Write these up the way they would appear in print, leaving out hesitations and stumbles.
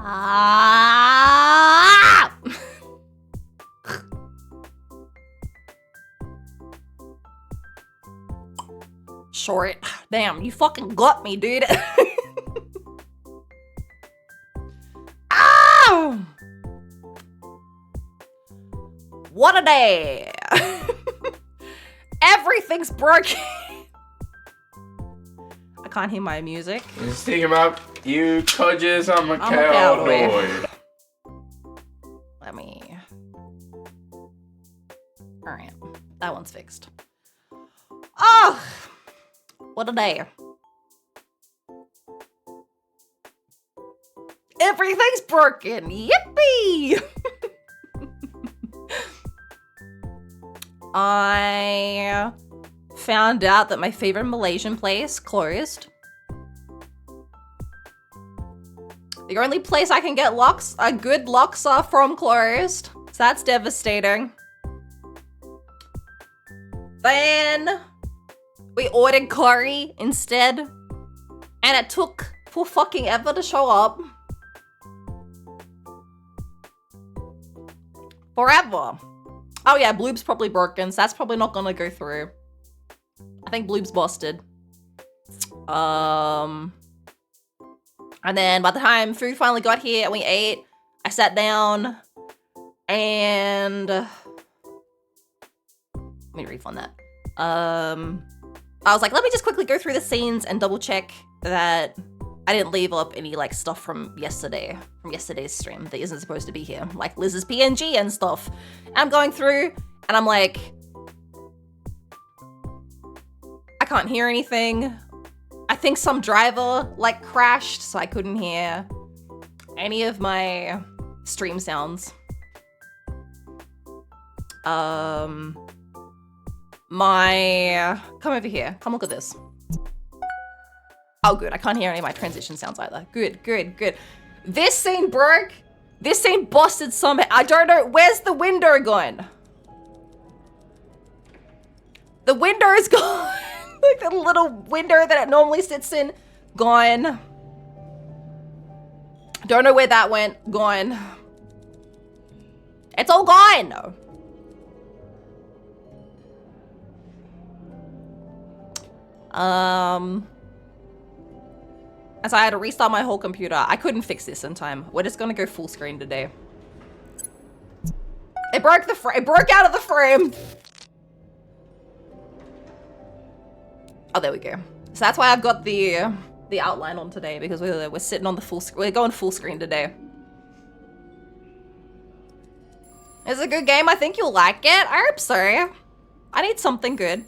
Ah! Short. Damn, you fucking got me, dude. Ah! What a day. Everything's broken. I can't hear my music. Just think about you codgers, I'm a cowboy. cowboy. Let me... Alright, that one's fixed. Oh! What a day. Everything's broken! Yippee! I found out that my favorite Malaysian place closed. The only place I can get good laksa from closed. So that's devastating. Then we ordered curry instead. And it took for fucking ever to show up. Forever. Oh yeah, Bloob's probably broken, so that's probably not gonna go through. I think Bloob's busted. And then by the time food finally got here and we ate, I sat down and let me refund that. I was like, let me just quickly go through the scenes and double check that I didn't leave up any like stuff from yesterday's stream that isn't supposed to be here, like Liz's PNG and stuff. And I'm going through and I'm like, I can't hear anything. I think some driver like crashed, so I couldn't hear any of my stream sounds. Come over here. Come look at this. Oh, good. I can't hear any of my transition sounds either. Good, good, good. This scene broke. This scene busted somehow. I don't know. Where's the window gone? The window is gone. Like the little window that it normally sits in. Gone. Don't know where that went. Gone. It's all gone. And so I had to restart my whole computer. I couldn't fix this in time. We're just gonna go full screen today. It broke it broke out of the frame. Oh, there we go. So that's why I've got the outline on today, because we're sitting on the full screen. We're going full screen today. It's a good game. I think you'll like it. I hope so. I need something good.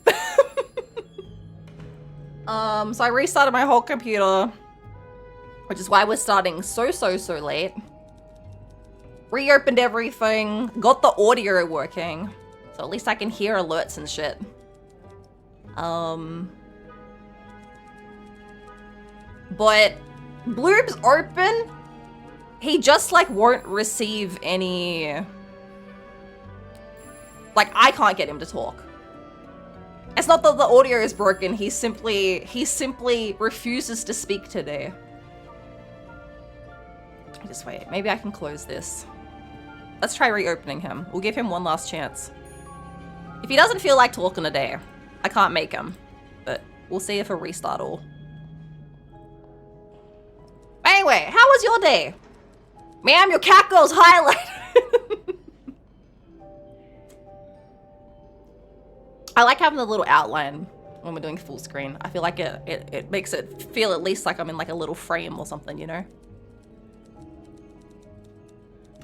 So I restarted my whole computer, which is why we're starting so late. Reopened everything, got the audio working, so at least I can hear alerts and shit. But Bloob's open. He just like won't receive any. Like I can't get him to talk. It's not that the audio is broken. He simply refuses to speak today. Just wait. Maybe I can close this. Let's try reopening him. We'll give him one last chance. If he doesn't feel like talking today, I can't make him. But we'll see if a restart will. Anyway, how was your day? Ma'am, your cat goes highlighted. I like having the little outline when we're doing full screen. I feel like it makes it feel at least like I'm in like a little frame or something, you know?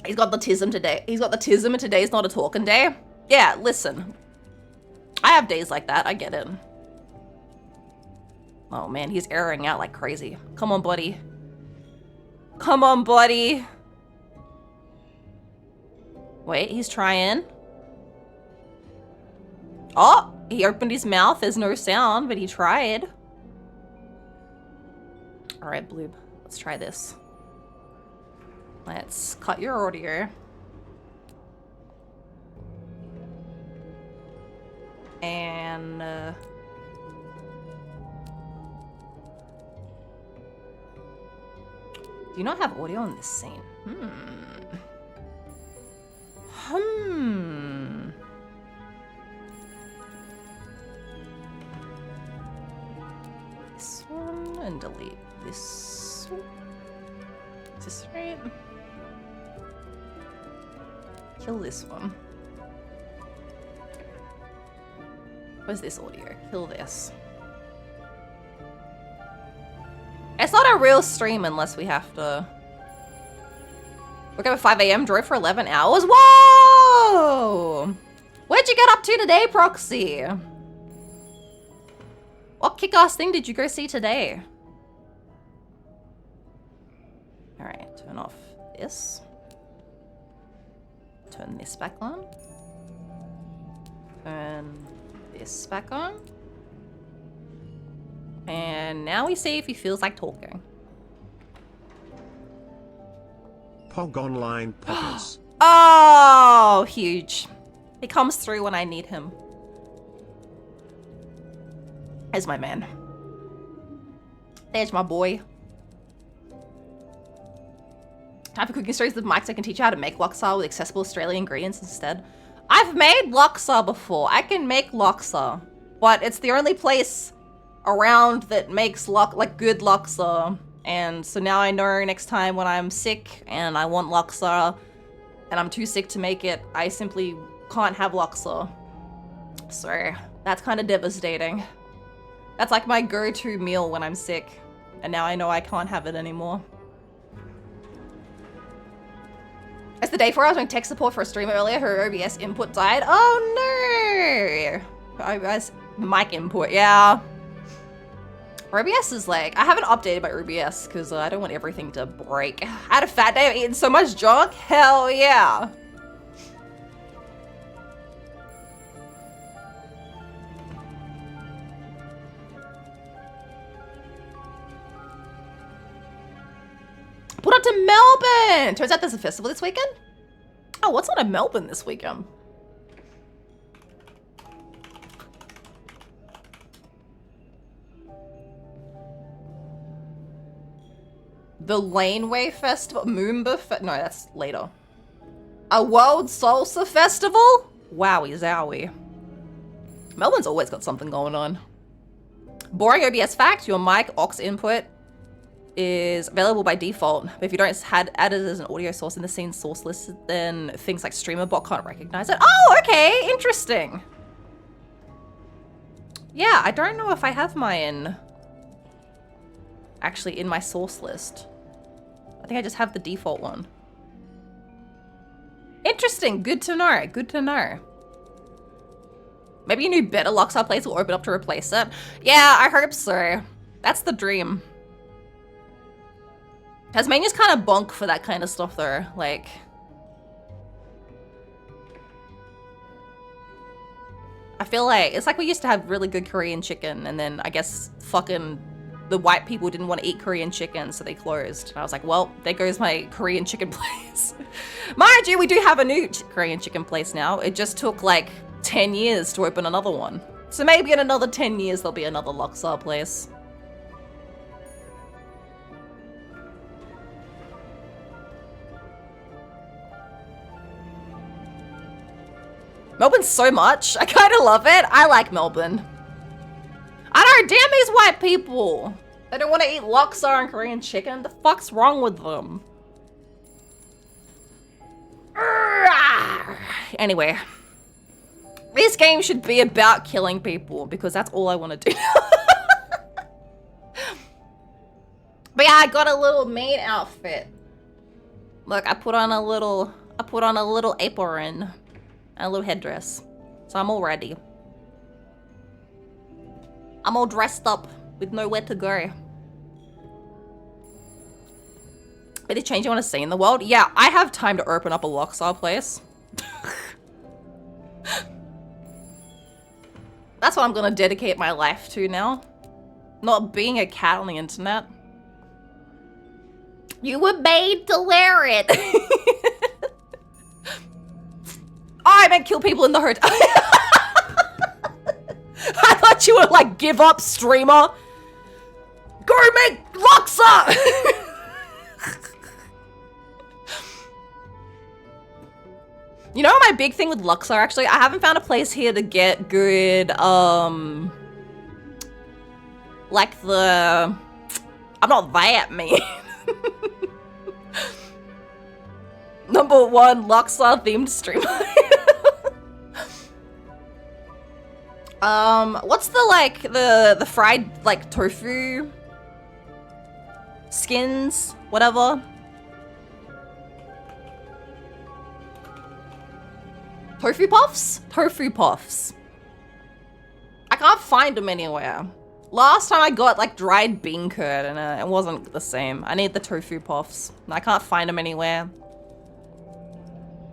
He's got the tism today. He's got the tism and today's not a talking day. Yeah, listen. I have days like that. I get it. Oh man, he's airing out like crazy. Come on, buddy. Come on, buddy. Wait, he's trying. Oh, he opened his mouth. There's no sound, but he tried. All right, Bloob. Let's try this. Let's cut your audio. And Do you not have audio on this scene? This one and delete this. Is this right? Kill this one. Where's this audio? Kill this. It's not a real stream unless we have to. Woke up at 5 a.m., drove for 11 hours. Whoa! Where'd you get up to today, Proxy? What kick-ass thing did you go see today? Alright, turn off this. Turn this back on. Turn this back on. And now we see if he feels like talking. Pog Online Poggers. Oh, huge. He comes through when I need him. There's my man. There's my boy. Time for cooking stories with Mike so I can teach you how to make laksa with accessible Australian ingredients instead. I've made laksa before. I can make laksa. But it's the only place around that makes good laksa. And so now I know next time when I'm sick and I want laksa and I'm too sick to make it, I simply can't have laksa. So that's kind of devastating. That's like my go-to meal when I'm sick. And now I know I can't have it anymore. It's the day before I was doing tech support for a streamer earlier. Her OBS input died. Oh no! OBS mic input, yeah. OBS is like, I haven't updated my OBS because I don't want everything to break. I had a fat day of eating so much junk. Hell yeah. Put up to Melbourne! Turns out there's a festival this weekend? Oh, what's on in Melbourne this weekend? The Laneway Festival? Moomba no, that's later. A World Salsa Festival? Wowie zowie. Melbourne's always got something going on. Boring OBS fact, your mic aux input is available by default, but if you don't add it as an audio source in the scene source list, then things like StreamerBot can't recognize it. Oh, okay, interesting. Yeah, I don't know if I have mine actually in my source list. I think I just have the default one. Interesting, good to know, good to know. Maybe a new better Luxor place will open up to replace it. Yeah, I hope so. That's the dream. Tasmania's kind of bonk for that kind of stuff though, like. I feel like, it's like we used to have really good Korean chicken and then I guess fucking the white people didn't want to eat Korean chicken so they closed. And I was like, well, there goes my Korean chicken place. Mind you, we do have a new Korean chicken place now. It just took like 10 years to open another one. So maybe in another 10 years there'll be another Luxor place. Melbourne's so much. I kind of love it. I like Melbourne. I know, damn these white people. They don't want to eat Luxor and Korean chicken. The fuck's wrong with them? Anyway. This game should be about killing people because that's all I want to do. But yeah, I got a little maid outfit. Look, I put on a little apron and a little headdress. So I'm all ready. I'm all dressed up with nowhere to go. Any change you want to see in the world? Yeah, I have time to open up a Luxor place. That's what I'm gonna dedicate my life to now. Not being a cat on the internet. You were made to wear it. Oh, I meant kill people in the hotel. I thought you were like, give up, streamer. Go make Luxor! You know my big thing with Luxor, actually? I haven't found a place here to get good, like the... I'm not that mean. #1 Luxor themed streamer. What's the, like, the fried, like, tofu skins, whatever? Tofu puffs? Tofu puffs. I can't find them anywhere. Last time I got, like, dried bean curd, and it wasn't the same. I need the tofu puffs. I can't find them anywhere.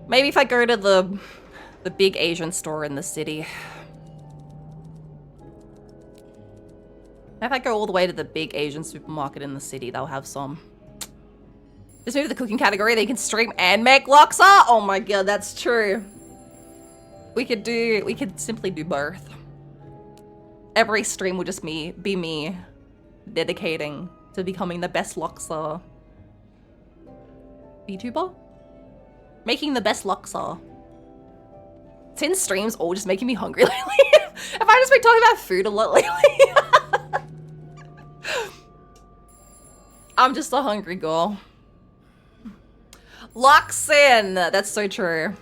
Maybe if I go to the big Asian store in the city. If I go all the way to the big Asian supermarket in the city, they'll have some. Just move to the cooking category, they can stream and make Luxor. Oh my god, that's true. We could simply do both. Every stream would just be me dedicating to becoming the best Luxor VTuber? Making the best Luxor. Since streams all just making me hungry lately. Have I just been talking about food a lot lately? I'm just a hungry girl. Luxin! That's so true.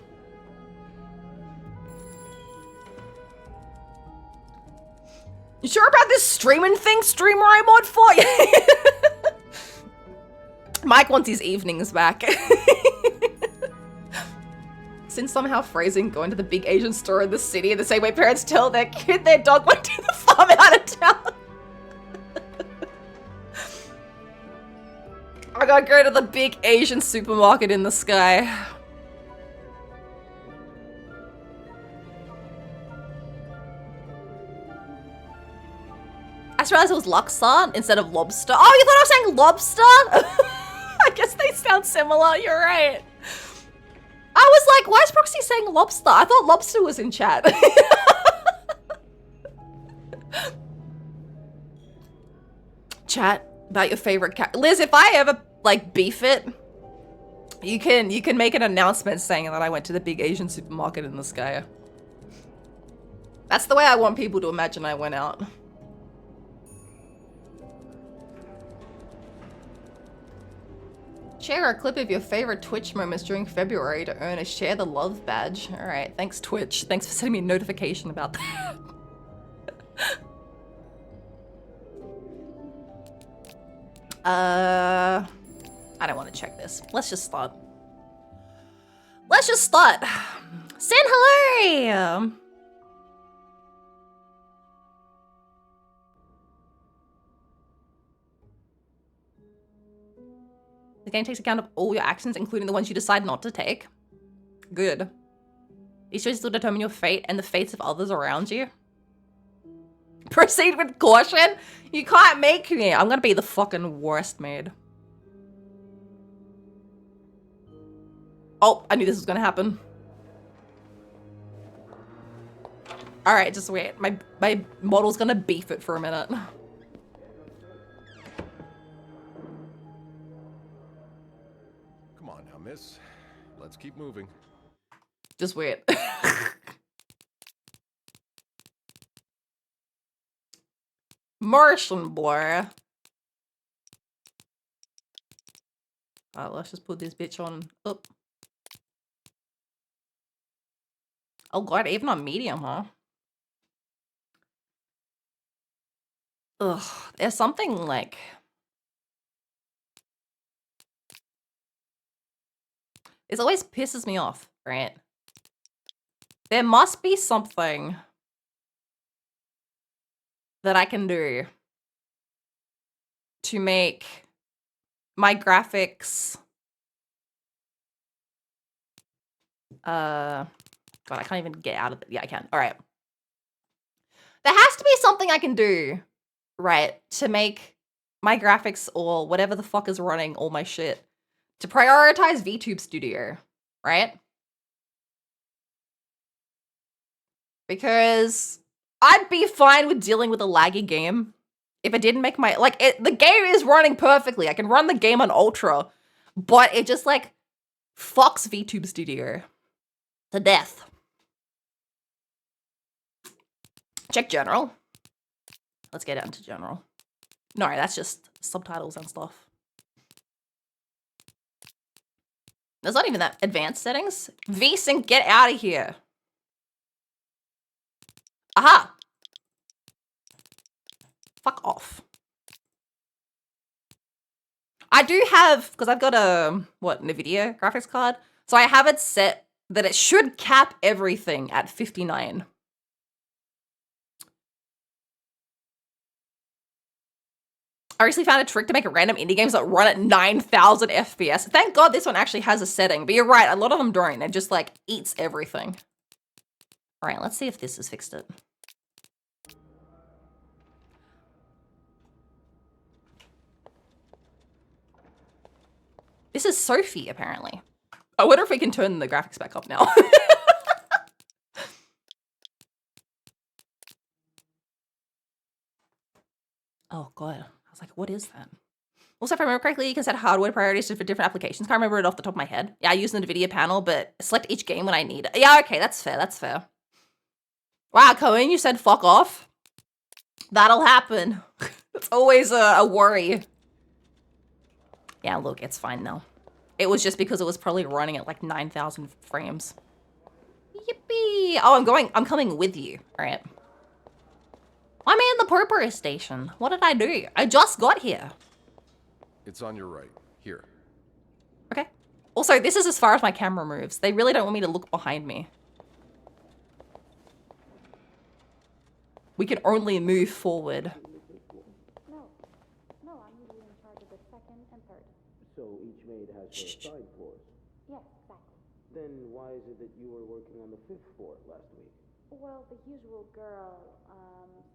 You sure about this streaming thing, streamer I'm on for? Mike wants his evenings back. Since somehow phrasing going to the big Asian store in the city the same way parents tell their kid their dog went to the farm out of town. I gotta go to the big Asian supermarket in the sky. I just realized it was Luxor instead of lobster. Oh, you thought I was saying lobster? I guess they sound similar, you're right. I was like, why is Proxy saying lobster? I thought lobster was in chat. Chat about your favorite cat. Liz, if I ever like beef it, you can make an announcement saying that I went to the big Asian supermarket in the sky. That's the way I want people to imagine I went out. Share a clip of your favorite Twitch moments during February to earn a Share the Love badge. Alright, thanks Twitch. Thanks for sending me a notification about that. I don't want to check this. Let's just start. Let's just start. Send hello! The game takes account of all your actions, including the ones you decide not to take. Good. These choices will determine your fate and the fates of others around you. Proceed with caution? You can't make me. I'm gonna be the fucking worst maid. Oh, I knew this was gonna happen. Alright, just wait. My model's gonna beef it for a minute. Miss, let's keep moving. Just wait. Martian boy. Let's just put this bitch on up. Oh god, even on medium, huh? Ugh, there's something like... This always pisses me off, right? There must be something that I can do to make my graphics... God, I can't even get out of it. Yeah, I can. All right. There has to be something I can do, right, to make my graphics or whatever the fuck is running all my shit to prioritize VTube Studio, right? Because I'd be fine with dealing with a laggy game if it didn't make my... Like, the game is running perfectly. I can run the game on Ultra, but it just, like, fucks VTube Studio. To death. Check general. Let's get into general. No, that's just subtitles and stuff. There's not even that advanced settings. VSync, get out of here. Aha! Fuck off. I do have, because I've got a, NVIDIA graphics card. So I have it set that it should cap everything at 59. I recently found a trick to make random indie games that run at 9,000 FPS. Thank God this one actually has a setting. But you're right, a lot of them don't. It just, like, eats everything. All right, let's see if this has fixed it. This is Sophie, apparently. I wonder if we can turn the graphics back up now. Oh, God. I was like, what is that? Also, if I remember correctly, you can set hardware priorities for different applications. Can't remember it off the top of my head. Yeah, I use the NVIDIA panel, but select each game when I need it. Yeah, okay, that's fair, that's fair. Wow, Cohen, you said fuck off. That'll happen. It's always a worry. Yeah, look, it's fine now. It was just because it was probably running at like 9,000 frames. Yippee! Oh, I'm coming with you. All right. I'm in the purple station. What did I do? I just got here. It's on your right. Here. Okay. Also, this is as far as my camera moves. They really don't want me to look behind me. We can only move forward. No, I'm usually in charge of the second and third. So each maid has their side floors. Yes, exactly. Then why is it that you were working on the 5th floor last week? Well, the usual girl,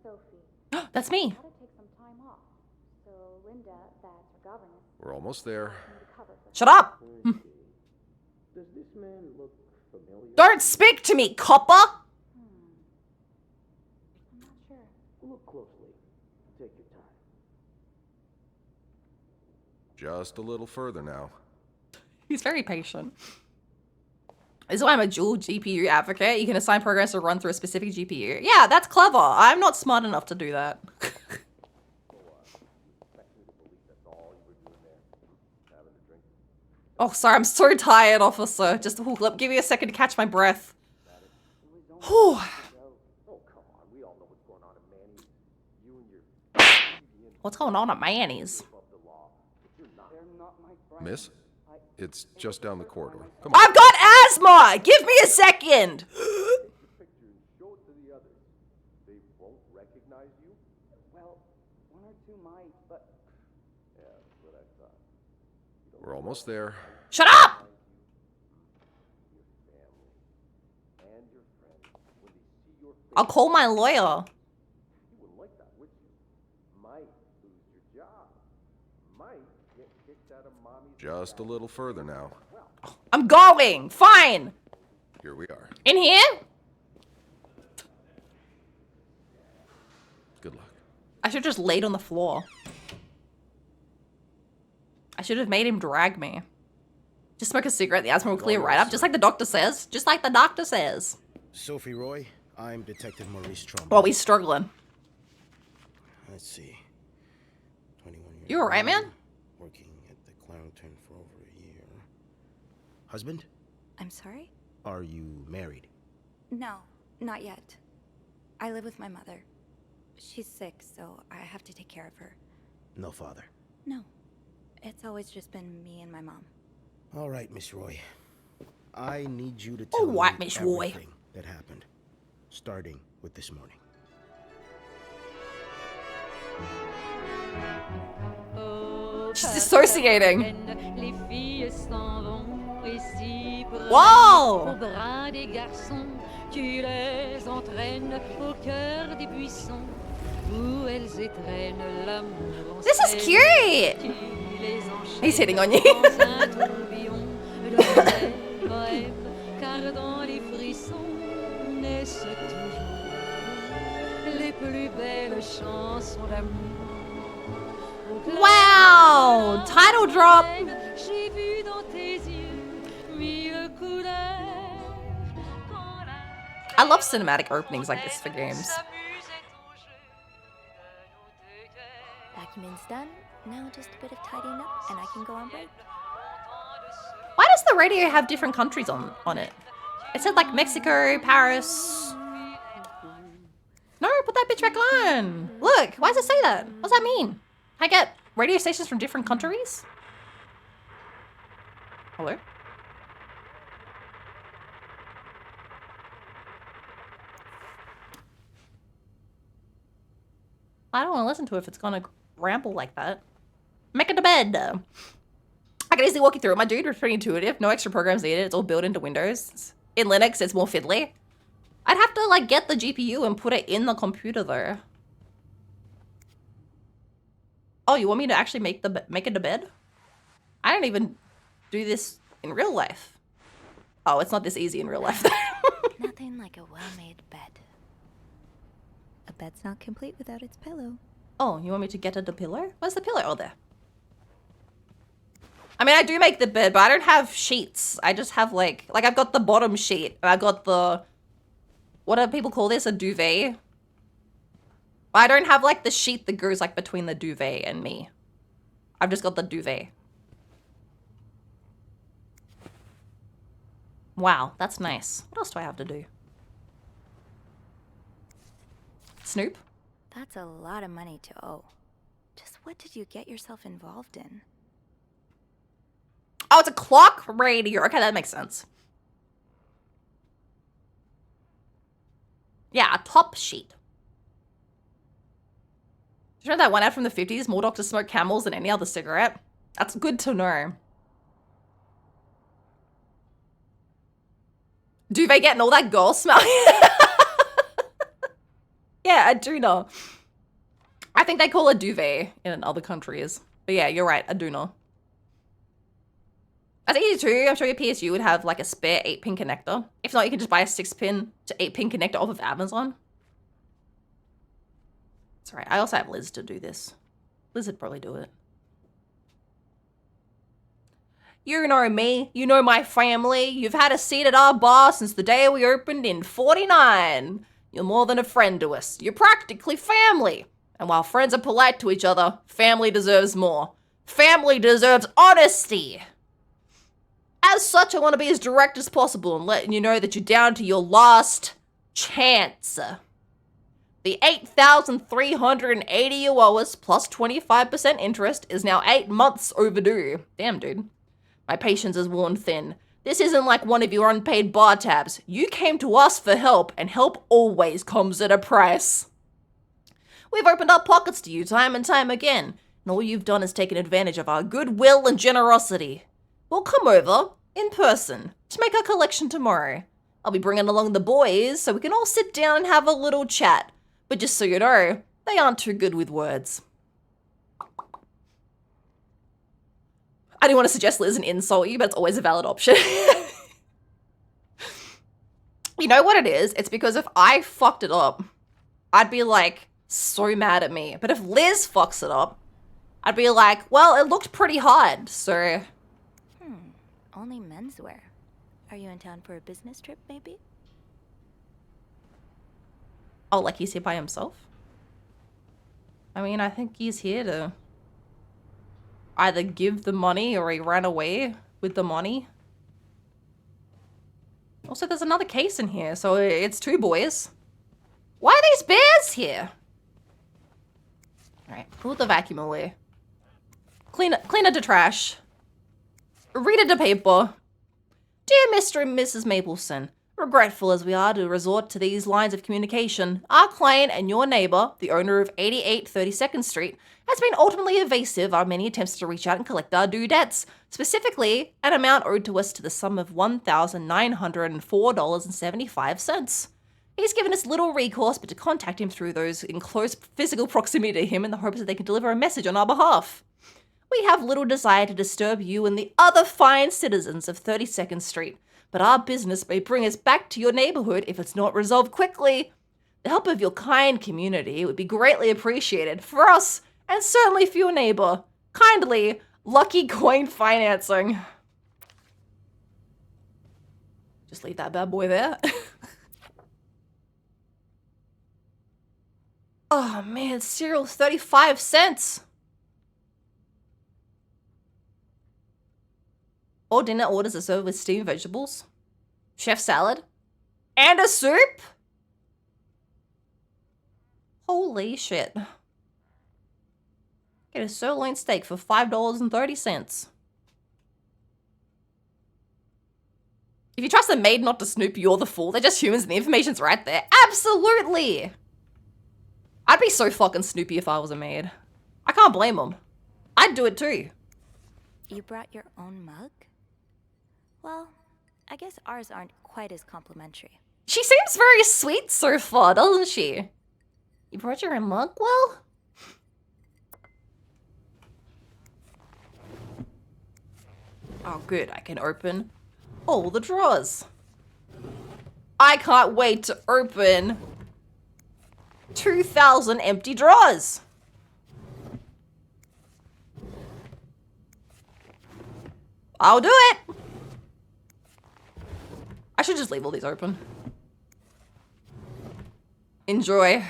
Sophie, That's me. had to take some time off. So Linda, that's her governess, We're almost there. asked me to cover for Shut up. Does this man look familiar? Don't speak to me, copper. I'm not sure. Look closely. Take your time. Just a little further now. He's very patient. This is why I'm a dual GPU advocate. You can assign programs to run through a specific GPU. Yeah, that's clever. I'm not smart enough to do that. Oh, sorry, I'm so tired, officer. Just give me a second to catch my breath. Whew. Oh, come on. We all know what's going on in Manny's. You and your... What's going on at Manny's? above the law. You're not my friend. Miss? It's just down the corridor. Come on. I've got asthma! Give me a second! Picture and show it to the others. They won't recognize you? Well, one or two might, but... Yeah, that's what I thought. We're almost there. Shut up! And your friends, when they see your face, I'll call my lawyer. you wouldn't like that, would you? Might lose your job. Might get kicked out of mommy's... Just a little further now. I'm going. Fine. Here we are. In here? Good luck. I should have just laid on the floor. I should have made him drag me. Just smoke a cigarette, the asthma will clear right up, just like the doctor says. Just like the doctor says. Sophie Roy, I'm Detective Maurice Trumbull. Well, he's struggling. Let's see. 21 years You alright, old, man? Working at the Clown Turn for over a year. Husband? I'm sorry? Are you married? No, not yet. I live with my mother. She's sick, so I have to take care of her. No father. No, it's always just been me and my mom. All right, Miss Roy. I need you to tell Alright, me Miss Roy. everything that happened, starting with this morning. She's dissociating. Les filles s'en vont et si près Wow! au bras des garçons, tu les entraînes au cœur des buissons où elles étreignent l'amour. en This is scène. cute. Tu les enchaînes He's hitting on you. dans un tourbillon de rêve poème, car dans les frissons naissent toujours les plus belles chansons d'amour. Wow! Title drop. J'ai vu dans tes yeux mille couleurs I love cinematic openings like this for games. Vacuuming's done. Now just a bit of tidying up and I can go on break. Why does the radio have different countries on it? It said like Mexico, Paris. No, put that bitch back on. Look, why does it say that? What does that mean? I get radio stations from different countries? Hello? I don't want to listen to it if it's gonna ramble like that. Make it to bed. I can easily walk you through it. My dude was pretty intuitive. No extra programs needed. It's all built into Windows. In Linux, it's more fiddly. I'd have to like get the GPU and put it in the computer though. Oh, you want me to actually make it to bed? I don't even do this in real life. Oh, it's not this easy in real life though. Nothing like a well-made bed. A bed's not complete without its pillow. Oh, you want me to get the pillow? Where's the pillow? Oh, there. I mean, I do make the bed, but I don't have sheets. I just have like I've got the bottom sheet. And I've got the, what do people call this? A duvet. But I don't have like the sheet that goes like between the duvet and me. I've just got the duvet. Wow, that's nice. What else do I have to do? Snoop? That's a lot of money to owe. Just what did you get yourself involved in? Oh, it's a clock radio. Okay, that makes sense. Yeah, a top sheet. Did you remember that one ad from the 50s? More doctors smoke Camels than any other cigarette. That's good to know. Duvet getting all that girl smell. Yeah, a doona. I think they call it duvet in other countries. But yeah, you're right, a doona. That's easy too. I'm sure your PSU would have like a spare 8-pin connector. If not, you can just buy a 6-pin to 8-pin connector off of Amazon. It's alright. I also have Liz to do this. Liz would probably do it. You know me. You know my family. You've had a seat at our bar since the day we opened in 49. You're more than a friend to us. You're practically family. And while friends are polite to each other, family deserves more. Family deserves honesty. As such, I want to be as direct as possible and letting you know that you're down to your last chance. The $8,380 you owe us plus 25% interest is now 8 months overdue. Damn, dude. My patience is worn thin. This isn't like one of your unpaid bar tabs. You came to us for help, and help always comes at a price. We've opened our pockets to you time and time again, and all you've done is taken advantage of our goodwill and generosity. We'll come over, in person, to make our collection tomorrow. I'll be bringing along the boys, so we can all sit down and have a little chat. But just so you know, they aren't too good with words. I didn't want to suggest Liz and insult you, but it's always a valid option. You know what it is? It's because if I fucked it up, I'd be like, so mad at me. But if Liz fucks it up, I'd be like, well, it looked pretty hard, so... Only menswear. Are you in town for a business trip, maybe? Oh, like he's here by himself? I mean, I think he's here to either give the money or he ran away with the money. Also, there's another case in here, so it's 2 boys. Why are these bears here? Alright, put the vacuum away. Clean it to trash. Read it to paper. Dear Mr. and Mrs. Mapleson, regretful as we are to resort to these lines of communication, our client and your neighbor, the owner of 88 32nd Street, has been ultimately evasive our many attempts to reach out and collect our due debts, specifically an amount owed to us to the sum of $1,904.75. He's given us little recourse but to contact him through those in close physical proximity to him in the hopes that they can deliver a message on our behalf. We have little desire to disturb you and the other fine citizens of 32nd Street, but our business may bring us back to your neighborhood if it's not resolved quickly. The help of your kind community would be greatly appreciated for us and certainly for your neighbor. Kindly, Lucky Coin Financing. Just leave that bad boy there. Oh man, cereal 35 cents. All dinner orders are served with steamed vegetables, chef salad, and a soup? Holy shit. Get a sirloin steak for $5.30. If you trust the maid not to snoop, you're the fool. They're just humans and the information's right there. Absolutely! I'd be so fucking snoopy if I was a maid. I can't blame them. I'd do it too. You brought your own mug? Well, I guess ours aren't quite as complimentary. She seems very sweet so far, doesn't she? You brought your own mug, Will? Oh good, I can open all the drawers. I can't wait to open 2,000 empty drawers. I'll do it. I should just leave all these open. Enjoy.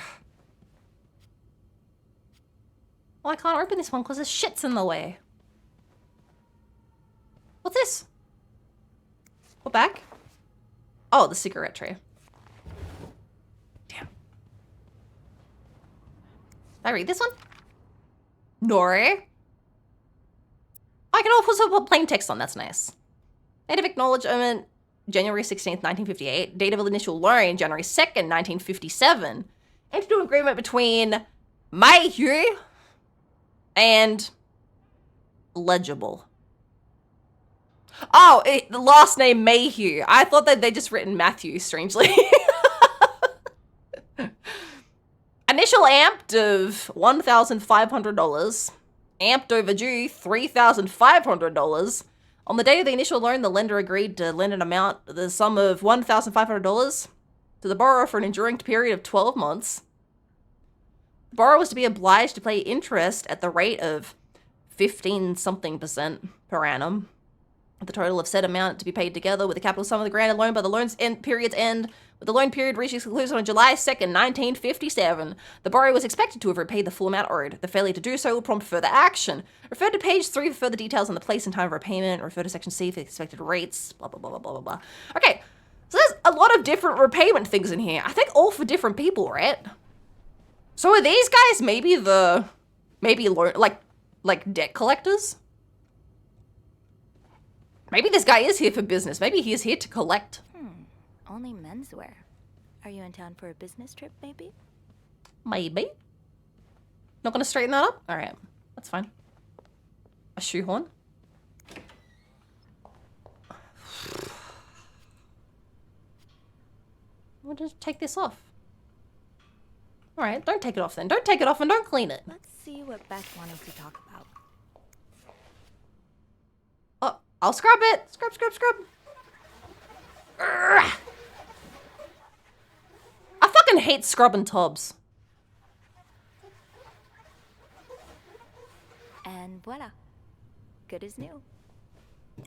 Well, I can't open this one because there's shit's in the way. What's this? What back? Oh, the cigarette tray. Damn. Did I read this one? No. I can also put plain text on, that's nice. Date of acknowledgement, January 16th, 1958. Date of initial loan, January 2nd, 1957. Entered into agreement between MAID and Legible. Oh, the last name Mayhew. I thought that they just written Matthew, strangely. Initial amped of $1,500. Amped overdue $3,500. On the day of the initial loan, the lender agreed to lend an amount, the sum of $1,500 to the borrower for an enduring period of 12 months. The borrower was to be obliged to pay interest at the rate of 15-something% per annum. The total of said amount to be paid together with the capital sum of the granted loan by the loan's period's end, with the loan period reaching its conclusion on July 2nd, 1957. The borrower was expected to have repaid the full amount owed. The failure to do so will prompt further action. Refer to page 3 for further details on the place and time of repayment. Refer to section C for expected rates. Blah, blah, blah, blah, blah, blah. Okay, so there's a lot of different repayment things in here. I think all for different people, right? So are these guys maybe like debt collectors? Maybe this guy is here for business. Maybe he is here to collect. Only menswear. Are you in town for a business trip, maybe? Maybe. Not gonna straighten that up? Alright, that's fine. A shoehorn. We'll just take this off. Alright, don't take it off then. Don't take it off and don't clean it. Let's see what Beth wanted to talk about. Oh, I'll scrub it. Scrub, scrub, scrub. Urgh. I fucking hate scrubbing tubs. And voila. Good as new.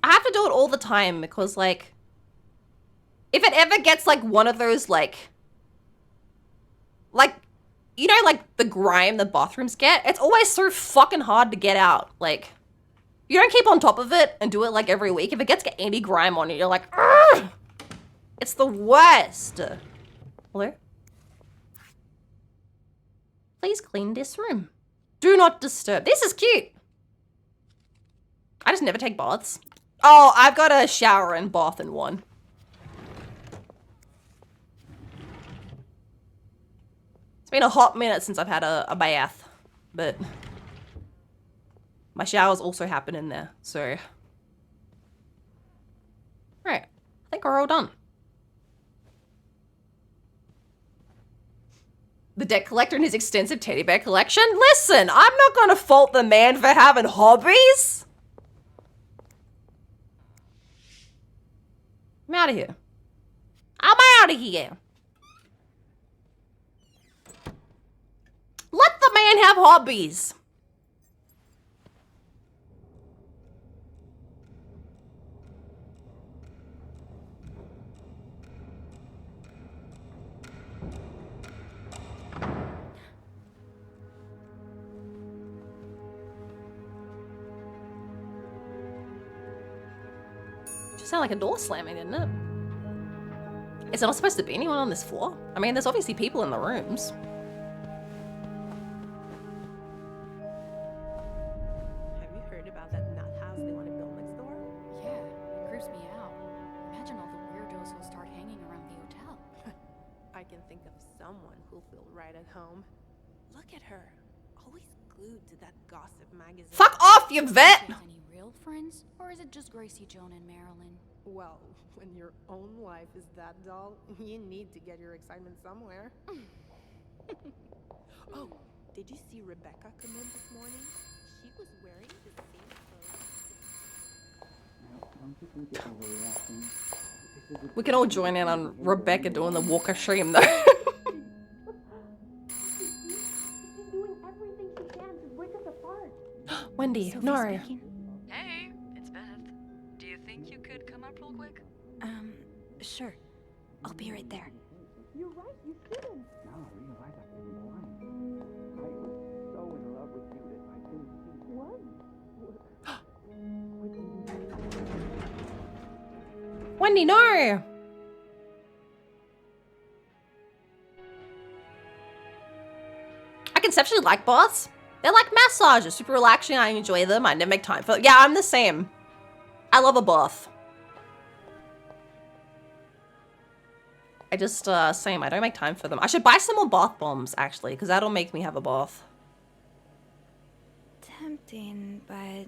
I have to do it all the time because, like, if it ever gets, like, one of those, like, you know, like, the grime the bathrooms get? It's always so fucking hard to get out. Like, you don't keep on top of it and do it, like, every week. If it gets any grime on it, you're like, ugh! It's the worst. Hello? Please clean this room. Do not disturb. This is cute. I just never take baths. Oh, I've got a shower and bath in one. It's been a hot minute since I've had a bath, but my showers also happen in there, so. Right, I think we're all done. The debt collector and his extensive teddy bear collection? Listen, I'm not gonna fault the man for having hobbies. I'm out of here. I'm out of here. Let the man have hobbies. Sound like a door slamming, didn't it? Is there not supposed to be anyone on this floor? I mean, there's obviously people in the rooms. Have you heard about that nut house they want to build next door? Yeah, it creeps me out. Imagine all the weirdos who'll start hanging around the hotel. I can think of someone who'll feel right at home. Look at her, always glued to that gossip magazine. Fuck off, you vet! Any real friends, or is it just Gracie, Joan, and Marilyn? Well, when your own life is that dull, you need to get your excitement somewhere. Oh, did you see Rebecca come in this morning? She was wearing the same clothes. We can all join in on Rebecca doing the walk of shame, though. She's doing everything she can to break us apart. Wendy, Sophie no. speaking. Hey, it's Beth. Do you think you could come up real quick? Sure. I'll be right there. You're right, you shouldn't. Now I realize I've been blind. I was so in love with you that I didn't see what? Wendy, no! I conceptually like baths. They're like massages, super relaxing. I enjoy them. I never make time for. Yeah, I'm the same. I love a bath. I just, same. I don't make time for them. I should buy some more bath bombs, actually, because that'll make me have a bath. Tempting, but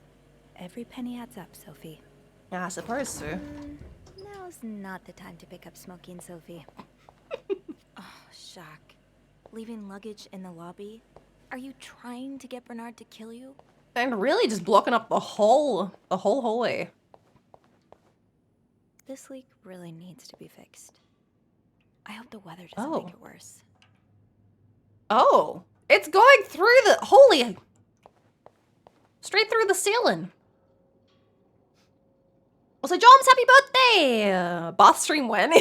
every penny adds up, Sophie. Yeah, I suppose so. Now's not the time to pick up smoking, Sophie. Oh, shock. Leaving luggage in the lobby? Are you trying to get Bernard to kill you? And really just blocking up the whole hallway. This leak really needs to be fixed. I hope the weather doesn't make it worse. Oh, it's going through the, holy, straight through the ceiling. Also, Joms, happy birthday! Bath stream when?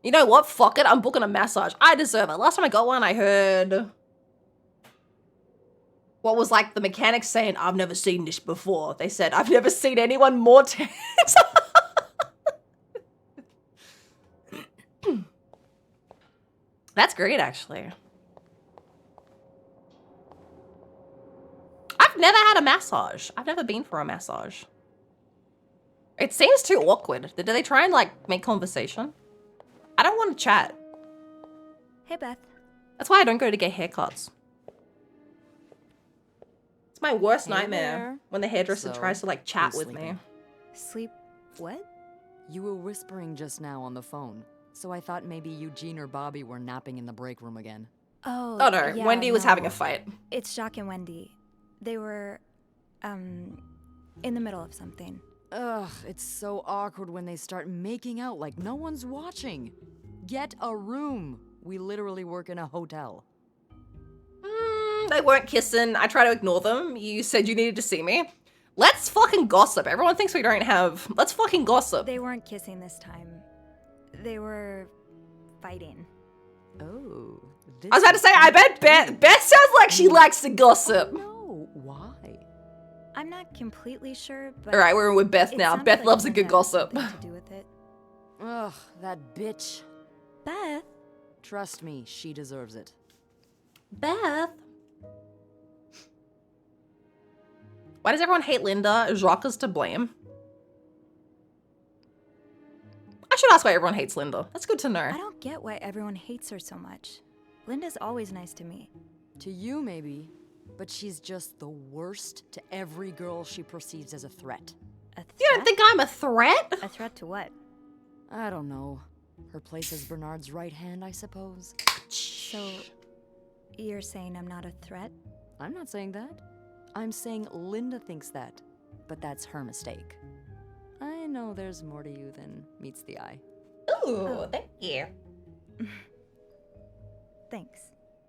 You know what? Fuck it. I'm booking a massage. I deserve it. Last time I got one, I heard what was like the mechanics saying, I've never seen this before. They said, I've never seen anyone more tense. That's great, actually. I've never had a massage. I've never been for a massage. It seems too awkward. Do they try and, like, make conversation? I don't want to chat. Hey, Beth. That's why I don't go to get haircuts. It's my worst nightmare there. when the hairdresser So, tries to, like, chat you're with me. sleeping. Sleep what? You were whispering just now on the phone, so I thought maybe Eugene or Bobby were napping in the break room again. Oh, Oh, no. yeah, Wendy was no. having a fight. It's Jacques and Wendy. They were, in the middle of something. Ugh, it's so awkward when they start making out like no one's watching. Get a room. We literally work in a hotel. They weren't kissing. I try to ignore them. You said you needed to see me. Let's fucking gossip. Everyone thinks we don't have... Let's fucking gossip. They weren't kissing this time. They were fighting. Oh. I was about to say, I bet Beth sounds like she likes to gossip. No, why? I'm not completely sure, but... All right, we're with Beth it now. sounded Beth like loves a Linda good gossip. had something to do with it. Ugh, that bitch. Beth? Trust me, she deserves it. Beth? Why does everyone hate Linda? Jacques is to blame. I should ask why everyone hates Linda. That's good to know. I don't get why everyone hates her so much. Linda's always nice to me. To you, maybe. But she's just the worst to every girl she perceives as a threat. A threat? You don't think I'm a threat? A threat to what? I don't know. Her place as Bernard's right hand, I suppose. So, you're saying I'm not a threat? I'm not saying that. I'm saying Linda thinks that. But that's her mistake. I know there's more to you than meets the eye. Ooh, thank you. Thanks.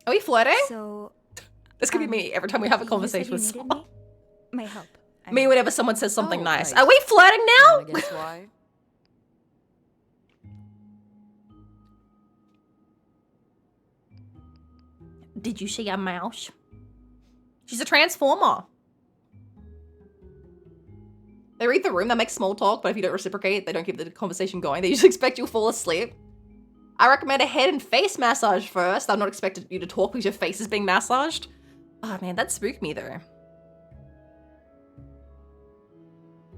Are we flirting? So, This could be me every time we have a you conversation said with you needed someone. me? My help. I Me mean. whenever someone says something Oh, nice. right. Are we flirting now? Wanna guess why? Did you see a mouse? She's a transformer. They read the room, they make small talk, but if you don't reciprocate, they don't keep the conversation going. They just expect you'll fall asleep. I recommend a head and face massage first. I'm not expecting you to talk because your face is being massaged. Oh man, that spooked me though.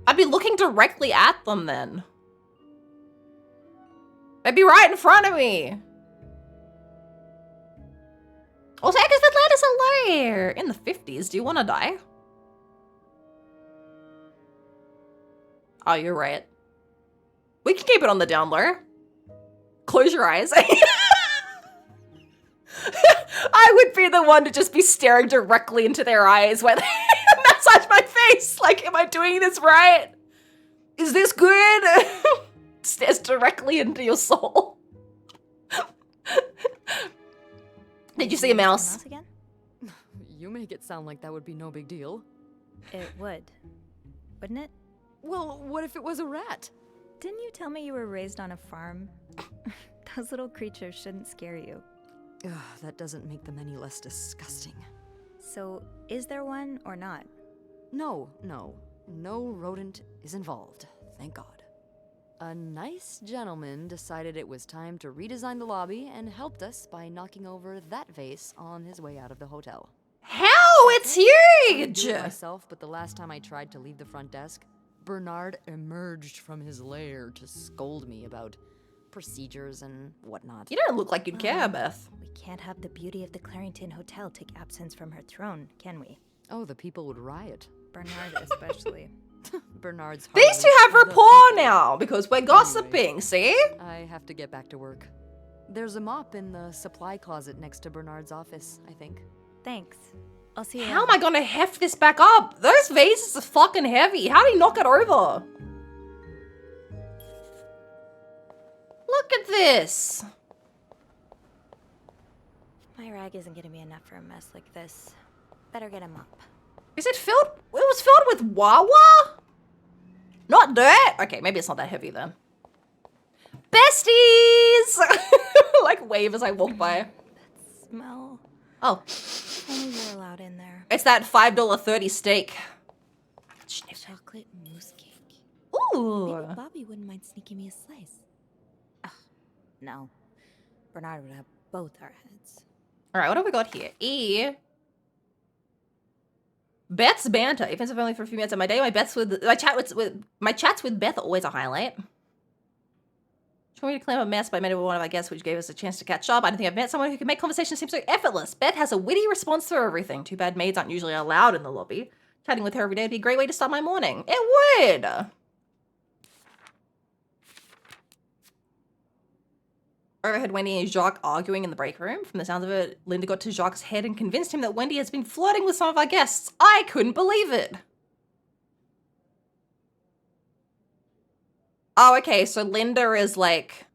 I'd be looking directly at them then. They'd be right in front of me. Also, Agus Atlantis Alair in the 50s. Do you want to die? Oh, you're right. We can keep it on the down low. Close your eyes. I would be the one to just be staring directly into their eyes when they massage my face. Like, am I doing this right? Is this good? Stares directly into your soul. Did you see a mouse? Again? You make it sound like that would be no big deal. It would. Wouldn't it? Well, what if it was a rat? Didn't you tell me you were raised on a farm? Those little creatures shouldn't scare you. Ugh, that doesn't make them any less disgusting. So, is there one or not? No. No rodent is involved, thank God. A nice gentleman decided it was time to redesign the lobby and helped us by knocking over that vase on his way out of the hotel. How? It's huge! I myself, but the last time I tried to leave the front desk, Bernard emerged from his lair to scold me about procedures and whatnot. You don't look like you'd care, Beth. We can't have the beauty of the Clarington Hotel take absence from her throne, can we? Oh, the people would riot. Bernard especially. Bernard's These two have rapport now because we're gossiping, see? I have to get back to work. There's a mop in the supply closet next to Bernard's office, I think. Thanks. I'll see you. How am I gonna heft this back up? Those vases are fucking heavy. How do you knock it over? Look at this. My rag isn't gonna be enough for a mess like this. Better get him up. Is it filled? It was filled with Wawa? Not dirt? Okay, maybe it's not that heavy then. Besties! Like wave as I walk by. That smell. Oh. Only you're allowed in there. It's that $5.30 steak. Chocolate mousse cake. Ooh. Maybe Bobby wouldn't mind sneaking me a slice. Ugh, no. Bernard would have both our heads. All right, what have we got here? Beth's banter, even if only for a few minutes of my day. My chats with Beth are always a highlight. She wanted me to claim a mess, but I met one of our guests, which gave us a chance to catch up. I don't think I've met someone who can make conversation seem so effortless. Beth has a witty response for everything. Too bad maids aren't usually allowed in the lobby. Chatting with her every day would be a great way to start my morning. It would! Overheard Wendy and Jacques arguing in the break room. From the sounds of it, Linda got to Jacques' head and convinced him that Wendy has been flirting with some of our guests. I couldn't believe it. Oh, okay, so Linda is like...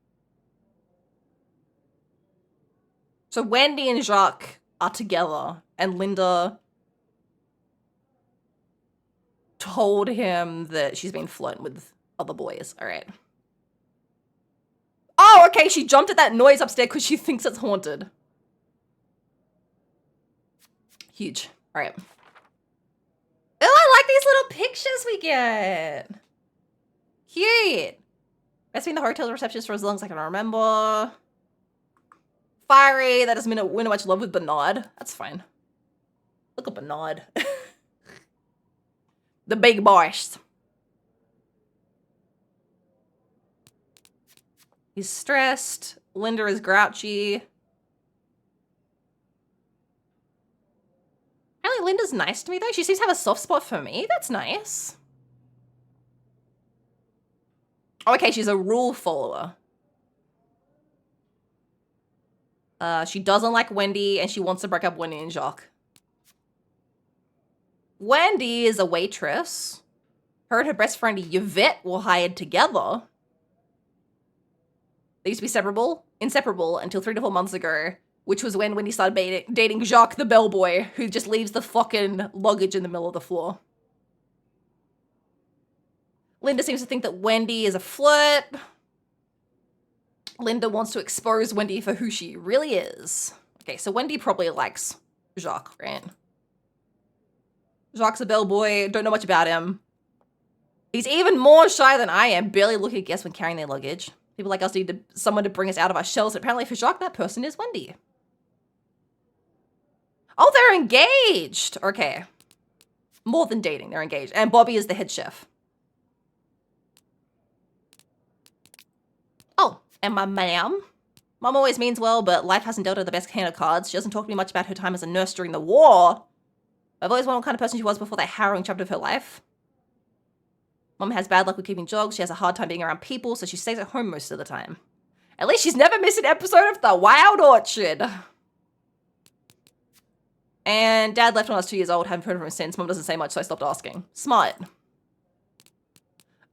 So Wendy and Jacques are together, and Linda told him that she's been flirting with other boys. All right. Oh, okay, she jumped at that noise upstairs because she thinks it's haunted. Huge. All right. Oh, I like these little pictures we get. Cute. Best been the hotel receptionist for as long as I can remember. Fiery. That doesn't mean we're not much love with Bernard. That's fine. Look at Bernard. The big boss. He's stressed. Linda is grouchy. Apparently Linda's nice to me though. She seems to have a soft spot for me. That's nice. Okay, she's a rule follower. She doesn't like Wendy and she wants to break up Wendy and Jacques. Wendy is a waitress. Her and her best friend Yvette were hired together. They used to be inseparable until 3 to 4 months ago, which was when Wendy started dating Jacques the bellboy, who just leaves the fucking luggage in the middle of the floor. Linda seems to think that Wendy is a flirt. Linda wants to expose Wendy for who she really is. Okay, so Wendy probably likes Jacques, right? Jacques a bellboy, don't know much about him. He's even more shy than I am, barely looking at guests when carrying their luggage. People like us need someone to bring us out of our shells. Apparently for Jacques, that person is Wendy. Oh, they're engaged. Okay. More than dating, they're engaged. And Bobby is the head chef. Oh, and my ma'am. Mom always means well, but life hasn't dealt her the best hand of cards. She doesn't talk to me much about her time as a nurse during the war. I've always wondered what kind of person she was before that harrowing chapter of her life. Mom has bad luck with keeping jobs. She has a hard time being around people, so she stays at home most of the time. At least she's never missed an episode of The Wild Orchard. And Dad left when I was 2 years old. Haven't heard from him since. Mom doesn't say much, so I stopped asking. Smart.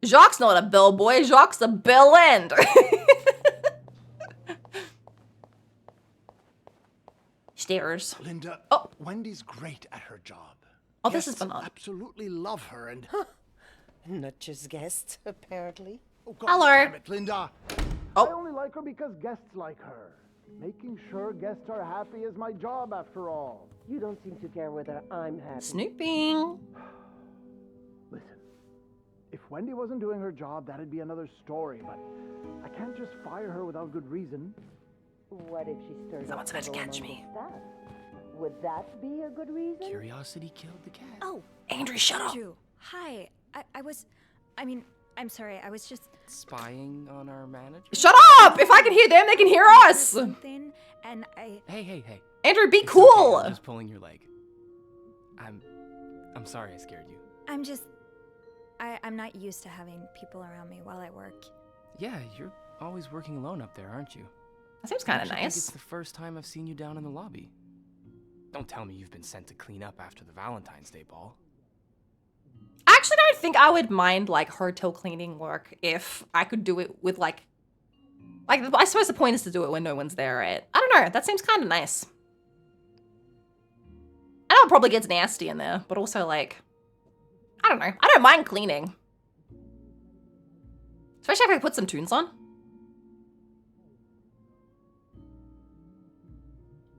Jacques not a bellboy. Jacques a bell end. Stairs. Linda, oh. Wendy's great at her job. Oh, this is Guests Bernard. absolutely love her and... Not just guests, apparently. Oh, God Hello. damn it, Linda. Oh. I only like her because guests like her. Making sure guests are happy is my job, after all. You don't seem to care whether I'm happy. Snooping. Listen, if Wendy wasn't doing her job, that'd be another story, but I can't just fire her without good reason. What if she stirs Someone's up about to trouble catch among me. the staff? Would that be a good reason? Curiosity killed the cat. Oh, Andrew, shut up. Andrew. Hi. I was just spying on our manager. Shut up! If I can hear them, they can hear us. something, and Hey. Andrew, be It's cool. okay, I'm just pulling your leg. I'm sorry I scared you. I'm not used to having people around me while I work. Yeah, you're always working alone up there, aren't you? That seems kind of I think nice. it's the first time I've seen you down in the lobby. Don't tell me you've been sent to clean up after the Valentine's Day ball. I actually don't think I would mind like hotel cleaning work if I could do it with like I suppose the point is to do it when no one's there, right? I don't know. That seems kind of nice. I know it probably gets nasty in there, but also like, I don't know. I don't mind cleaning. Especially if I put some tunes on.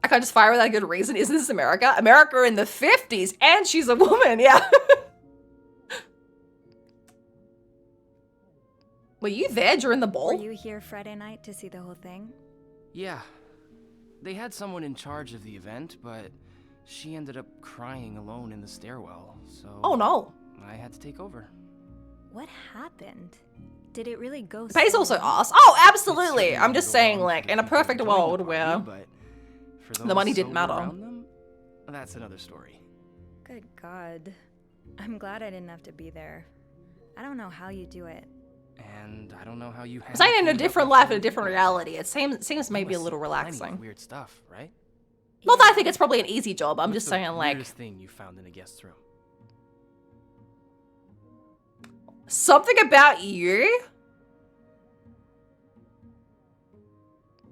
I can't just fire without a good reason. Isn't this America? America in the 50s, and she's a woman, yeah. Were you there during the ball? Were you here Friday night to see the whole thing? Yeah. They had someone in charge of the event, but she ended up crying alone in the stairwell, so... Oh no. I had to take over. What happened? Did it really go Pays so also well? asked. Oh, absolutely. I'm just saying, like, in a perfect world where But for the money those didn't sober matter. around them, that's another story. Good God. I'm glad I didn't have to be there. I don't know how you do it. And I don't know how you I'm saying in a different life, in a different reality. It seems maybe a little relaxing. Weird stuff, right? Not that I think it's probably an easy job. I'm just saying, like, Weirdest thing you found in a guest room. something about you.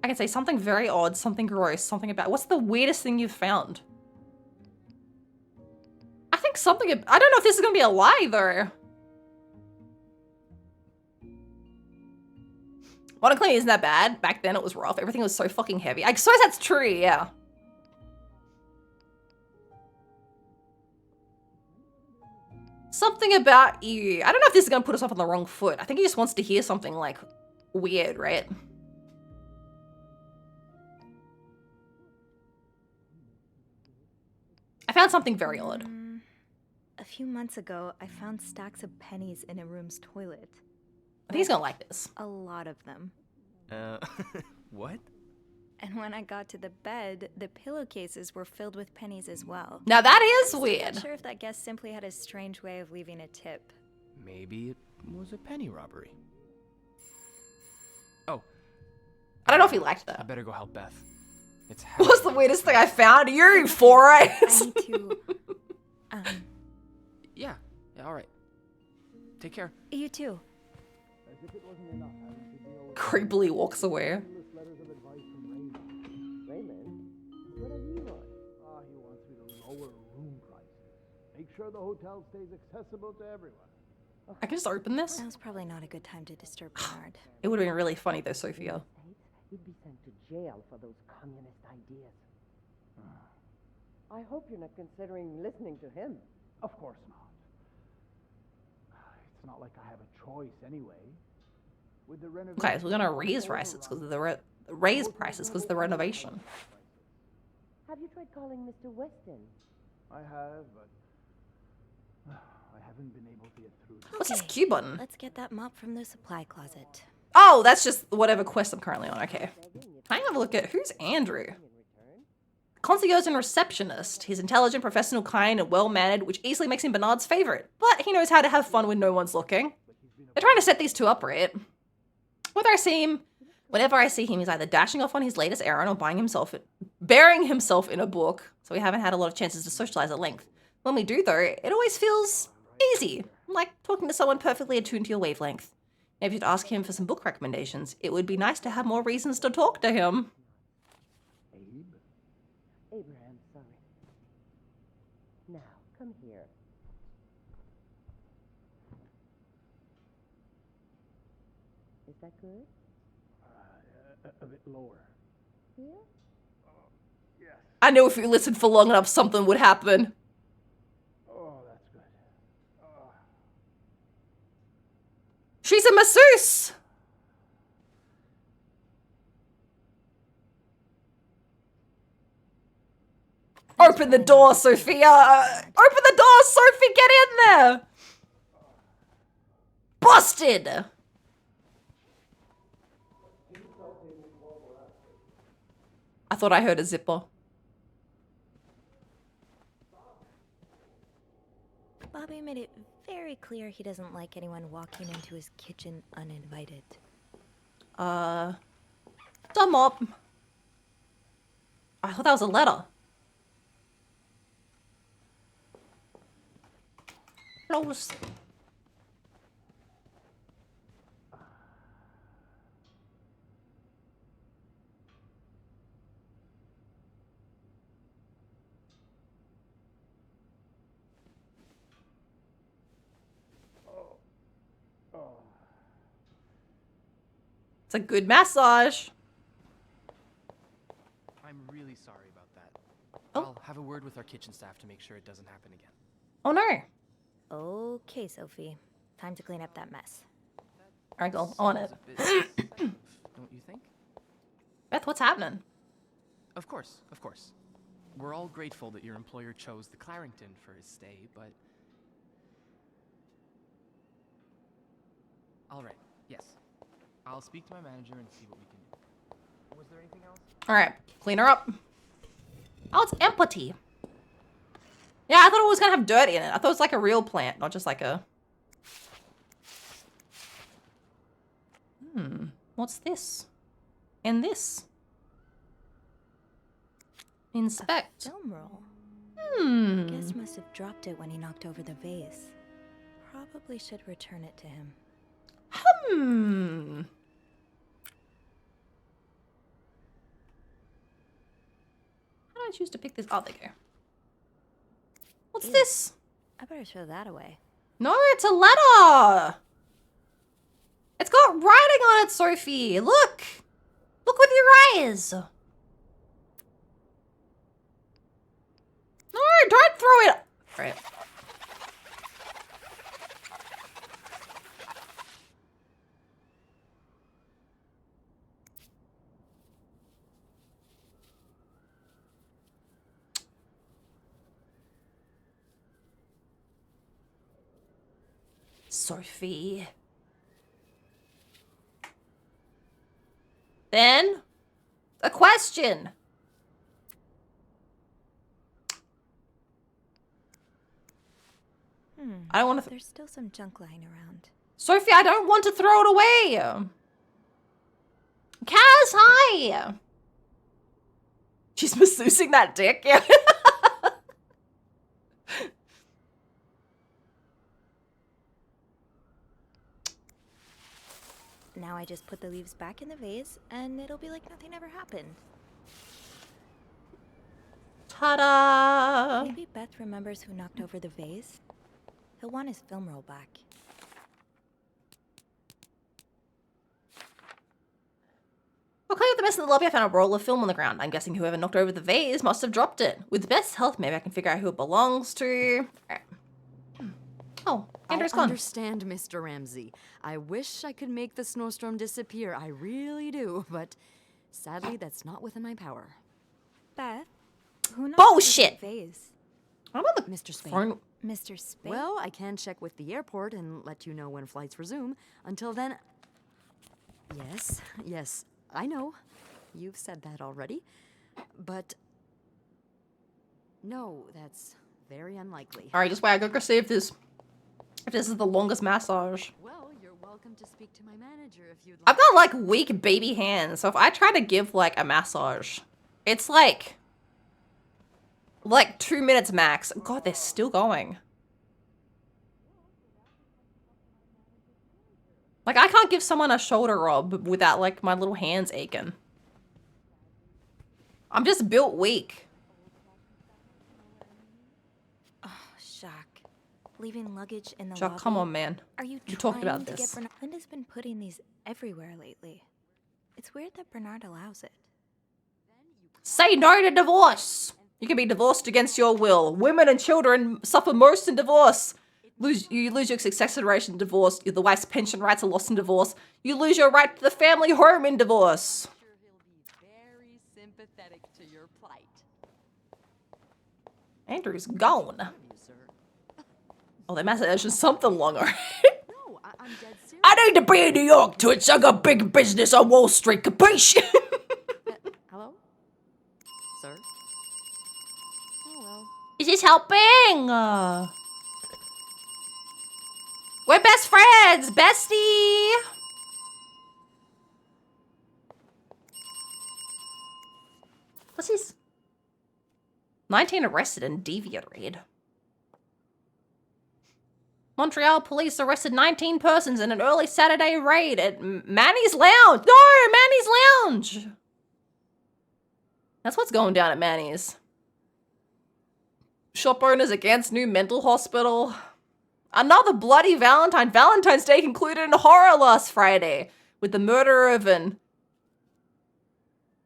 I can say something very odd, something gross, something about. What's the weirdest thing you've found? I think something. I don't know if this is gonna be a lie though. Modern cleaning isn't that bad. Back then it was rough. Everything was so fucking heavy. I suppose that's true, yeah. Something about you. I don't know if this is gonna put us off on the wrong foot. I think he just wants to hear something like weird, right? I found something very odd. A few months ago, I found stacks of pennies in a room's toilet. I think he's gonna like this. A lot of them. What? And when I got to the bed, the pillowcases were filled with pennies as well. Now that is I'm weird. not sure if that guest simply had a strange way of leaving a tip. Maybe it was a penny robbery. Oh. I don't know if he liked I that. better go help Beth. It's What's the weirdest thing I found? You four eyes. I need to. Yeah, all right. Take care. You too. As if it wasn't enough having to deal with Creepily walks away. endless letters of advice from Raymond. Raymond? What does he want? He wants me to lower room prices. Make sure the hotel stays accessible to everyone. I can just open this. That was probably not a good time to disturb Bernard. It would have been really funny though, Sophia. He'd be sent to jail for those communist ideas. I hope you're not considering listening to him. Of course not. It's not like I have a choice anyway. With the renovation, Okay, so we're gonna raise prices because of the renovation. Have you tried calling Mr. Weston? I have, but I haven't been able to get through. What's this Q button? Let's get that mop from the supply closet. Oh, that's just whatever quest I'm currently on. Okay. Can I have a look at who's Andrew? Concierge and receptionist. He's intelligent, professional, kind, and well-mannered, which easily makes him Bernard's favorite. But he knows how to have fun when no one's looking. They're trying to set these two up, right? Whenever I see him, he's either dashing off on his latest errand or burying himself in a book. So we haven't had a lot of chances to socialize at length. When we do, though, it always feels easy, like talking to someone perfectly attuned to your wavelength. If you'd ask him for some book recommendations, it would be nice to have more reasons to talk to him. Abraham, sorry. Now, come here. Is that good? A bit lower. Here? Yes. I knew if you listened for long enough, something would happen. Oh, that's good. She's a masseuse! Open the door, Sophia! Open the door, Sophie! Get in there! Busted! I thought I heard a zipper. Bobby made it very clear he doesn't like anyone walking into his kitchen uninvited. Dumb up. I thought that was a letter. Close. It's a good massage. I'm really sorry about that. Oh. I'll have a word with our kitchen staff to make sure it doesn't happen again. Oh no. Okay, Sophie. Time to clean up that mess. Alright, go on it. Don't you think? Beth, what's happening? Of course, of course. We're all grateful that your employer chose the Clarington for his stay, but... Alright, yes. I'll speak to my manager and see what we can do. Was there anything else? Alright, clean her up. Oh, it's empty. Yeah, I thought it was gonna have dirt in it. I thought it was like a real plant, not just like a... What's this? And this? Inspect. Film roll. Guess must have dropped it when he knocked over the vase. Probably should return it to him. How do I choose to pick this? Oh, there you go. What's this? I better throw that away. No, it's a letter. It's got writing on it, Sophie. Look. Look with your eyes. No, don't throw it. Right. Sophie. Then, a question. I don't want to. There's still some junk lying around. Sophie, I don't want to throw it away. Kaz, hi. She's masseusing that dick. Yeah. Now I just put the leaves back in the vase, and it'll be like nothing ever happened. Ta-da! Maybe Beth remembers who knocked over the vase. He'll want his film roll back. While cleaning up the mess in the lobby, I found a roll of film on the ground. I'm guessing whoever knocked over the vase must have dropped it. With Beth's help, maybe I can figure out who it belongs to. Right. Oh, I Andrew's gone. understand, Mr. Ramsey. I wish I could make the snowstorm disappear. I really do, but sadly, that's not within my power. Beth, who knows Bullshit! Vase? I'm on the Mr. Spade. phone. Mr. Spade? Well, I can check with the airport and let you know when flights resume. Until then... Yes, I know. You've said that already. But... no, that's very unlikely. Alright, just wait. I gotta go see if this is the longest massage. Well, you're welcome to speak to my manager if you'd like. I've got like weak baby hands, so if I try to give like a massage, it's like 2 minutes max. God, they're still going. Like, I can't give someone a shoulder rub without like my little hands aching. I'm just built weak. Shock. Leaving luggage in the Chuck, lobby? come on, man. Are you We talked about trying to this. get Bernard? Linda's been putting these everywhere lately. It's weird that Bernard allows it. Say no to divorce. You can be divorced against your will. Women and children suffer most in divorce. You lose your succession rate in divorce. The wife's pension rights are lost in divorce. You lose your right to the family home in divorce. Very sympathetic to your plight. Andrew's gone. Oh, that message is something longer. No, I'm dead serious. I need to be in New York, Twitch. I got big business on Wall Street, capiche? Hello? Sir? Oh, well. Is this helping? We're best friends, bestie. What's this? 19 arrested in deviant raid. Montreal police arrested 19 persons in an early Saturday raid at Manny's Lounge. No, Manny's Lounge. That's what's going down at Manny's. Shop owners against new mental hospital. Another bloody Valentine's Day concluded in horror last Friday with the murder of an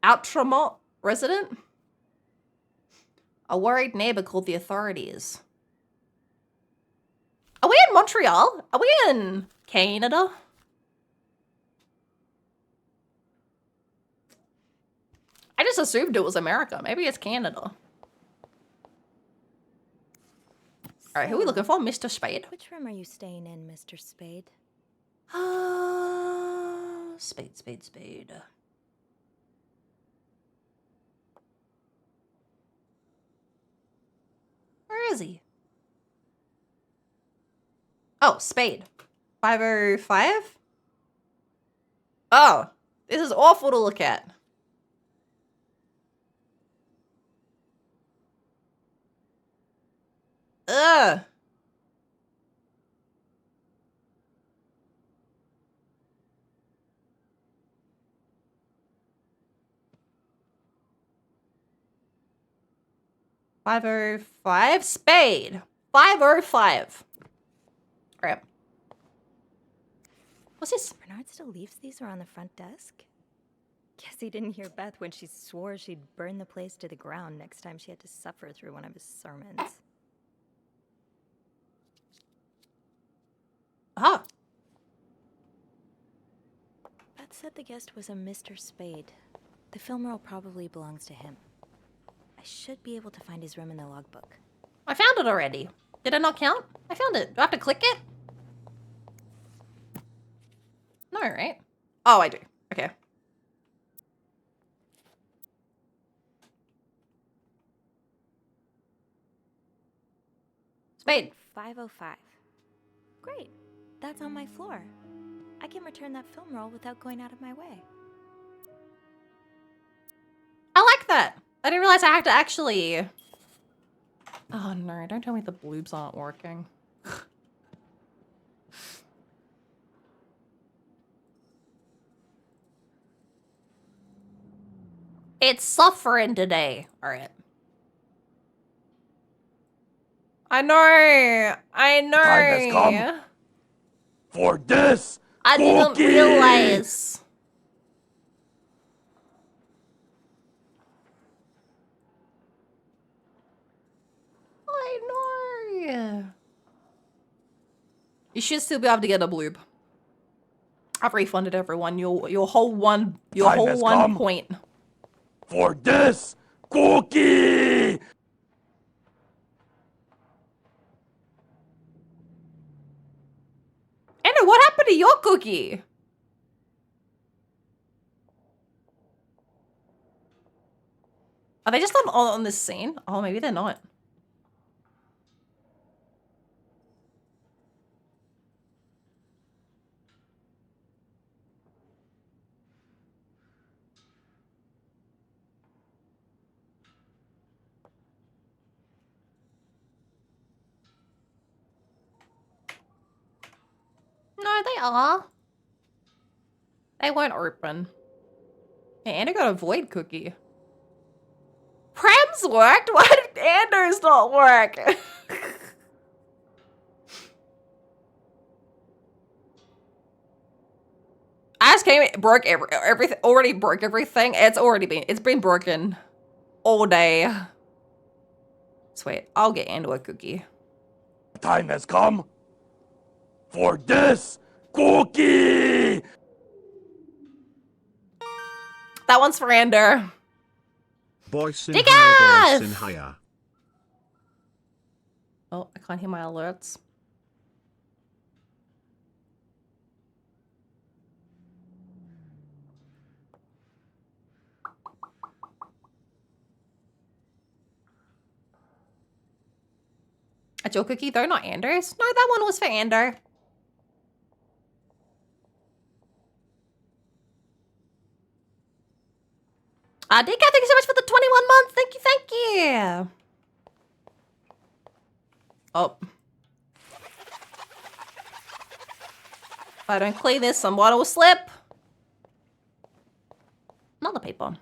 Outremont resident. A worried neighbor called the authorities. Are we in Montreal? Are we in Canada? I just assumed it was America. Maybe it's Canada. All right, who are we looking for? Mr. Spade. Which room are you staying in, Mr. Spade? Spade. Where is he? Oh, Spade. 505? Oh, this is awful to look at. Ugh. $505 Spade. 505. All right. What's this? Bernard still leaves these around the front desk? Guess he didn't hear Beth when she swore she'd burn the place to the ground next time she had to suffer through one of his sermons. Ah. Beth said the guest was a Mr. Spade. The film roll probably belongs to him. I should be able to find his room in the logbook. I found it already. Did it not count? I found it. Do I have to click it? No, right? Oh, I do. Okay. Spade. 505. Great. That's on my floor. I can return that film roll without going out of my way. I like that. I didn't realize I had to actually... Oh no, don't tell me the bloobs aren't working. It's suffering today. Alright. I know. Time has come for this. I didn't cookie! realize. I know. You should still be able to get a bloob. I've refunded everyone your whole one point. For this cookie! Andrew, what happened to your cookie? Are they just not on this scene? Oh, maybe they're not. No, they are. They won't open. Hey, Andrew got a void cookie. Prem's worked? Why did Andrew's not work? I just came, broke everything, already broke everything. It's been broken all day. Sweet, I'll get Andrew a cookie. Time has come for this cookie! That one's for Andrew. Voice in Dig higher, off! voice in higher. Oh, I can't hear my alerts. A Joe cookie though, not Anders. No, that one was for Ander. Dika, thank you so much for the 21 months. Thank you, thank you. Oh. If I don't clean this, some water will slip. Another paper.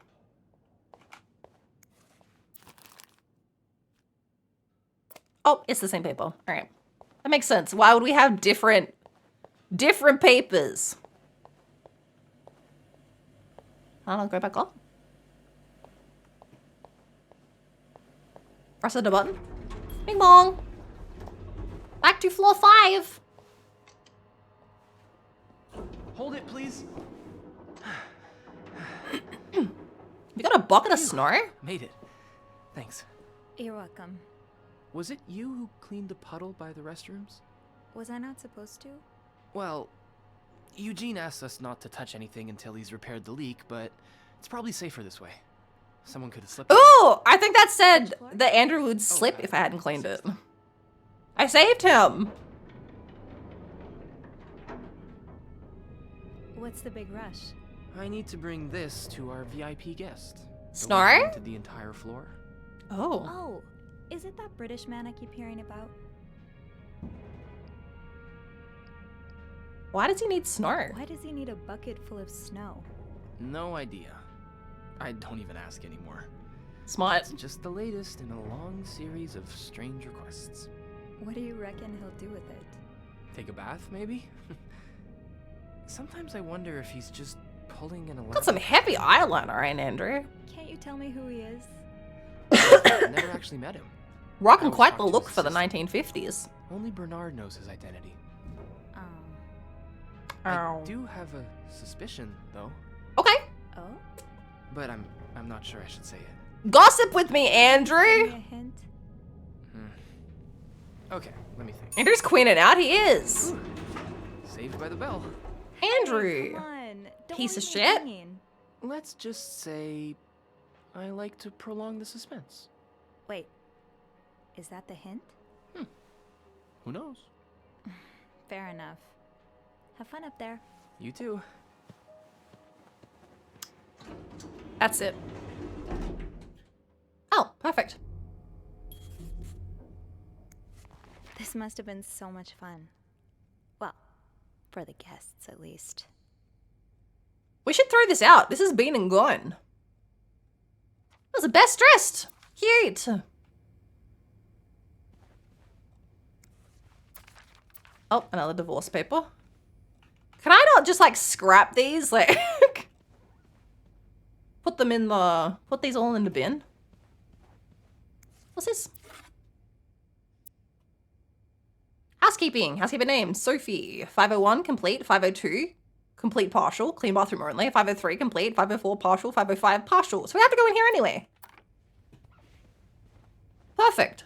Oh, it's the same paper. All right. That makes sense. Why would we have different papers? I'll go back up. Press the button. Bing bong. Back to floor 5. Hold it, please. You got a bucket of snow? Made it. Thanks. You're welcome. Was it you who cleaned the puddle by the restrooms? Was I not supposed to? Well, Eugene asked us not to touch anything until he's repaired the leak, but it's probably safer this way. Someone could have slipped. Ooh, I think that said that Andrew would slip if I hadn't cleaned it. I saved him. What's the big rush? I need to bring this to our VIP guest. Snore? To the entire floor. Oh. Oh, is it that British man I keep hearing about? Why does he need snow? Why does he need a bucket full of snow? No idea. I don't even ask anymore. Smart. It's just the latest in a long series of strange requests. What do you reckon he'll do with it? Take a bath, maybe? Sometimes I wonder if he's just pulling an Got some heavy eyeliner, right, Andrew? Can't you tell me who he is? I never actually met him. Rocking quite the look for the 1950s. Only Bernard knows his identity. Oh. I do have a suspicion, though. Okay. Oh? But I'm not sure I should say it. Gossip with me, Andrew. Give me a hint. Okay, let me think. Andrew's queening out. He is. Ooh. Saved by the bell. Andrew. Hey, come on. Don't Piece of leave me shit. hanging. Let's just say I like to prolong the suspense. Wait. Is that the hint? Who knows? Fair enough. Have fun up there. You too. That's it. Oh, perfect. This must have been so much fun. Well, for the guests at least. We should throw this out. This has been and gone. That was the best dressed. Cute. Oh, another divorce paper. Can I not just like scrap these? Like put these all in the bin. What's this? Housekeeping. Housekeeper name, Sophie. 501, complete. 502, complete partial. Clean bathroom only. 503, complete. 504, partial. 505, partial. So we have to go in here anyway. Perfect.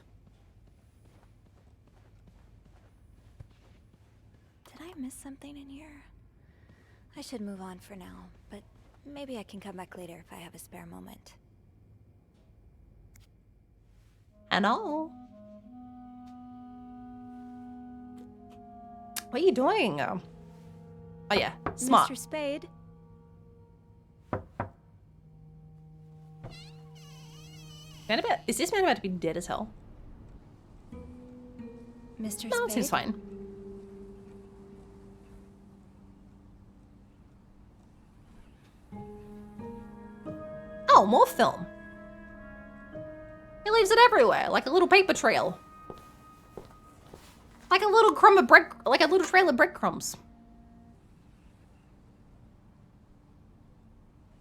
Did I miss something in here? I should move on for now, but maybe I can come back later if I have a spare moment. And all. What are you doing? Oh yeah, smart. Mr. Spade. Is this man about to be dead as hell? Mr. No, Spade? it seems fine. Oh, more film. He leaves it everywhere, like a little paper trail. Like a little crumb of bread, like a little trail of breadcrumbs.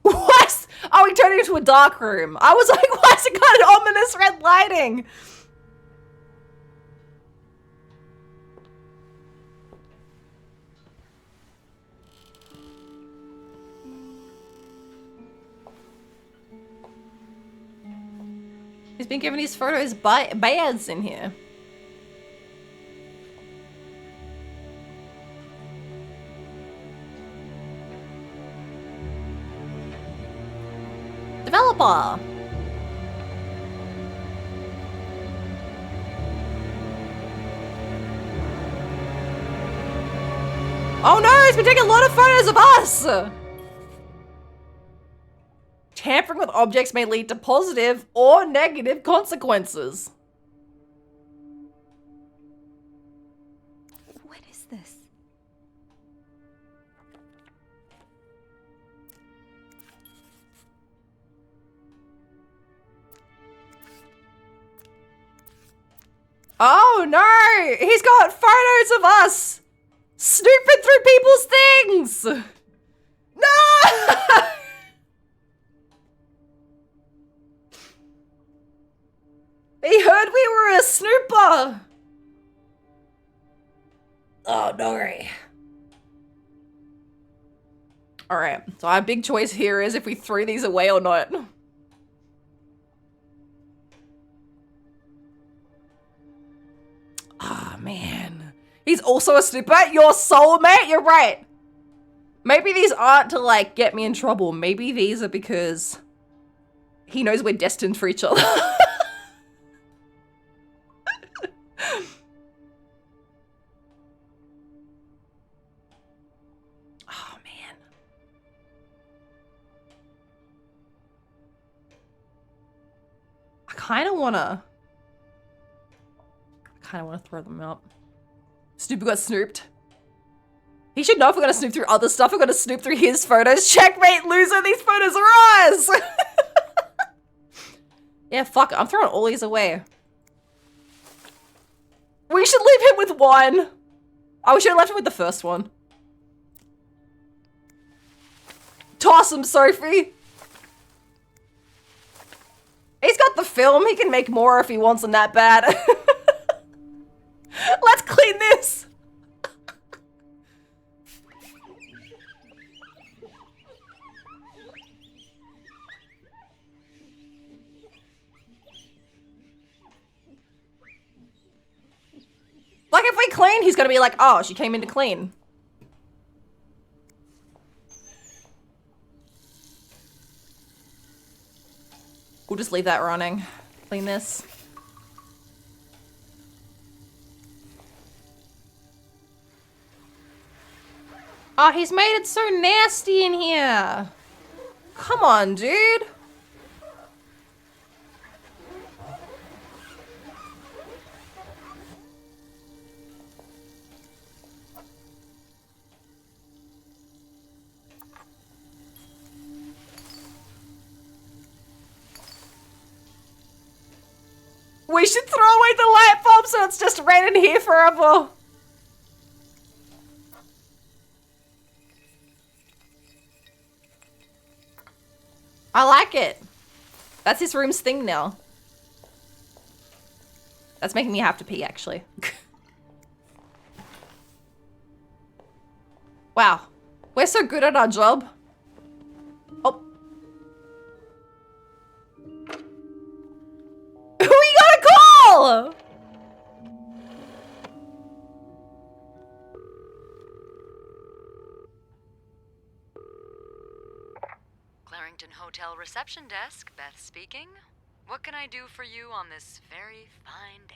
What? Oh, he turned it into a dark room. I was like, why is it got an ominous red lighting? He's been given his photos by bads in here. Developer. Oh no, he's been taking a lot of photos of us. Tampering with objects may lead to positive or negative consequences. What is this? Oh no! He's got photos of us snooping through people's things! No! He heard we were a snooper! Oh no. Alright, so our big choice here is if we throw these away or not. Ah, man. He's also a snooper. Your soulmate? You're right. Maybe these aren't to, like, get me in trouble. Maybe these are because he knows we're destined for each other. Oh, man. I kind of want to throw them up. Snoopy got snooped. He should know if we're gonna snoop through other stuff, we're gonna snoop through his photos. Checkmate, loser, these photos are ours! Yeah, fuck it, I'm throwing all these away. We should leave him with one. Oh, we should have left him with the first one. Toss him, Sophie. He's got the film, he can make more if he wants them that bad. Let's clean this. Like, if we clean, he's gonna be like, oh, she came in to clean. We'll just leave that running. Clean this. Oh, he's made it so nasty in here. Come on, dude. We should throw away the light bulb so it's just red in here forever. I like it. That's his room's thing now. That's making me have to pee, actually. Wow. We're so good at our job. Oh. We got a call! Clarington Hotel reception desk, Beth speaking. What can I do for you on this very fine day?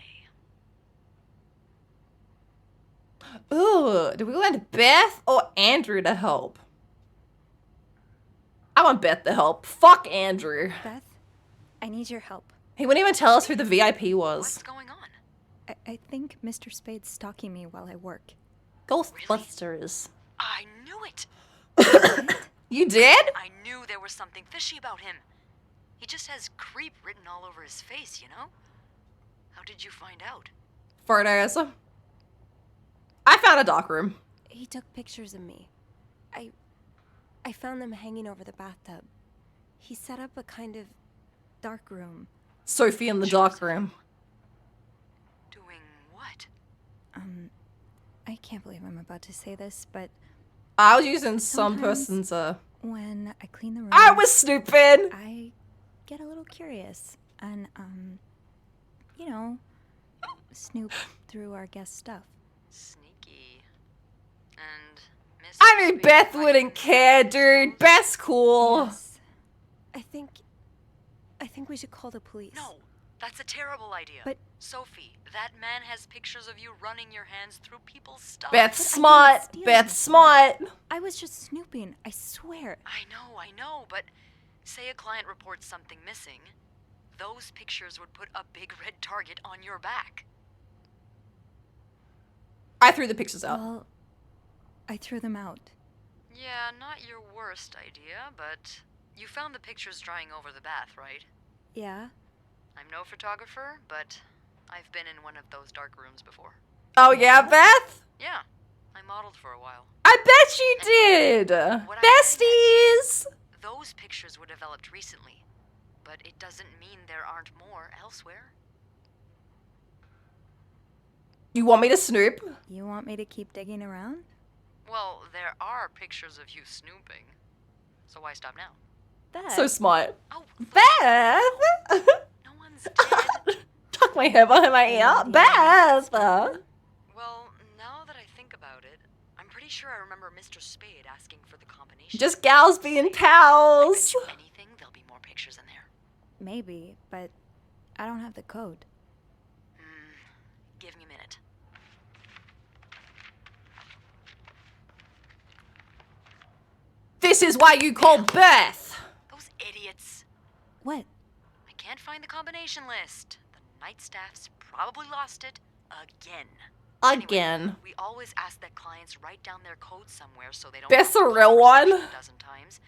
Ooh, do we want Beth or Andrew to help? I want Beth to help. Fuck Andrew. Beth, I need your help. He wouldn't even tell us who the VIP was. What's going on? I think Mr. Spade's stalking me while I work. Ghostbusters. I knew it! You did? I knew there was something fishy about him. He just has creep written all over his face, you know? How did you find out? Photos. I found a dark room. He took pictures of me. I found them hanging over the bathtub. He set up a kind of dark room. Sophie in the dark room. Doing what? I can't believe I'm about to say this, but I was using some sometimes person's when I clean the room, I was snooping. I get a little curious and you know, snoop through our guest stuff. Sneaky. And Miss I knew Beth wouldn't care, dude. Beth's cool. Yes. I think we should call the police. No, that's a terrible idea. But Sophie, that man has pictures of you running your hands through people's stuff. Beth's smart. Beth's smart. I was just snooping, I swear. I know, but say a client reports something missing, those pictures would put a big red target on your back. I threw the pictures out. Well, I threw them out. Yeah, not your worst idea, but you found the pictures drying over the bath, right? Yeah? I'm no photographer, but I've been in one of those dark rooms before. Oh yeah, Beth? Yeah, I modeled for a while. I bet you did. Besties. Those pictures were developed recently, but it doesn't mean there aren't more elsewhere. You want me to snoop? You want me to keep digging around? Well, there are pictures of you snooping, so why stop now? Beth. So smart. Oh, Beth. no one's dead. Tuck my hair behind my ear. Beth. Well, now that I think about it, I'm pretty sure I remember Mr. Spade asking for the combination. Just gals being pals. Anything, there'll be more pictures in there. Maybe, but I don't have the code. Give me a minute. This is why you call Beth. Those idiots. What? I can't find the combination list. The night staff's probably lost it again. Again. Anyway, we always ask that clients write down their code somewhere so they don't. Beth's have a to real call one. reception a dozen times.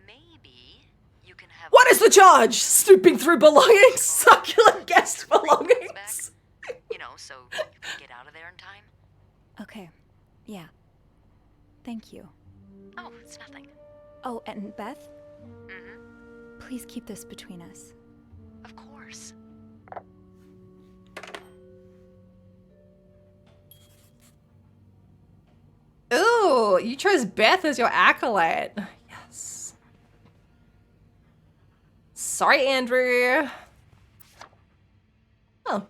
Maybe you can have. What is the charge? Snooping through belongings? Succulent guest belongings. You know, so you can get out of there in time. Okay. Yeah. Thank you. Oh, it's nothing. Oh, and Beth? Mm-hmm. Please keep this between us. Of course. Ooh, you chose Beth as your acolyte. Yes. Sorry, Andrew. Oh.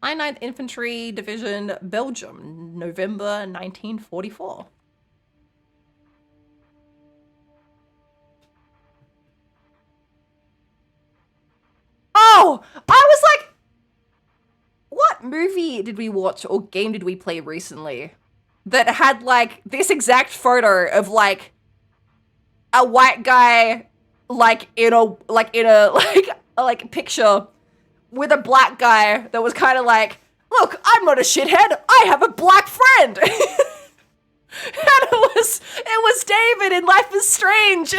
99th Infantry Division, Belgium, November 1944. Oh, I was like, what movie did we watch or game did we play recently that had like this exact photo of like a white guy like in a picture with a black guy that was kind of like, look, I'm not a shithead, I have a black friend. And it was David in Life is Strange.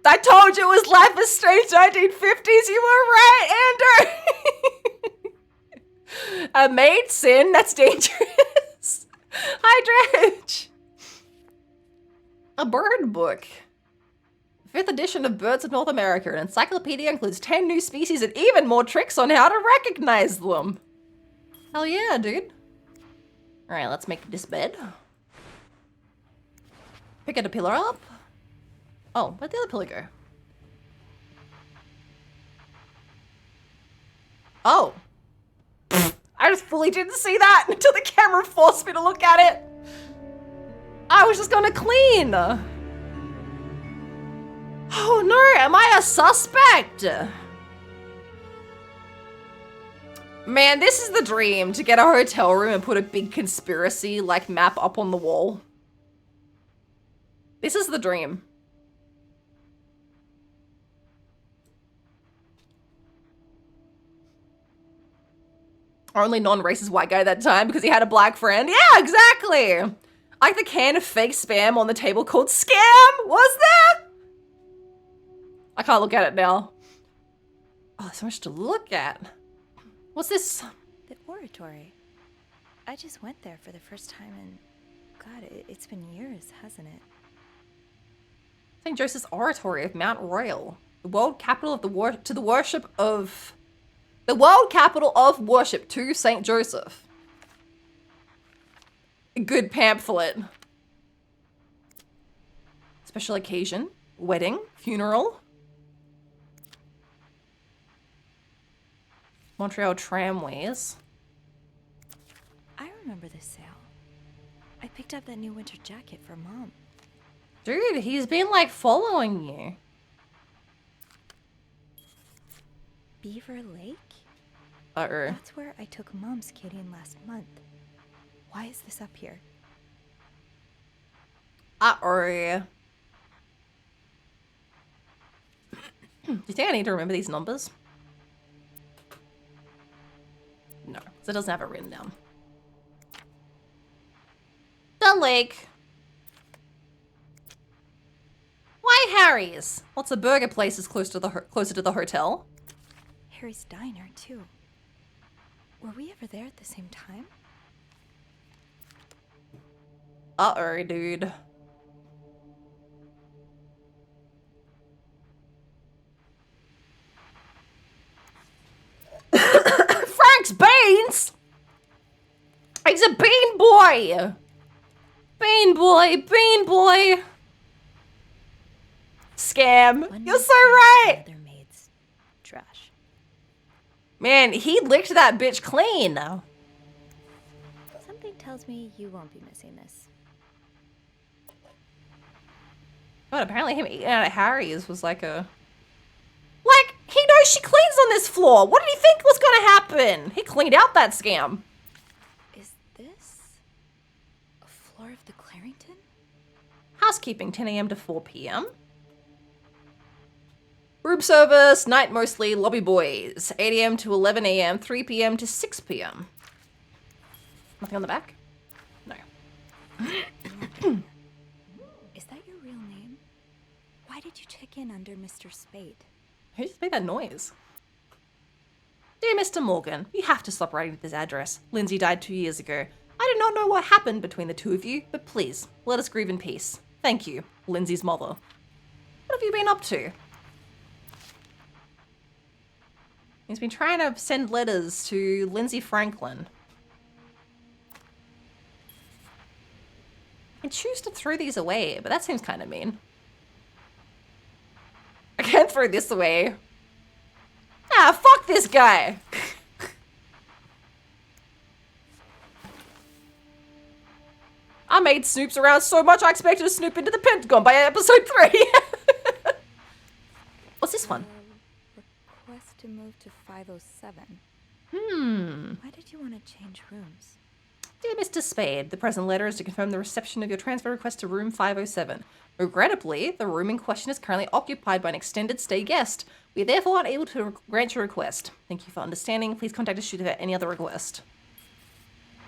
I told you it was Life is Strange 1950s. You were right, Andrew. A maid sin? That's dangerous. Hi, Dredge. A bird book. 5th edition of Birds of North America. An encyclopedia includes 10 new species and even more tricks on how to recognize them. Hell yeah, dude. Alright, let's make this bed. Pick a pillar up. Oh, where'd the other pillar go? Oh. I just fully didn't see that until the camera forced me to look at it. I was just gonna clean. Oh no, am I a suspect? Man, this is the dream, to get a hotel room and put a big conspiracy like map up on the wall. This is the dream. Only non-racist white guy that time because he had a black friend. Yeah, exactly. Like the can of fake spam on the table called Scam. Was there? I can't look at it now. Oh, there's so much to look at. What's this? The oratory. I just went there for the first time and God, it's been years, hasn't it? St. Joseph's Oratory of Mount Royal. The world capital of the worship to St. Joseph. A good pamphlet. Special occasion, wedding, funeral. Montreal tramways. I remember this sale. I picked up that new winter jacket for Mom. Dude, he's been like following you. Beaver Lake? Uh-oh. That's where I took Mom skating last month. Why is this up here? Uh-oh. Do you think I need to remember these numbers? No, because it doesn't have it written down. The lake. Why Harry's? Lots of burger places closer to the hotel. Harry's Diner, too. Were we ever there at the same time? Uh-oh, dude. Frank's beans? He's a bean boy. Bean boy, bean boy. Scam. You're so right. Other maids. Trash. Man, he licked that bitch clean. Something tells me you won't be missing this. But apparently him eating out at Harry's was like a... Like, he knows she cleans on this floor. What did he think was gonna happen? He cleaned out that scam. Is this a floor of the Clarington? Housekeeping, 10 a.m. to 4 p.m. Room service, night mostly, lobby boys, 8 a.m. to 11 a.m., 3 p.m. to 6 p.m. Nothing on the back? No. Is that your real name? Why did you check in under Mr. Spade? Who just made that noise? Dear Mr. Morgan, you have to stop writing at this address. Lindsay died 2 years ago. I do not know what happened between the two of you, but please, let us grieve in peace. Thank you, Lindsay's mother. What have you been up to? He's been trying to send letters to Lindsay Franklin. I can choose to throw these away, but that seems kind of mean. I can't throw this away. Ah, fuck this guy. I made Snoops around so much I expected to snoop into the Pentagon by episode 3. What's this one? Request to move to 507. Why did you want to change rooms? Dear Mr. Spade, the present letter is to confirm the reception of your transfer request to room 507. Regrettably, the room in question is currently occupied by an extended stay guest. We are therefore unable to grant your request. Thank you for understanding. Please contact us should you have any other request.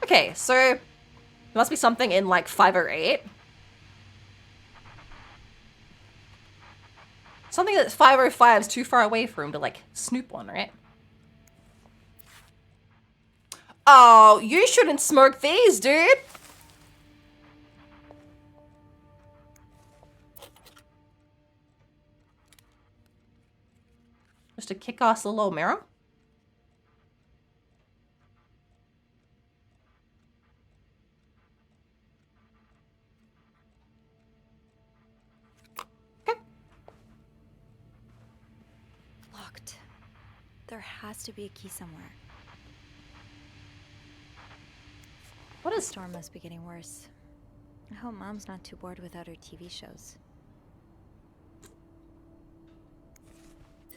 Okay, so there must be something in like 508. Something that 505 is too far away for him to like snoop on, right? Oh, you shouldn't smoke these, dude. Just a kick-ass little old mirror. Locked. There has to be a key somewhere. What is... The storm must be getting worse. I hope Mom's not too bored without her TV shows.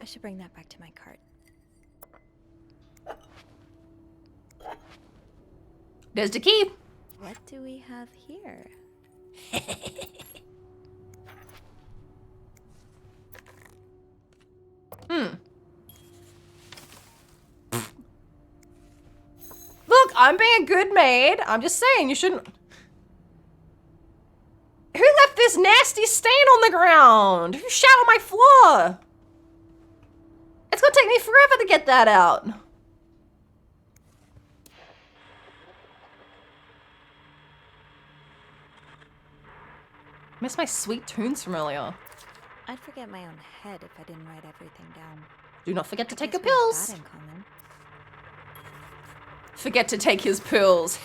I should bring that back to my cart. There's the key. What do we have here? Look, I'm being a good maid. I'm just saying, you shouldn't... Who left this nasty stain on the ground? Who shat on my floor? It's gonna take me forever to get that out. Miss my sweet tunes from earlier. I'd forget my own head if I didn't write everything down. Do not forget to take your Guess we have pills. that in common. Forget to take his pills.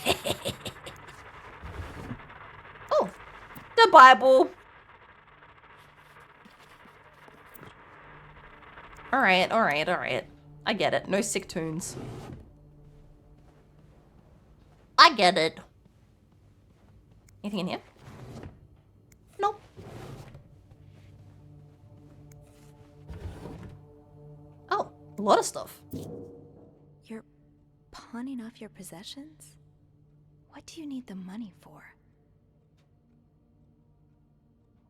Oh, the Bible. All right, all right, all right. I get it. No sick tunes. I get it. Anything in here? Nope. Oh, a lot of stuff. You're pawning off your possessions? What do you need the money for?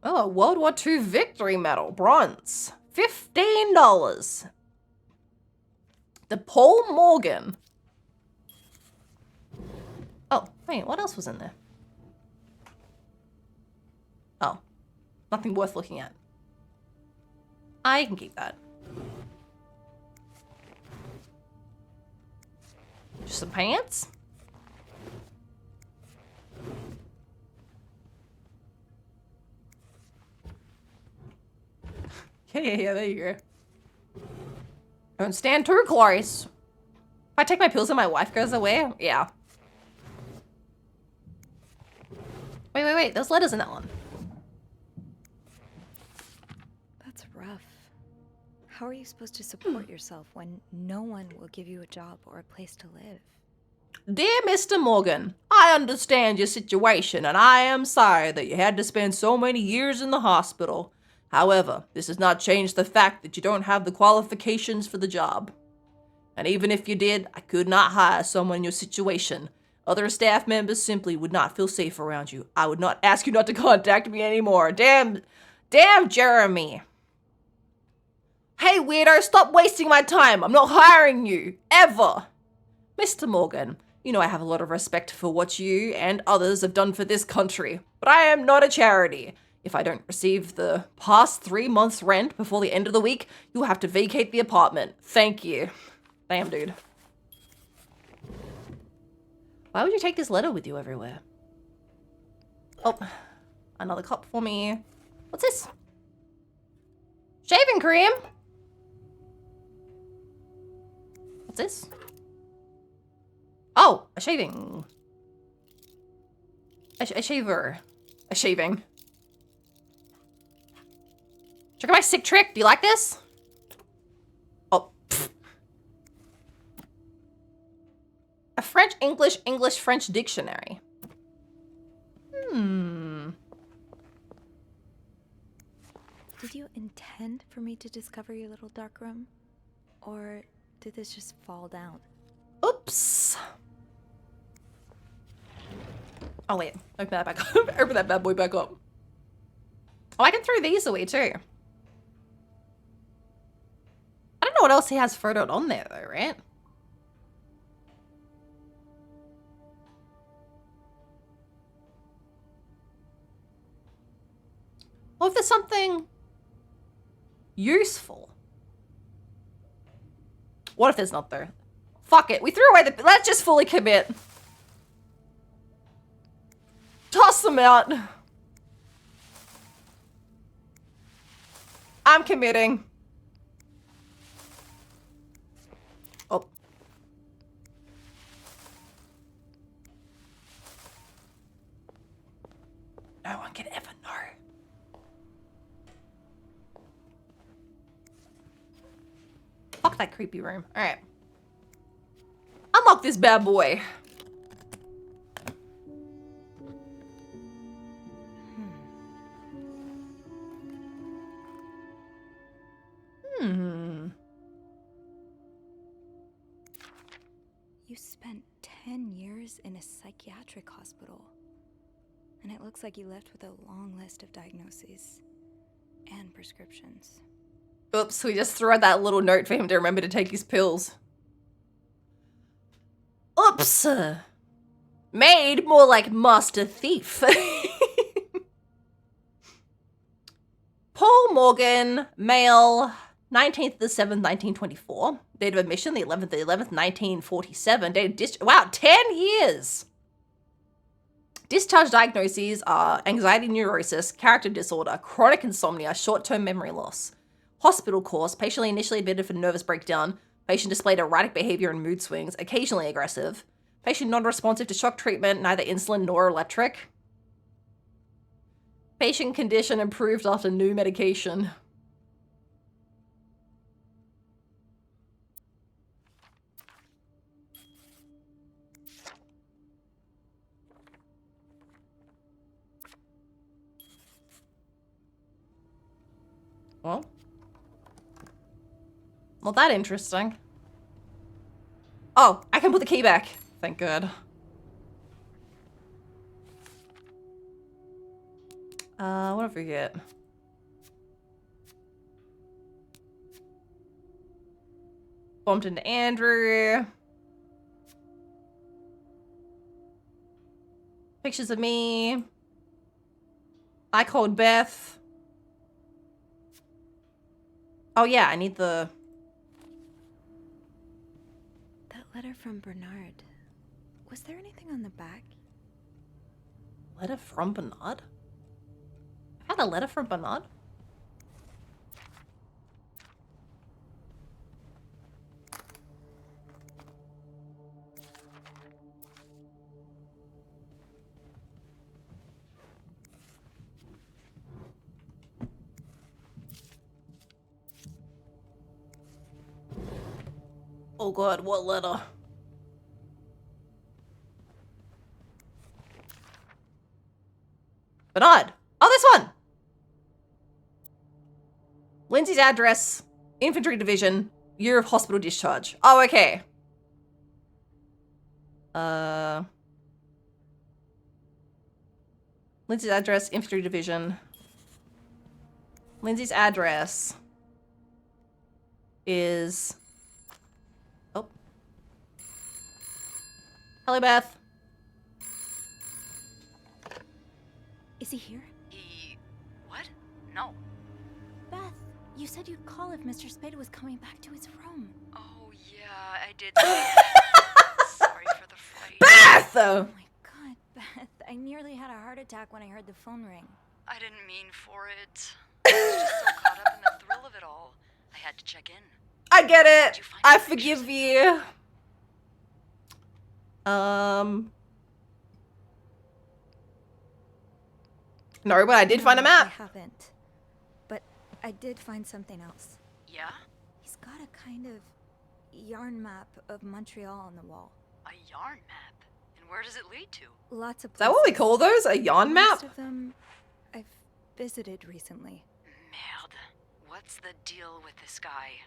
Oh, a World War II victory medal, bronze. $15. The Paul Morgan. Oh, wait, what else was in there? Oh, nothing worth looking at. I can keep that. Just some pants? Yeah, there you go. Don't stand too close. If I take my pills and my wife goes away, yeah. Wait, there's letters in that one. That's rough. How are you supposed to support yourself when no one will give you a job or a place to live? Dear Mr. Morgan, I understand your situation and I am sorry that you had to spend so many years in the hospital. However, this does not change the fact that you don't have the qualifications for the job. And even if you did, I could not hire someone in your situation. Other staff members simply would not feel safe around you. I would not ask you not to contact me anymore. Damn, Jeremy. Hey, weirdo, stop wasting my time. I'm not hiring you. Ever. Mr. Morgan, you know I have a lot of respect for what you and others have done for this country, but I am not a charity. If I don't receive the past 3 months' rent before the end of the week, you'll have to vacate the apartment. Thank you. Damn, dude. Why would you take this letter with you everywhere? Oh, another cup for me. What's this? Shaving cream? What's this? Oh, a shaving. A shaver. A shaving. Check out my sick trick. Do you like this? Oh. Pfft. A French, English, English, French dictionary. Did you intend for me to discover your little dark room? Or did this just fall down? Oops. Oh wait, open that back up. Open that bad boy back up. Oh, I can throw these away too. I don't know what else he has photoed on there though, right? Well, if there's something useful. What if there's not though? Fuck it, we threw away the... Let's just fully commit. Toss them out. I'm committing. Oh. No one can ever know. Fuck that creepy room. Alright. Unlock this bad boy. You spent 10 years in a psychiatric hospital. And it looks like you left with a long list of diagnoses and prescriptions. Oops, we just threw out that little note for him to remember to take his pills. Oops. Maid, more like master thief. Paul Morgan, male, 19th of the 7th, 1924. Date of admission, the 11th of the 11th, 1947. Date of discharge, wow, 10 years. Discharge diagnoses are anxiety neurosis, character disorder, chronic insomnia, short-term memory loss. Hospital course, patient initially admitted for nervous breakdown. Patient displayed erratic behavior and mood swings, occasionally aggressive. Patient non-responsive to shock treatment, neither insulin nor electric. Patient condition improved after new medication. Well, not that interesting. Oh, I can put the key back. Thank God. What did I forget? Bumped into Andrew. Pictures of me. I called Beth. Oh yeah, I need the... That letter from Bernard. Was there anything on the back? Letter from Bernard? I had a letter from Bernard? Oh God, what letter? Bernard! Oh, this one! Lindsay's address, infantry division, year of hospital discharge. Oh, okay. Lindsay's address, infantry division. Lindsay's address is... Oh. Hello, Beth. Is he here? What? No. Beth, you said you'd call if Mr. Spade was coming back to his room. Oh, yeah, I did say that. Sorry for the fright. Beth! Oh my God, Beth. I nearly had a heart attack when I heard the phone ring. I didn't mean for it. I was just so caught up in the thrill of it all. I had to check in. I get it. I forgive you. No, but I did find a map. I haven't. But I did find something else. Yeah? He's got a kind of yarn map of Montreal on the wall. A yarn map? And where does it lead to? Lots of Is that what we call those? A yarn map? Most of them I've visited recently. Merde. What's the deal with this guy?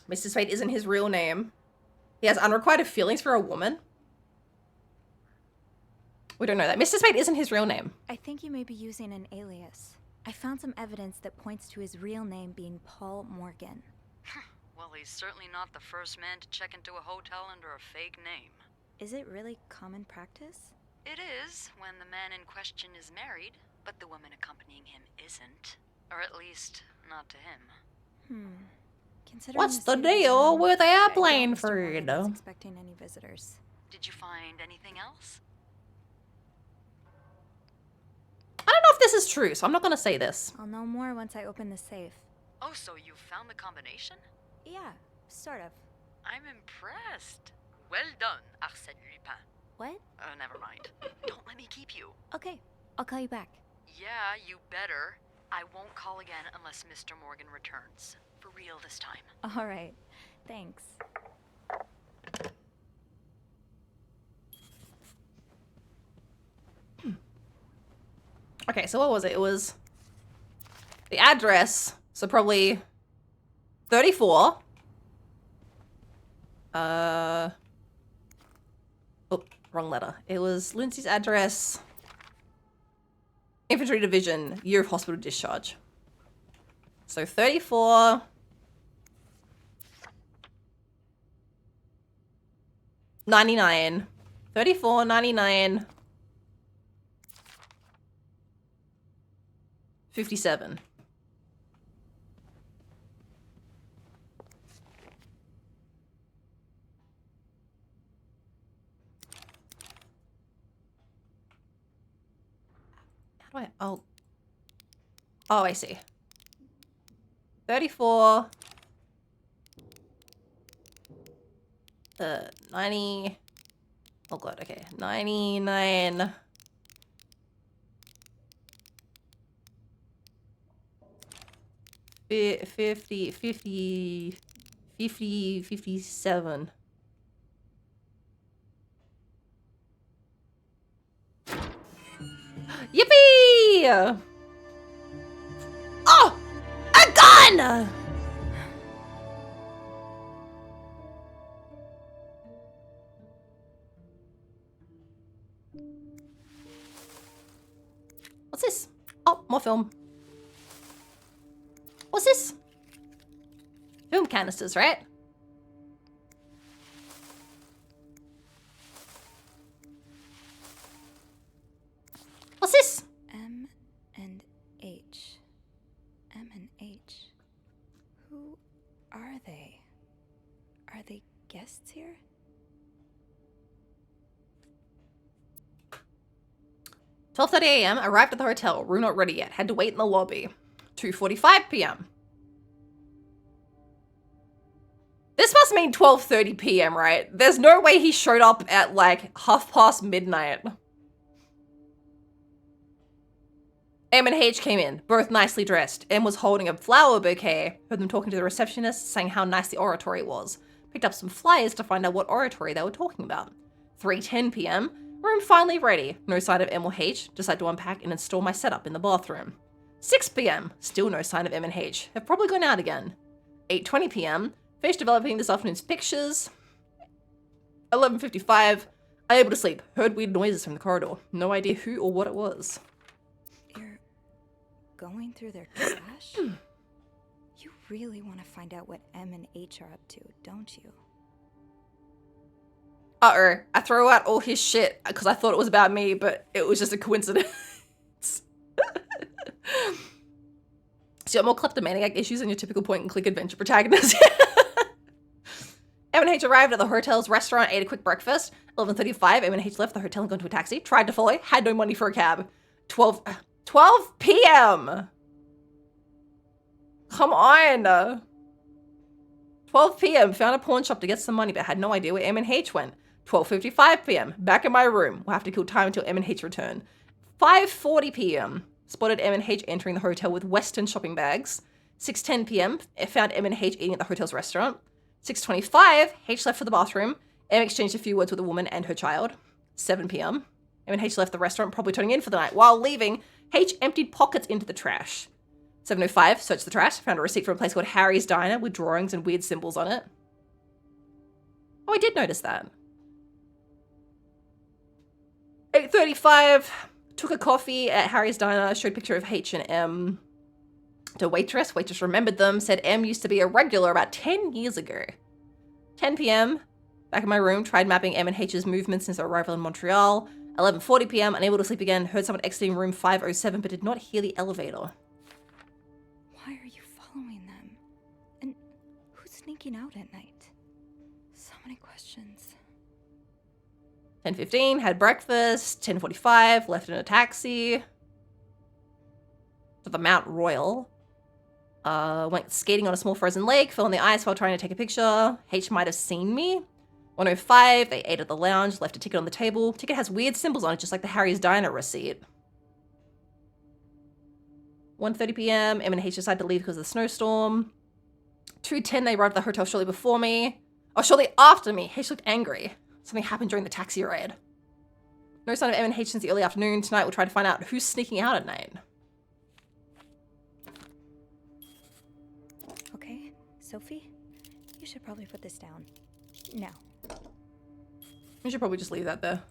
Mr. Spade isn't his real name. He has unrequited feelings for a woman. We don't know that. Mr. Spade isn't his real name. I think you may be using an alias. I found some evidence that points to his real name being Paul Morgan. Well, he's certainly not the first man to check into a hotel under a fake name. Is it really common practice? It is, when the man in question is married, but the woman accompanying him isn't. Or at least, not to him. Considering What's the city is deal known, with the I doubt airplane Mr. food? Morgan was expecting any visitors. Did you find anything else? I don't know if this is true, so I'm not gonna say this. I'll know more once I open the safe. Oh, so you found the combination? Yeah, Sort of. I'm impressed. Well done, Arsène Lupin. What? Never mind. Don't let me keep you. Okay, I'll call you back. Yeah, you better. I won't call again unless Mr. Morgan returns. For real this time. All right, thanks. Okay, so what was it? It was the address, so probably 34. Oh, wrong letter. It was Lindsay's address. Infantry Division, year of hospital discharge. So 34. $99. 34.99. 57. How do I? Oh, I see. 34. 90. Oh god. Okay. 99. 57. Yippee! Oh! A gun! What's this? Oh, more film. What's this? Film canisters, right? What's this? M and H. M and H. Who are they? Are they guests here? $12:30 a.m. Arrived at the hotel. Room not ready yet. Had to wait in the lobby. 2:45 p.m. This must mean 12:30 p.m., right? There's no way he showed up at like midnight. M and H came in, both nicely dressed. M was holding a flower bouquet. Heard them talking to the receptionist, saying how nice the oratory was. Picked up some flyers to find out what oratory they were talking about. 3:10 p.m. Room finally ready. No sign of M or H. Decide to unpack and install my setup in the bathroom. 6 p.m. Still no sign of M and H. Have probably gone out again. 8:20 p.m. Finished developing this afternoon's pictures. 11:55. Unable to sleep. Heard weird noises from the corridor. No idea who or what it was. You're going through their trash? You really want to find out what M and H are up to, don't you? Uh-oh. I throw out all his shit because I thought it was about me, but it was just a coincidence. So you got more kleptomaniac issues than your typical point-and-click adventure protagonist. M and H arrived at the hotel's restaurant, ate a quick breakfast. 11:35, M and H left the hotel and got into a taxi. Tried to follow, had no money for a cab. 12 p.m. Come on. 12 p.m. Found a pawn shop to get some money, but had no idea where M and H went. 12:55 p.m. Back in my room. We'll have to kill time until M and H return. 5:40 p.m. Spotted M and H entering the hotel with Western shopping bags. 6:10 p.m. Found M and H eating at the hotel's restaurant. 6:25, H left for the bathroom. M exchanged a few words with a woman and her child. 7 p.m. M and H left the restaurant, probably turning in for the night. While leaving, H emptied pockets into the trash. 7:05, searched the trash, found a receipt from a place called Harry's Diner with drawings and weird symbols on it. Oh, I did notice that. 8:35, took a coffee at Harry's Diner, showed a picture of H and M to waitress. Waitress remembered them, said M used to be a regular about 10 years ago. 10 p.m., back in my room, tried mapping M and H's movements since their arrival in Montreal. 11:40 p.m., unable to sleep again, heard someone exiting room 507 but did not hear the elevator. Why are you following them? And who's sneaking out at night? So many questions. 10:15, had breakfast. 10:45, left in a taxi to the Mount Royal. Went skating on a small frozen lake, fell on the ice while trying to take a picture. H might have seen me. 1:05, they ate at the lounge, left a ticket on the table. Ticket has weird symbols on it, just like the Harry's Diner receipt. 1:30 p.m, M and H decided to leave because of the snowstorm. 2:10, they arrived at the hotel shortly before me. Oh, shortly after me. H looked angry. Something happened during the taxi ride. No sign of M and H since the early afternoon. Tonight we'll try to find out who's sneaking out at night. Okay, Sophie, you should probably put this down. Now. We should probably just leave that there.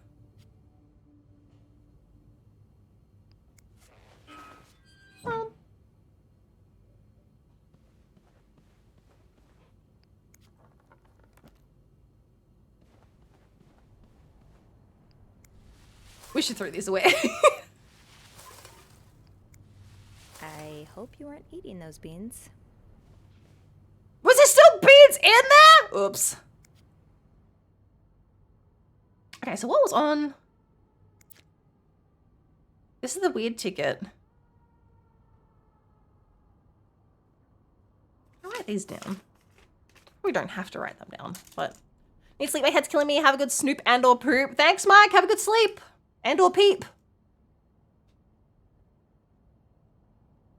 We should throw these away. I hope you aren't eating those beans. Was there still beans in there? Oops. Okay, so what was on? This is the weird ticket. I'll write these down. We don't have to write them down, but need sleep. My head's killing me. Have a good snoop and or poop. Thanks, Mike. Have a good sleep and or peep.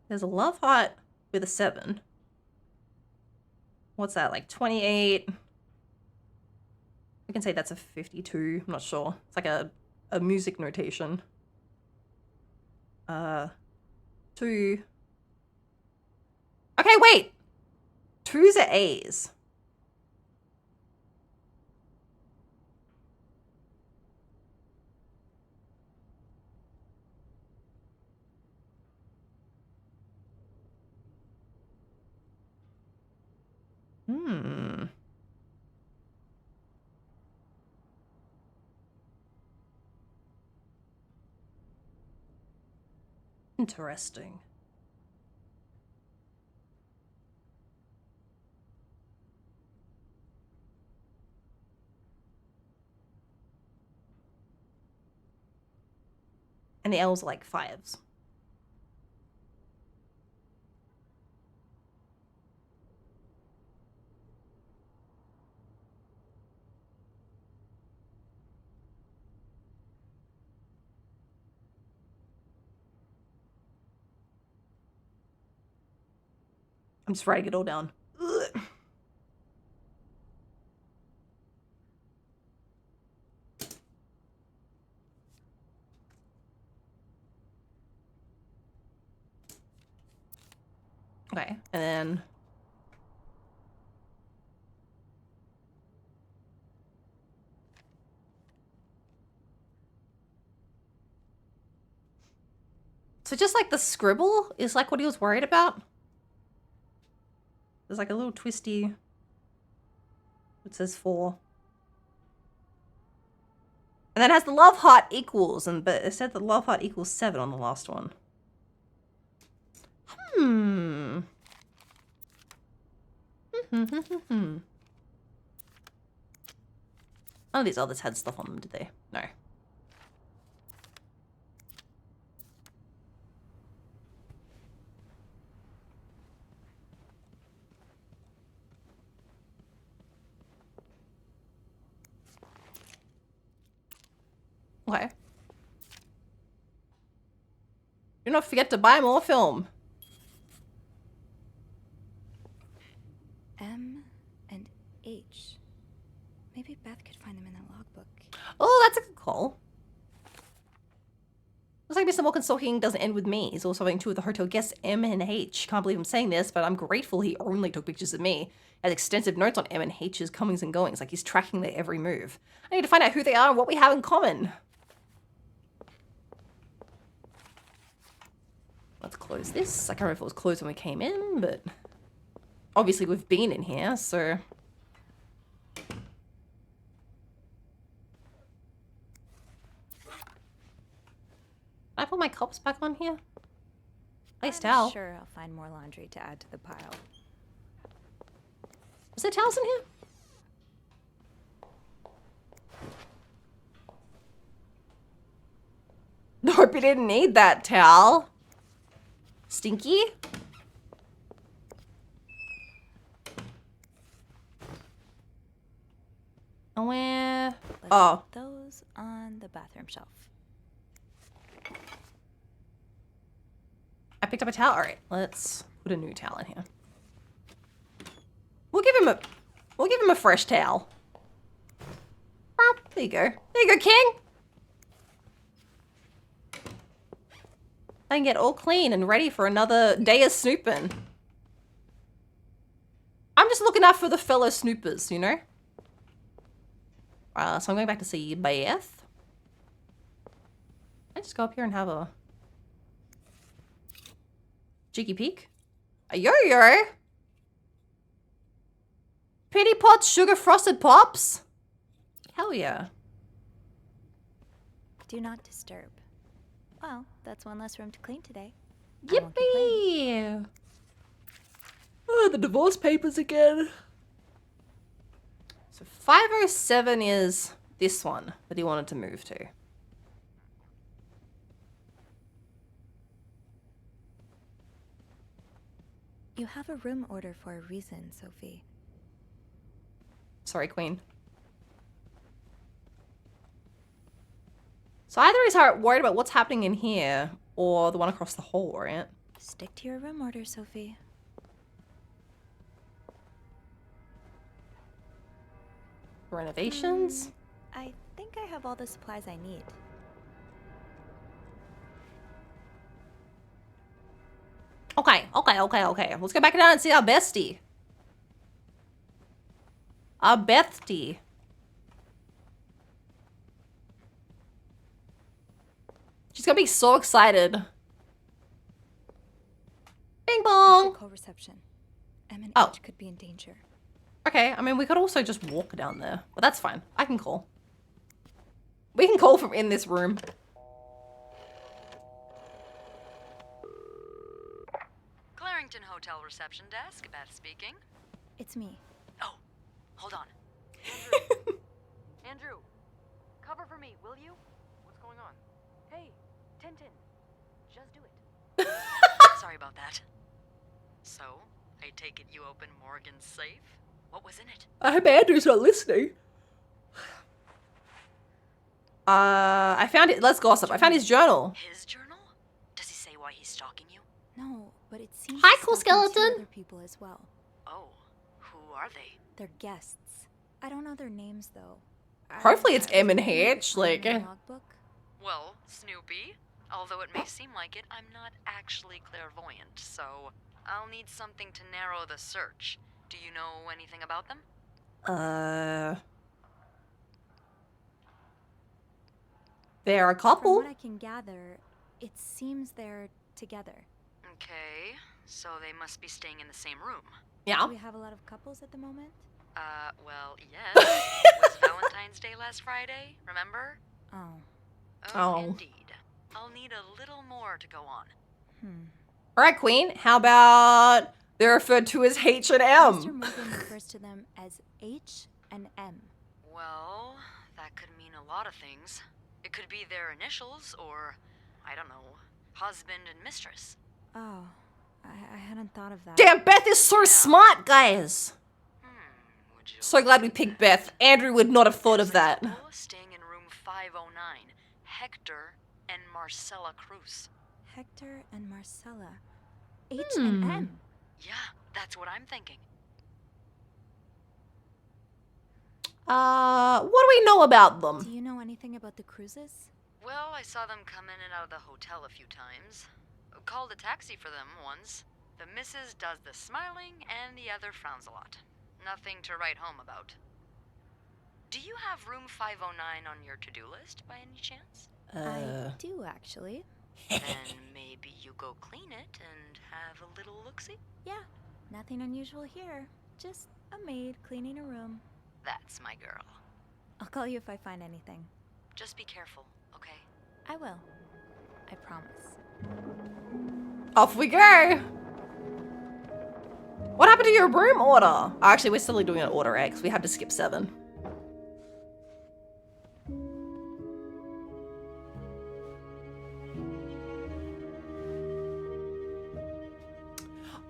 There's a love heart with a 7. What's that, like 28? We can say that's a 52. I'm not sure. It's like a music notation. 2. Okay, wait. 2s are A's. Interesting. And the L's are like 5s. I'm just writing it all down. Ugh. Okay, and then so just like the scribble is like what he was worried about. There's like a little twisty. It says 4. And then it has the love heart equals, but it said the love heart equals 7 on the last one. None of these others had stuff on them, did they? No. Okay. Do not forget to buy more film. M and H. Maybe Beth could find them in the logbook. Oh, that's a good call. Looks like Mr. Morgan's talking doesn't end with me. He's also having 2 of the hotel guests, M and H. Can't believe I'm saying this, but I'm grateful he only took pictures of me. Has extensive notes on M and H's comings and goings, like he's tracking their every move. I need to find out who they are and what we have in common. Let's close this. I can't remember if it was closed when we came in, but obviously we've been in here, so. Can I put my cups back on here? Nice towel. Sure, I'll find more laundry to add to the pile. Was there towels in here? Nope, you didn't need that towel. Stinky? And where? Let's Oh. put those on the bathroom shelf. I picked up a towel. All right, let's put a new towel in here. We'll give him a fresh towel. There you go. There you go, King. I can get all clean and ready for another day of snooping. I'm just looking out for the fellow snoopers, you know? So I'm going back to see Beth. I just go up here and have a cheeky peek. A yo-yo? Pity pot sugar frosted pops? Hell yeah. Do not disturb. Well, that's one less room to clean today. Yippee! Oh, the divorce papers again. So 507 is this one that he wanted to move to. You have a room order for a reason, Sophie. Sorry, Queen. So either he's worried about what's happening in here or the one across the hall, right? Stick to your room order, Sophie. Renovations? I think I have all the supplies I need. Okay. Let's go back down and see our bestie. Our bestie. She's gonna be so excited. Bing bong! Call reception. M and Oh. H could be in danger. Okay, I mean, we could also just walk down there. But that's fine. I can call. We can call from in this room. Clarington Hotel reception desk, Beth speaking. It's me. Oh, hold on. Andrew. Andrew, cover for me, will you? What's going on? Hey, Tintin, just do it. Sorry about that. So, I take it you opened Morgan's safe? What was in it? I hope Andrew's not listening. I found it. Let's gossip. I found his journal. His journal? Does he say why he's stalking you? No, but it seems Hi, he's cool stalking two skeleton. other people as well. Oh, who are they? They're guests. I don't know their names though. Hopefully it's M and H. Like, Logbook. Well, Snoopy, although it may seem like it, I'm not actually clairvoyant, so I'll need something to narrow the search. Do you know anything about them? They're a From couple. what I can gather, it seems they're together. Okay, so they must be staying in the same room. Yeah. Do we have a lot of couples at the moment? Well, yes. It was Valentine's Day last Friday, remember? Oh. Oh, indeed. I'll need a little more to go on. All right, Queen. How about they're referred to as H and Mr. M? Morgan refers to them as H and M. Well, that could mean a lot of things. It could be their initials, or, I don't know, husband and mistress. Oh, I hadn't thought of that. Damn, Beth is so smart, guys. So glad we picked Beth. Andrew would not have thought of that. Staying in room 509, Hector and Marcella Cruz. Hector and Marcella. H and M. Yeah, that's what I'm thinking. What do we know about them? Do you know anything about the cruises? Well, I saw them come in and out of the hotel a few times. Called a taxi for them once. The missus does the smiling and the other frowns a lot. Nothing to write home about. Do you have room 509 on your to-do list by any chance? I do, actually. Then maybe you go clean it and have a little look-see? Yeah, nothing unusual here. Just a maid cleaning a room. That's my girl. I'll call you if I find anything. Just be careful, okay? I will. I promise. Off we go. What happened to your room order? Oh, actually, we're still doing an order X. We had to skip 7.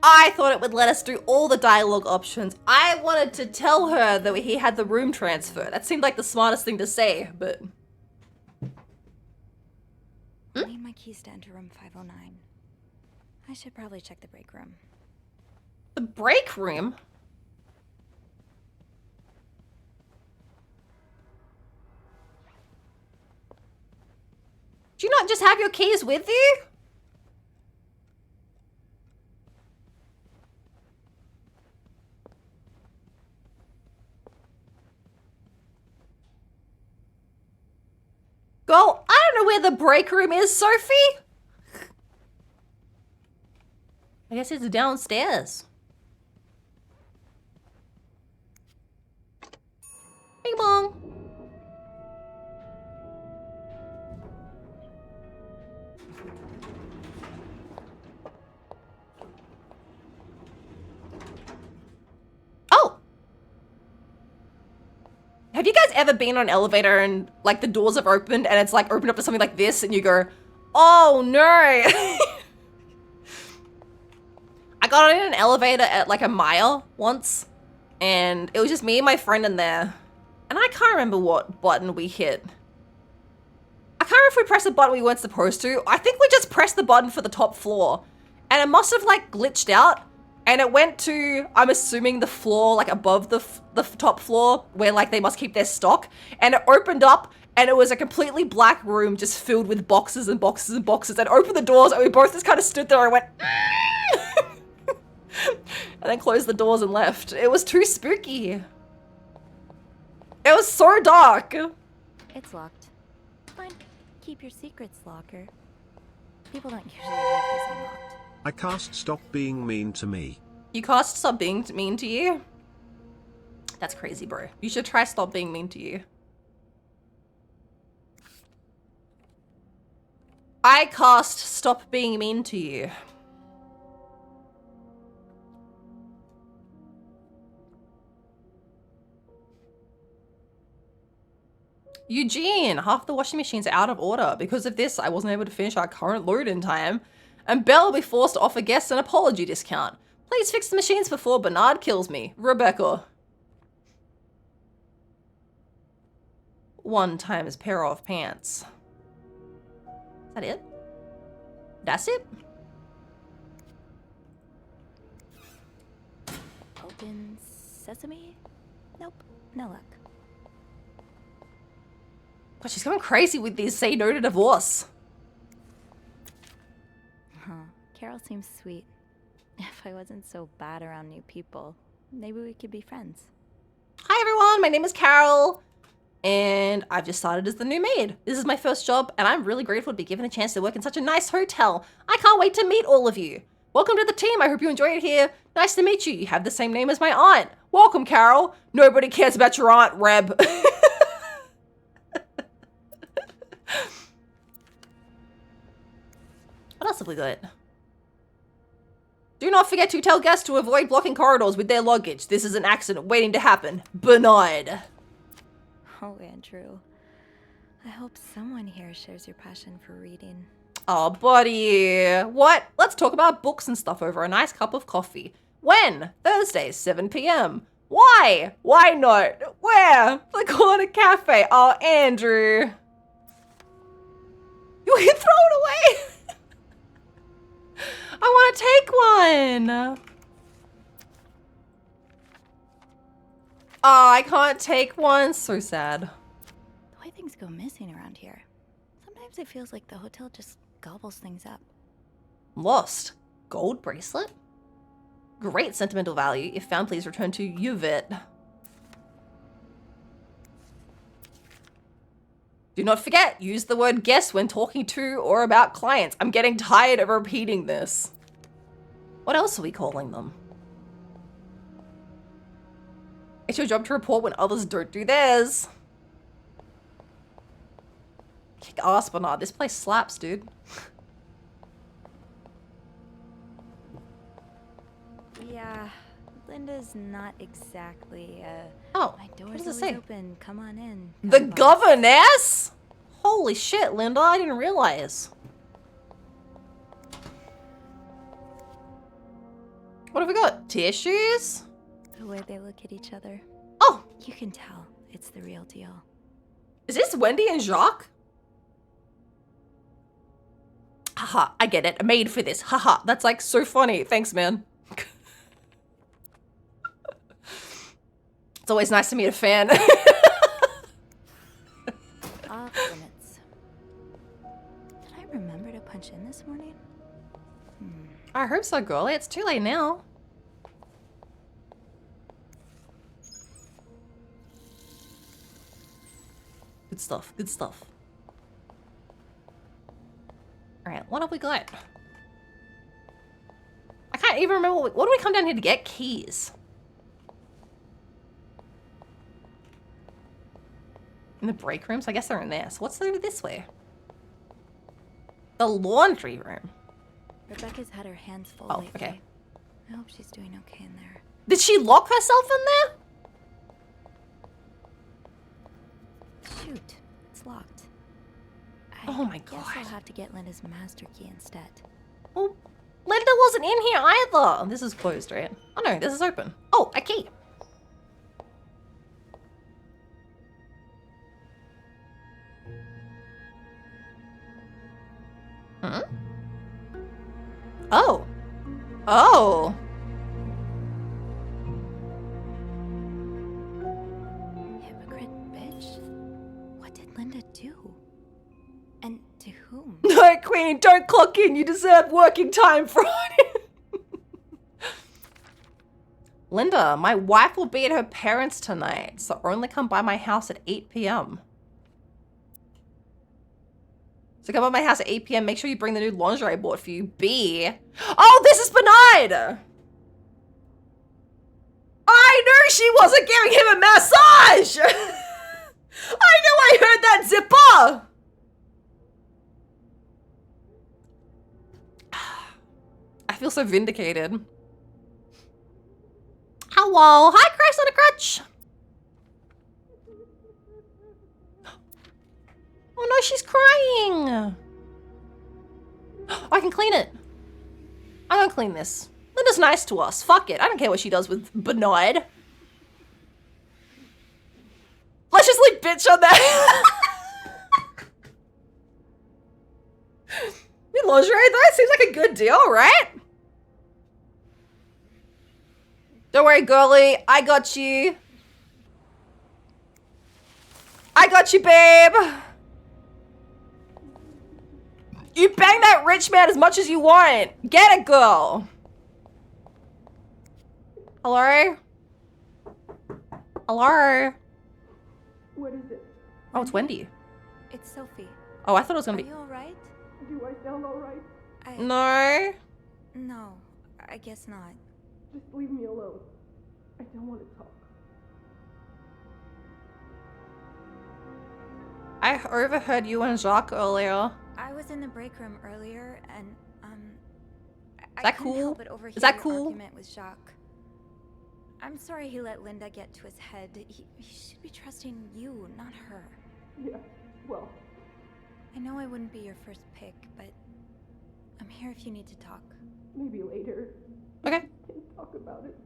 I thought it would let us do all the dialogue options. I wanted to tell her that he had the room transfer. That seemed like the smartest thing to say, but... I need my keys to enter room 509. I should probably check the break room. The break room? Do you not just have your keys with you? Girl, I don't know where the break room is, Sophie. I guess it's downstairs. Bing bong. Oh! Have you guys ever been on an elevator and like the doors have opened and it's like opened up to something like this and you go, oh no! I got on an elevator at like a mile once and it was just me and my friend in there. And I can't remember what button we hit. I can't remember if we pressed a button we weren't supposed to. I think we just pressed the button for the top floor. And it must have like glitched out. And it went to, I'm assuming, the floor like above the top floor where like they must keep their stock. And it opened up and it was a completely black room just filled with boxes and boxes and boxes. And opened the doors and we both just kind of stood there and went, and then closed the doors and left. It was too spooky. It was so dark. It's locked. Fine. Keep your secrets, locker. People don't usually leave these unlocked. I cast stop being mean to me. You cast stop being mean to you? That's crazy, bro. You should try stop being mean to you. I cast stop being mean to you. Eugene, half the washing machines are out of order. Because of this, I wasn't able to finish our current load in time. And Belle will be forced to offer guests an apology discount. Please fix the machines before Bernard kills me. Rebecca. 1 times pair of pants. Is that it? That's it? Open sesame? Nope, no luck. God, she's going crazy with these say no to divorce. Huh. Carol seems sweet. If I wasn't so bad around new people, maybe we could be friends. Hi everyone, my name is Carol. And I've just started as the new maid. This is my first job, and I'm really grateful to be given a chance to work in such a nice hotel. I can't wait to meet all of you. Welcome to the team. I hope you enjoy it here. Nice to meet you. You have the same name as my aunt. Welcome, Carol. Nobody cares about your aunt, Reb. What else have we got? Do not forget to tell guests to avoid blocking corridors with their luggage. This is an accident waiting to happen. Bernard. Oh, Andrew. I hope someone here shares your passion for reading. Oh, buddy. What? Let's talk about books and stuff over a nice cup of coffee. When? Thursday, 7 p.m. Why? Why not? Where? The corner cafe. Oh, Andrew. You can throw it away. I want to take one. Oh, I can't take one. So sad. The way things go missing around here, sometimes it feels like the hotel just gobbles things up. Lost. Gold bracelet? Great sentimental value. If found, please return to Yvette. Do not forget, use the word guest when talking to or about clients. I'm getting tired of repeating this. What else are we calling them? It's your job to report when others don't do theirs. Kick ass, Bernard. This place slaps, dude. Yeah, Linda's not exactly, Oh, my what door's does it always say? open. Come on in. The governess? Holy shit, Linda. I didn't realize. What have we got? Tissues? The way they look at each other. Oh! You can tell it's the real deal. Is this Wendy and Jacques? Haha, I get it. I made for this. Haha, that's like so funny. Thanks, man. It's always nice to meet a fan. Off limits. Did I remember to punch in this morning? I hope so, girlie. It's too late now. Good stuff. Good stuff. Alright, what have we got? I can't even remember. What do we come down here to get? Keys. In the break rooms? I guess they're in there. So what's over this way? The laundry room. Rebecca's had her hands full Oh, lately. okay. I hope she's doing okay in there. Did she lock herself in there? Shoot, it's locked. Oh my Guess god. I'll have to get Linda's master key instead. Well, Linda wasn't in here either. This is closed, right? Oh no, this is open. Oh, a key. Hmm? Oh. Oh. Hypocrite bitch. What did Linda do? And to whom? No, Queen, don't clock in. You deserve working time Friday. Linda, my wife will be at her parents' tonight, so only come by my house at 8 p.m. So come by my house at 8 p.m. Make sure you bring the new lingerie I bought for you. B. Oh, this is Bernard! I knew she wasn't giving him a massage! I knew I heard that zipper! I feel so vindicated. Hello. Hi, Christ on a crutch. Oh no, she's crying. I can clean it. I'm gonna clean this. Linda's nice to us. Fuck it. I don't care what she does with Bernard. Let's just leave bitch on that. New lingerie though? Seems like a good deal, right? Don't worry, girlie. I got you. I got you, babe. You bang that rich man as much as you want. Get it, girl. Hello? Hello? What is it? Oh, it's Wendy. It's Sophie. Oh, I thought it was gonna Are be... you alright? Do I sound alright? No. No, I guess not. Just leave me alone. I don't want to talk. I overheard you and Jacques earlier. I was in the break room earlier, and I that couldn't cool? help but overhear Is that your cool? argument with Jacques. I'm sorry he let Linda get to his head. He should be trusting you, not her. Yeah, well. I know I wouldn't be your first pick, but I'm here if you need to talk. Maybe later. Okay. I can't talk about it.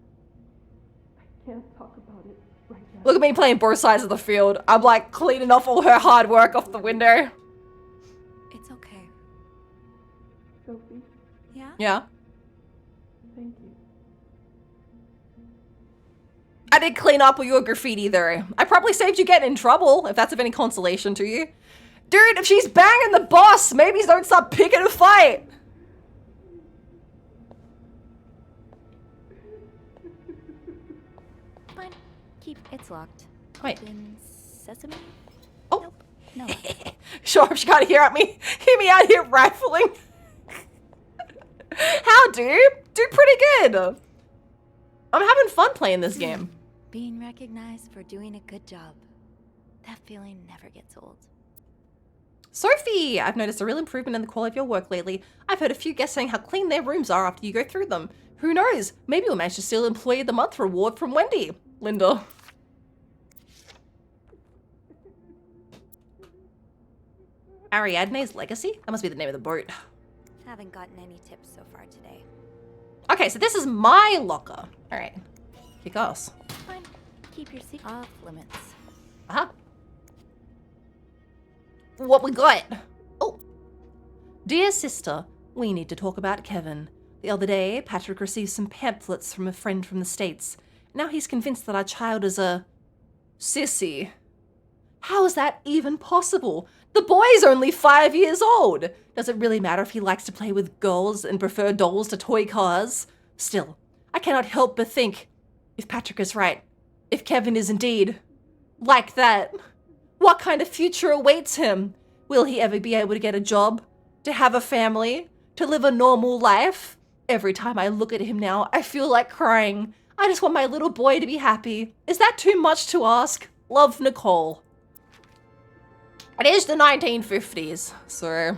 I can't talk about it right now. Look at me playing both sides of the field. I'm like cleaning off all her hard work off the window. It's okay. Sophie? Yeah? Yeah. Thank you. I did clean up all your graffiti though. I probably saved you getting in trouble, if that's of any consolation to you. Dude, if she's banging the boss, maybe don't stop picking a fight. Fine. It's locked. Wait. Open sesame? Oh. Nope. No. Sure, she can't hear me out here rifling. How, dude? Do pretty good. I'm having fun playing this game. Being recognized for doing a good job. That feeling never gets old. Sophie, I've noticed a real improvement in the quality of your work lately. I've heard a few guests saying how clean their rooms are after you go through them. Who knows? Maybe you'll manage to steal Employee of the Month reward from Wendy. Linda. Ariadne's Legacy? That must be the name of the boat. Haven't gotten any tips so far today. Okay, so this is my locker. All right, kick ass. Fine. Keep your secret off limits. Uh-huh. What we got? Oh. Dear sister, we need to talk about Kevin. The other day, Patrick received some pamphlets from a friend from the States. Now he's convinced that our child is a sissy. How is that even possible? The boy's only 5 years old. Does it really matter if he likes to play with girls and prefer dolls to toy cars? Still, I cannot help but think, if Patrick is right, if Kevin is indeed like that, what kind of future awaits him? Will he ever be able to get a job? To have a family? To live a normal life? Every time I look at him now, I feel like crying. I just want my little boy to be happy. Is that too much to ask? Love, Nicole. It is the 1950s, so...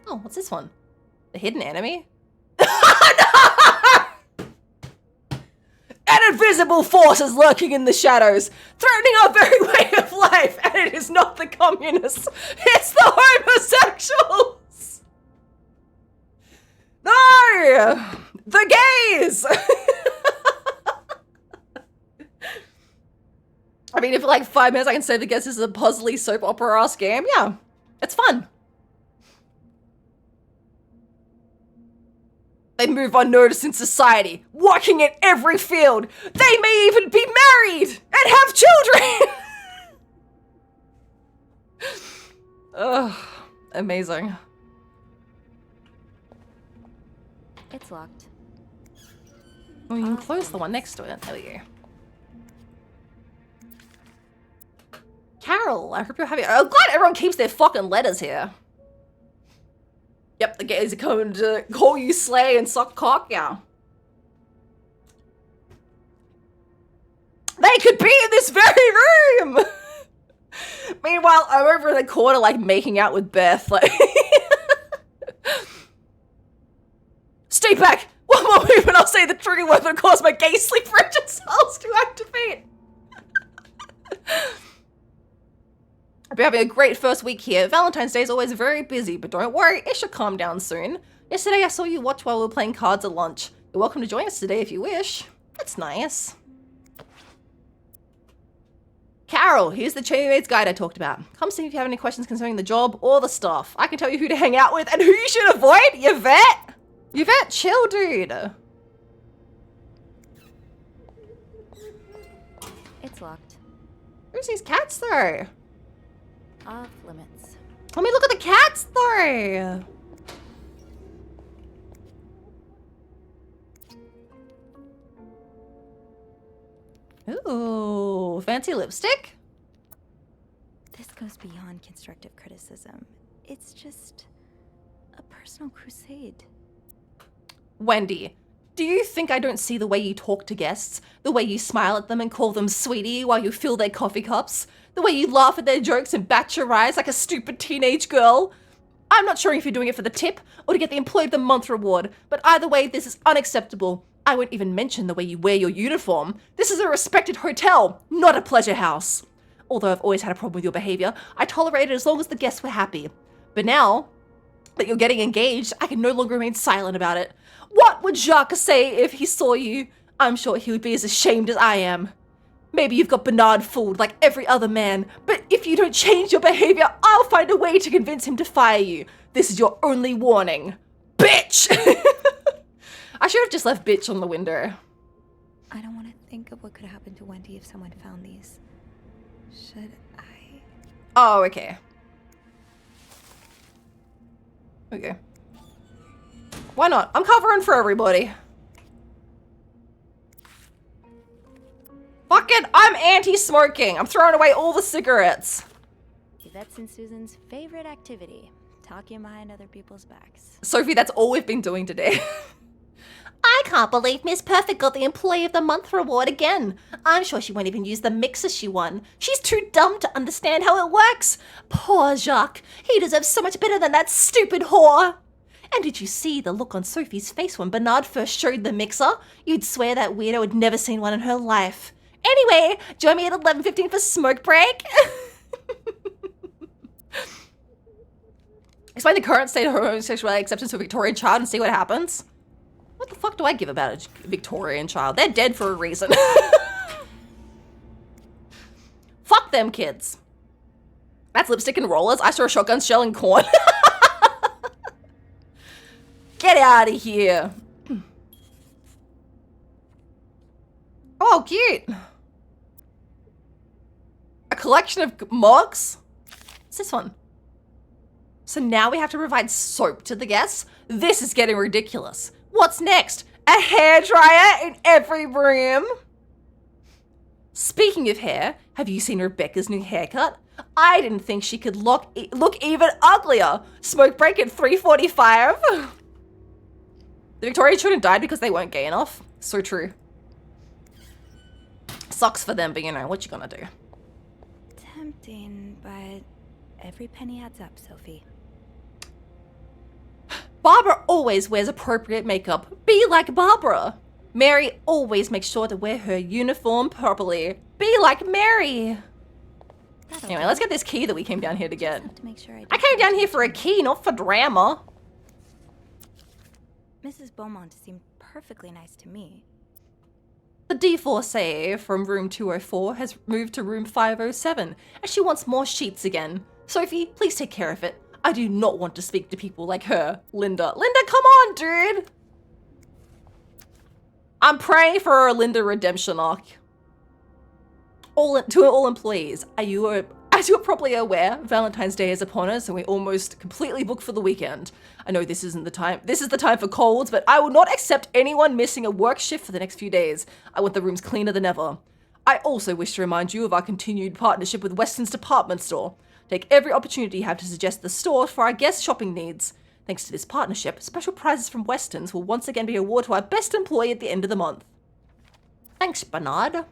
Oh, what's this one? The hidden enemy? An invisible force is lurking in the shadows, threatening our very way of life, and it is not the communists, it's the homosexuals! No! The gays! I mean, if for like 5 minutes I can say the guess this is a puzzly soap opera-ass game, yeah, it's fun. They move unnoticed in society, working in every field. They may even be married and have children! Ugh, amazing. It's locked. Well, you can close the one next to it. There we go. Carol, I hope you're happy. I'm glad everyone keeps their fucking letters here. Yep, the gays are coming to call you slay and suck cock, yeah. They could be in this very room! Meanwhile, I'm over in the corner, like, making out with Beth, like... Stay back! One more move and I'll say the trigger word that cause my gay sleep engine cells to activate! I've been having a great first week here. Valentine's Day is always very busy, but don't worry, it should calm down soon. Yesterday I saw you watch while we were playing cards at lunch. You're welcome to join us today if you wish. That's nice. Carol, here's the Chambermaid's Guide I talked about. Come see if you have any questions concerning the job or the staff. I can tell you who to hang out with and who you should avoid. Yvette! Yvette, chill, dude. It's locked. Who's these cats, though? Off limits. Let me look at the cats, though. Ooh, fancy lipstick? This goes beyond constructive criticism. It's just a personal crusade. Wendy, do you think I don't see the way you talk to guests? The way you smile at them and call them sweetie while you fill their coffee cups? The way you laugh at their jokes and bat your eyes like a stupid teenage girl? I'm not sure if you're doing it for the tip or to get the Employee of the Month reward, but either way, this is unacceptable. I won't even mention the way you wear your uniform. This is a respected hotel, not a pleasure house. Although I've always had a problem with your behavior, I tolerate it as long as the guests were happy. But now that you're getting engaged, I can no longer remain silent about it. What would Jacques say if he saw you? I'm sure he would be as ashamed as I am. Maybe you've got Bernard fooled like every other man, but if you don't change your behavior, I'll find a way to convince him to fire you. This is your only warning. Bitch! I should have just left bitch on the window. I don't want to think of what could happen to Wendy if someone found these. Should I? Oh, okay. Okay. Why not? I'm covering for everybody. Fucking, I'm anti-smoking. I'm throwing away all the cigarettes. Yvette's and Susan's favorite activity. Talking behind other people's backs. Sophie, that's all we've been doing today. I can't believe Miss Perfect got the Employee of the Month reward again. I'm sure she won't even use the mixer she won. She's too dumb to understand how it works. Poor Jacques. He deserves so much better than that stupid whore. And did you see the look on Sophie's face when Bernard first showed the mixer? You'd swear that weirdo had never seen one in her life. Anyway, join me at 11:15 for smoke break. Explain the current state of homosexuality acceptance for a Victorian child and see what happens. What the fuck do I give about a Victorian child? They're dead for a reason. Fuck them kids. That's lipstick and rollers. I saw a shotgun shelling corn. Get out of here. Oh, cute. A collection of mugs? What's this one? So now we have to provide soap to the guests? This is getting ridiculous. What's next? A hairdryer in every room? Speaking of hair, have you seen Rebecca's new haircut? I didn't think she could look even uglier. Smoke break at 3:45. The Victorian children died because they weren't gay enough. So true. Sucks for them, but you know, what you gonna do? Tempting, but every penny adds up, Sophie. Barbara always wears appropriate makeup. Be like Barbara. Mary always makes sure to wear her uniform properly. Be like Mary. Anyway, let's get this key that we came down here to get. I came down here for a key, not for drama. Mrs. Beaumont seemed perfectly nice to me. The divorcee from room 204 has moved to room 507, and she wants more sheets again. Sophie, please take care of it. I do not want to speak to people like her. Linda. Linda, come on, dude! I'm praying for a Linda redemption arc. To all employees, as you are probably aware, Valentine's Day is upon us and we're almost completely booked for the weekend. I know this isn't the time. This is the time for colds, but I will not accept anyone missing a work shift for the next few days. I want the rooms cleaner than ever. I also wish to remind you of our continued partnership with Weston's department store. Take every opportunity you have to suggest the store for our guest shopping needs. Thanks to this partnership, special prizes from Weston's will once again be awarded to our best employee at the end of the month. Thanks, Bernard.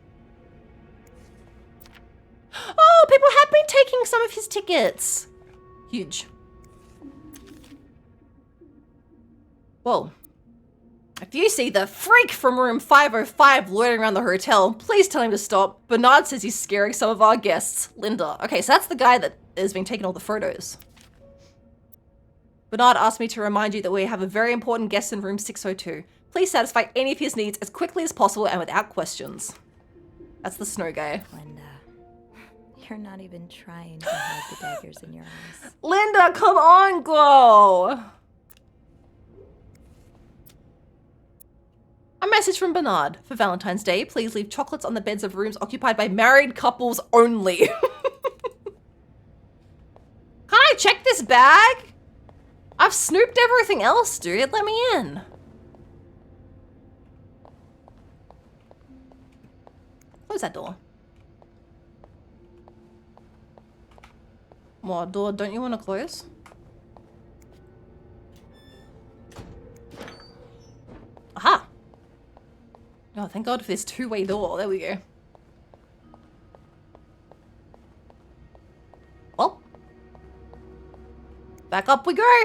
Oh, people have been taking some of his tickets. Huge. Well, if you see the freak from room 505 loitering around the hotel, please tell him to stop. Bernard says he's scaring some of our guests. Linda. Okay, so that's the guy that has been taking all the photos. Bernard asked me to remind you that we have a very important guest in room 602. Please satisfy any of his needs as quickly as possible and without questions. That's the snow guy. Linda, you're not even trying to hide the daggers in your eyes. Linda, come on, girl! A message from Bernard. For Valentine's Day, please leave chocolates on the beds of rooms occupied by married couples only. Can I check this bag? I've snooped everything else, dude. Let me in. Close that door. What door don't you want to close? Aha! Oh, thank God for this two-way door. There we go. Well. Back up we go.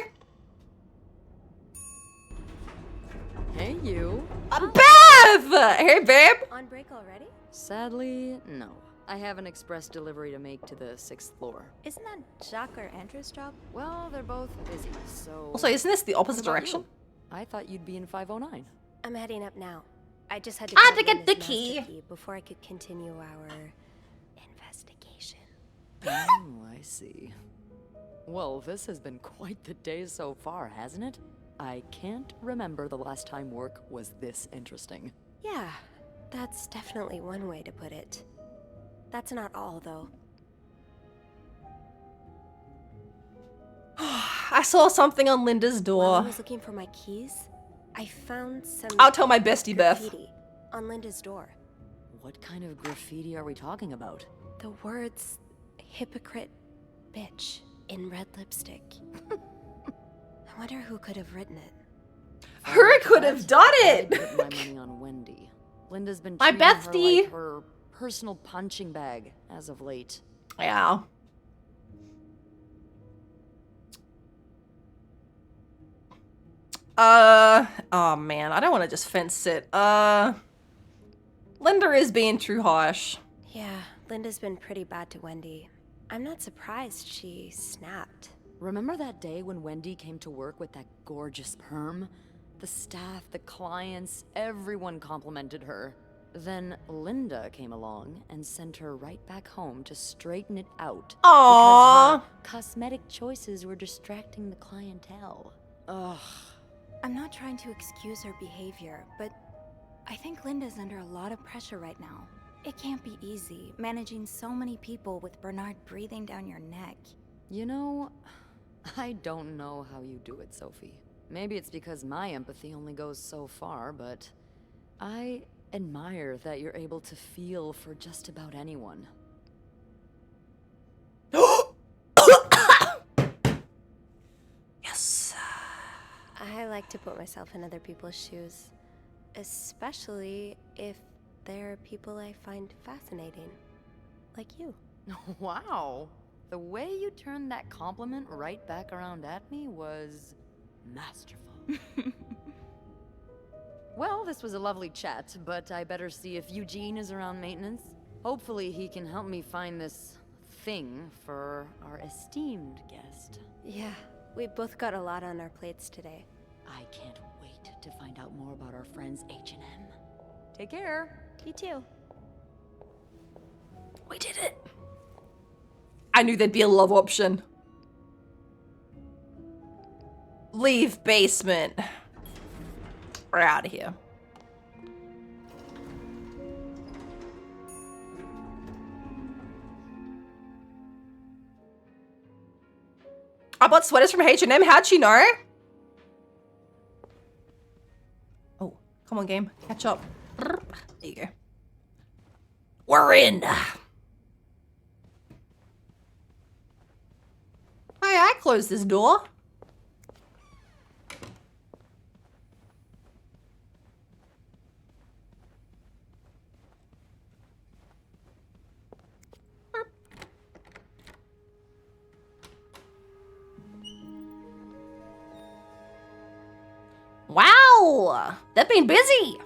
Hey, you. Bev! Hey, babe. On break already? Sadly, no. I have an express delivery to make to the 6th floor. Isn't that Jacques or Andrew's job? Well, they're both busy, so... Also, isn't this the opposite direction? I thought you'd be in 509. I'm heading up now. I just had to get the key before I could continue our investigation. Oh, I see. Well, this has been quite the day so far, hasn't it? I can't remember the last time work was this interesting. Yeah, that's definitely one way to put it. That's not all, though. I saw something on Linda's door. While I was looking for my keys, I found some I'll tell my bestie Beth. On Linda's door. What kind of graffiti are we talking about? The words hypocrite bitch in red lipstick. I wonder who could have written it. Who could have done I'd it? put my money on Wendy. Linda's been My treating her bestie. like her personal punching bag as of late. Yeah. Oh man, I don't want to just fence sit. Linda is being too harsh. Yeah, Linda's been pretty bad to Wendy. I'm not surprised she snapped. Remember that day when Wendy came to work with that gorgeous perm? The staff, the clients, everyone complimented her. Then Linda came along and sent her right back home to straighten it out. Aww. Because her cosmetic choices were distracting the clientele. Ugh. I'm not trying to excuse her behavior, but I think Linda's under a lot of pressure right now. It can't be easy, managing so many people with Bernard breathing down your neck. You know, I don't know how you do it, Sophie. Maybe it's because my empathy only goes so far, but I admire that you're able to feel for just about anyone. Yes. I like to put myself in other people's shoes, especially if they're people I find fascinating, like you. Wow. The way you turned that compliment right back around at me was masterful. Well, this was a lovely chat, but I better see if Eugene is around maintenance. Hopefully he can help me find this thing for our esteemed guest. Yeah, we both got a lot on our plates today. I can't wait to find out more about our friends H&M. Take care. You too. We did it. I knew there'd be a love option. Leave basement. We're out of here. I bought sweaters from H&M. How'd she know? Oh, come on, game. Catch up. There you go. We're in. Hey, I closed this door. Wow, they've been busy.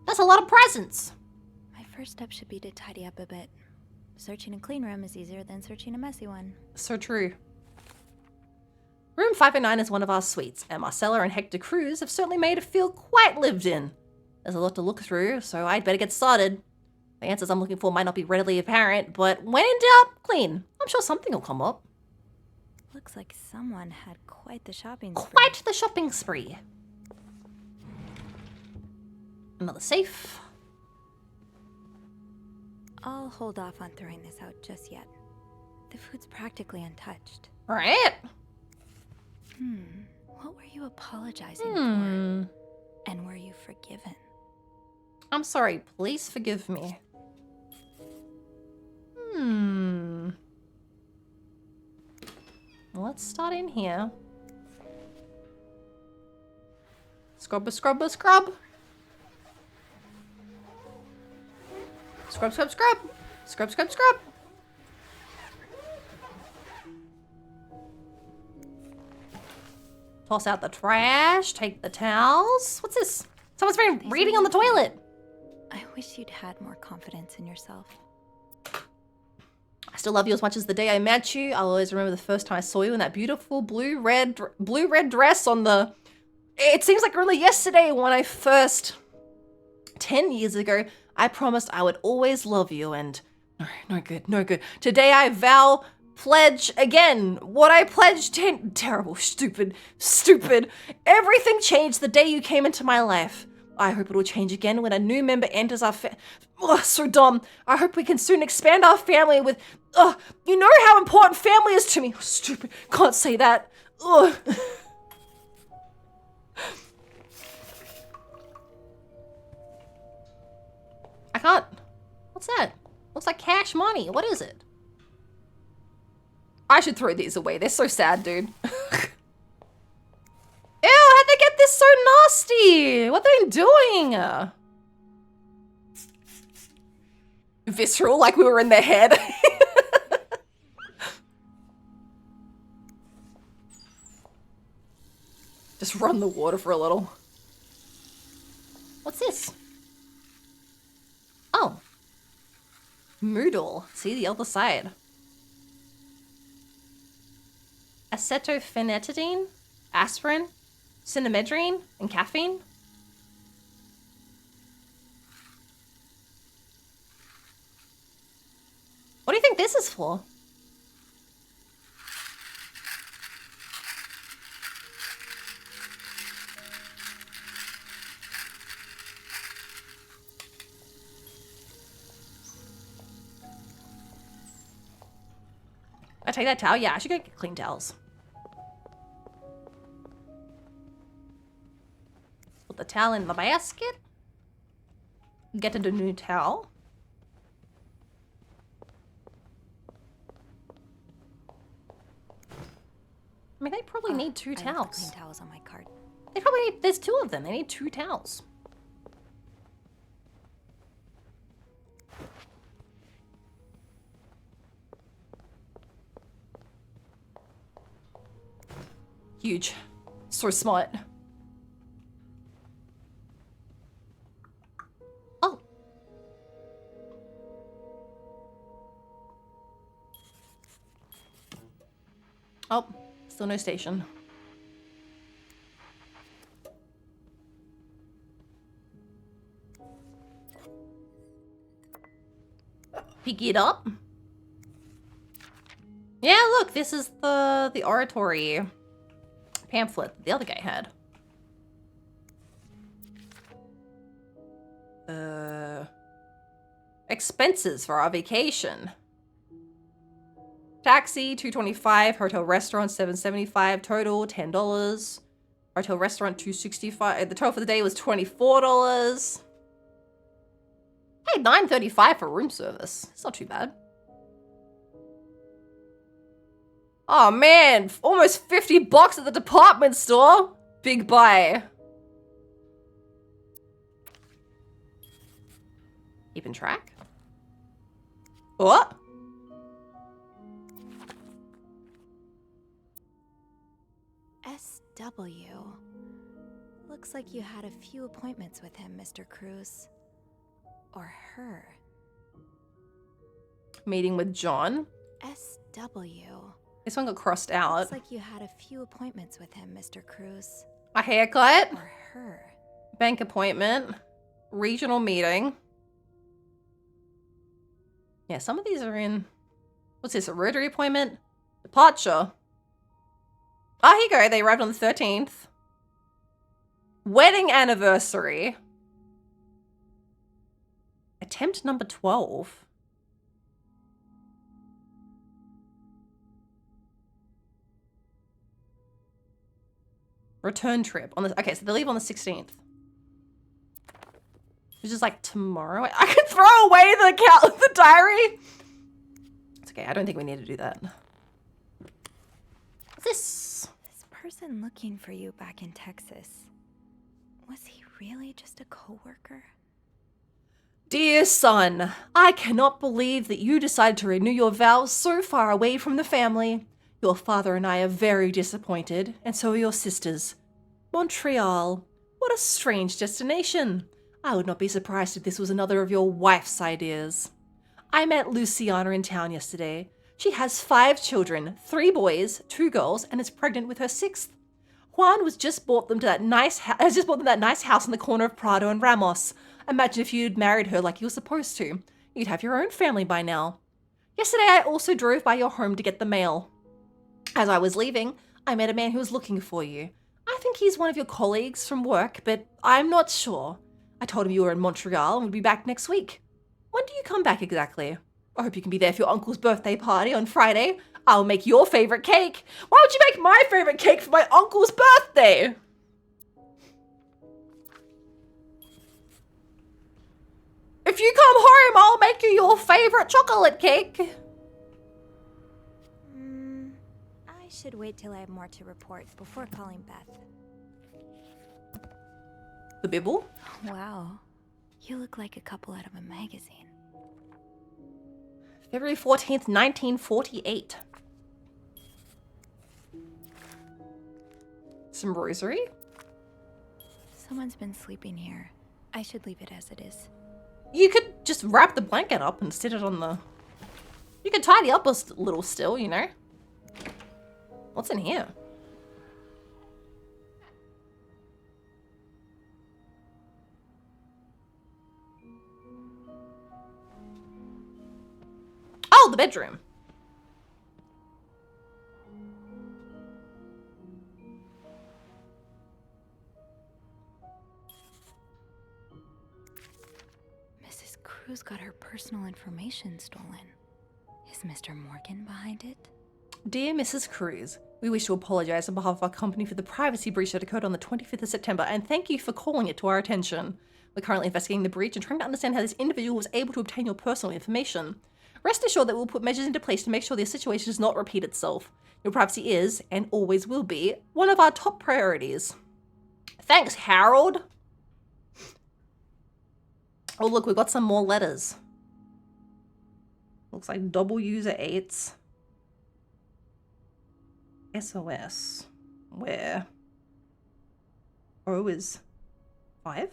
That's a lot of presents. My first step should be to tidy up a bit. Searching a clean room is easier than searching a messy one. So true. Room 509 is one of our suites, and Marcella and Hector Cruz have certainly made it feel quite lived in. There's a lot to look through, so I'd better get started. The answers I'm looking for might not be readily apparent, but when in doubt, clean. I'm sure something will come up. Looks like someone had quite the shopping spree. Quite the shopping spree. Another safe. I'll hold off on throwing this out just yet. The food's practically untouched. Right. What were you apologizing for? And were you forgiven? I'm sorry, please forgive me. Let's start in here. Scrub, scrub, scrub. Scrub, scrub, scrub. Scrub, scrub, scrub. Toss out the trash. Take the towels. What's this? Someone's been reading on the toilet. I wish you'd had more confidence in yourself. I still love you as much as the day I met you. I'll always remember the first time I saw you in that beautiful blue-red dress on the... It seems like only yesterday when I first... 10 years ago, I promised I would always love you and... No good. Today I vow, pledge again. What I pledged... Terrible, stupid. Everything changed the day you came into my life. I hope it will change again when a new member enters our so dumb. I hope we can soon expand our family with... you know how important family is to me. Oh, stupid. Can't say that. Ugh. I can't... What's that? Looks like cash money. What is it? I should throw these away. They're so sad, dude. Ew, how'd they get this so nasty? What are they doing? Visceral, like we were in their head. Just run the water for a little. What's this? Oh. Moodle. See the other side. Acetophenetidine? aspirin, cinnamedrine, and caffeine. What do you think this is for? I take that towel? Yeah, I should go get clean towels. Put the towel in the basket. Get a new towel. I mean, they probably need 2 I left the towels. clean towels on my cart. They probably need, there's 2 of them. They need 2 towels. Huge. So smart. Oh. Oh, still no station. Pick it up. Yeah, look, this is the oratory pamphlet the other guy had. Expenses for our vacation. Taxi, $225. Hotel restaurant, $7.75. Total, $10. Hotel restaurant, $265. The total for the day was $24. Hey, $9.35 for room service. It's not too bad. Oh man, almost $50 at the department store. Big buy. Keeping track? What? SW. Looks like you had a few appointments with him, Mr. Cruz. Or her. Meeting with John. SW. This one got crossed out. Looks like you had a few appointments with him, Mr. Cruz. A haircut. Or her. Bank appointment. Regional meeting. Yeah, some of these are in... What's this? A rotary appointment? Departure. Oh, here you go. They arrived on the 13th. Wedding anniversary. Attempt number 12. Return trip on the... Okay, so they leave on the 16th. Which is like tomorrow. I could throw away the diary. It's okay. I don't think we need to do that. This person looking for you back in Texas. Was he really just a coworker? Dear son, I cannot believe that you decided to renew your vows so far away from the family. Your father and I are very disappointed, and so are your sisters. Montreal. What a strange destination. I would not be surprised if this was another of your wife's ideas. I met Luciana in town yesterday. She has 5 children, 3 boys, 2 girls, and is pregnant with her 6th. Juan has just bought them that nice house in the corner of Prado and Ramos. Imagine if you'd married her like you were supposed to. You'd have your own family by now. Yesterday, I also drove by your home to get the mail. As I was leaving, I met a man who was looking for you. I think he's one of your colleagues from work, but I'm not sure. I told him you were in Montreal and would be back next week. When do you come back exactly? I hope you can be there for your uncle's birthday party on Friday. I'll make your favorite cake. Why would you make my favorite cake for my uncle's birthday? If you come home, I'll make you your favorite chocolate cake. I should wait till I have more to report before calling Beth. The Bibble? Wow. You look like a couple out of a magazine. February 14th, 1948. Some rosary? Someone's been sleeping here. I should leave it as it is. You could just wrap the blanket up and sit it on the... You could tidy up a little still, you know? What's in here? Oh, the bedroom. Mrs. Cruz got her personal information stolen. Is Mr. Morgan behind it? Dear Mrs. Cruz, we wish to apologize on behalf of our company for the privacy breach that occurred on the 25th of September, and thank you for calling it to our attention. We're currently investigating the breach and trying to understand how this individual was able to obtain your personal information. Rest assured that we'll put measures into place to make sure this situation does not repeat itself. Your privacy is, and always will be, one of our top priorities. Thanks, Harold. Oh, look, we've got some more letters. Looks like double user 8s. SOS. Where O is 5?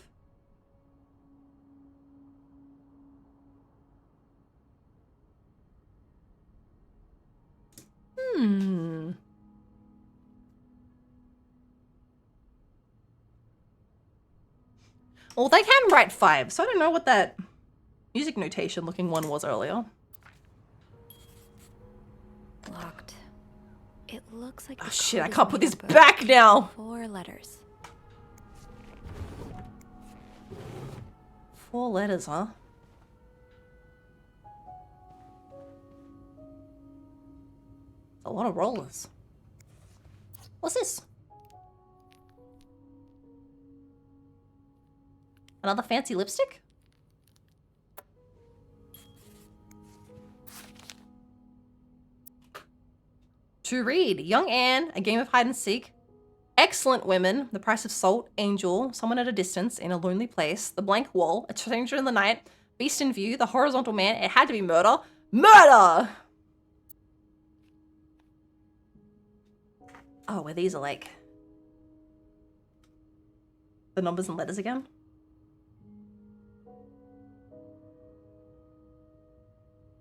Well, they can write 5, so I don't know what that music notation looking one was earlier. Locked. It looks like Oh the shit, I code is can't put made this up of back now. 4 letters. 4 letters, huh? A lot of rollers. What's this? Another fancy lipstick? To read, Young Anne, A Game of Hide and Seek, Excellent Women, The Price of Salt, Angel, Someone at a Distance, In a Lonely Place, The Blank Wall, A Stranger in the Night, Beast in View, The Horizontal Man, It Had to Be Murder. Murder! Oh, where these are like the numbers and letters again.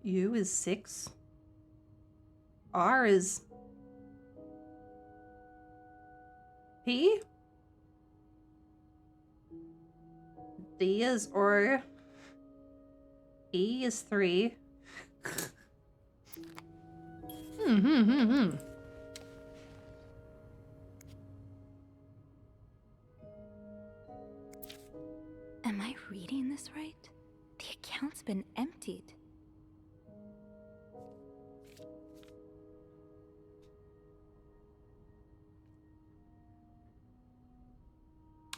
U is 6. R is P. D is O. E is 3. Am I reading this right? The account's been emptied.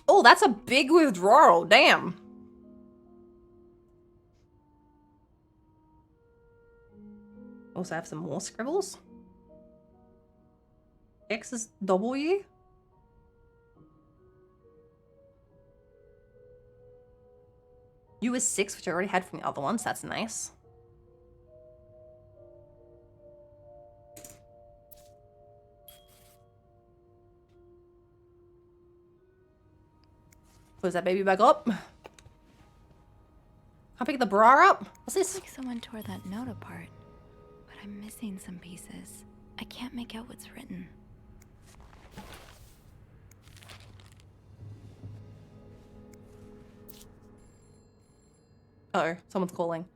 Oh, that's a big withdrawal. Damn. Also have some more scribbles. X is W. U is 6, which I already had from the other ones. That's nice. Close that baby back up. Can't pick the bra up. What's this? Looks like someone tore that note apart, but I'm missing some pieces. I can't make out what's written. Oh, someone's calling.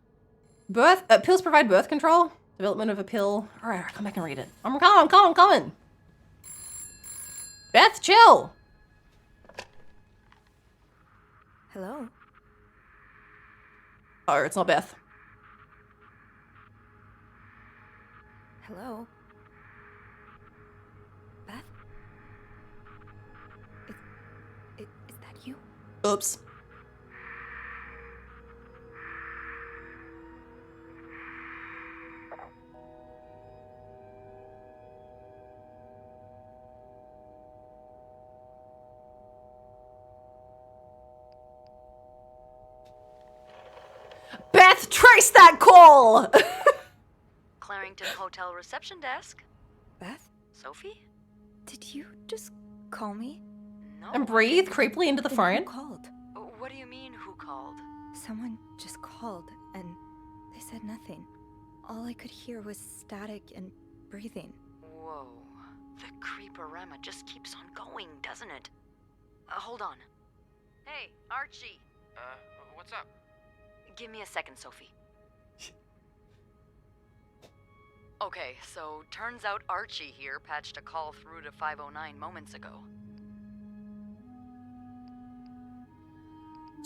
Pills provide birth control. Development of a pill. All right, come back and read it. I'm coming. Beth, chill. Hello? Oh, it's not Beth. Hello? Beth? Is that you? Oops. Beth, trace that call! Clarington Hotel reception desk. Beth? Sophie? Did you just call me? No. And breathe creepily into the Then phone. Who called? What do you mean, who called? Someone just called, and they said nothing. All I could hear was static and breathing. Whoa. The creeporama just keeps on going, doesn't it? Hold on. Hey, Archie. What's up? Give me a second, Sophie. Okay, so turns out Archie here patched a call through to 509 moments ago.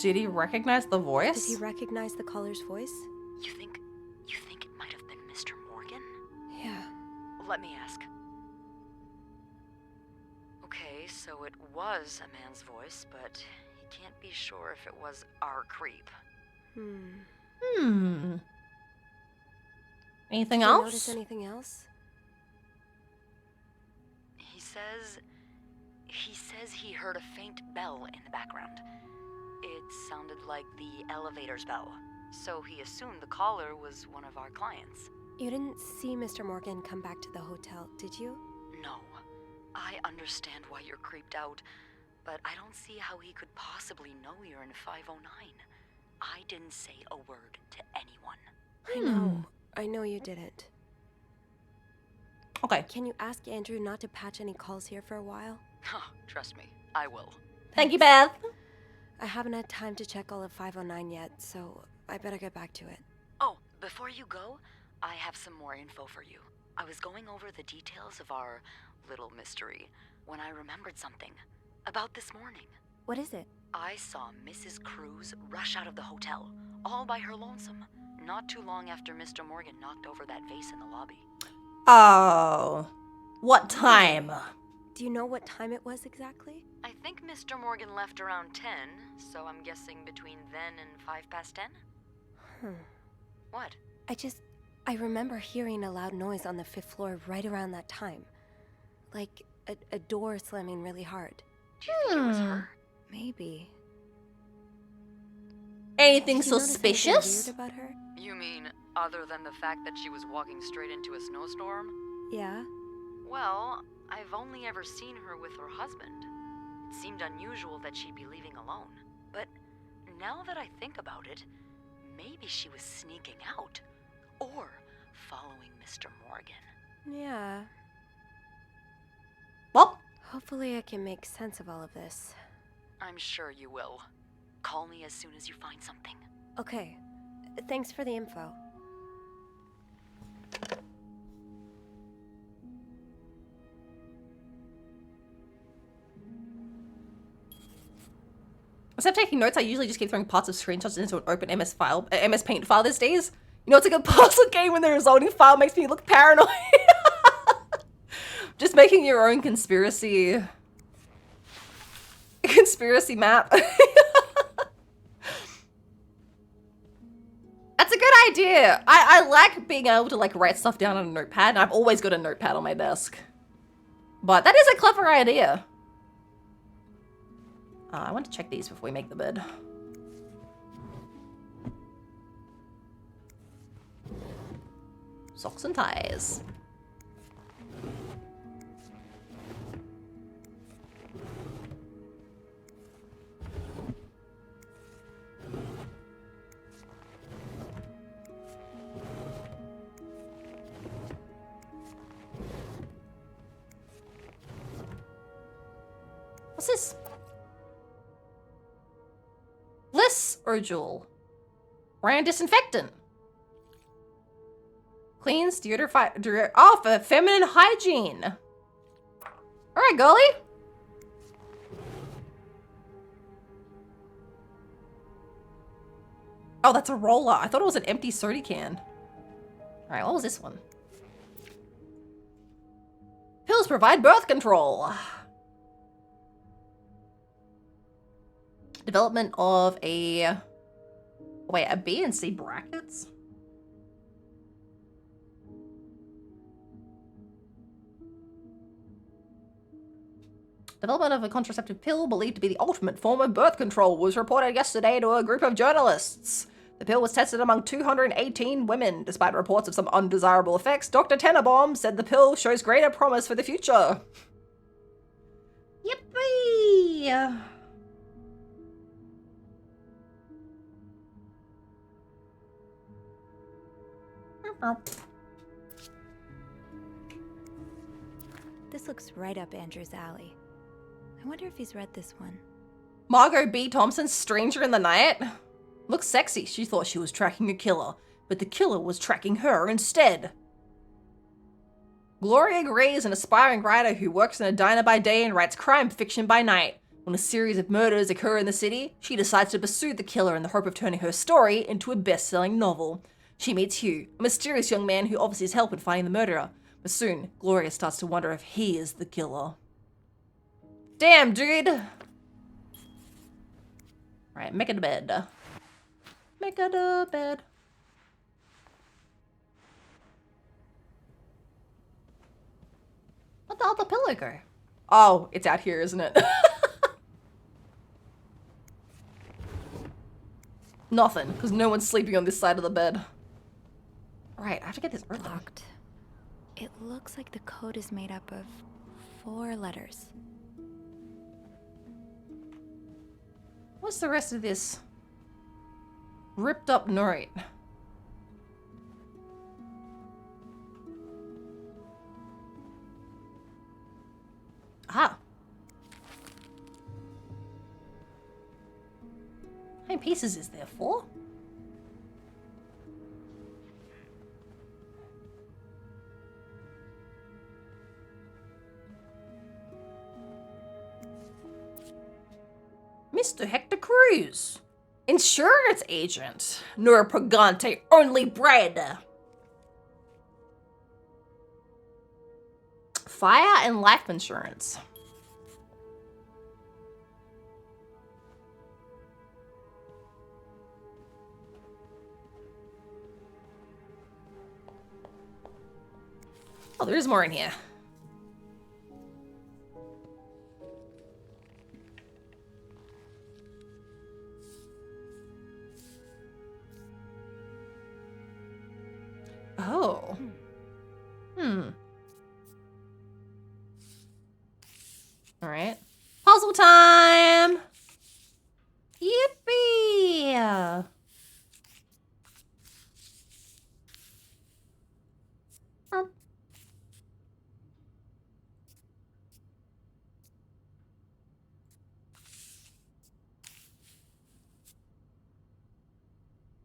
Did he recognize the voice? Did he recognize the caller's voice? You think it might have been Mr. Morgan? Yeah. Let me ask. Okay, so it was a man's voice, but he can't be sure if it was our creep. Anything Did you else? notice anything else? He says he heard a faint bell in the background. It sounded like the elevator's bell, so he assumed the caller was one of our clients. You didn't see Mr. Morgan come back to the hotel, did you? No. I understand why you're creeped out, but I don't see how he could possibly know you're in 509. I didn't say a word to anyone. I know you didn't. Okay. Can you ask Andrew not to patch any calls here for a while? Trust me, I will. Thank you, Beth. I haven't had time to check all of 509 yet, so I better get back to it. Oh, before you go, I have some more info for you. I was going over the details of our little mystery when I remembered something about this morning. What is it? I saw Mrs. Cruz rush out of the hotel, all by her lonesome, not too long after Mr. Morgan knocked over that vase in the lobby. Oh. What time? Do you know what time it was exactly? I think Mr. Morgan left around 10, so I'm guessing between then and 10:05. What? I remember hearing a loud noise on the 5th floor right around that time. Like a door slamming really hard. Do you think it was her? Maybe. Anything Did you notice anything suspicious? weird about her? You mean other than the fact that she was walking straight into a snowstorm? Yeah. Well, I've only ever seen her with her husband. It seemed unusual that she'd be leaving alone. But now that I think about it, maybe she was sneaking out. Or following Mr. Morgan. Yeah. Well, hopefully I can make sense of all of this. I'm sure you will. Call me as soon as you find something. Okay. Thanks for the info. Instead of taking notes, I usually just keep throwing parts of screenshots into an open MS Paint file these days. You know, it's like a puzzle game when the resulting file makes me look paranoid. Just making your own conspiracy map. That's a good idea. I like being able to like write stuff down on a notepad, and I've always got a notepad on my desk. But that is a clever idea. I want to check these before we make the bed. Socks and ties. What's this? Bliss or Jewel? Brand disinfectant. Cleans, deodorant, oh, for feminine hygiene. All right, Gully. Oh, that's a roller. I thought it was an empty soda can. All right, what was this one? Pills provide birth control. Development of a... Wait, a B and C brackets? Development of a contraceptive pill believed to be the ultimate form of birth control was reported yesterday to a group of journalists. The pill was tested among 218 women. Despite reports of some undesirable effects, Dr. Tenenbaum said the pill shows greater promise for the future. Yippee! This looks right up Andrew's alley. I wonder if he's read this one. Margot B. Thompson's Stranger in the Night. Looks sexy. She thought she was tracking a killer, but the killer was tracking her instead. Gloria Gray is an aspiring writer who works in a diner by day and writes crime fiction by night. When a series of murders occur in the city, she decides to pursue the killer in the hope of turning her story into a best-selling novel. She meets Hugh, a mysterious young man who offers his help in finding the murderer. But soon, Gloria starts to wonder if he is the killer. Damn, dude! Right, make it a bed. Make it a bed. Where'd the other pillow go? Oh, it's out here, isn't it? Nothing, because no one's sleeping on this side of the bed. Right, I have to get this open. Locked. It looks like the code is made up of 4 letters. What's the rest of this ripped up note? Ah. How many pieces is there? 4? Mr. Hector Cruz, insurance agent, Nora Pagante, only bread. Fire and life insurance. Oh, there's more in here. Oh. Alright. Puzzle time! Yippee!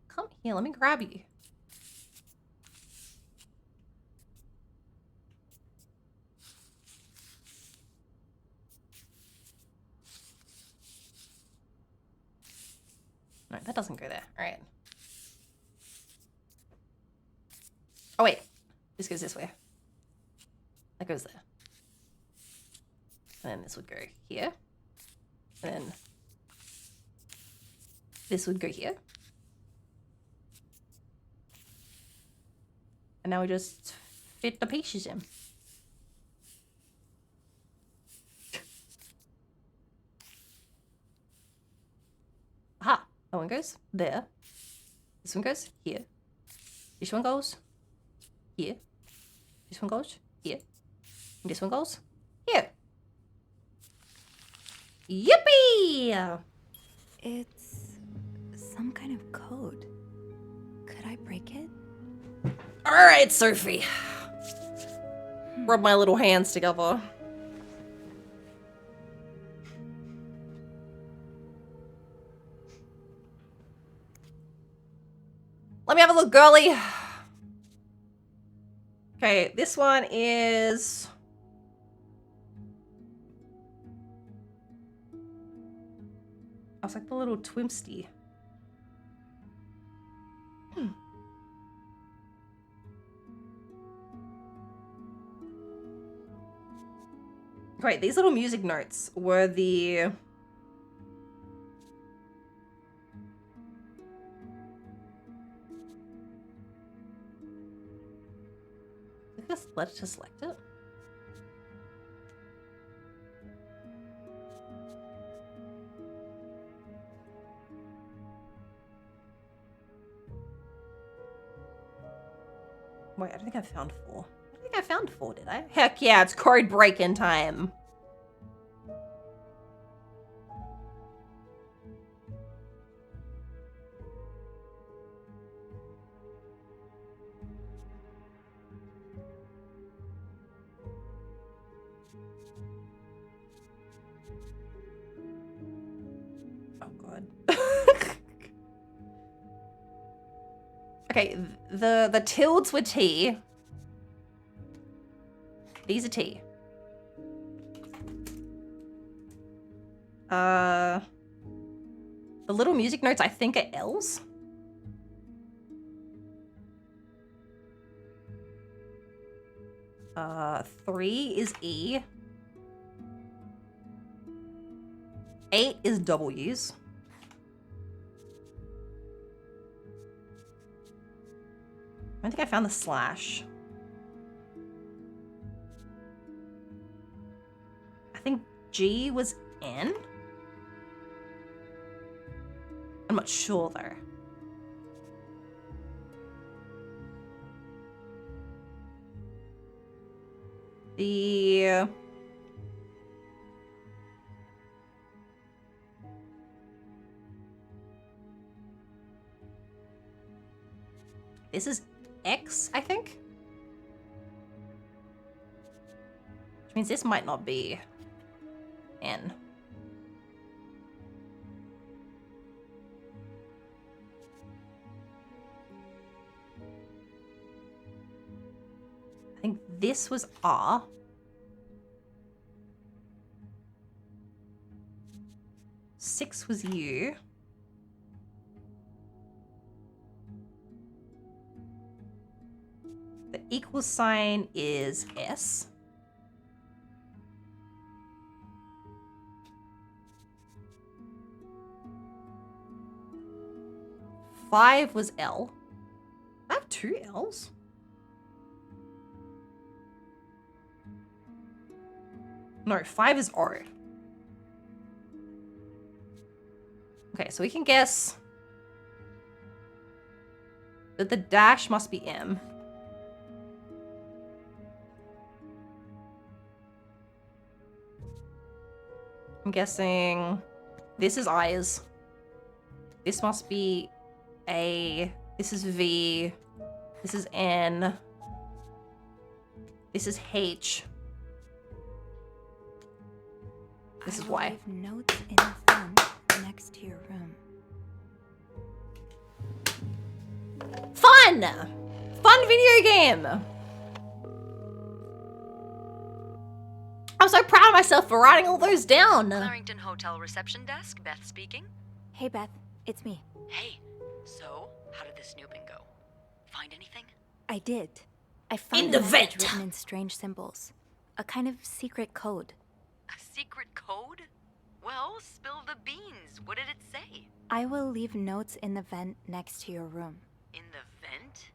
Come here, let me grab you. Alright, that doesn't go there. Alright. Oh, wait. This goes this way. That goes there. And then this would go here. And then this would go here. And now we just fit the pieces in. Aha! That one goes there. This one goes here. This one goes here. This one goes here. And this one goes here. Yippee! It's some kind of code. Could I break it? Alright, Sophie. Rub my little hands together. Let me have a look, girly. Okay, this one is... I was like the little Twimsty. Great, these little music notes were the... Just let it to select it. Wait, I don't think I found 4. I think I found 4, did I? Heck yeah, it's code break-in time. Okay, the tildes were T. B's a T. The little music notes I think are L's. Three is E. 8 is W's. I don't think I found the slash. I think G was N. I'm not sure though. This is X, I think? Which means this might not be N. I think this was R. Six was U. The equal sign is S. Five was L. I have two L's. No, 5 is O. Okay, so we can guess that the dash must be M. I'm guessing this is I's. This must be A. This is V. This is N. This is H. This is Y. Leave notes in the front next to your room. Fun! Fun video game! I'm so proud of myself for writing all those down. Clarington Hotel reception desk, Beth speaking. Hey Beth, it's me. Hey, so how did the snooping go? Find anything? I did. I found In the a message vent. written in strange symbols. A kind of secret code. A secret code? Well, spill the beans. What did it say? I will leave notes in the vent next to your room. In the vent?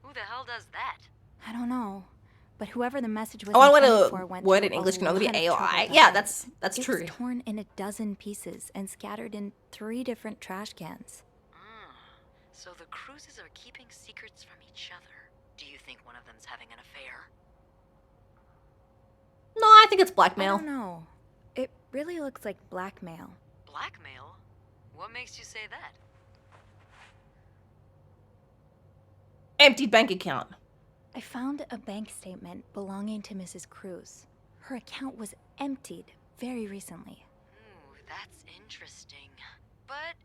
Who the hell does that? I don't know. But whoever the message was I want intended to for went word through in English a can only be lot of AOI. trouble Yeah, to that's find it. true. It was torn in a dozen pieces and scattered in 3 different trash cans. So the Cruises are keeping secrets from each other. Do you think one of them's having an affair? No, I think it's I blackmail. don't know. It really looks like blackmail. Blackmail? What makes you say that? Empty bank account. I found a bank statement belonging to Mrs. Cruz. Her account was emptied very recently. Ooh, that's interesting. But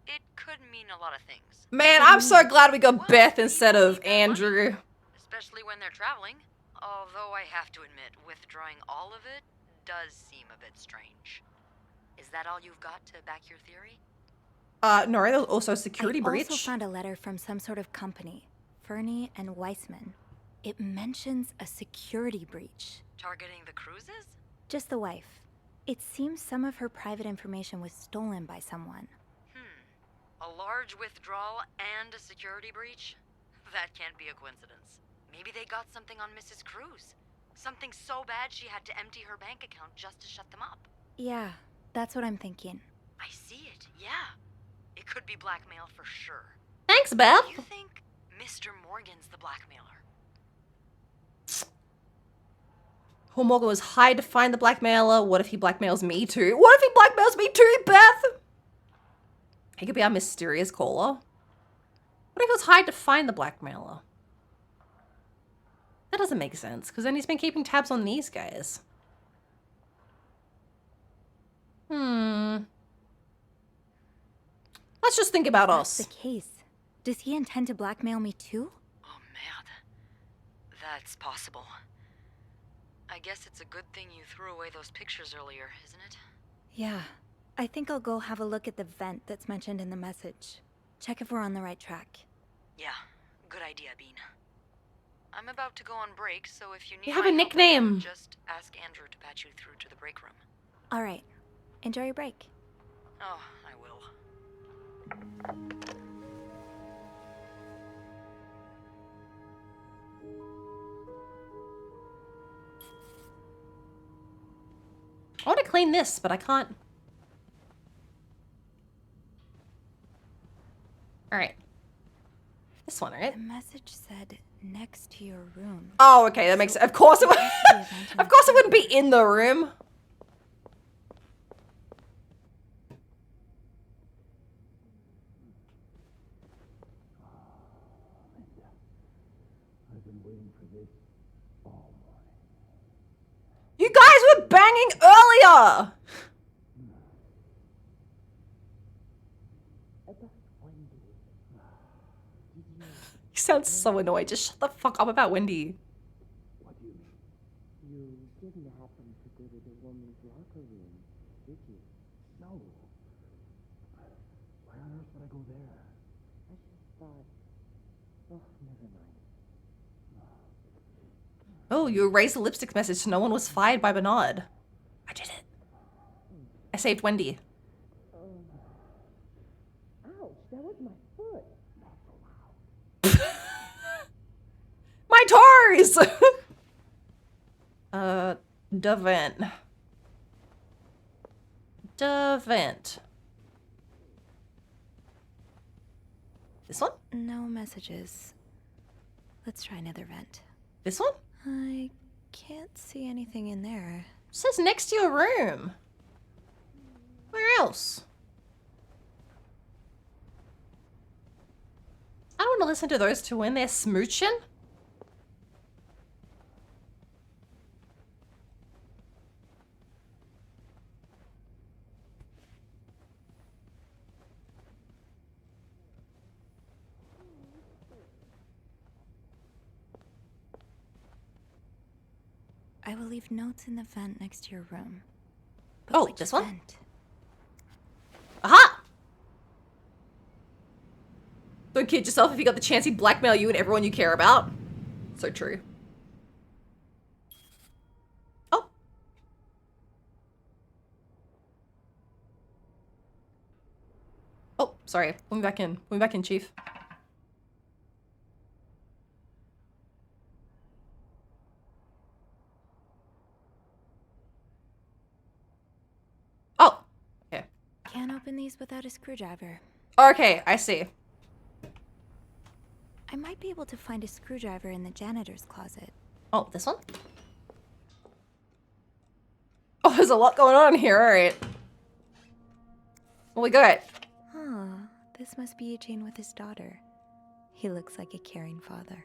it could mean a lot of things. Man, I'm so glad we got Beth instead of Andrew. Especially when they're traveling. Although I have to admit, withdrawing all of it does seem a bit strange. Is that all you've got to back your theory? No, there was also a security I breach. also found a letter from some sort of company, Fernie and Weissman. It mentions a security breach. Targeting the Cruises? Just the wife. It seems some of her private information was stolen by someone. A large withdrawal and a security breach? That can't be a coincidence. Maybe they got something on Mrs. Cruz. Something so bad she had to empty her bank account just to shut them up. Yeah, that's what I'm thinking. I see it, yeah. It could be blackmail for sure. Thanks, Beth. You think Mr. Morgan's the blackmailer? Oh, Morgan was hired to find the blackmailer. What if he blackmails me too? What if he blackmails me too, Beth? He could be our mysterious caller. What if he was hired to find the blackmailer? That doesn't make sense, because then he's been keeping tabs on these guys. Let's just think about us. That's the case. Does he intend to blackmail me too? Oh, merde. That's possible. I guess it's a good thing you threw away those pictures earlier, isn't it? Yeah. I think I'll go have a look at the vent that's mentioned in the message. Check if we're on the right track. Yeah, good idea, Bean. I'm about to go on break, so if you need You have my a help nickname. again, just ask Andrew to patch you through to the break room. All right. Enjoy your break. Oh, I will. I want to clean this, but I can't. Alright. This one, right? The message said next to your room. Oh, okay, that makes sense. Of course it would. Of course it wouldn't be in the room. I've been waiting for this all morning. You guys were banging earlier! You sound so annoyed. Just shut the fuck up about Wendy. What do you mean? You didn't happen to go to the woman's locker room, did you? No. Why on earth would I go there? I just thought... Oh, never mind. Oh, you erased the lipstick message so no one was fired by Bernard. I did it. I saved Wendy. Ouch, that was my foot. My toes! Devent. Devent. This one? No messages. Let's try another vent. This one? I can't see anything in there. It says next to your room. Where else? I don't want to listen to those two when they're smooching. I will leave notes in the vent next to your room. Oh, this one? Vent? Aha! Don't kid yourself. If you got the chance, he'd blackmail you and everyone you care about. So true. Oh. Oh, sorry. Put me back in. Put me back in, Chief. Oh. Okay. Can't open these without a screwdriver. Okay, I see. I might be able to find a screwdriver in the janitor's closet. Oh, this one? Oh, there's a lot going on here. All right. What we got? Huh. This must be Eugene with his daughter. He looks like a caring father.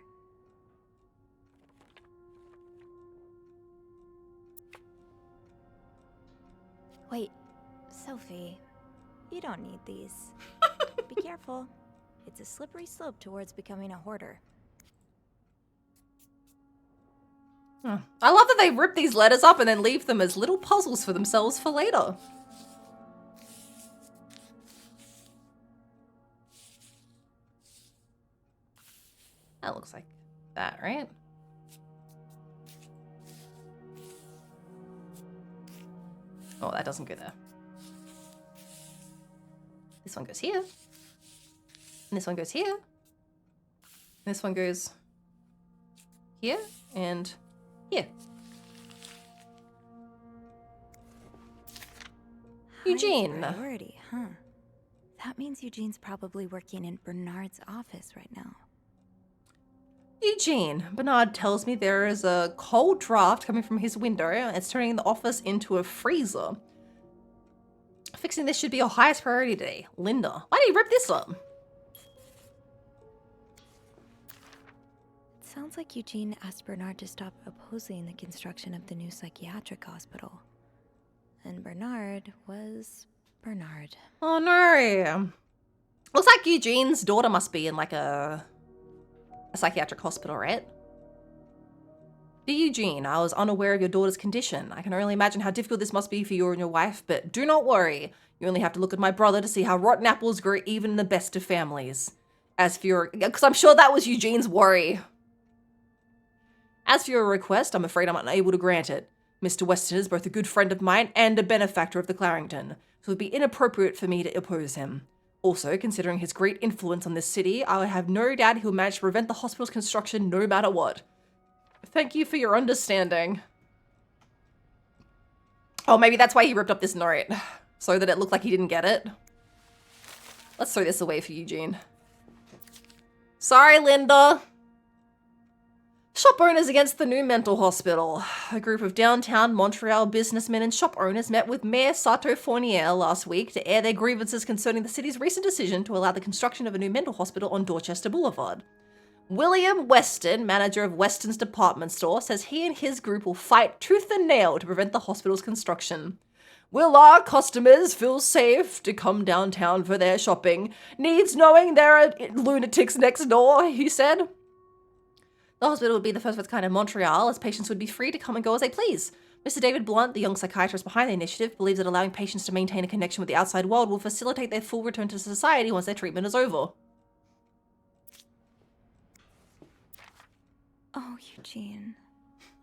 Wait, Sophie. You don't need these. Be careful. It's a slippery slope towards becoming a hoarder. I love that they rip these letters up and then leave them as little puzzles for themselves for later. That looks like that, right? Oh, that doesn't go there. This one goes here. And this one goes here. And this one goes here and here. Eugene. High priority, huh? That means Eugene's probably working in Bernard's office right now. Eugene. Bernard tells me there is a cold draft coming from his window and it's turning the office into a freezer. Fixing this should be your highest priority today. Linda. Why did he rip this up? It sounds like Eugene asked Bernard to stop opposing the construction of the new psychiatric hospital. And Bernard was Bernard. Oh no. Looks like Eugene's daughter must be in like a psychiatric hospital, right? Dear Eugene, I was unaware of your daughter's condition. I can only imagine how difficult this must be for you and your wife, but do not worry. You only have to look at my brother to see how rotten apples grow even in the best of families. As for your... Because I'm sure that was Eugene's worry. As for your request, I'm afraid I'm unable to grant it. Mr. Weston is both a good friend of mine and a benefactor of the Clarington, so it would be inappropriate for me to oppose him. Also, considering his great influence on this city, I have no doubt he'll manage to prevent the hospital's construction no matter what. Thank you for your understanding. Oh, maybe that's why he ripped up this note, so that it looked like he didn't get it. Let's throw this away for Eugene. Sorry, Linda. Shop owners against the new mental hospital. A group of downtown Montreal businessmen and shop owners met with Mayor Sato Fournier last week to air their grievances concerning the city's recent decision to allow the construction of a new mental hospital on Dorchester Boulevard. William Weston, manager of Weston's department store, says he and his group will fight tooth and nail to prevent the hospital's construction. Will our customers feel safe to come downtown for their shopping? Needs knowing there are lunatics next door, he said. The hospital would be the first of its kind in Montreal, as patients would be free to come and go as they please. Mr. David Blunt, the young psychiatrist behind the initiative, believes that allowing patients to maintain a connection with the outside world will facilitate their full return to society once their treatment is over. Oh, Eugene.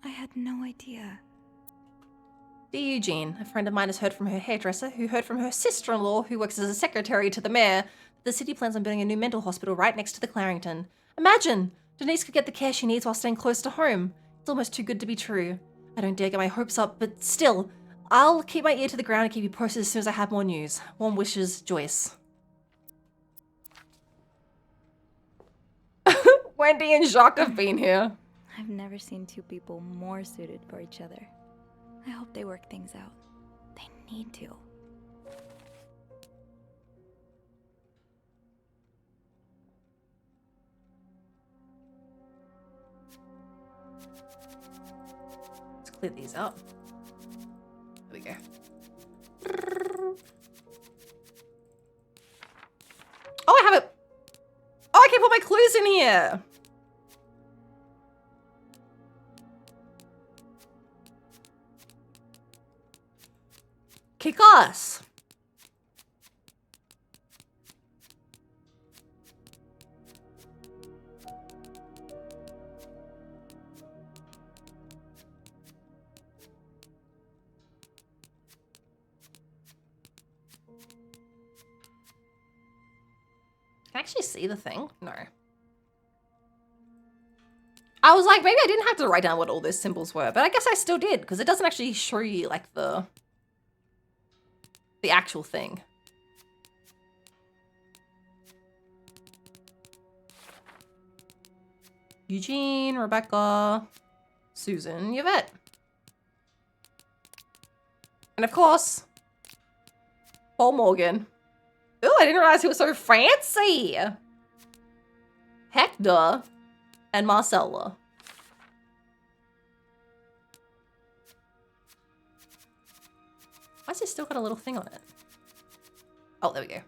I had no idea. Dear Eugene, a friend of mine has heard from her hairdresser, who heard from her sister-in-law, who works as a secretary to the mayor, that the city plans on building a new mental hospital right next to the Clarington. Imagine! Denise could get the care she needs while staying close to home. It's almost too good to be true. I don't dare get my hopes up, but still, I'll keep my ear to the ground and keep you posted as soon as I have more news. Warm wishes, Joyce. Wendy and Jacques have been here. I've never seen two people more suited for each other. I hope they work things out. They need to. Let's clear these out. There we go. Oh, I have it. Oh, I can put my clues in here. Kick ass. Can I actually see the thing? No. I was like, maybe I didn't have to write down what all those symbols were, but I guess I still did, because it doesn't actually show you, like, the actual thing. Eugene, Rebecca, Susan, Yvette. And of course, Paul Morgan. Ooh, I didn't realize he was so fancy. Hector and Marcella. Why's it still got a little thing on it? Oh, there we go.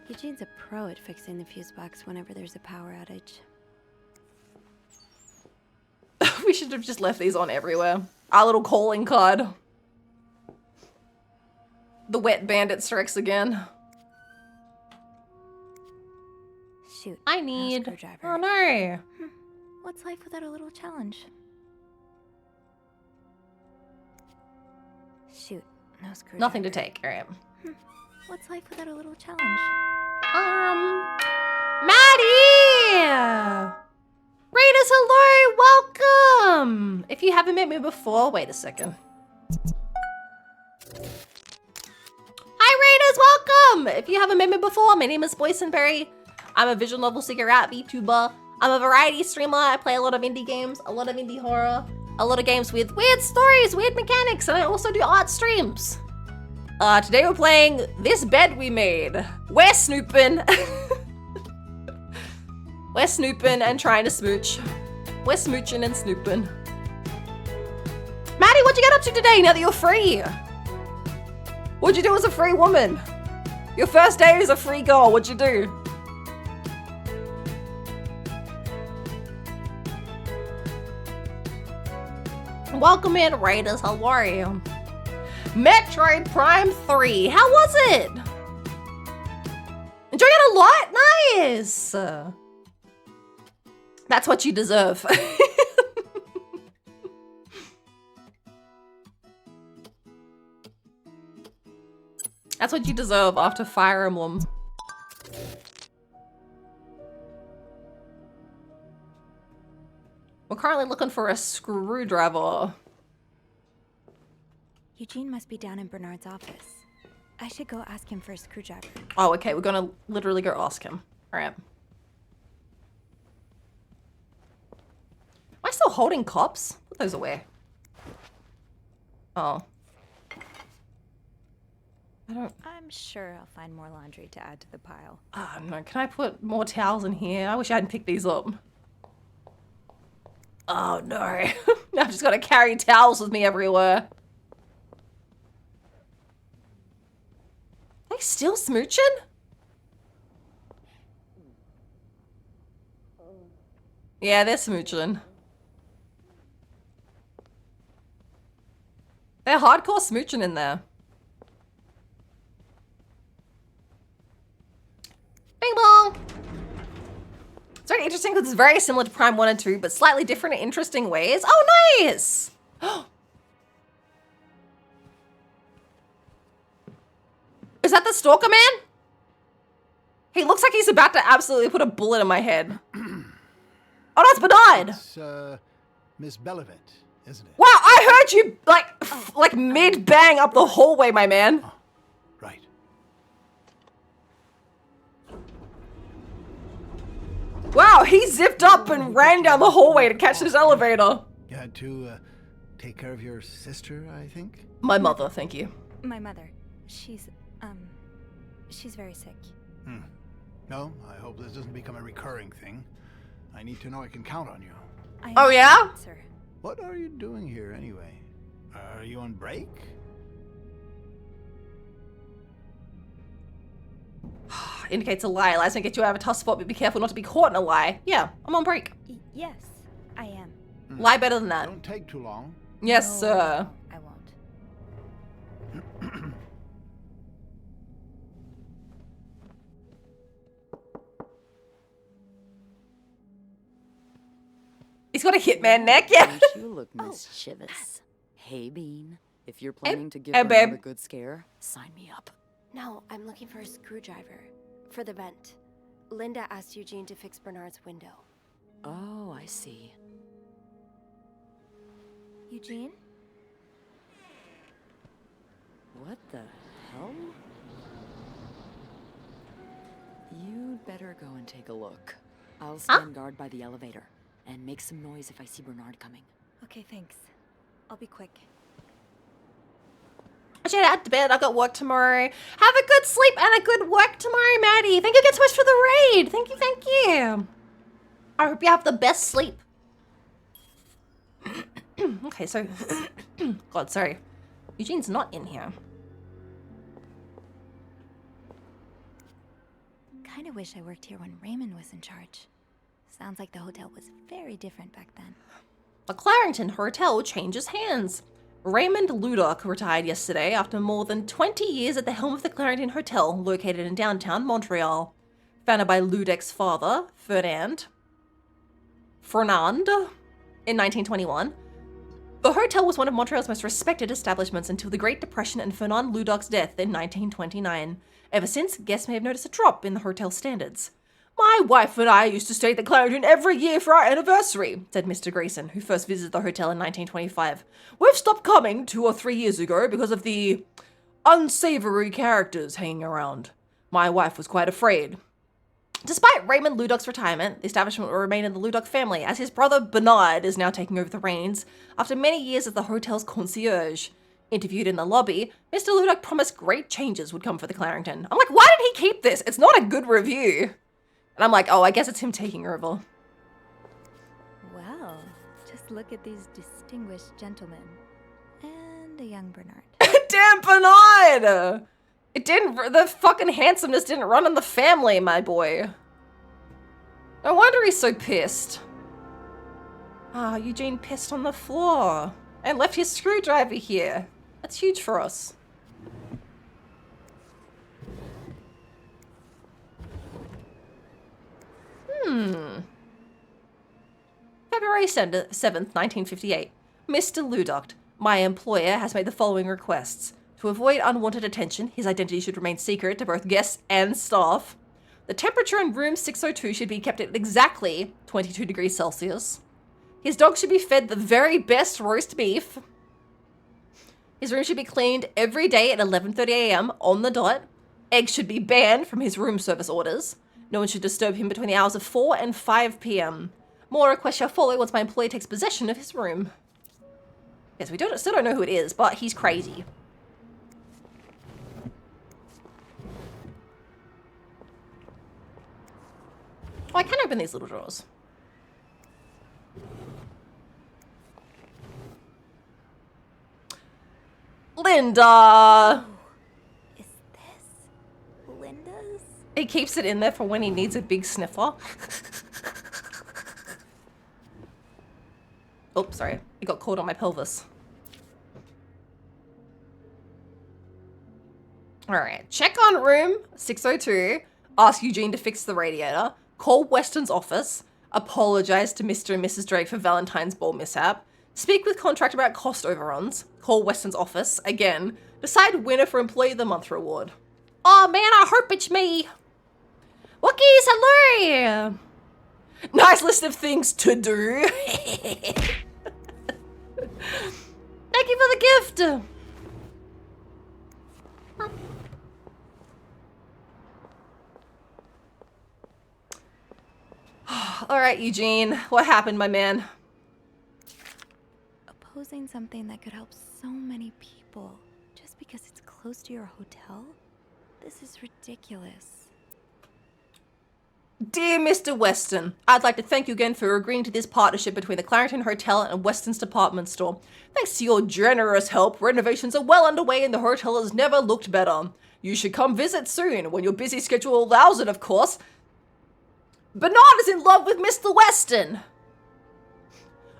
Eugene's a pro at fixing the fuse box whenever there's a power outage. We should have just left these on everywhere. Our little calling card. The wet bandit strikes again. Shoot. I need... No screwdriver. Oh no. What's life without a little challenge? Shoot. No screwdriver. Nothing to take. All right. What's life without a little challenge? Maddie! Raiders, hello! Welcome! If you haven't met me before, wait a second. Hi, Raiders, welcome! If you haven't met me before, my name is Boysenberry. I'm a visual novel seeker rap VTuber. I'm a variety streamer. I play a lot of indie games, a lot of indie horror, a lot of games with weird stories, weird mechanics, and I also do art streams. Today we're playing this bed we made. We're snooping. We're snooping and trying to smooch. We're smooching and snooping. Maddie, what'd you get up to today now that you're free? What'd you do as a free woman? Your first day as a free girl, what'd you do? Welcome in, Raiders. How are you? Metroid Prime 3. How was it? Enjoying it a lot? Nice. That's what you deserve. That's what you deserve after Fire Emblem. We're currently looking for a screwdriver. Eugene must be down in Bernard's office. I should go ask him for a screwdriver. Oh, okay. We're gonna literally go ask him. All right. Am I still holding cops? Put those away. Oh. I'm sure I'll find more laundry to add to the pile. Ah, no. Can I put more towels in here? I wish I hadn't picked these up. Oh, no. Now I've just got to carry towels with me everywhere. Are they still smooching? Yeah, they're smooching. They're hardcore smooching in there. Bing bong! It's very interesting because it's very similar to Prime 1 and 2, but slightly different in interesting ways. Oh, nice! Is that the Stalker Man? He looks like he's about to absolutely put a bullet in my head. Oh, no, it's Bernard! It's, Miss Bellevent, isn't it? Wow, I heard you, like mid-bang up the hallway, my man. Oh, right. Wow, he zipped up and ran down the hallway to catch this elevator. You had to, take care of your sister, I think? My mother, thank you. My mother. She's very sick. No, I hope this doesn't become a recurring thing. I need to know I can count on you. Oh, yeah? Sir. What are you doing here, anyway? Are you on break? Indicates a lie. Lies don't get you out of a tough spot, but be careful not to be caught in a lie. Yeah, I'm on break. Yes, I am. Lie better than that. Don't take too long. Yes, No, sir. I won't. He's got a hitman neck, yeah. Don't you look mischievous. Hey, Bean. If you're planning to give hey, Bernard babe. a good scare, sign me up. No, I'm looking for a screwdriver. For the vent. Linda asked Eugene to fix Bernard's window. Oh, I see. Eugene? What the hell? You'd better go and take a look. I'll stand guard by the elevator and make some noise if I see Bernard coming. Okay, thanks. I'll be quick. I should head to bed. I've got work tomorrow. Have a good sleep and a good work tomorrow, Maddie. Thank you again so much for the raid. Thank you, thank you. I hope you have the best sleep. Okay, so... God, sorry. Eugene's not in here. Kinda wish I worked here when Raymond was in charge. Sounds like the hotel was very different back then. The Clarington Hotel changes hands. Raymond Ludock retired yesterday after more than 20 years at the helm of the Clarington Hotel, located in downtown Montreal. Founded by Ludock's father, Fernand, in 1921. The hotel was one of Montreal's most respected establishments until the Great Depression and Fernand Ludock's death in 1929. Ever since, guests may have noticed a drop in the hotel standards. My wife and I used to stay at the Clarendon every year for our anniversary, said Mr. Grayson, who first visited the hotel in 1925. We've stopped coming 2 or 3 years ago because of the unsavory characters hanging around. My wife was quite afraid. Despite Raymond Ludock's retirement, the establishment will remain in the Ludock family, as his brother Bernard is now taking over the reins after many years as the hotel's concierge. Interviewed in the lobby, Mr. Ludock promised great changes would come for the Clarington. I'm like, why did he keep this? It's not a good review. And I'm like, oh, I guess it's him taking over. Well, just look at these distinguished gentlemen. And a young Bernard. Damn Bernard! The fucking handsomeness didn't run in the family, my boy. No wonder he's so pissed. Ah, Eugene pissed on the floor. And left his screwdriver here. That's huge for us. February 7th, 1958. Mr. Ludoct, my employer has made the following requests. To avoid unwanted attention, his identity should remain secret to both guests and staff. The temperature in room 602 should be kept at exactly 22 degrees Celsius. His dog should be fed the very best roast beef. His room should be cleaned every day at 11:30 a.m. on the dot. Eggs should be banned from his room service orders. No one should disturb him between the hours of 4 and 5 p.m. More requests shall follow once my employee takes possession of his room. Yes, we still don't know who it is, but he's crazy. Oh, I can open these little drawers. Linda! Is this Linda's? He keeps it in there for when he needs a big sniffer. Oh, sorry. It got caught on my pelvis. Alright. Check on room 602. Ask Eugene to fix the radiator. Call Weston's office. Apologize to Mr. and Mrs. Drake for Valentine's Ball mishap. Speak with contractor about cost overruns. Call Weston's office. Again. Decide winner for Employee of the Month reward. Oh man, I hope it's me. Wookiees, hello! Nice list of things to do. Thank you for the gift. All right, Eugene, what happened, my man? Opposing something that could help so many people just because it's close to your hotel? This is ridiculous. Dear Mr. Weston, I'd like to thank you again for agreeing to this partnership between the Clarendon Hotel and Weston's department store. Thanks to your generous help, renovations are well underway and the hotel has never looked better. You should come visit soon, when your busy schedule allows it, of course. Bernard is in love with Mr. Weston!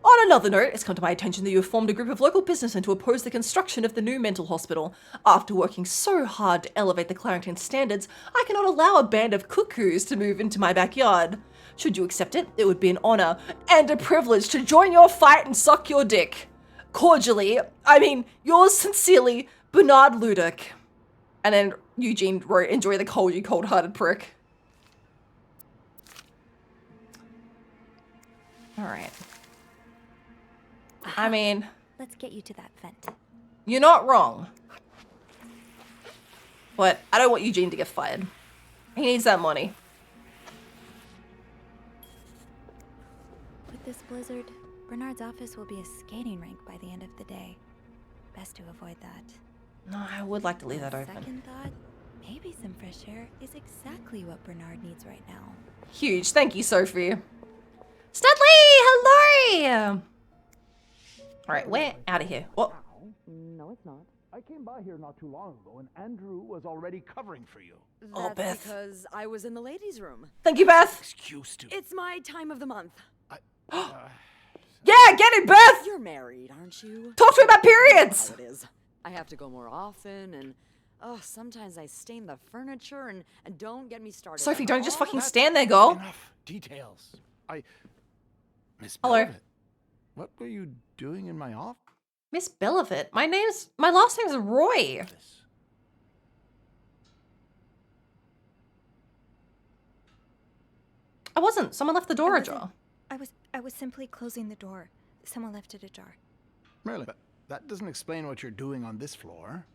On another note, it's come to my attention that you have formed a group of local businessmen to oppose the construction of the new mental hospital. After working so hard to elevate the Clarendon standards, I cannot allow a band of cuckoos to move into my backyard. Should you accept it, it would be an honor and a privilege to join your fight and suck your dick. Cordially, yours sincerely, Bernard Ludick. And then Eugene wrote, enjoy the cold, you cold-hearted prick. Alright. Let's get you to that vent. You're not wrong. But I don't want Eugene to get fired. He needs that money. With this blizzard, Bernard's office will be a skating rink by the end of the day. Best to avoid that. No, I would like to leave that open. Second thought, maybe some fresh air is exactly what Bernard needs right now. Huge. Thank you, Sophie. Studley! Hello! Alright, we're out of here. What? No, it's not. I came by here not too long ago, and Andrew was already covering for you. Oh, Beth. Because I was in the ladies' room. Thank you, Beth. Excuse to. It's my time of the month. Yeah, get it, Beth! You're married, aren't you? Talk to me about periods! How it is. I have to go more often, and sometimes I stain the furniture, and don't get me started. Sophie, don't just fucking stand there, girl. Enough details. Miss Hello. Belvin, what were you doing in my office? Miss Bellavit. My last name's Roy. I wasn't. Someone left the door ajar. I was simply closing the door. Someone left it ajar. Really? But that doesn't explain what you're doing on this floor.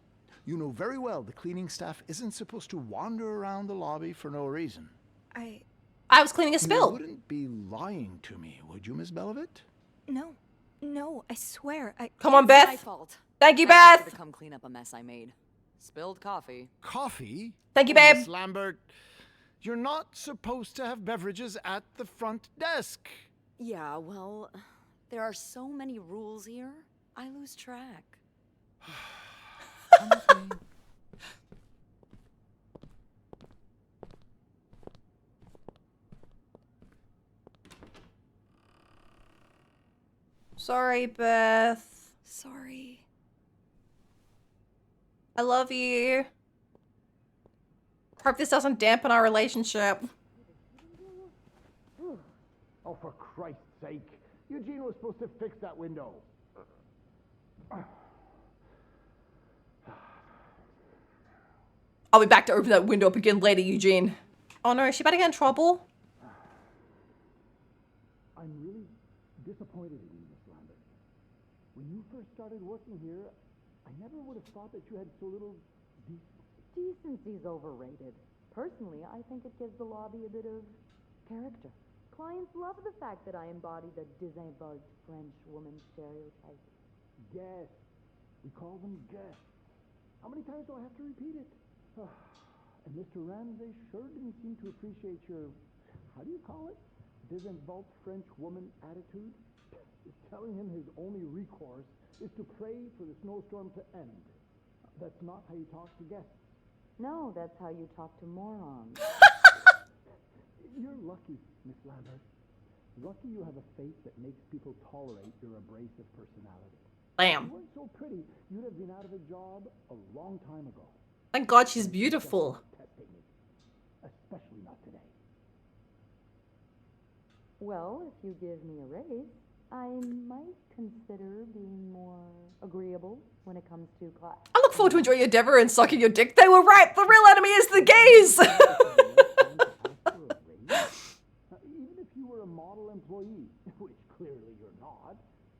You know very well the cleaning staff isn't supposed to wander around the lobby for no reason. I was cleaning a spill. You wouldn't be lying to me, would you, Miss Bellavit? No, I swear. Come on, It's Beth. my fault. Thank you, I asked her Beth. to come clean up a mess I made. Spilled coffee. Coffee? Thank you, babe. Miss Lambert, you're not supposed to have beverages at the front desk. Yeah, well, there are so many rules here, I lose track. Come with me. Sorry, Beth. Sorry. I love you. Hope this doesn't dampen our relationship. Oh, for Christ's sake. Eugene was supposed to fix that window. I'll be back to open that window up again later, Eugene. Oh no, is she about to get in trouble? I'm really disappointed in you, Miss Lambert. When you first started working here, I never would have thought that you had so little decency. Decency's overrated. Personally, I think it gives the lobby a bit of character. Clients love the fact that I embody the désinvolte French woman stereotype. Guests. We call them guests. How many times do I have to repeat it? And Mr. Ramsay sure didn't seem to appreciate your, how do you call it? Désinvolte French woman attitude? Telling him his only recourse is to pray for the snowstorm to end. That's not how you talk to guests. No, that's how you talk to morons. You're lucky, Miss Lambert. Lucky you have a face that makes people tolerate your abrasive personality. Damn. If you weren't so pretty, you'd have been out of a job a long time ago. Thank God she's beautiful. Testing me. Especially not today. Well, if you give me a raise, I might consider being more agreeable when it comes to class. I look forward to enjoying your endeavor and sucking your dick. They were right. The real enemy is the gays. Even if you were a model employee, which clearly you're not,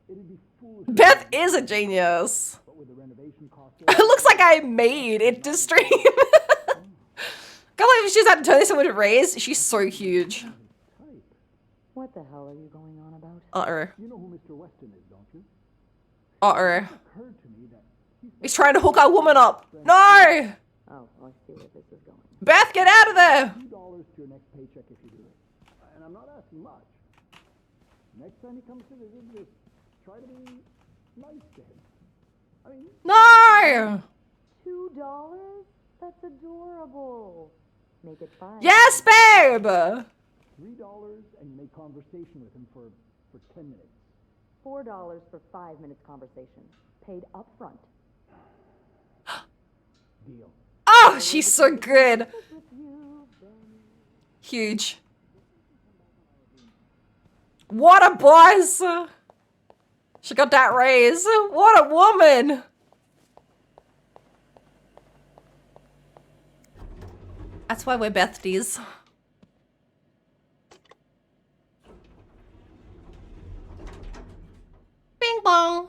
it'd be foolish. Beth is a genius. But with the renovation cost, It looks like I made it to stream. Can't believe she's had to turn this into a raise. She's so huge. What the hell are you going on about? Uh-oh. You know who Mr. Weston is, don't you? Uh-oh. It occurred to me that He's trying to hook our woman up. No! Oh, I see where this is going. Beth, get out of there! $2 to your next paycheck if you do it. And I'm not asking much. Next time he comes to visit, just try to be nice to him. I mean... No! $2? That's adorable. Make it 5. Yes, babe! $3 and you make conversation with him for 10 minutes. $4 for 5 minutes conversation. Paid up front. Deal. Oh, she's so good. Huge. What a boss! She got that raise. What a woman! That's why we're besties. Bing bong.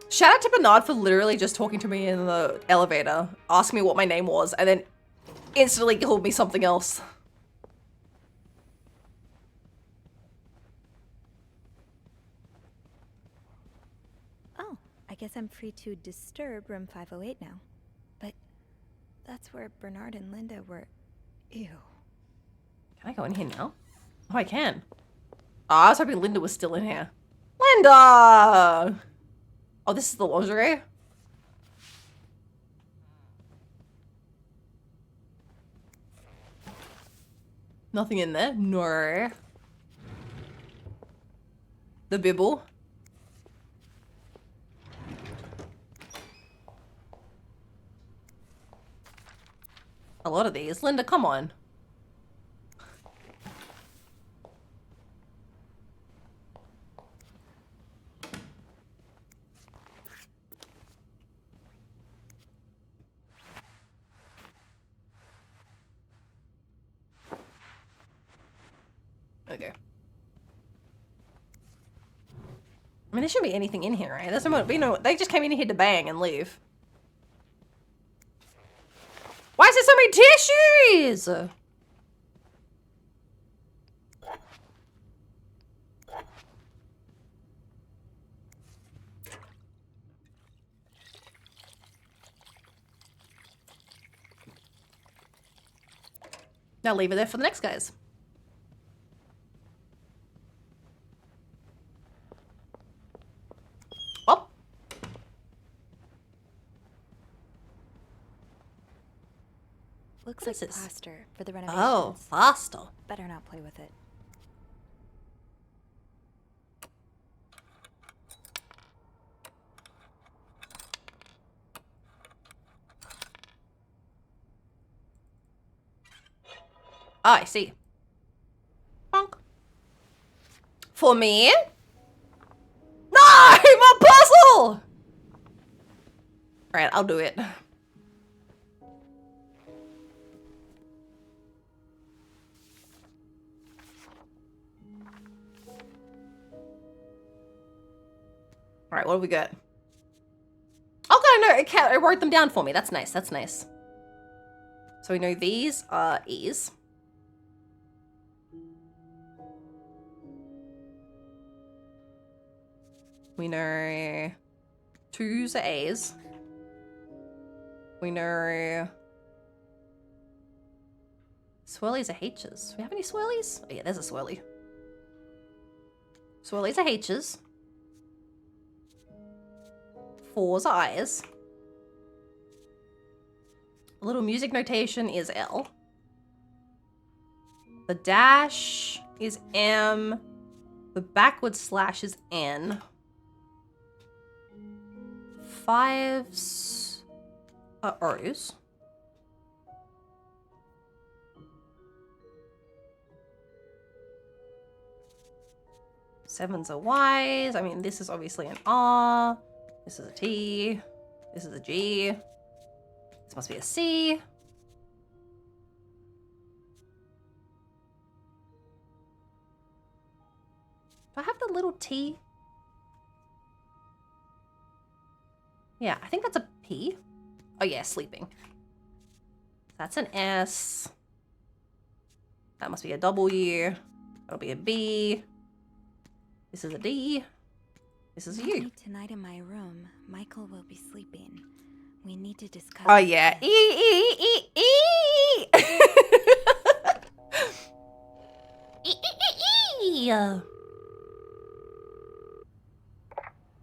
Shout out to Bernard for literally just talking to me in the elevator, asking me what my name was, and then instantly called me something else. Oh, I guess I'm free to disturb room 508 now. But that's where Bernard and Linda were. Ew. Can I go in here now? Oh, I can. Oh, I was hoping Linda was still in here. Linda! Oh, this is the lingerie? Nothing in there? No. The bibble? A lot of these. Linda, come on. Okay. I mean, there shouldn't be anything in here, right? There's no, they just came in here to bang and leave. Why is there so many tissues? Now leave it there for the next guys. Looks What like is this? plaster for the renovations. Oh, plaster. Better not play with it. Oh, I see. Bonk. For me? No! My puzzle! Alright, I'll do it. Alright, what do we got? Okay, no, it wrote them down for me. That's nice, that's nice. So we know these are E's. We know 2's are A's. We know swirlies are H's. Do we have any swirlies? Oh yeah, there's a swirly. Swirlies are H's. 4's are I's. A little music notation is L. The dash is M. The backward slash is N. 5's are O's. Sevens are Y's. I mean, this is obviously an R. This is a T. This is a G. This must be a C. Do I have the little T? Yeah, I think that's a P. Oh yeah, sleeping. That's an S. That must be a W. That'll be a B. This is a D. This is a U. Tonight in my room, Michael will be sleeping. We need to discuss. Oh yeah. E E E E. E E E E.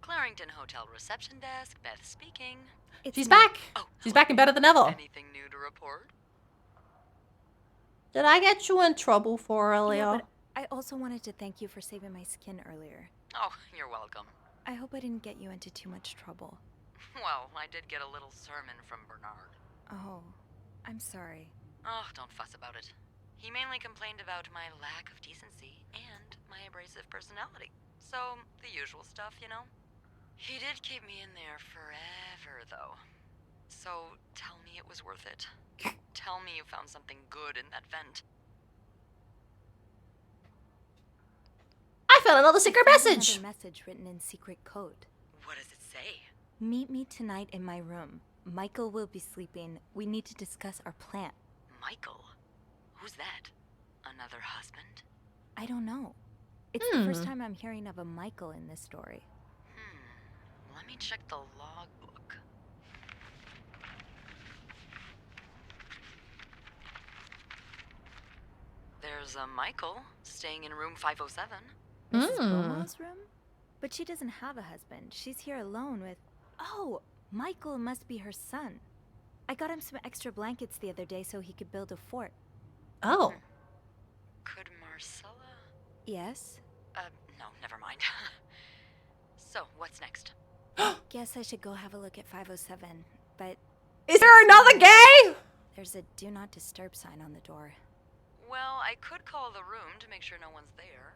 Clarrington Hotel reception desk, Beth speaking. She's back. Oh, she's back and better than ever. Anything new to report? Did I get you in trouble for earlier? Yeah, but I also wanted to thank you for saving my skin earlier. Oh, you're welcome. I hope I didn't get you into too much trouble. Well, I did get a little sermon from Bernard. Oh, I'm sorry. Oh, don't fuss about it. He mainly complained about my lack of decency and my abrasive personality. So, the usual stuff, you know? He did keep me in there forever, though. So, tell me it was worth it. Tell me you found something good in that vent. I found another secret message. Another message written in secret code. What does it say? Meet me tonight in my room. Michael will be sleeping. We need to discuss our plan. Michael? Who's that? Another husband? I don't know. It's the first time I'm hearing of a Michael in this story. Let me check the logbook. There's a Michael staying in room 507. Mrs. Beaumont's room? But she doesn't have a husband. She's here alone with... Oh, Michael must be her son. I got him some extra blankets the other day so he could build a fort. Oh. Could Marcella? Yes? No, never mind. So, what's next? Guess I should go have a look at 507, but... Is there another gay? There's a do not disturb sign on the door. Well, I could call the room to make sure no one's there.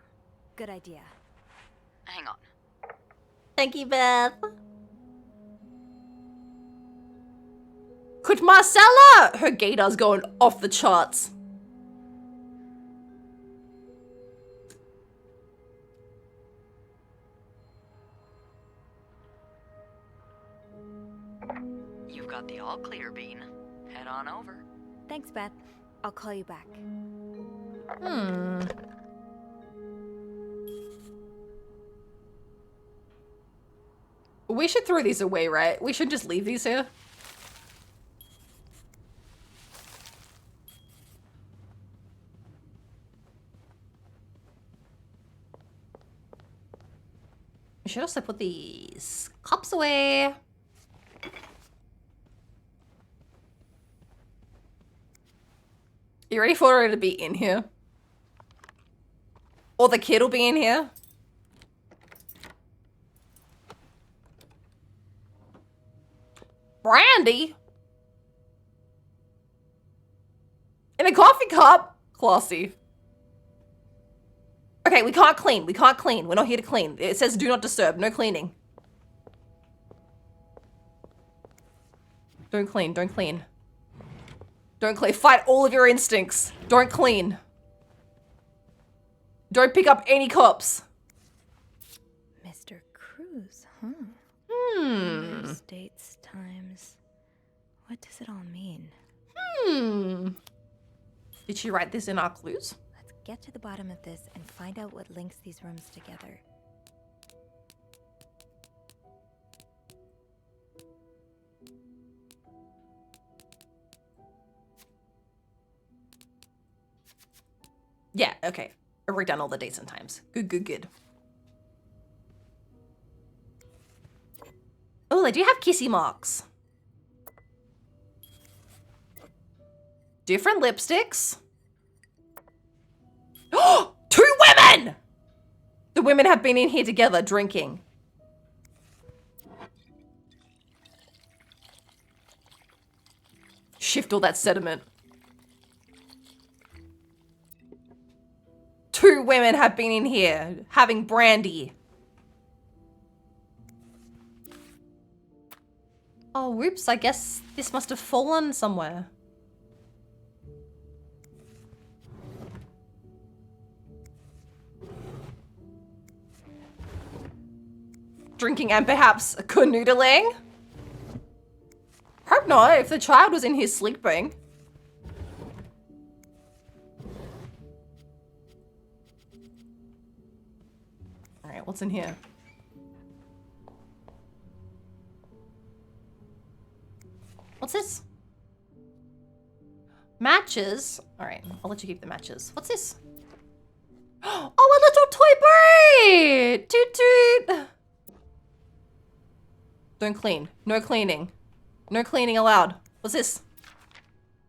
Good idea. Hang on. Thank you, Beth. Could Marcella? Her gaydar's going off the charts. You've got the all clear, Bean. Head on over. Thanks, Beth. I'll call you back. We should throw these away, right? We should just leave these here. We should also put these cups away. You ready for her to be in here? Or the kid will be in here? Brandy? In a coffee cup? Classy. Okay, we can't clean. We can't clean. We're not here to clean. It says do not disturb. No cleaning. Don't clean. Don't clean. Don't clean. Fight all of your instincts. Don't clean. Don't pick up any cups. Mr. Cruz, huh? Hmm. Dates, times. What does it all mean? Hmm. Did she write this in our clues? Let's get to the bottom of this and find out what links these rooms together. Yeah, okay. I wrote down all the dates and times. Good, good, good. Oh, they do have kissy marks. Different lipsticks. Oh, 2 women! The women have been in here together drinking. Shift all that sediment. 2 women have been in here having brandy. Oh, whoops, I guess this must have fallen somewhere. Drinking and perhaps canoodling? Hope not, if the child was in here sleeping. Alright, what's in here? What's this? Matches? Alright, I'll let you keep the matches. What's this? Oh, a little toy bird! Toot toot! Don't clean. No cleaning. No cleaning allowed. What's this?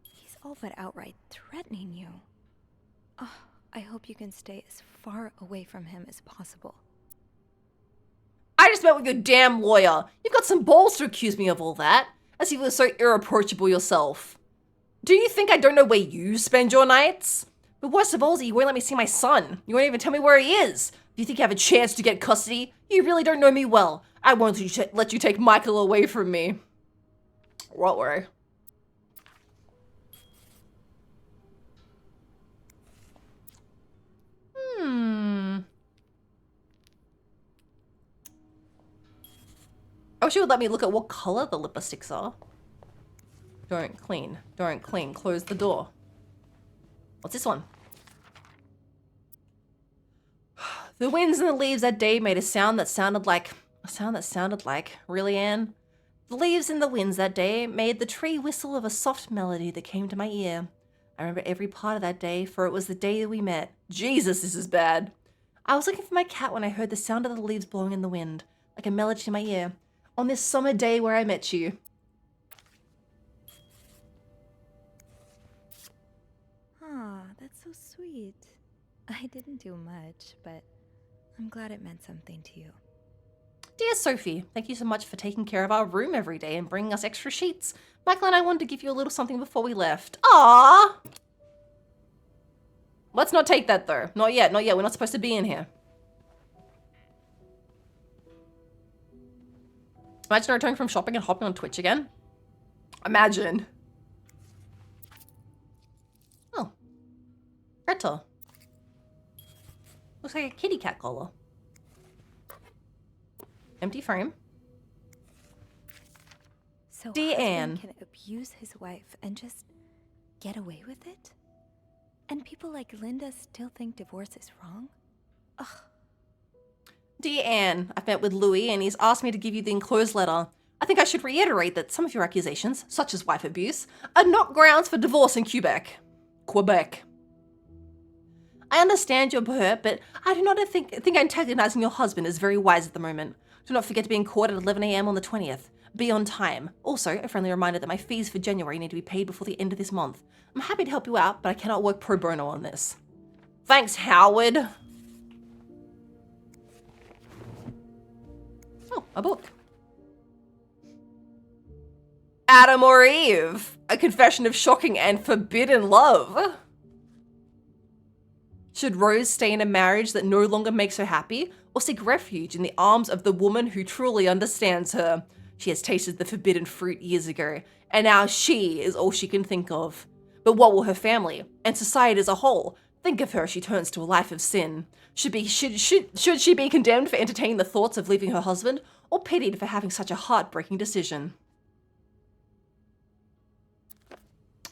He's all but outright threatening you. Oh, I hope you can stay as far away from him as possible. I just met with your damn lawyer. You've got some balls to accuse me of all that. As if you were so irreproachable yourself. Do you think I don't know where you spend your nights? But worst of all is you won't let me see my son. You won't even tell me where he is. Do you think you have a chance to get custody? You really don't know me well. I won't let you take Michael away from me. What worry? I wish you would let me look at what color the lipsticks are. Don't clean. Don't clean. Close the door. What's this one? The winds and the leaves that day made a sound that sounded like... Really, Anne? The leaves and the winds that day made the tree whistle of a soft melody that came to my ear. I remember every part of that day, for it was the day that we met. Jesus, this is bad. I was looking for my cat when I heard the sound of the leaves blowing in the wind, like a melody in my ear, on this summer day where I met you. Aw, that's so sweet. I didn't do much, but I'm glad it meant something to you. Dear Sophie, thank you so much for taking care of our room every day and bringing us extra sheets. Michael and I wanted to give you a little something before we left. Aww! Let's not take that though. Not yet, not yet. We're not supposed to be in here. Imagine returning from shopping and hopping on Twitch again. Imagine. Oh. Greta. Looks like a kitty cat collar. Empty frame. So Dear husband Anne. can abuse his wife and just get away with it? And people like Linda still think divorce is wrong? Ugh. Dear Anne, I've met with Louis and he's asked me to give you the enclosed letter. I think I should reiterate that some of your accusations, such as wife abuse, are not grounds for divorce in Quebec. I understand you're hurt, but I do not think antagonizing your husband is very wise at the moment. Do not forget to be in court at 11 AM on the 20th. Be on time. Also, a friendly reminder that my fees for January need to be paid before the end of this month. I'm happy to help you out, but I cannot work pro bono on this. Thanks, Howard. Oh, a book. Adam or Eve, a confession of shocking and forbidden love. Should Rose stay in a marriage that no longer makes her happy, or seek refuge in the arms of the woman who truly understands her? She has tasted the forbidden fruit years ago, and now she is all she can think of. But what will her family, and society as a whole, think of her if she turns to a life of sin? Should she be condemned for entertaining the thoughts of leaving her husband, or pitied for having such a heartbreaking decision?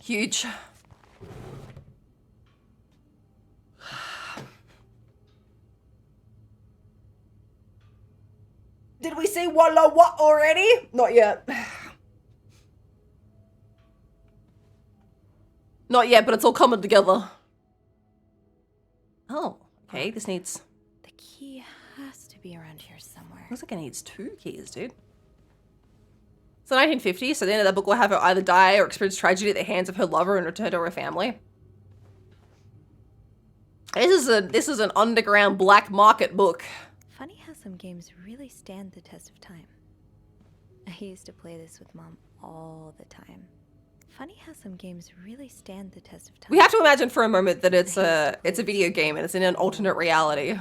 Huge. Did we see Walla what already? Not yet. Not yet, but it's all coming together. Oh, okay, this needs... The key has to be around here somewhere. Looks like it needs 2 keys, dude. It's the 1950s, so at the end of that book we'll have her either die or experience tragedy at the hands of her lover and return to her family. This is an underground black market book. Funny how some games really stand the test of time. I used to play this with Mom all the time. Funny how some games really stand the test of time. We have to imagine for a moment that it's a video game and it's in an alternate reality.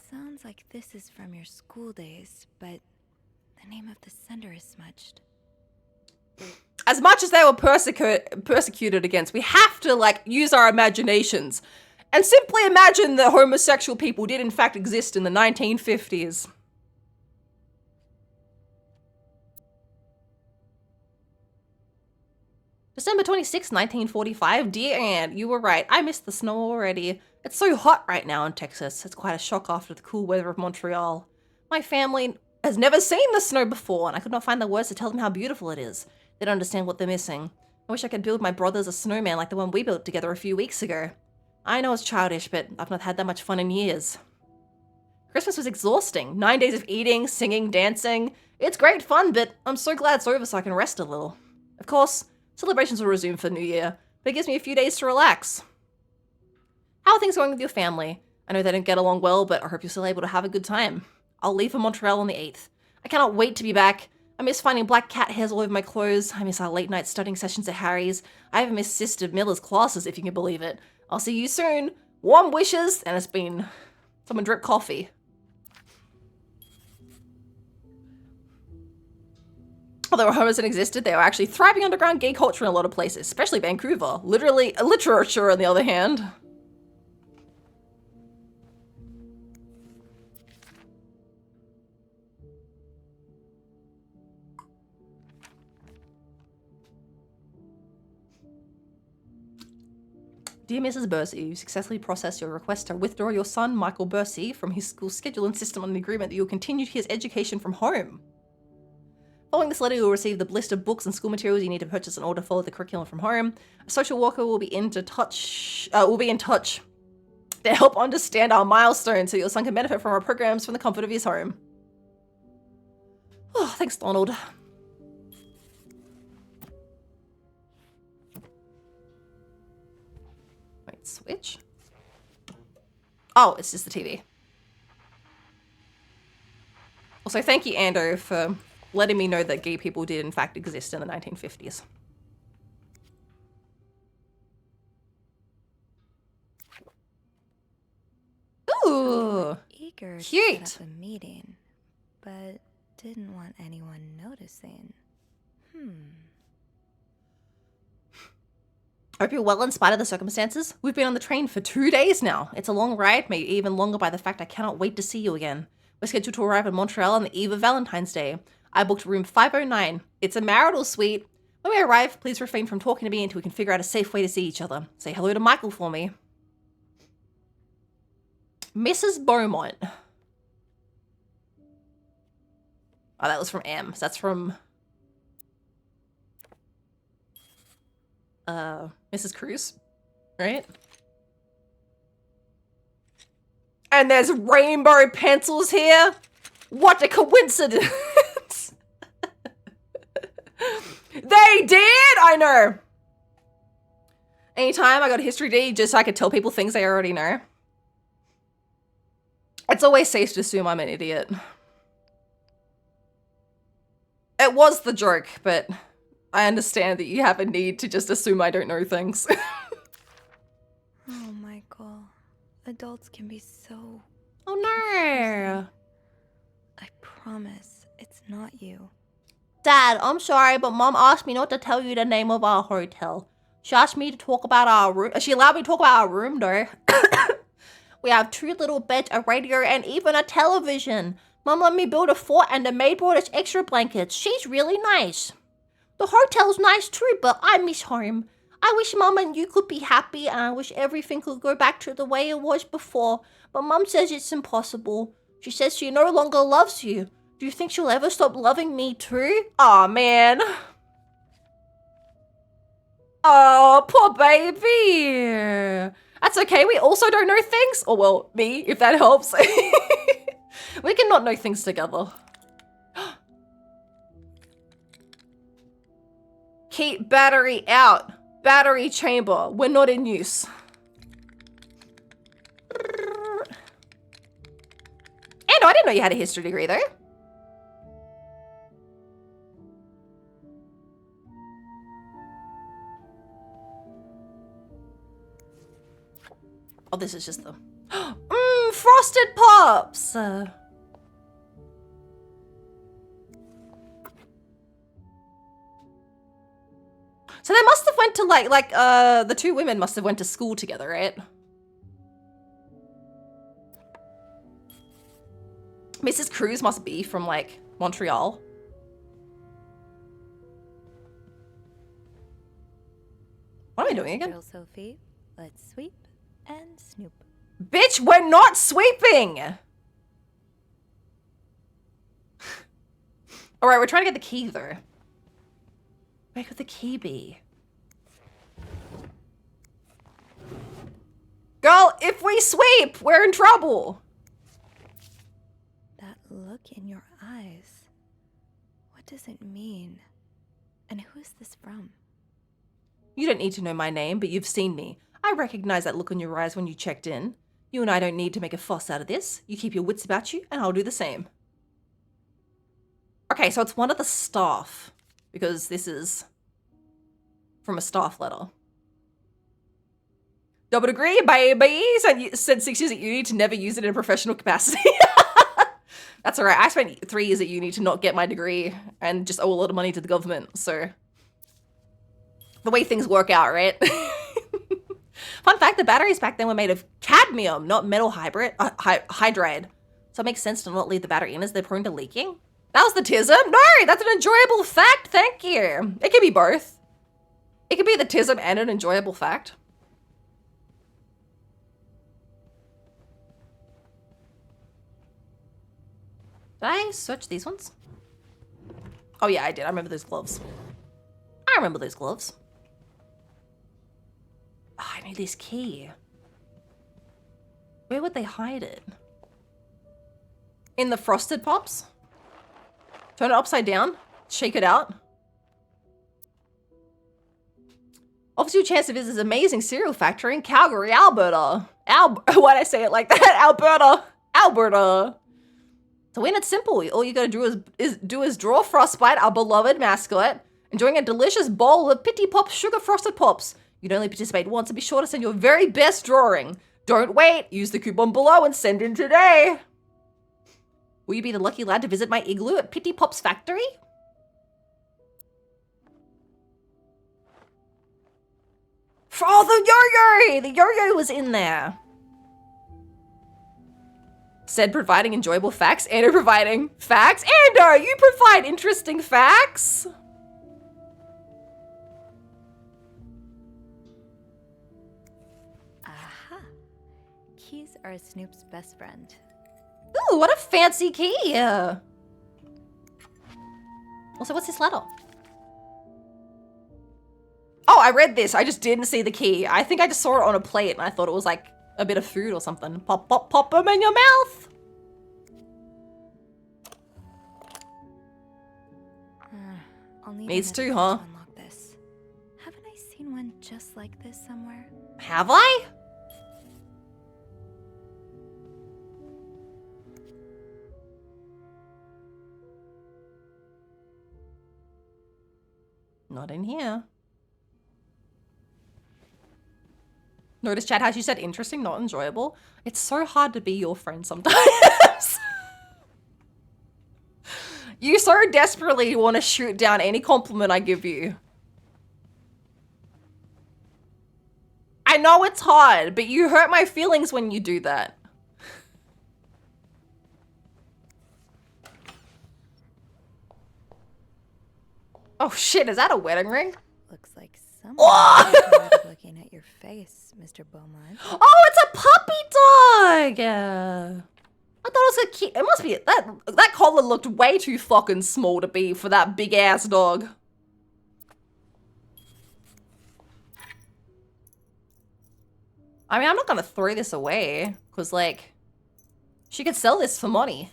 Sounds like this is from your school days, but the name of the sender is smudged. As much as they were persecuted against, we have to, like, use our imaginations and simply imagine that homosexual people did in fact exist in the 1950s. December 26, 1945. Dear Anne, you were right. I missed the snow already. It's so hot right now in Texas. It's quite a shock after the cool weather of Montreal. My family has never seen the snow before, and I could not find the words to tell them how beautiful it is. They don't understand what they're missing. I wish I could build my brothers a snowman like the one we built together a few weeks ago. I know it's childish, but I've not had that much fun in years. Christmas was exhausting. 9 days of eating, singing, dancing. It's great fun, but I'm so glad it's over so I can rest a little. Of course, celebrations will resume for New Year, but it gives me a few days to relax. How are things going with your family? I know they don't get along well, but I hope you're still able to have a good time. I'll leave for Montreal on the 8th. I cannot wait to be back. I miss finding black cat hairs all over my clothes. I miss our late night studying sessions at Harry's. I even miss Sister Miller's classes, if you can believe it. I'll see you soon. Warm wishes, and it's been... someone drip coffee. Although homos existed, they were actually thriving underground gay culture in a lot of places, especially Vancouver. Literally, literature, on the other hand. Dear Mrs. Bursey, you successfully processed your request to withdraw your son, Michael Bursey, from his school schedule and system on an agreement that you'll continue his education from home. Following this letter, you'll receive the list of books and school materials you need to purchase in order to follow the curriculum from home. A social worker will be in touch to help understand our milestones so your son can benefit from our programs from the comfort of his home. Oh, thanks, Donald. Wait, switch? Oh, it's just the TV. Also, thank you, Ando, for letting me know that gay people did in fact exist in the 1950s. Ooh, eager cute. To set up a meeting, but didn't want anyone noticing. I hope you're well in spite of the circumstances. We've been on the train for 2 days now. It's a long ride, maybe even longer by the fact I cannot wait to see you again. We're scheduled to arrive in Montreal on the eve of Valentine's Day. I booked room 509. It's a marital suite. When we arrive, please refrain from talking to me until we can figure out a safe way to see each other. Say hello to Michael for me. Mrs. Beaumont. Oh, that was from M. So that's from... Mrs. Cruz, right? And there's rainbow pencils here. What a coincidence. They did? I know. Anytime I got a history D just so I could tell people things they already know. It's always safe to assume I'm an idiot. It was the joke, but I understand that you have a need to just assume I don't know things. Oh, Michael. Adults can be so... Oh no! I promise, it's not you. Dad, I'm sorry, but Mom asked me not to tell you the name of our hotel. She asked me to talk about our room. She allowed me to talk about our room, though. We have 2 little beds, a radio, and even a television. Mom let me build a fort, and the maid brought us extra blankets. She's really nice. The hotel's nice too, but I miss home. I wish Mom and you could be happy, and I wish everything could go back to the way it was before. But Mom says it's impossible. She says she no longer loves you. Do you think she'll ever stop loving me too? Aw, man. Oh, poor baby. That's okay, we also don't know things. Or well, me, if that helps. We can not know things together. Keep battery out. Battery chamber. We're not in use. And I didn't know you had a history degree though. Oh, this is just the... Frosted Pops! So they must have went to the 2 women must have went to school together, right? Mrs. Cruz must be from like Montreal. What am I doing again? Girl Sophie, let's sweep and snoop. Bitch, we're not sweeping! Alright, we're trying to get the key though. Where could the key be? Girl, if we sweep, we're in trouble! That look in your eyes. What does it mean? And who is this from? You don't need to know my name, but you've seen me. I recognize that look in your eyes when you checked in. You and I don't need to make a fuss out of this. You keep your wits about you, and I'll do the same. Okay, so it's one of the staff, because this is from a staff letter. Double degree, baby! Said 6 years at uni to never use it in a professional capacity. That's alright, I spent 3 years at uni to not get my degree, and just owe a lot of money to the government, so... The way things work out, right? Fun fact, the batteries back then were made of cadmium, not metal hydride. So it makes sense to not leave the battery in as they're prone to leaking. That was the tism? No, that's an enjoyable fact, thank you. It could be both. It could be the tism and an enjoyable fact. Did I search these ones? Oh yeah, I did. I remember those gloves. I remember those gloves. Oh, I need this key. Where would they hide it? In the Frosted Pops? Turn it upside down. Shake it out. Offers you a chance to visit this amazing cereal factory in Calgary, Alberta. Why'd I say it like that? Alberta. Alberta. To win, it's simple. All you gotta do is draw Frostbite, our beloved mascot, enjoying a delicious bowl of Pitty Pop Sugar Frosted Pops. You'd only participate once and be sure to send your very best drawing. Don't wait. Use the coupon below and send in today. Will you be the lucky lad to visit my igloo at Pitty Pop's factory? Oh, the yo-yo! The yo-yo was in there. Said providing enjoyable facts. Ando providing facts. Ando, you provide interesting facts. Aha. Keys are Snoop's best friend. Ooh, what a fancy key. Also, what's this letter? Oh, I read this. I just didn't see the key. I think I just saw it on a plate and I thought it was like a bit of food or something. Pop, pop, pop them in your mouth. I'll need Needs another to, huh? to unlock like this somewhere? Have I? Not in here. Notice, chat, how she said interesting, not enjoyable. It's so hard to be your friend sometimes. You so desperately want to shoot down any compliment I give you. I know it's hard, but you hurt my feelings when you do that. Oh shit, is that a wedding ring? Looks like someone is looking at your face, Mr. Beaumont. Oh, it's a puppy dog! I thought it was a kid. It must be, that collar looked way too fucking small to be for that big ass dog. I mean, I'm not gonna throw this away, because, like, she could sell this for money.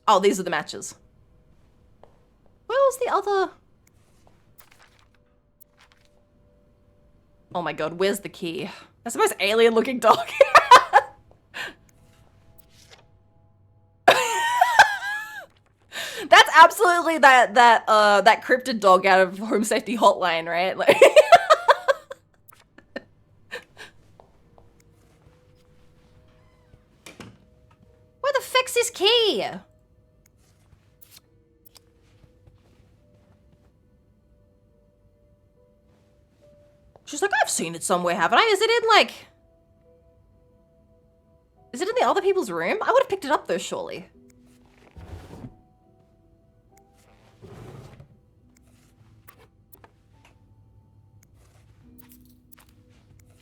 Oh, these are the matches. Where was the other? Oh my god, where's the key? That's the most alien looking dog. That's absolutely that cryptid dog out of Home Safety Hotline, right? Like where the fuck's this key? She's like, I've seen it somewhere, haven't I? Is it in, like... Is it in the other people's room? I would have picked it up, though, surely.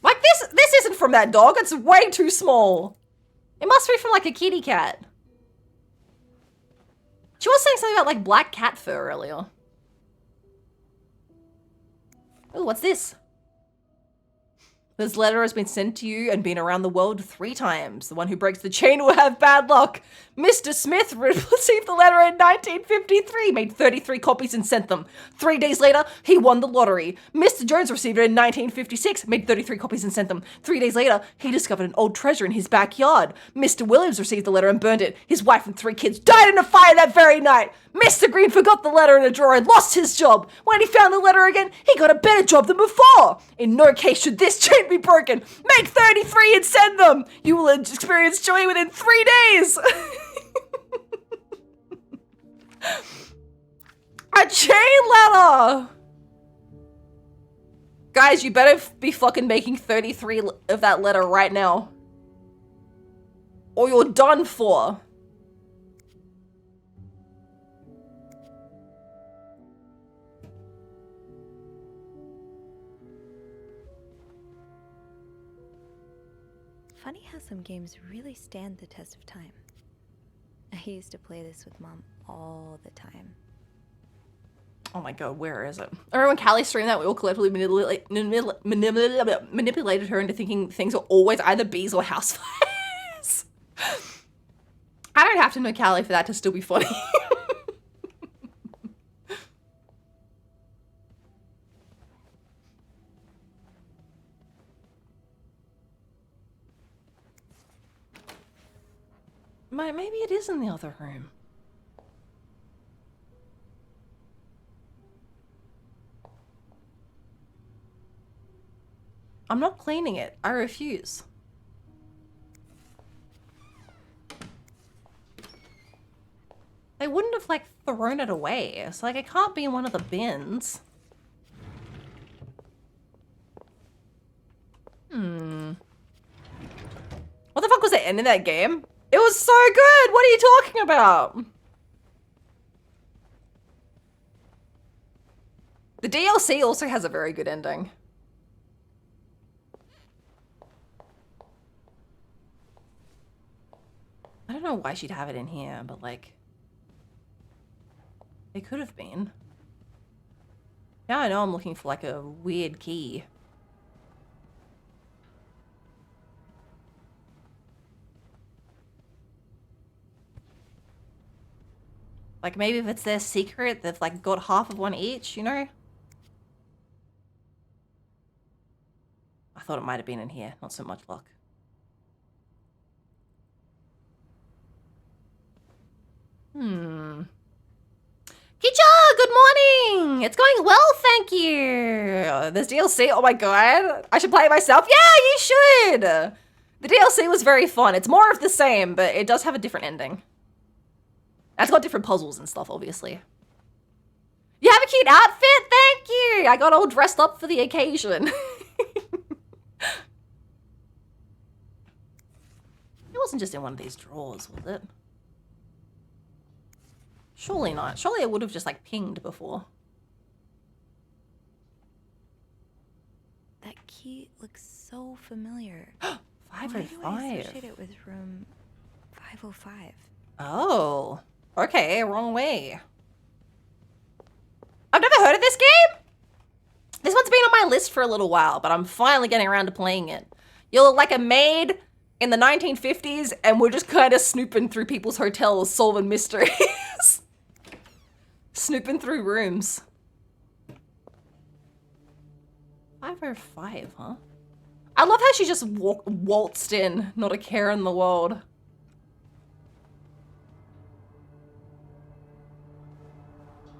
Like, this isn't from that dog. It's way too small. It must be from, like, a kitty cat. She was saying something about, like, black cat fur earlier. Oh, what's this? This letter has been sent to you and been around the world 3 times. The one who breaks the chain will have bad luck. Mr. Smith received the letter in 1953, made 33 copies and sent them. 3 days later, he won the lottery. Mr. Jones received it in 1956, made 33 copies and sent them. 3 days later, he discovered an old treasure in his backyard. Mr. Williams received the letter and burned it. His wife and 3 kids died in a fire that very night. Mr. Green forgot the letter in a drawer and lost his job. When he found the letter again, he got a better job than before. In no case should this chain be broken. Make 33 and send them. You will experience joy within 3 days. A chain letter. Guys, you better be fucking making 33 of that letter right now. Or you're done for. Funny how some games really stand the test of time. I used to play this with Mom all the time. Oh my god, where is it? I remember when Callie streamed that, we all collectively manipulated her into thinking things were always either bees or house fires. I don't have to know Callie for that to still be funny. Maybe it is in the other room. I'm not cleaning it. I refuse. They wouldn't have, like, thrown it away. It's like, it can't be in one of the bins. What the fuck was the end of that game? It was so good! What are you talking about? The DLC also has a very good ending. I don't know why she'd have it in here, but like... It could have been. Now I know I'm looking for like a weird key. Like, maybe if it's their secret, they've, like, got half of one each, you know? I thought it might have been in here. Not so much luck. Kicha, good morning! It's going well, thank you! This DLC, oh my god. I should play it myself? Yeah, you should! The DLC was very fun. It's more of the same, but it does have a different ending. It's got different puzzles and stuff, obviously. You have a cute outfit? Thank you! I got all dressed up for the occasion. It wasn't just in one of these drawers, was it? Surely not. Surely it would have just, like, pinged before. That key looks so familiar. 505. Why do I associate it with room 505? Oh. Okay, wrong way. I've never heard of this game! This one's been on my list for a little while, but I'm finally getting around to playing it. You're like a maid in the 1950s, and we're just kind of snooping through people's hotels, solving mysteries. Snooping through rooms. 505, huh? I love how she just waltzed in, not a care in the world.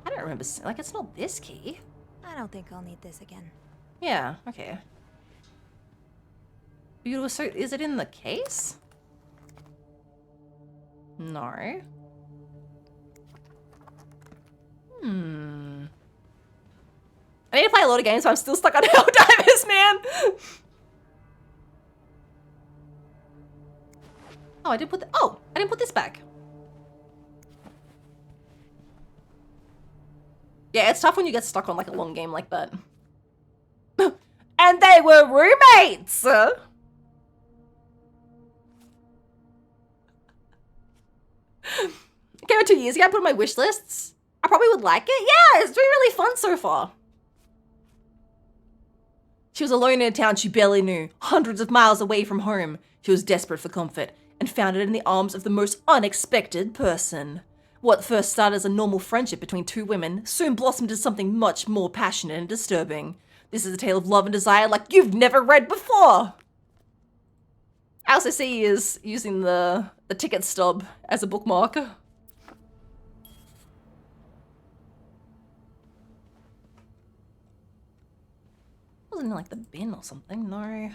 I don't remember, like, it's not this key. I don't think I'll need this again. Yeah, okay. Beautiful, so is it in the case? No. I need to play a lot of games, so I'm still stuck on Helldivers, man! Oh, I didn't put this back. Yeah, it's tough when you get stuck on, like, a long game like that. And they were roommates! Came out 2 years ago, I put on my wish lists. I probably would like it. Yeah, it's been really fun so far. She was alone in a town she barely knew, hundreds of miles away from home. She was desperate for comfort and found it in the arms of the most unexpected person. What first started as a normal friendship between two women soon blossomed into something much more passionate and disturbing. This is a tale of love and desire like you've never read before. I also see he is using the ticket stub as a bookmark. Wasn't in like the bin or something, no.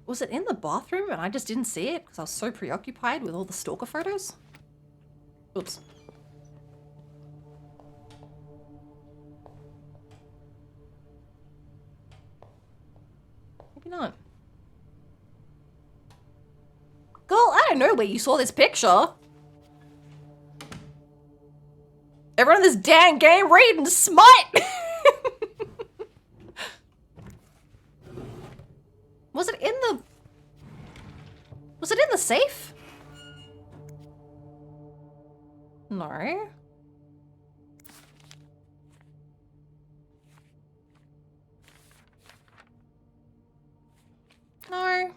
Was it in the bathroom and I just didn't see it because I was so preoccupied with all the stalker photos? Oops. Maybe not. Girl, I don't know where you saw this picture. Everyone in this damn game reading smut! Was it in the safe? No. No.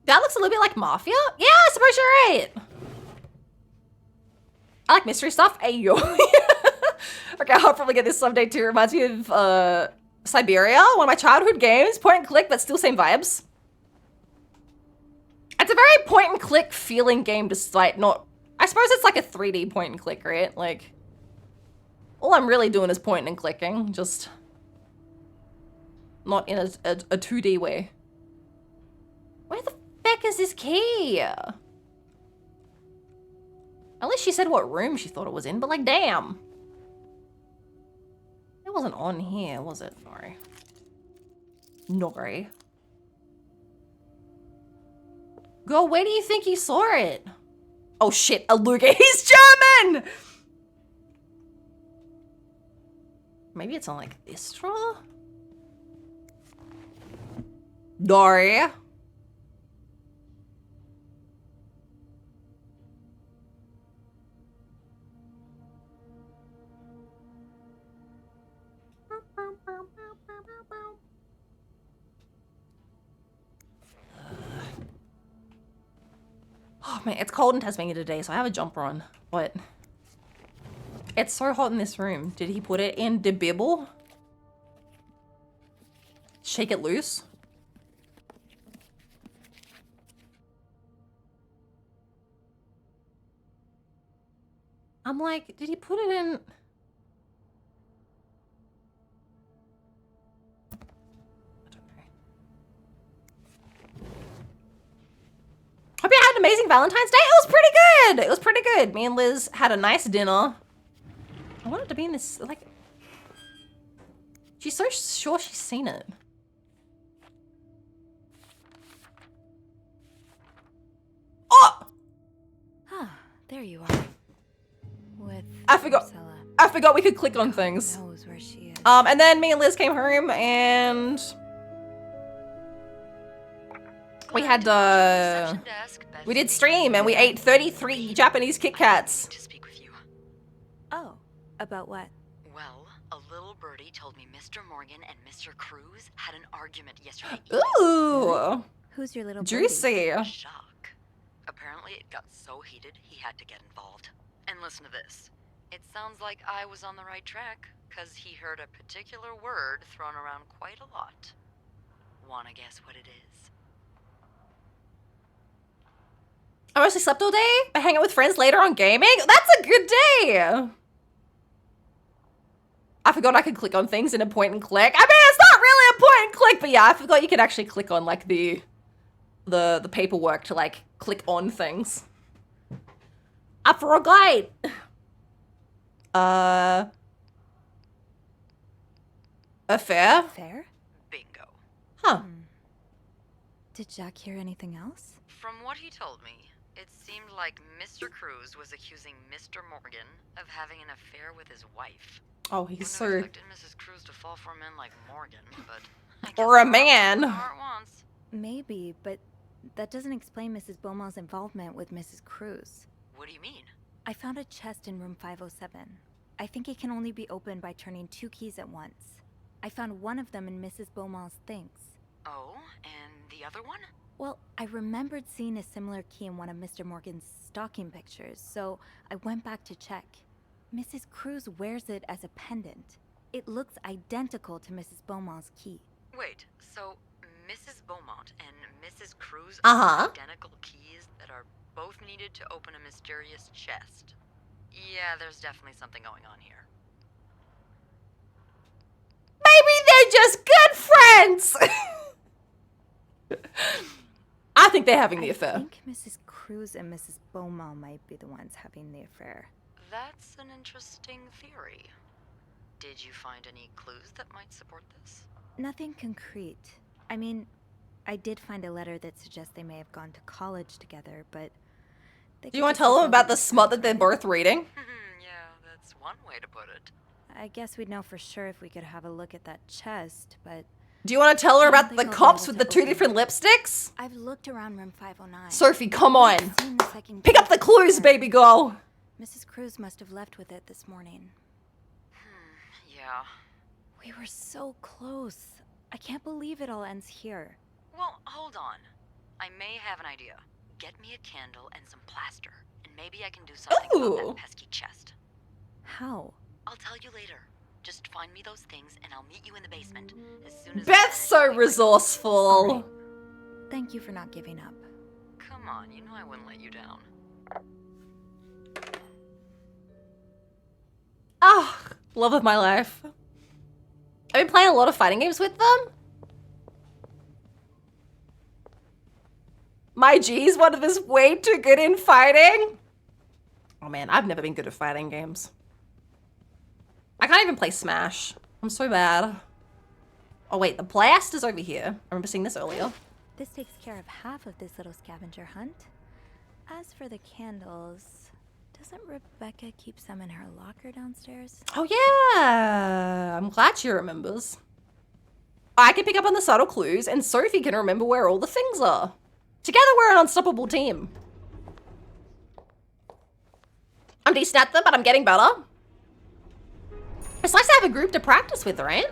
That looks a little bit like Mafia. Yeah, I suppose you're right. I like mystery stuff. Ayo. Okay, I'll probably get this someday too. Reminds me of Siberia, one of my childhood games. Point and click, but still same vibes. It's a very point and click feeling game despite not... I suppose it's like a 3D point and click, right? Like, all I'm really doing is pointing and clicking, just not in a 2D way. Where the heck is this key? At least she said what room she thought it was in, but like, damn. It wasn't on here, was it? Sorry. Nori. Girl, where do you think you saw it? Oh shit, a Luger. He's German! Maybe it's on like this straw? Dory. Oh man, it's cold in Tasmania today, so I have a jumper on. But it's so hot in this room. Did he put it in the bibble? Shake it loose? I'm like, did he put it in? Hope you had an amazing Valentine's Day. It was pretty good. It was pretty good. Me and Liz had a nice dinner. I wanted to be in this, like... She's so sure she's seen it. Oh! Huh, there you are. With I forgot we could click on things. knows where she is. And then me and Liz came home and... We had, we did stream and we ate 33 Japanese Kit Kats. Oh, about what? Well, a little birdie told me Mr. Morgan and Mr. Cruz had an argument yesterday. Ooh. Who's your little Juicy. Shock. Apparently it got so heated he had to get involved. And listen to this. It sounds like I was on the right track, cause he heard a particular word thrown around quite a lot. Wanna guess what it is? I mostly slept all day. I hang out with friends later on gaming. That's a good day. I forgot I could click on things in a point and click. I mean, it's not really a point and click, but yeah, I forgot you could actually click on like the paperwork to like click on things. I forgot. Affair? Fair? Bingo. Huh. Did Jack hear anything else? From what he told me, it seemed like Mr. Cruz was accusing Mr. Morgan of having an affair with his wife. Oh, he's so... I expected Mrs. Cruz to fall for a man like Morgan, but... Or a man. Maybe, but that doesn't explain Mrs. Beaumont's involvement with Mrs. Cruz. What do you mean? I found a chest in room 507. I think it can only be opened by turning 2 keys at once. I found one of them in Mrs. Beaumont's things. Oh, and the other one? Well, I remembered seeing a similar key in one of Mr. Morgan's stocking pictures, so I went back to check. Mrs. Cruz wears it as a pendant. It looks identical to Mrs. Beaumont's key. Wait, so Mrs. Beaumont and Mrs. Cruz Uh-huh. are identical keys that are both needed to open a mysterious chest. Yeah, there's definitely something going on here. Maybe they're just good friends. I think they're having the affair. I think Mrs. Cruz and Mrs. Beaumont might be the ones having the affair. That's an interesting theory. Did you find any clues that might support this? Nothing concrete. I mean, I did find a letter that suggests they may have gone to college together, but... Do you want to tell them about the smut that they're both reading? Yeah, that's one way to put it. I guess we'd know for sure if we could have a look at that chest, but... Do you want to tell her about the cops with the 2 different lipsticks? I've looked around room 509. Sophie, come on. Pick up the clues, baby girl. Mrs. Cruz must have left with it this morning. Yeah. We were so close. I can't believe it all ends here. Well, hold on. I may have an idea. Get me a candle and some plaster, and maybe I can do something about that pesky chest. How? I'll tell you later. Just find me those things, and I'll meet you in the basement as soon as... Beth's so resourceful. Right. Thank you for not giving up. Come on, you know I wouldn't let you down. Ah, love of my life. I've been playing a lot of fighting games with them. My G's, one of us way too good in fighting. Oh man, I've never been good at fighting games. I can't even play Smash. I'm so bad. Oh wait, the blast is over here. I remember seeing this earlier. This takes care of half of this little scavenger hunt. As for the candles, doesn't Rebecca keep some in her locker downstairs? Oh yeah, I'm glad she remembers. I can pick up on the subtle clues, and Sophie can remember where all the things are. Together we're an unstoppable team. I'm decent at them, but I'm getting better. It's nice to have a group to practice with, right?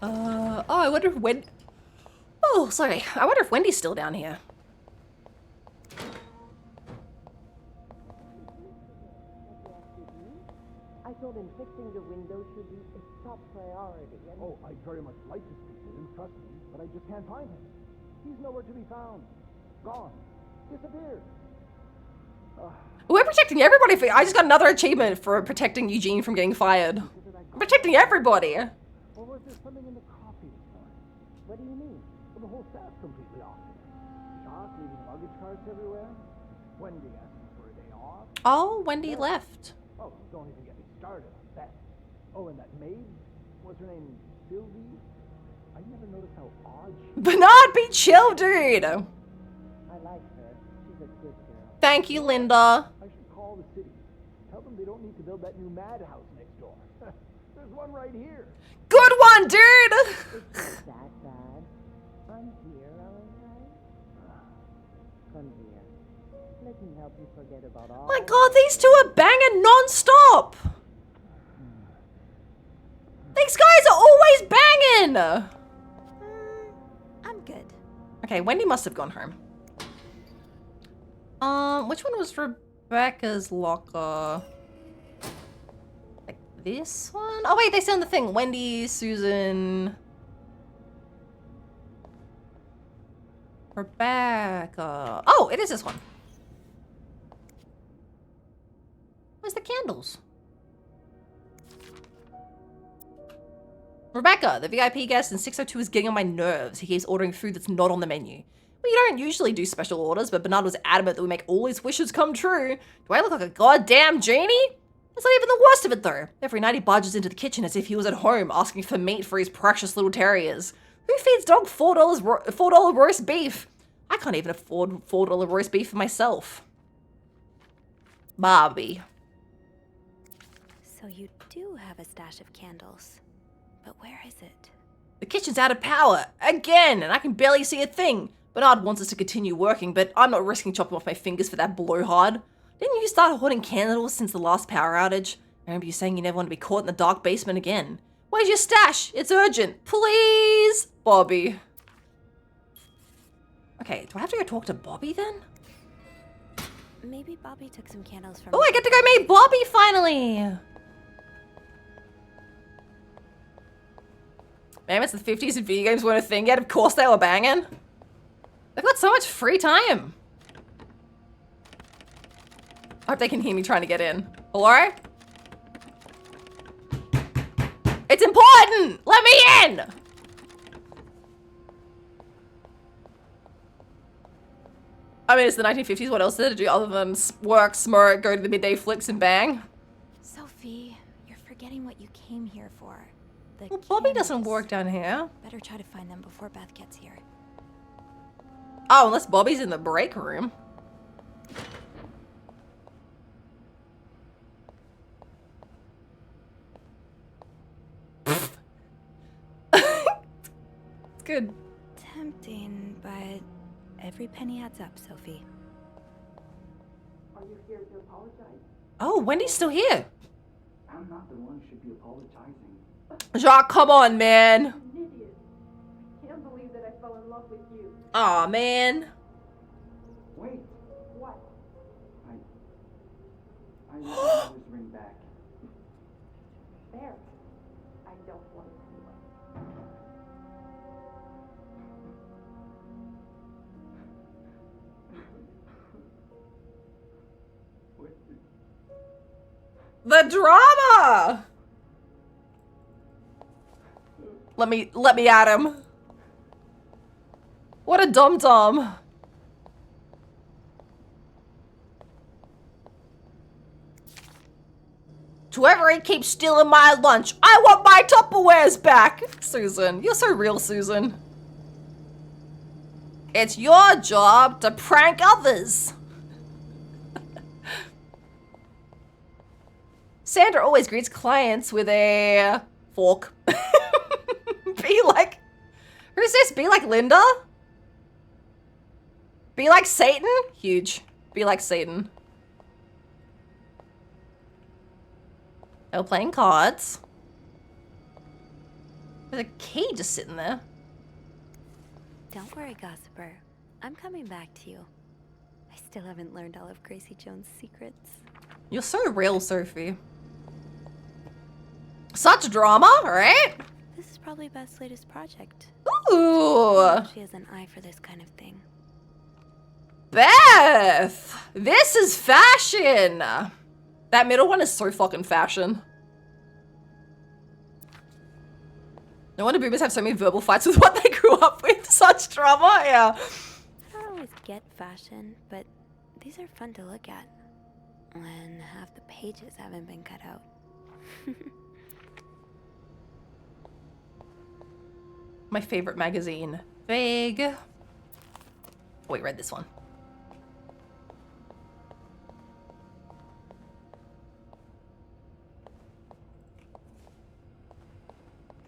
Oh, I wonder if Oh, sorry. I wonder if Wendy's still down here. I told him fixing the window should be a top priority. Oh, I'd very much like to speak with him, trust me, but I just can't find him. He's nowhere to be found. Gone. Disappeared. We're protecting everybody. I just got another achievement for protecting Eugene from getting fired. I'm protecting everybody. Or was there something in the coffee this morning? What do you mean? Well, the whole staff's completely off today. Jock leaving luggage carts everywhere. Wendy asking for a day off. Oh, Wendy left. Oh, don't even get me started on that. Oh, and that maid? What's her name? Sylvie? I never noticed how odd she was. Bernard, be chill, dude. I like her. She's a good girl. Thank you, Linda. I should call the city. Tell them they don't need to build that new madhouse next door. There's one right here. Good one, dude. It's that bad. I'm here, alright? Come here. Let me help you forget about all. My God, these two are banging non-stop. These guys are always banging. I'm good. Okay, Wendy must have gone home. Which one was Rebecca's locker? Like this one? Oh wait, they say on the thing. Wendy, Susan, Rebecca. Oh, it is this one. Where's the candles? Rebecca, the VIP guest in 602 is getting on my nerves. He keeps ordering food that's not on the menu. We don't usually do special orders, but Bernard was adamant that we make all his wishes come true. Do I look like a goddamn genie? That's not even the worst of it though. Every night he barges into the kitchen as if he was at home asking for meat for his precious little terriers. Who feeds dog $4 roast beef? I can't even afford $4 roast beef for myself. Barbie. So you do have a stash of candles. But where is it? The kitchen's out of power, again, and I can barely see a thing. Bernard wants us to continue working, but I'm not risking chopping off my fingers for that blowhard. Didn't you start hoarding candles since the last power outage? I remember you saying you never want to be caught in the dark basement again. Where's your stash? It's urgent. Please, Bobby. Okay, do I have to go talk to Bobby then? Maybe Bobby took some candles from. Oh, I get to go meet Bobby finally. Man, it's the 50s and video games weren't a thing yet. Of course they were banging. They've got so much free time. I hope they can hear me trying to get in. Hello? It's important! Let me in! I mean, it's the 1950s. What else did it do other than work, smirk, go to the midday flicks and bang? Sophie, you're forgetting what you came here for. Well, Bobby doesn't work down here. Better try to find them before Beth gets here. Oh, unless Bobby's in the break room. It's good. Tempting, but every penny adds up, Sophie. Are you here to apologize? Oh, Wendy's still here. I'm not the one who should be apologizing. Jacques, come on, man. An idiot. I can't believe that I fell in love with you. Aw, man. Wait. What? I want my mother's ring back. There. I don't want it anyway. The drama! Let me at him. What a dum-dum. Whoever keeps stealing my lunch, I want my Tupperwares back! Susan, you're so real, Susan. It's your job to prank others. Sandra always greets clients with a fork. Be like... Who's this? Be like Linda? Be like Satan? Huge. Be like Satan. They were playing cards. There's a key just sitting there. Don't worry, gossiper. I'm coming back to you. I still haven't learned all of Gracie Jones' secrets. You're so real, Sophie. Such drama, right? This is probably Beth's latest project. Ooh. She has an eye for this kind of thing. Beth! This is fashion! That middle one is so fucking fashion. No wonder boomers have so many verbal fights with what they grew up with. Such drama, yeah. I don't always get fashion, but these are fun to look at. When half the pages haven't been cut out. My favorite magazine. Vague. Oh, wait, read this one.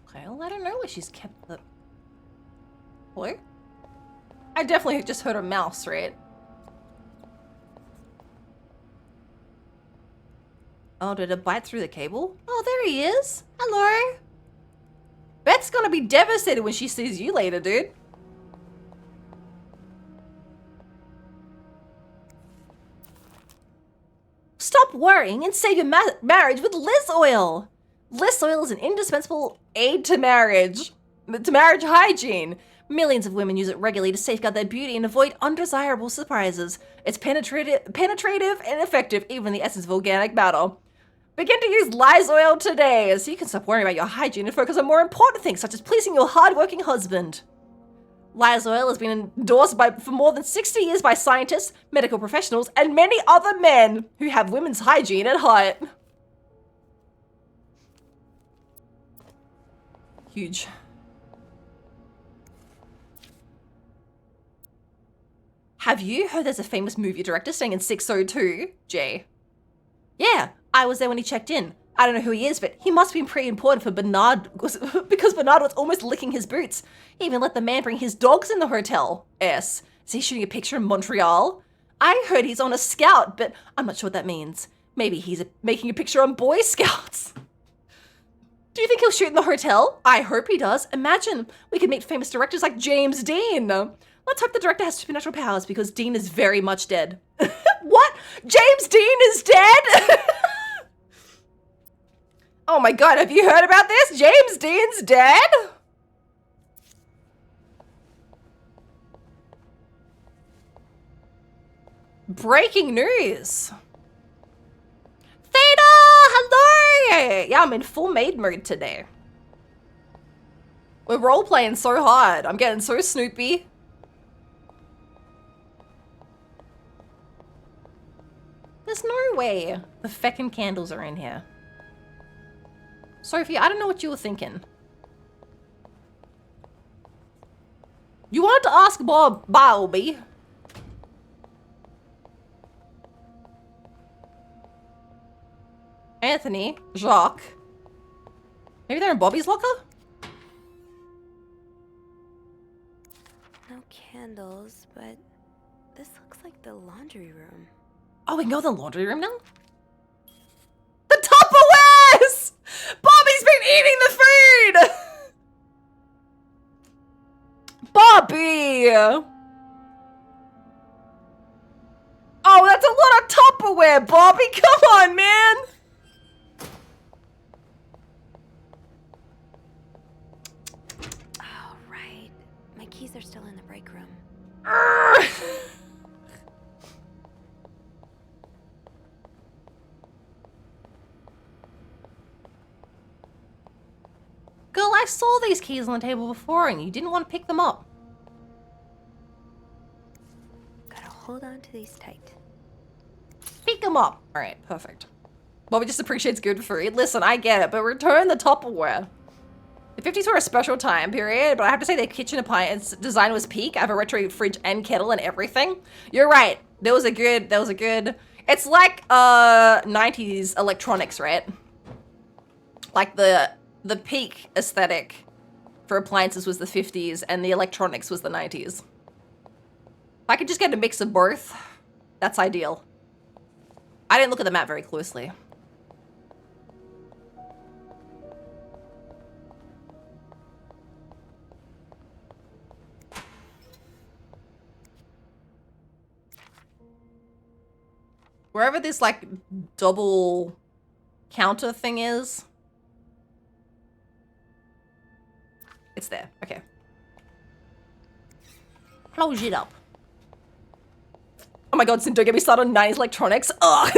Okay, well, I don't know where she's kept the... Hello? I definitely just heard a mouse, right? Oh, did it bite through the cable? Oh, there he is. Hello. Beth's gonna be devastated when she sees you later, dude. Stop worrying and save your marriage with Liz Oil. Liz Oil is an indispensable aid to marriage hygiene. Millions of women use it regularly to safeguard their beauty and avoid undesirable surprises. It's penetrative and effective, even in the essence of organic matter. Begin to use Liz Oil today, so you can stop worrying about your hygiene and focus on more important things, such as pleasing your hardworking husband. Liz Oil has been endorsed for more than 60 years by scientists, medical professionals, and many other men who have women's hygiene at heart. Huge. Have you heard there's a famous movie director staying in 602, Jay? Yeah, I was there when he checked in. I don't know who he is, but he must have been pretty important for Bernard, because Bernard was almost licking his boots. He even let the man bring his dogs in the hotel. Is he shooting a picture in Montreal? I heard he's on a scout, but I'm not sure what that means. Maybe he's making a picture on Boy Scouts. Do you think he'll shoot in the hotel? I hope he does. Imagine, we could meet famous directors like James Dean. Let's hope the director has supernatural powers, because Dean is very much dead. What? James Dean is dead? Oh my god, have you heard about this? James Dean's dead? Breaking news. Theta! Hello! Yeah, I'm in full maid mode today. We're role-playing so hard. I'm getting so Snoopy. There's no way the feckin' candles are in here. Sophie, I don't know what you were thinking. You wanted to ask Bobby. Anthony, Jacques. Maybe they're in Bobby's locker? No candles, but this looks like the laundry room. Oh, we can go to the laundry room now? The Tupperwares! Bobby's been eating the food! Bobby! Oh, that's a lot of Tupperware, Bobby! Come on, man! Oh, right. My keys are still in the break room. Girl, I saw these keys on the table before and you didn't want to pick them up. Gotta hold on to these tight. Pick them up. Alright, perfect. Bobby just appreciates good food. Listen, I get it, but return the Tupperware. 50s were a special time period, but I have to say their kitchen appliance design was peak. I have a retro fridge and kettle and everything. You're right. There was a good, it's like 90s electronics, right? Like the peak aesthetic for appliances was the 50s and the electronics was the 90s. If I could just get a mix of both, that's ideal. I didn't look at the map very closely. Wherever this like double counter thing is. It's there, okay. Close it up. Oh my god, Sin, don't get me started on 90s electronics. Ugh.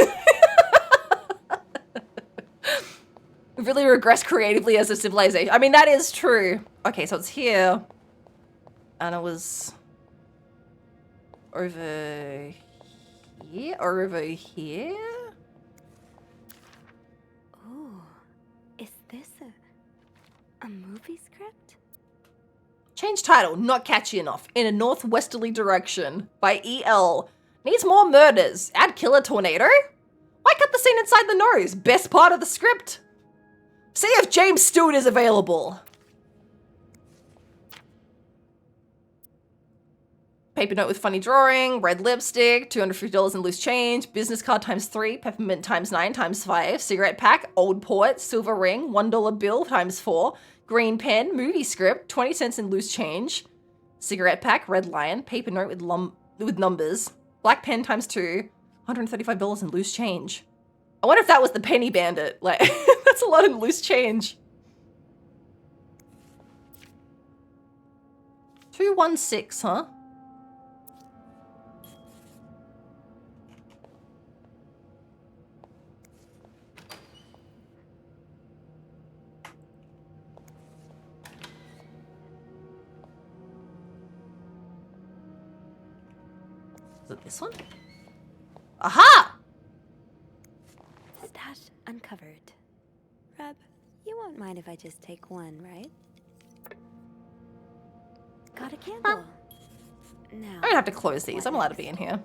We've really regressed creatively as a civilization. I mean, that is true. Okay, so it's here. And it was over here or over here? Ooh, is this a movie script? Change title, not catchy enough. In a northwesterly direction by E.L. Needs more murders. Add killer tornado? Why cut the scene inside the nose? Best part of the script. See if James Stewart is available. Paper note with funny drawing, red lipstick, $250 in loose change, business card ×3, peppermint ×9 ×5, cigarette pack, old port, silver ring, $1 bill ×4, green pen, movie script, 20 cents in loose change, cigarette pack, red lion, paper note with numbers, black pen ×2, $135 in loose change. I wonder if that was the penny bandit. Like, that's a lot in loose change. 216, huh? Is it this one? Aha! Stash uncovered. Reb, you won't mind if I just take one, right? Got a candle. Now, I don't have to close these. I'm allowed to be in here.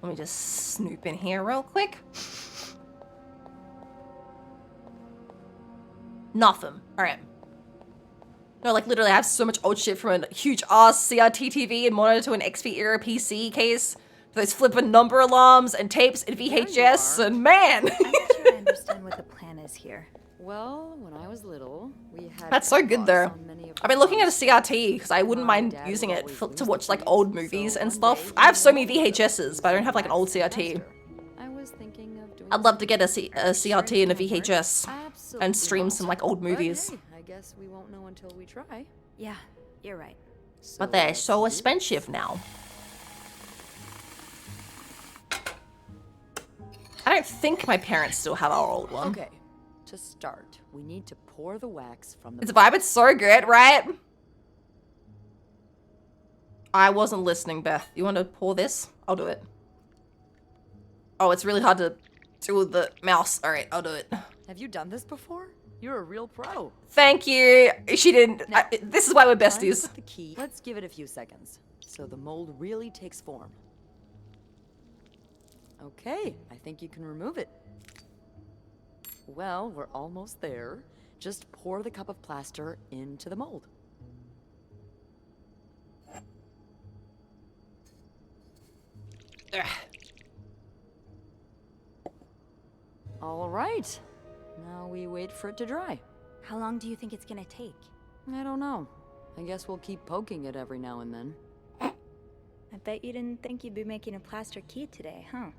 Let me just snoop in here real quick. Nothing. All right. No, like literally I have so much old shit from a huge ass CRT TV and monitor to an XP era PC case. Those flippin' number alarms and tapes and VHS and man. I'm not sure I understand what the plan is here. Well, when I was little, we had That's so good though. I've been looking at a CRT because I wouldn't mind using it to watch like old movies and stuff. I have so many VHSs, but I don't have like an old CRT. I was thinking of doing I'd love to get a CRT and a VHS and stream some like old movies. Hey, I guess we won't know until we try. Yeah, you're right. But they're so expensive now. I don't think my parents still have our old one. Okay, to start, we need to pour the wax from the... It's vibe, it's so good, right? I wasn't listening, Beth. You want to pour this? I'll do it. Oh, it's really hard to do with the mouse. All right, I'll do it. Have you done this before? You're a real pro. Thank you. She didn't. Now, this is why we're besties. With the key. Let's give it a few seconds so the mold really takes form. Okay, I think you can remove it. Well, we're almost there. Just pour the cup of plaster into the mold. Ugh. All right. Now we wait for it to dry. How long do you think it's gonna take? I don't know. I guess we'll keep poking it every now and then. I bet you didn't think you'd be making a plaster key today, huh?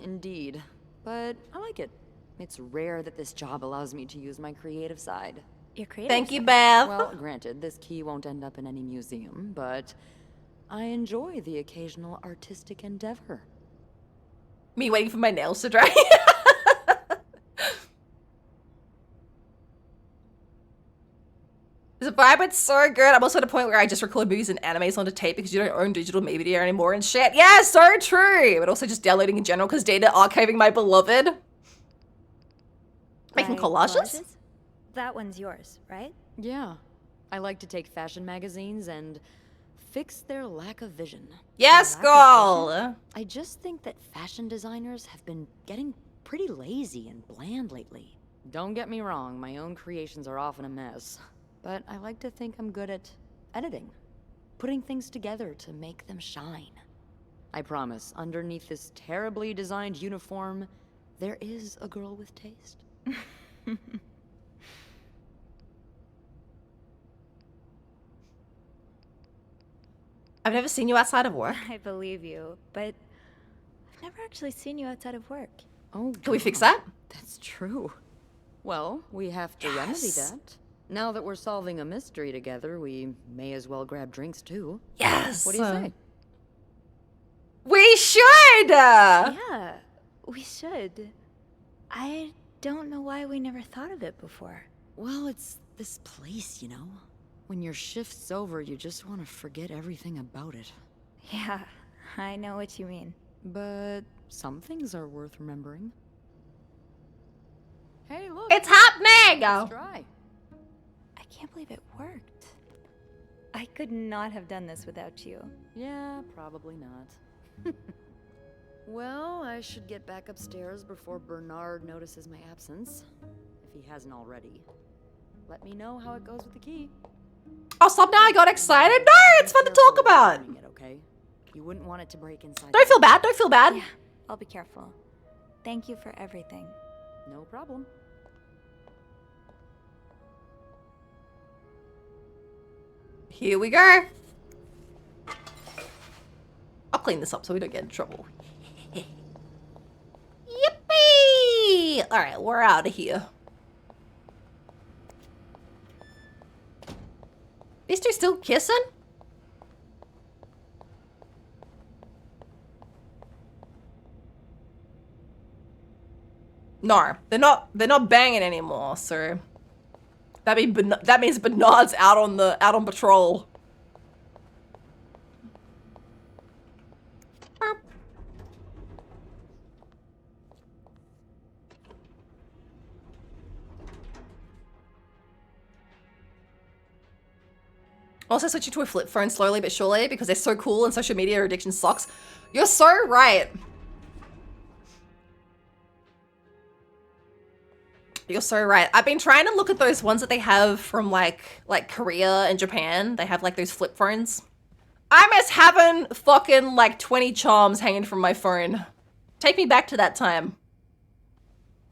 Indeed. But I like it. It's rare that this job allows me to use my creative side. Your creative Thank you, side? Beth. Well, granted, this key won't end up in any museum, but I enjoy the occasional artistic endeavor. Me waiting for my nails to dry. The vibe, it's so good. I'm also at a point where I just record movies and animes onto tape because you don't own digital media anymore and shit. Yeah, so true. But also just downloading in general because data archiving my beloved. making My collages? That one's yours, right? Yeah. I like to take fashion magazines and fix their lack of vision. Yes, Their lack of vision? girl! I just think that fashion designers have been getting pretty lazy and bland lately. Don't get me wrong, my own creations are often a mess. But I like to think I'm good at editing. Putting things together to make them shine. I promise, underneath this terribly designed uniform, there is a girl with taste. I've never seen you outside of work. I believe you, but I've never actually seen you outside of work. Oh, Can we fix that? That's true. Well, we have to remedy that. Now that we're solving a mystery together, we may as well grab drinks too. Yes! What do you say? We should! Yeah, we should. I don't know why we never thought of it before. Well, it's this place, you know? When your shift's over, you just want to forget everything about it. Yeah, I know what you mean. But some things are worth remembering. Hey, look! It's happening! Let's try. I can't believe it worked. I could not have done this without you. Yeah, probably not. Well, I should get back upstairs before Bernard notices my absence. If he hasn't already. Let me know how it goes with the key. Oh, stop now, I got excited. No, it's fun to talk about. Okay? You wouldn't want it to break inside. Don't feel bad, don't feel bad. Yeah, I'll be careful. Thank you for everything. No problem. Here we go. I'll clean this up so we don't get in trouble. Yippee! Alright, we're out of here. These two still kissing? No, they're not banging anymore, so that means Bernard's out on patrol. Also switching to a flip phone slowly but surely because they're so cool and social media addiction sucks. You're so right. You're so right. I've been trying to look at those ones that they have from like Korea and Japan. They have like those flip phones. I miss having fucking like 20 charms hanging from my phone. Take me back to that time.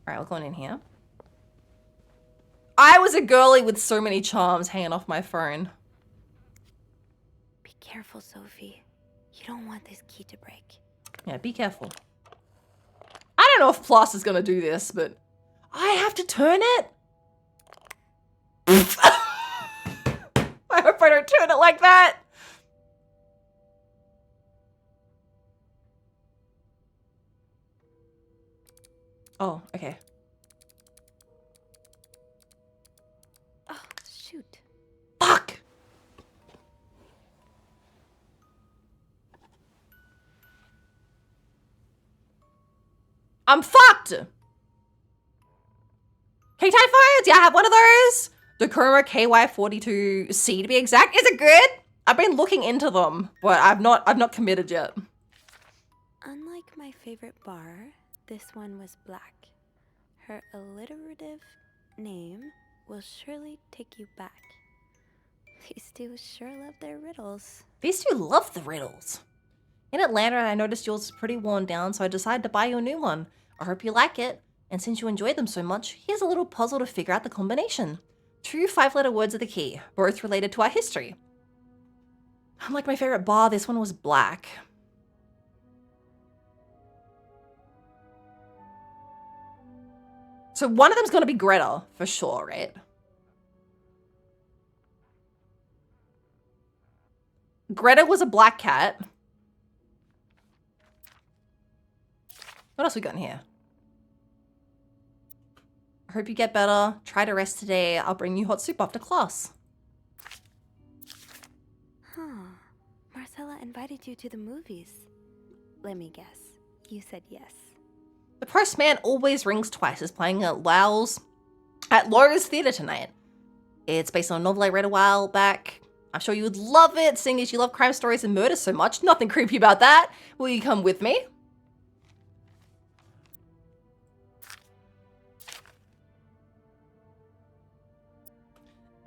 All right, we're going in here. I was a girly with so many charms hanging off my phone. Be careful, Sophie. You don't want this key to break. Yeah, be careful. I don't know if Plus is gonna do this, but I have to turn it? I hope I don't turn it like that. Oh, okay. Oh, shoot. Fuck! I'm fucked! K-Type phones? Yeah, I have one of those. Dakuma KY42C to be exact. Is it good? I've been looking into them, but I've not committed yet. Unlike my favorite bar, this one was black. Her alliterative name will surely take you back. These two sure love their riddles. These two love the riddles. In Atlanta, I noticed yours is pretty worn down, so I decided to buy you a new one. I hope you like it. And since you enjoy them so much, here's a little puzzle to figure out the combination. 2 5-letter words are the key, both related to our history. Unlike my favorite bar, this one was black. So one of them's gonna be Greta, for sure, right? Greta was a black cat. What else we got in here? I hope you get better. Try to rest today. I'll bring you hot soup after class. Huh. Marcella invited you to the movies. Let me guess. You said yes. The postman always rings twice. Is playing at Lowell's. at Laura's Theatre tonight. It's based on a novel I read a while back. I'm sure you would love it, seeing as you love crime stories and murder so much. Nothing creepy about that. Will you come with me?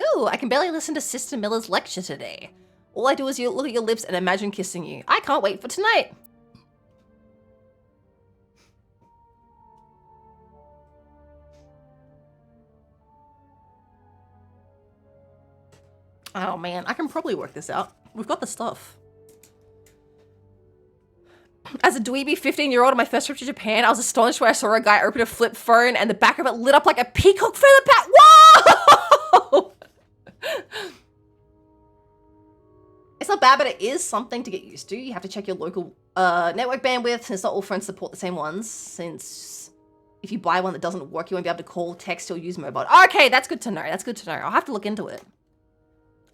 Ooh, I can barely listen to Sister Miller's lecture today. All I do is look at your lips and imagine kissing you. I can't wait for tonight. Oh man, I can probably work this out. We've got the stuff. As a dweeby 15-year-old on my first trip to Japan, I was astonished when I saw a guy open a flip phone and the back of it lit up like a peacock feather pat. Whoa! It's not bad, but it is something to get used to. You have to check your local network bandwidth, since not all phones support the same ones. Since if you buy one that doesn't work, you won't be able to call, text, or use mobile. Okay, that's good to know. That's good to know. I'll have to look into it.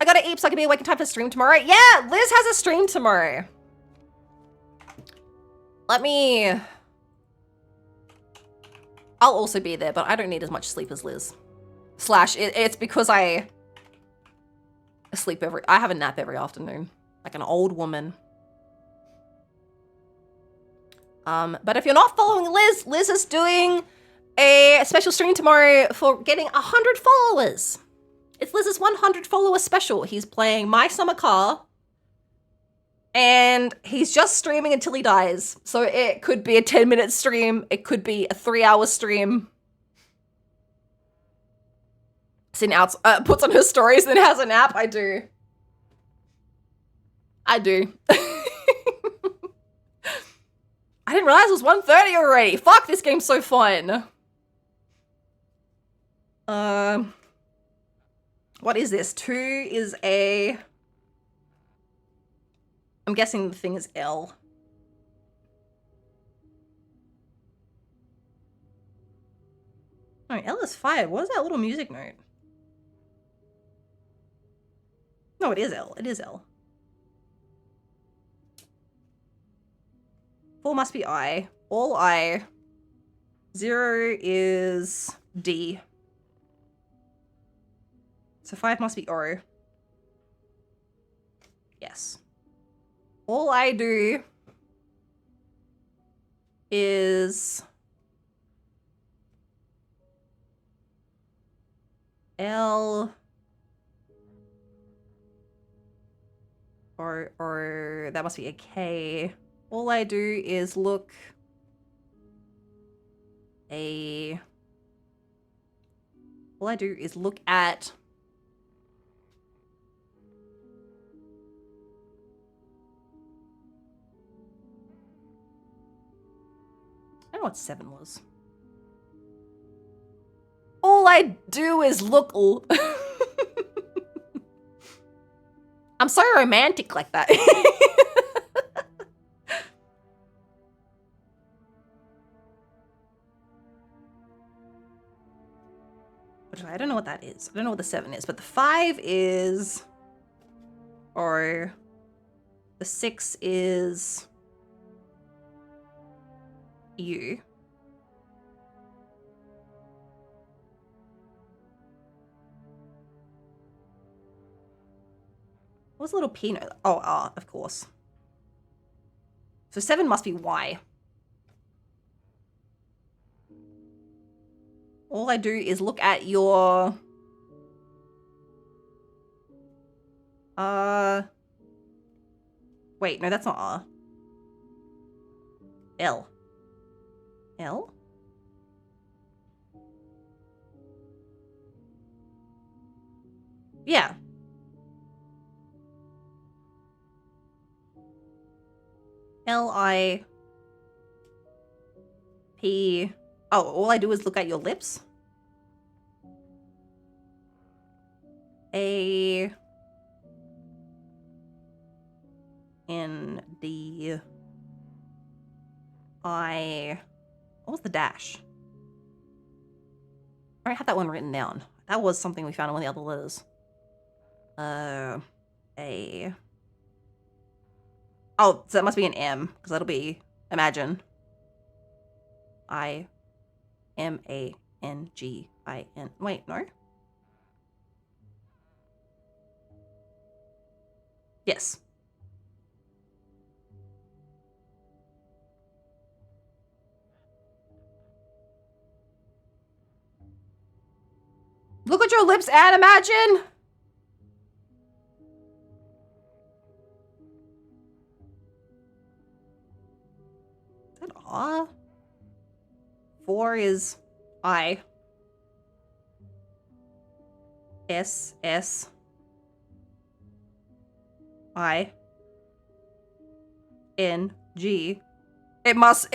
I gotta eat so I can be awake in time for stream tomorrow. Yeah, Liz has a stream tomorrow. I'll also be there, but I don't need as much sleep as Liz. Slash, it's because I have a nap every afternoon. Like an old woman. But if you're not following Liz, Liz is doing a special stream tomorrow for getting 100 followers. It's Liz's 100 follower special. He's playing My Summer Car. And he's just streaming until he dies. So it could be a 10-minute stream. It could be a 3-hour stream. Sin out, puts on her stories, then has a nap. I do. I didn't realize it was 1:30 already. Fuck, this game's so fun. What is this? 2 is a... I'm guessing the thing is L. Oh, L is 5. What is that little music note? No, it is L. It is L. 4 must be I. All I. 0 is D. So 5 must be O. Yes. All I do is L or that must be a K. All I do is look at I don't know what 7 was. All I do is look. I'm so romantic like that. I don't know what that is. I don't know what the 7 is, but the 5 is, or the 6 is U. What's a little P note? Oh, R, of course. So 7 must be Y. All I do is look at your... Wait, no, that's not R. L. L? Yeah. L-I... P... Oh, all I do is look at your lips? A... N... D... I... What was the dash? I had that one written down. That was something we found in one of the other letters. A... Oh, so that must be an M, because that'll be imagine. I... M-A-N-G. I-N. Wait, no? Yes. Look at your lips, Anne, imagine! Is that ah? 4 is I. S, S. I. N, G. It must,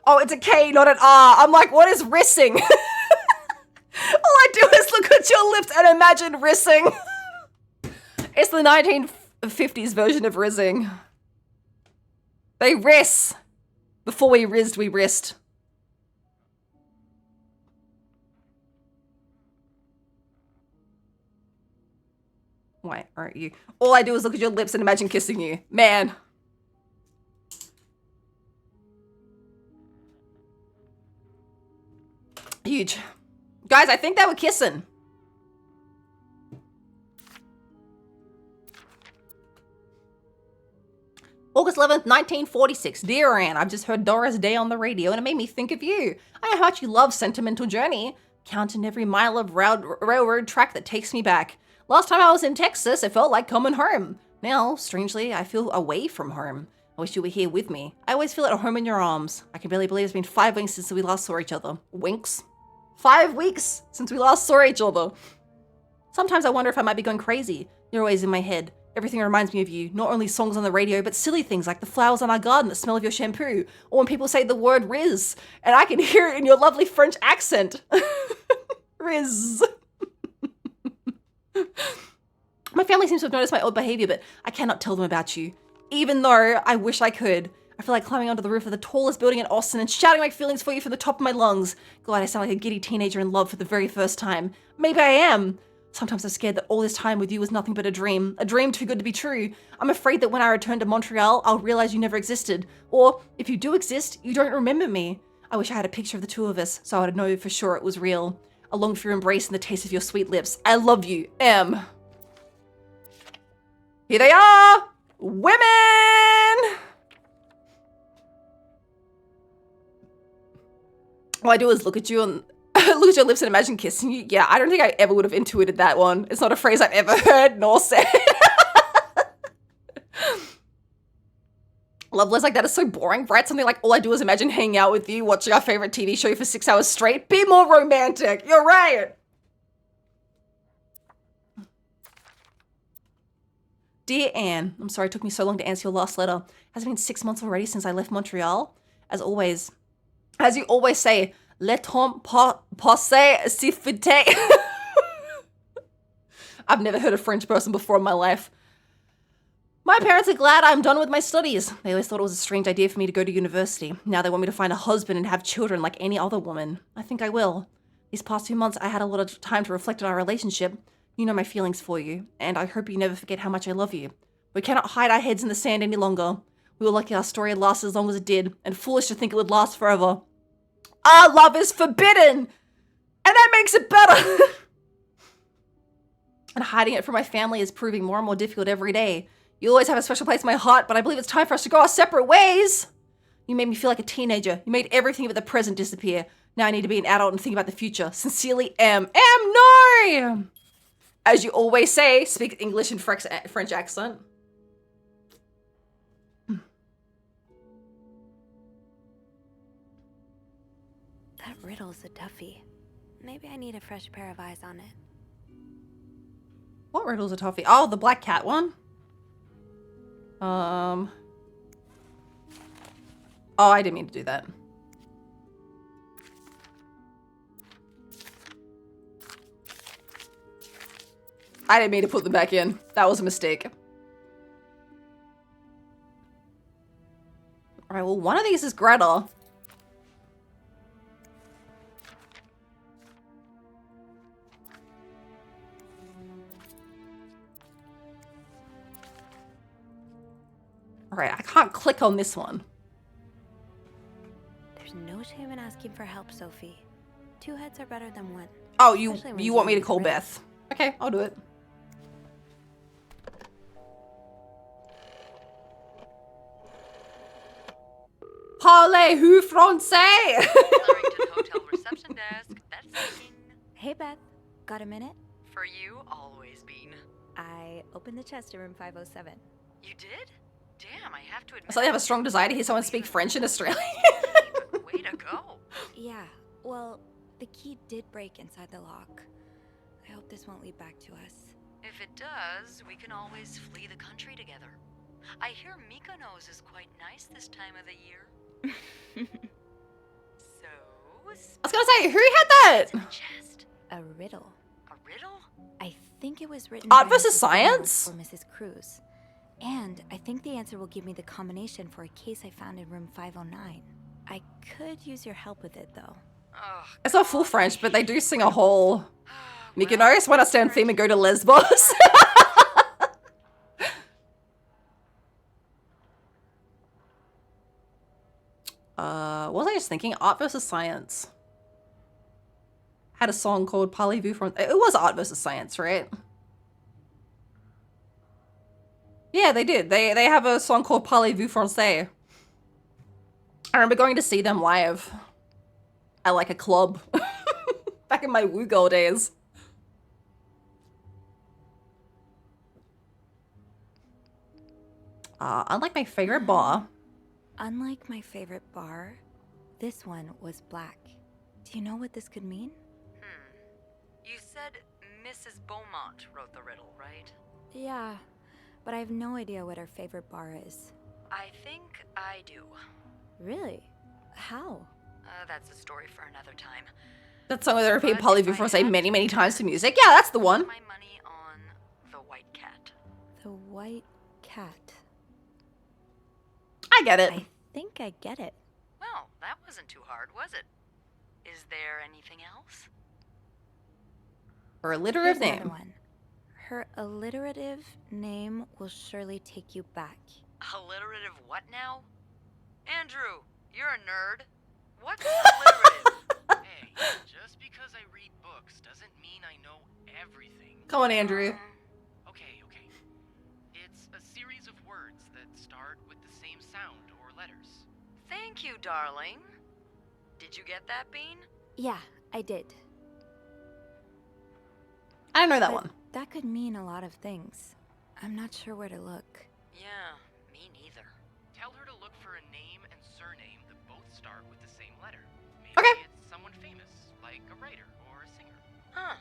oh, it's a K, not an R. I'm like, what is rissing? All I do is look at your lips and imagine rissing. It's the 1950s version of rizzing. They riss. Before we rizzed, we wrist. Why aren't you? All I do is look at your lips and imagine kissing you. Man. Huge. Guys, I think they were kissing. August 11th, 1946. Dear Anne, I've just heard Doris Day on the radio and it made me think of you. I know how much you love Sentimental Journey. Counting every mile of railroad track that takes me back. Last time I was in Texas, it felt like coming home. Now, strangely, I feel away from home. I wish you were here with me. I always feel at home in your arms. I can barely believe it's been 5 weeks since we last saw each other. Winks? 5 weeks since we last saw each other. Sometimes I wonder if I might be going crazy. You're always in my head. Everything reminds me of you. Not only songs on the radio, but silly things like the flowers on our garden that smell of your shampoo. Or when people say the word Riz. And I can hear it in your lovely French accent. Riz. My family seems to have noticed my odd behavior, but I cannot tell them about you. Even though I wish I could. I feel like climbing onto the roof of the tallest building in Austin and shouting my feelings for you from the top of my lungs. God, I sound like a giddy teenager in love for the very first time. Maybe I am. Sometimes I'm scared that all this time with you was nothing but a dream too good to be true. I'm afraid that when I return to Montreal, I'll realize you never existed. Or, if you do exist, you don't remember me. I wish I had a picture of the two of us, so I would know for sure it was real. I long for your embrace and the taste of your sweet lips. I love you, M. Here they are! Women! All I do is look at you and look at your lips and imagine kissing you. Yeah, I don't think I ever would have intuited that one. It's not a phrase I've ever heard nor said. Love letters like that is so boring. Write something like, all I do is imagine hanging out with you, watching our favorite TV show for 6 hours straight. Be more romantic. You're right. Dear Anne, I'm sorry it took me so long to answer your last letter. Has it been 6 months already since I left Montreal? As always, as you always say, le temps passe si vite. I've never heard a French person before in my life. My parents are glad I'm done with my studies. They always thought it was a strange idea for me to go to university. Now they want me to find a husband and have children like any other woman. I think I will. These past 2 months, I had a lot of time to reflect on our relationship. You know my feelings for you, and I hope you never forget how much I love you. We cannot hide our heads in the sand any longer. We were lucky our story had lasted as long as it did, and foolish to think it would last forever. Our love is forbidden! And that makes it better! And hiding it from my family is proving more and more difficult every day. You always have a special place in my heart, but I believe it's time for us to go our separate ways. You made me feel like a teenager. You made everything but the present disappear. Now I need to be an adult and think about the future. Sincerely, M. M, no! As you always say, speak English and French accent. That riddle's a toughie. Maybe I need a fresh pair of eyes on it. What riddle's a toughie? Oh, the black cat one? Oh, I didn't mean to do that. I didn't mean to put them back in. That was a mistake. Alright, well, one of these is Greta. Alright, I can't click on this one. There's no shame in asking for help, Sophie. Two heads are better than one. Oh, you Especially when you want me to dealing call with riddles. Beth? Okay, I'll do it. Parlez-vous français? Clarrington Hotel reception desk. That's speaking. Hey, Beth. Got a minute? For you, always, Bean. I opened the chest in room 507. You did? Damn, I have to admit. I suddenly have a strong desire to hear someone speak French in Australia. Way to go. Yeah, well, the key did break inside the lock. I hope this won't lead back to us. If it does, we can always flee the country together. I hear Mykonos is quite nice this time of the year. So, I was gonna say, who had that? chest. A riddle. A riddle? I think it was written Art by versus Mrs. science? Or Mrs. Cruz. And I think the answer will give me the combination for a case I found in room 509. I could use your help with it, though. It's not full French, but they do sing a whole Mykonos when I stand theme and go to Lesbos. What was I just thinking? Art versus science. Had a song called Parlez-vous from... It was art versus science, right? Yeah, they did. They have a song called Parlez-vous français. I remember going to see them live at like a club back in my Woo Girl days. Unlike my favorite bar. Unlike my favorite bar, this one was black. Do you know what this could mean? You said Mrs. Beaumont wrote the riddle, right? Yeah, but I have no idea what her favorite bar is. I think I do. Really? How? That's a story for another time. That song that I repeat Parlez-vous français many, many times to music. Yeah, that's the one. My money on the white cat. The white cat. I get it. I think I get it. Well, that wasn't too hard, was it? Is there anything else? Her alliterative Here's another name. one. Her alliterative name will surely take you back. Alliterative what now? Andrew, you're a nerd. What's alliterative? Hey, just because I read books doesn't mean I know everything. Come on, Andrew. Okay. It's a series of words that start with the same sound or letters. Thank you, darling. Did you get that, Bean? Yeah, I did. I don't know that But one. that could mean a lot of things. I'm not sure where to look. Yeah, me neither. Tell her to look for a name and surname that both start with the same letter. Maybe Okay. it's someone famous, like a writer or a singer. Huh.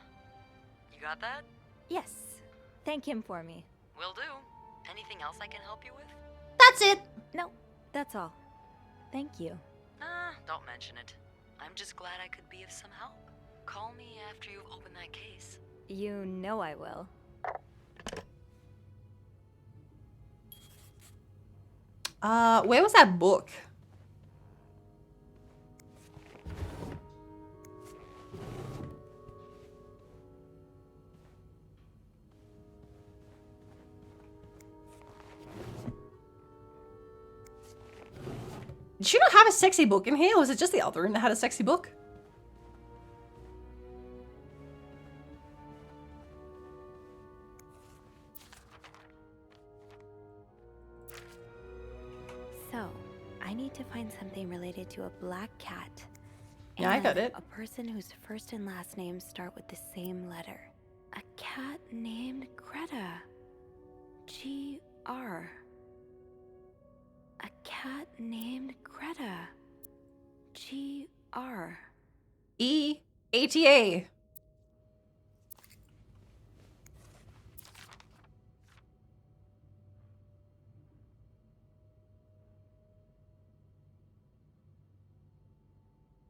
You got that? Yes. Thank him for me. Will do. Anything else I can help you with? That's it. No, that's all. Thank you. Don't mention it. I'm just glad I could be of some help. Call me after you've opened that case. You know I will. Where was that book? Did she not have a sexy book in here, or was it just the other room that had a sexy book? So, I need to find something related to a black cat. Yeah, I got and it. A person whose first and last names start with the same letter. A cat named Greta. G-R. A cat named Greta. G-R. E-A-T-A.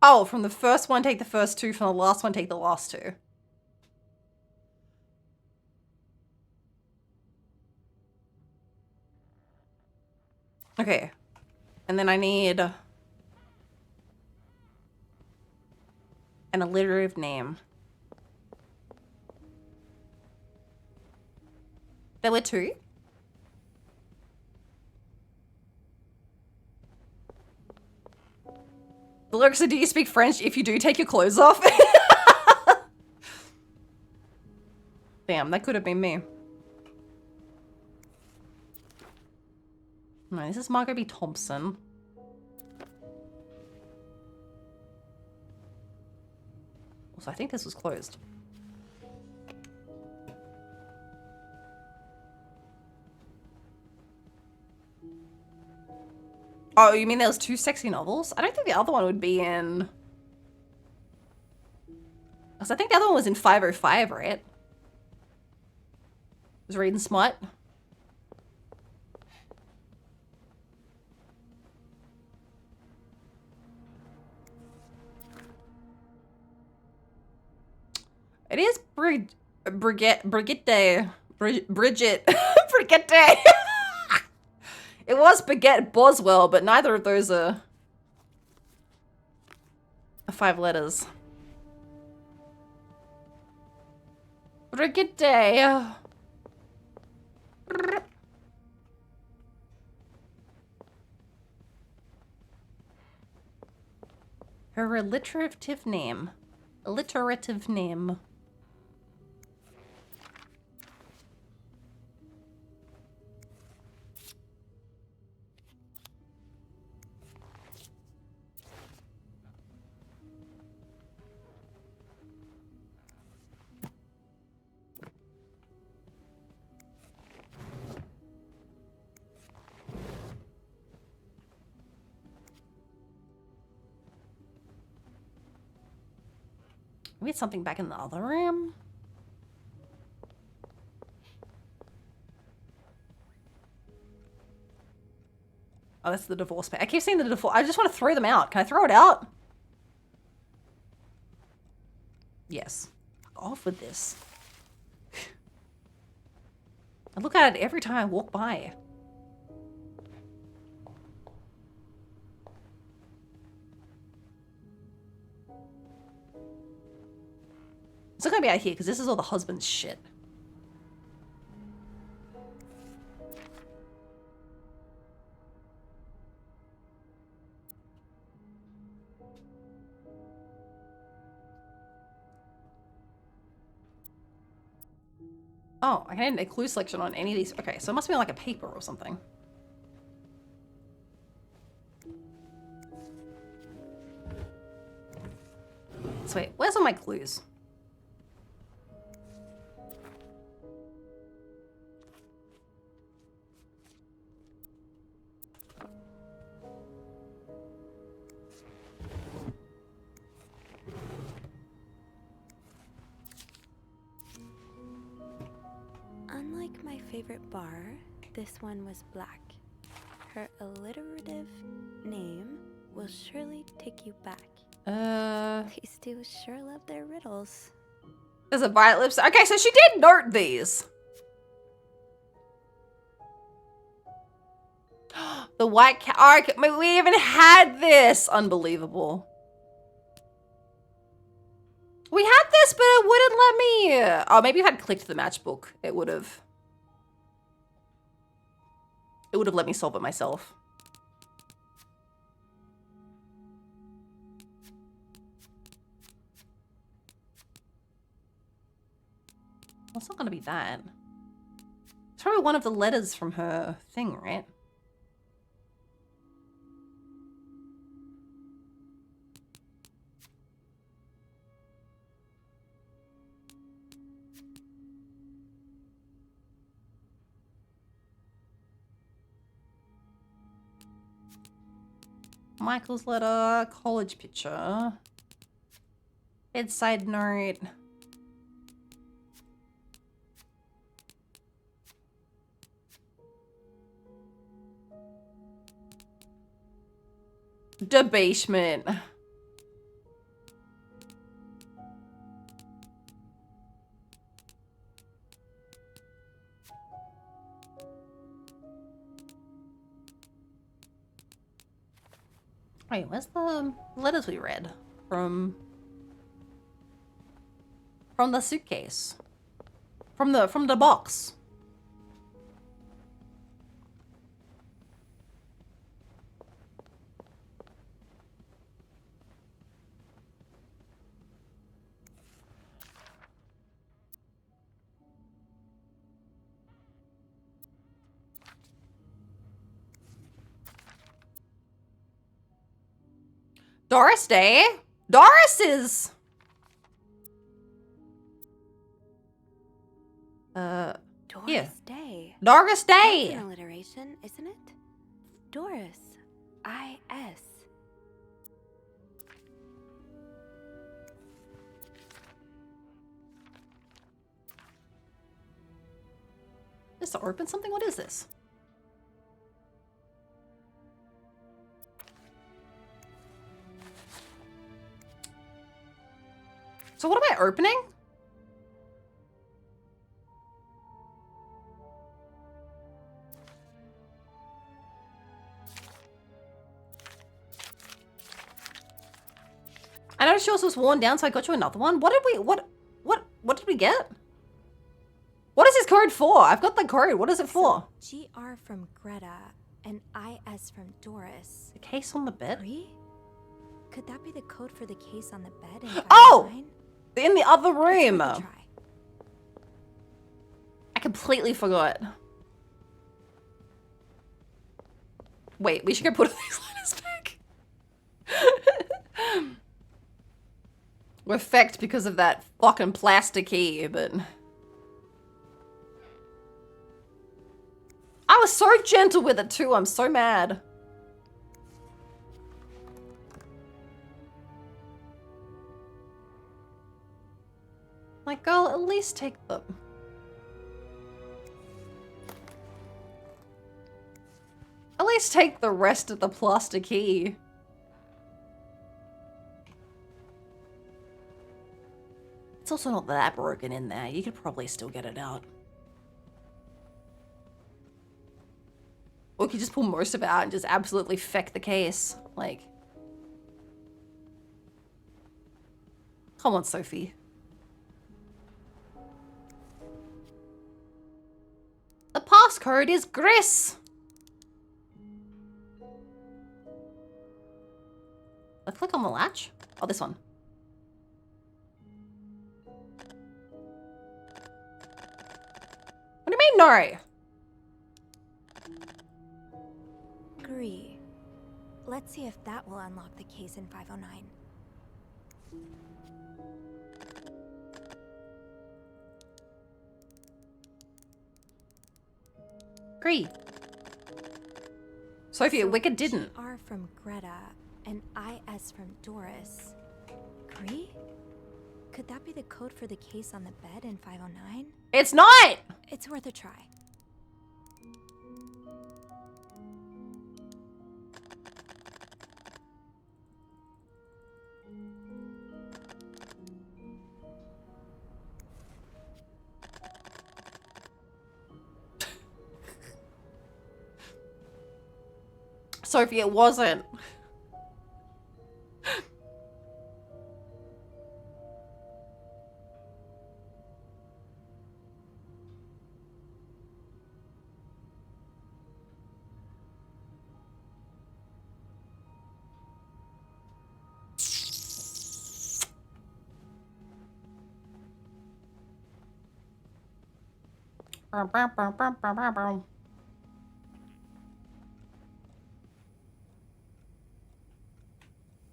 Oh, from the first one, take the first two. From the last one, take the last two. Okay. And then I need an alliterative name. There were two? Alexa, do you speak French? If you do, take your clothes off. Damn, that could have been me. No, this is Margot B. Thompson. Also, I think this was closed. Oh, you mean there was 2 sexy novels? I don't think the other one would be in... Because I think the other one was in 505, right? Was reading smut. It is Brigitte. Brigitte. Brigitte. It was Baguette Boswell, but neither of those are 5 letters. Brigitte. Her alliterative name. Alliterative name. We had something back in the other room. Oh, that's the divorce paper. I keep saying the divorce. I just want to throw them out. Can I throw it out? Yes. Off with this. I look at it every time I walk by. It's not gonna be out here because this is all the husband's shit. Oh, I can add a clue selection on any of these. Okay, so it must be on like a paper or something. So wait, where's all my clues? Unlike my favorite bar, this one was black. Her alliterative name will surely take you back. These two sure love their riddles. There's a violet lips. Okay, so she did note these. The white cat. Oh, we even had this. Unbelievable. We had this, but it wouldn't let me. Oh, maybe if I'd clicked the matchbook, it would have. It would have let me solve it myself. Well, it's not going to be that. It's probably one of the letters from her thing, right? Michael's letter, college picture, bedside note. Debasement. Wait, where's the letters we read from the suitcase? From the box. Doris Day? Doris is... Doris Day. Doris Day! That's an alliteration, isn't it? Doris. I-S. Is to open something? What is this? So what am I opening? I noticed yours was worn down, so I got you another one. What did we, what did we get? What is this code for? I've got the code. What is it for? So, GR from Greta and IS from Doris. The case on the bed? Could that be the code for the case on the bed? Oh! In the other room. I completely forgot. Wait, we should go put all these letters back. We're fecked because of that fucking plastic key, but... I was so gentle with it too, I'm so mad. Like, girl, at least take the... At least take the rest of the plastic key. It's also not that broken in there. You could probably still get it out. Or you could just pull most of it out and just absolutely feck the case. Like... Come on, Sophie. The passcode is Gris! Let's click on the latch. Oh, this one. What do you mean, no? Agree. Let's see if that will unlock the case in 509. Agree. Sophie, Wicked didn't. R from Greta and IS from Doris. Agree? Could that be the code for the case on the bed in 509? It's not! It's worth a try. Sophie, it wasn't.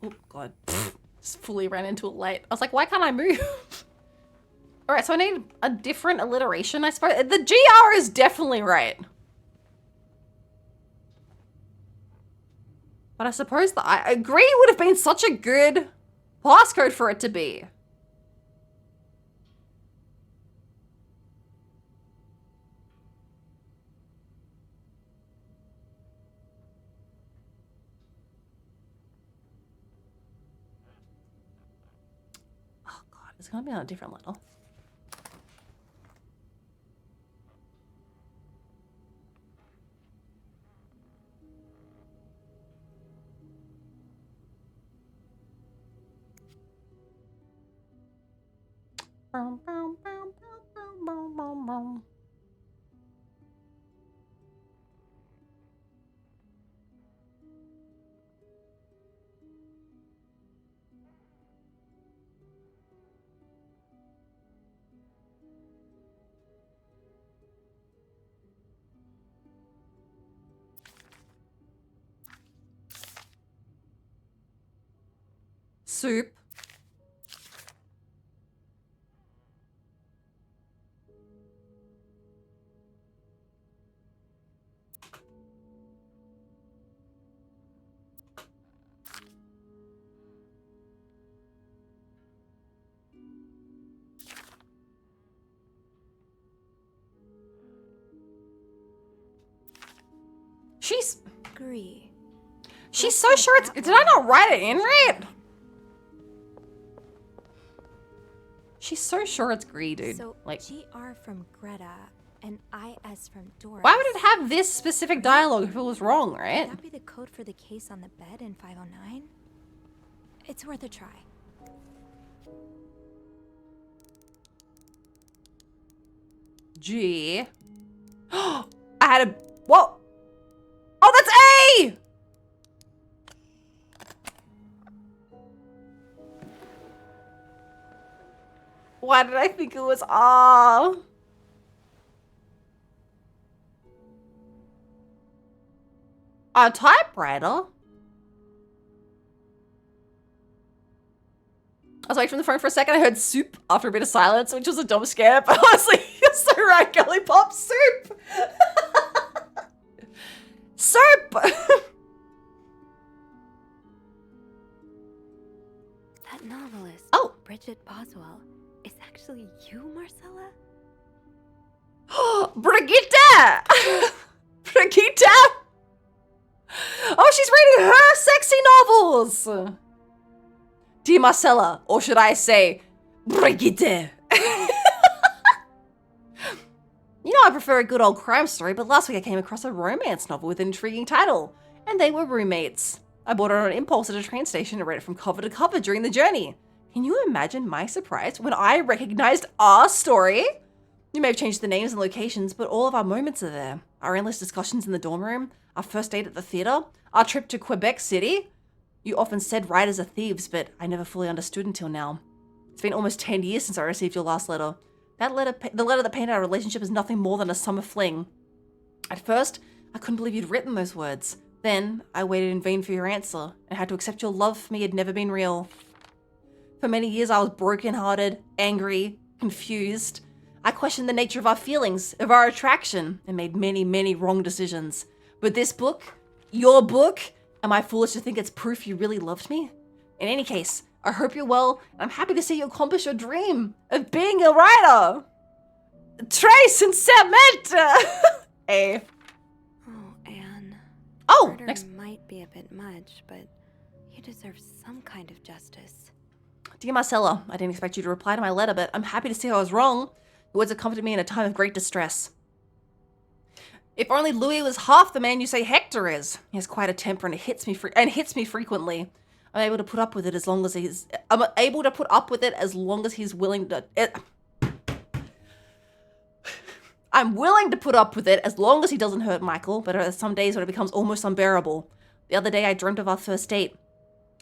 Oh, God. Just fully ran into it late. I was like, why can't I move? Alright, so I need a different alliteration, I suppose. The GR is definitely right. But I suppose that I agree would have been such a good passcode for it to be. It's gonna be on a different level. soup. She's Agree. She's so sure it's. Did I not write it in right? She's so sure it's Gree, dude. So Like, GR from Greta and IS from Doris. why would it have this specific dialogue if it was wrong, right? Would that be the code for the case on the bed in 509? It's worth a try. G. I had a. Whoa! Oh, that's A! Why did I think it was R? A typewriter? I was away from the phone for a second. I heard soup after a bit of silence, which was a dumb scare, but honestly, you're so right, Girly Pop. Soup! Soup! That novelist, Bridget Boswell, is actually you, Marcella? Brigitte! Brigitte! Oh, she's reading her sexy novels! Dear Marcella, or should I say, Brigitte? You know I prefer a good old crime story, but last week I came across a romance novel with an intriguing title, and they were roommates. I bought it on impulse at a train station and read it from cover to cover during the journey. Can you imagine my surprise when I recognized our story? You may have changed the names and locations, but all of our moments are there. Our endless discussions in the dorm room, our first date at the theater, our trip to Quebec City. You often said writers are thieves, but I never fully understood until now. It's been almost 10 years since I received your last letter. The letter that painted our relationship is nothing more than a summer fling. At first, I couldn't believe you'd written those words. Then, I waited in vain for your answer, and had to accept your love for me had never been real. For many years, I was broken-hearted, angry, confused. I questioned the nature of our feelings, of our attraction, and made many, many wrong decisions. But this book, your book, am I foolish to think it's proof you really loved me? In any case, I hope you're well, and I'm happy to see you accomplish your dream of being a writer. Trace and cement! A. Oh, Anne. Oh, Murder next. might be a bit much, but you deserve some kind of justice. Dear Marcella, I didn't expect you to reply to my letter, but I'm happy to see I was wrong. Your words have comforted me in a time of great distress. If only Louis was half the man you say Hector is. He has quite a temper and it hits me frequently. I'm able to put up with it as long as he's willing to. I'm willing to put up with it as long as he doesn't hurt Michael, but there are some days when it becomes almost unbearable. The other day I dreamt of our first date.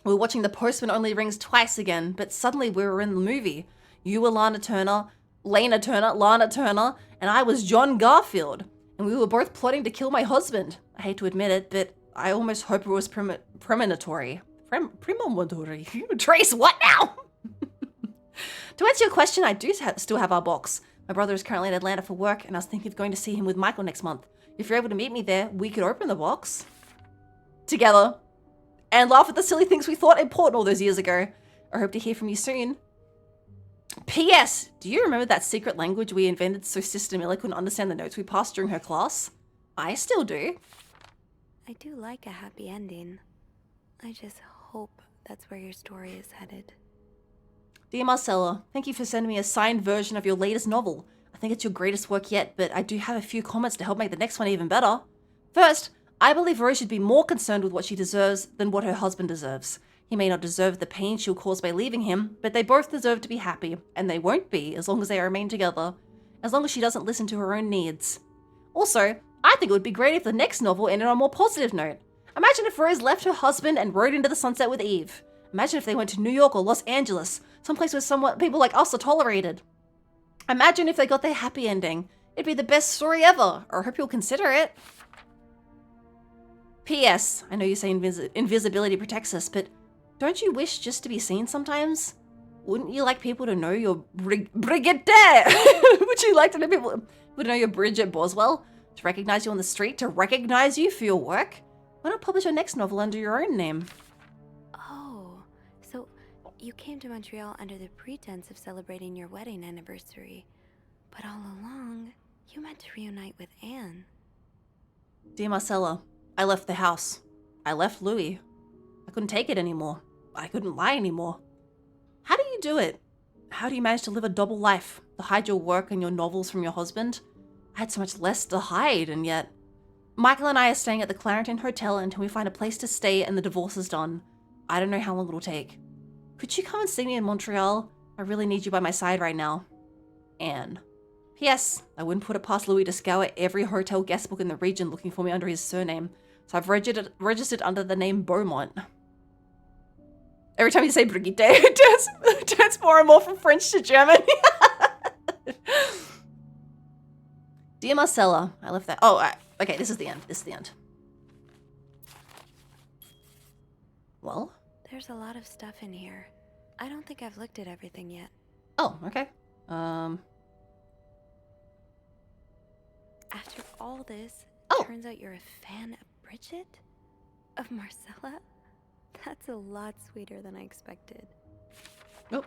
We were watching The Postman Only Rings Twice again, but suddenly we were in the movie. You were Lana Turner, and I was John Garfield. And we were both plotting to kill my husband. I hate to admit it, but I almost hope it was premonitory. Premonitory? Trace, what now? To answer your question, I do still have our box. My brother is currently in Atlanta for work, and I was thinking of going to see him with Michael next month. If you're able to meet me there, we could open the box together and laugh at the silly things we thought important all those years ago. I hope to hear from you soon. P.S. Do you remember that secret language we invented so Sister Miller couldn't understand the notes we passed during her class? I still do. I do like a happy ending. I just hope that's where your story is headed. Dear Marcella, thank you for sending me a signed version of your latest novel. I think it's your greatest work yet, but I do have a few comments to help make the next one even better. First, I believe Rose should be more concerned with what she deserves than what her husband deserves. He may not deserve the pain she'll cause by leaving him, but they both deserve to be happy, and they won't be as long as they remain together, as long as she doesn't listen to her own needs. Also, I think it would be great if the next novel ended on a more positive note. Imagine if Rose left her husband and rode into the sunset with Eve. Imagine if they went to New York or Los Angeles, someplace where people like us are tolerated. Imagine if they got their happy ending. It'd be the best story ever, or I hope you'll consider it. P.S. I know you say invisibility protects us, but Don't you wish just to be seen sometimes? Wouldn't you like people to know you're Brigitte? Would you like to know people to know you're Bridget Boswell? To recognize you on the street? To recognize you for your work? Why not publish your next novel under your own name? Oh, so you came to Montreal under the pretense of celebrating your wedding anniversary. But all along, you meant to reunite with Anne. Dear Marcella, I left the house. I left Louis. I couldn't take it anymore. I couldn't lie anymore. How do you do it? How do you manage to live a double life? To hide your work and your novels from your husband? I had so much less to hide, and yet... Michael and I are staying at the Clarenton Hotel until we find a place to stay and the divorce is done. I don't know how long it'll take. Could you come and see me in Montreal? I really need you by my side right now. Anne. P.S. I wouldn't put it past Louis to scour every hotel guest book in the region looking for me under his surname, so I've registered under the name Beaumont. Every time you say Brigitte, it turns more and more from French to German. Dear Marcella, I left that. Oh, okay, this is the end. This is the end. Well? There's a lot of stuff in here. I don't think I've looked at everything yet. Oh, okay. After all this, turns out you're a fan of Bridget? Of Marcella? That's a lot sweeter than I expected. Nope.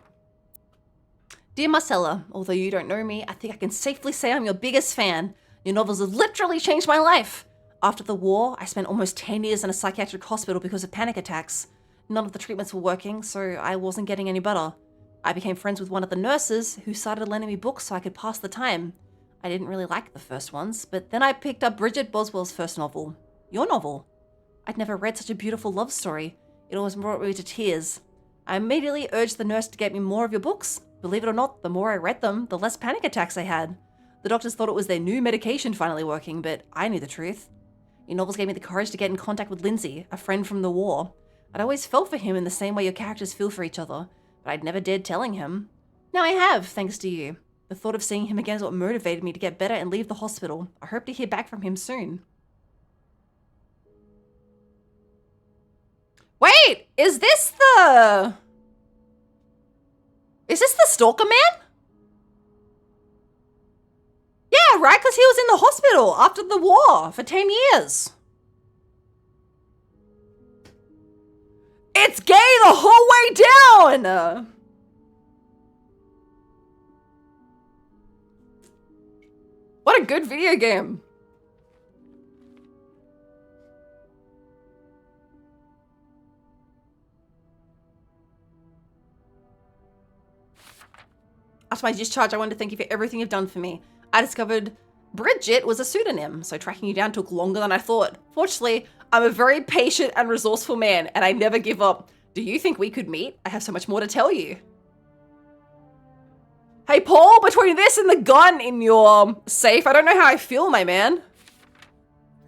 Dear Marcella, although you don't know me, I think I can safely say I'm your biggest fan. Your novels have literally changed my life. After the war, I spent almost 10 years in a psychiatric hospital because of panic attacks. None of the treatments were working, so I wasn't getting any better. I became friends with one of the nurses who started lending me books so I could pass the time. I didn't really like the first ones, but then I picked up Bridget Boswell's first novel. Your novel. I'd never read such a beautiful love story. It always brought me to tears. I immediately urged the nurse to get me more of your books. Believe it or not, the more I read them, the less panic attacks I had. The doctors thought it was their new medication finally working, but I knew the truth. Your novels gave me the courage to get in contact with Lindsay, a friend from the war. I'd always felt for him in the same way your characters feel for each other, but I'd never dared telling him. Now I have, thanks to you. The thought of seeing him again is what motivated me to get better and leave the hospital. I hope to hear back from him soon. Wait, is this the stalker man? Yeah, right, because he was in the hospital after the war for 10 years. It's gay the whole way down! What a good video game. After my discharge, I wanted to thank you for everything you've done for me. I discovered Bridget was a pseudonym, so tracking you down took longer than I thought. Fortunately, I'm a very patient and resourceful man, and I never give up. Do you think we could meet? I have so much more to tell you. Hey, Paul, between this and the gun in your safe, I don't know how I feel, my man.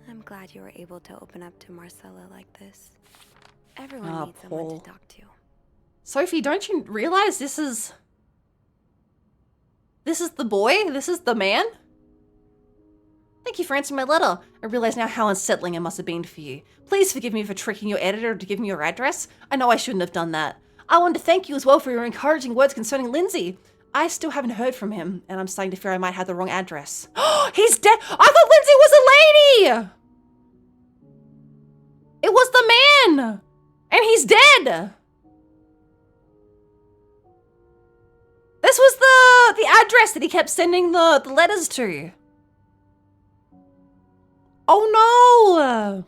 I'm glad you were able to open up to Marcella like this. Everyone needs someone to talk to. Sophie, don't you realize this is the boy? This is the man? Thank you for answering my letter. I realize now how unsettling it must have been for you. Please forgive me for tricking your editor to give me your address. I know I shouldn't have done that. I want to thank you as well for your encouraging words concerning Lindsay. I still haven't heard from him, and I'm starting to fear I might have the wrong address. He's dead! I thought Lindsay was a lady! It was the man! And he's dead! This was the address that he kept sending the letters to. Oh no!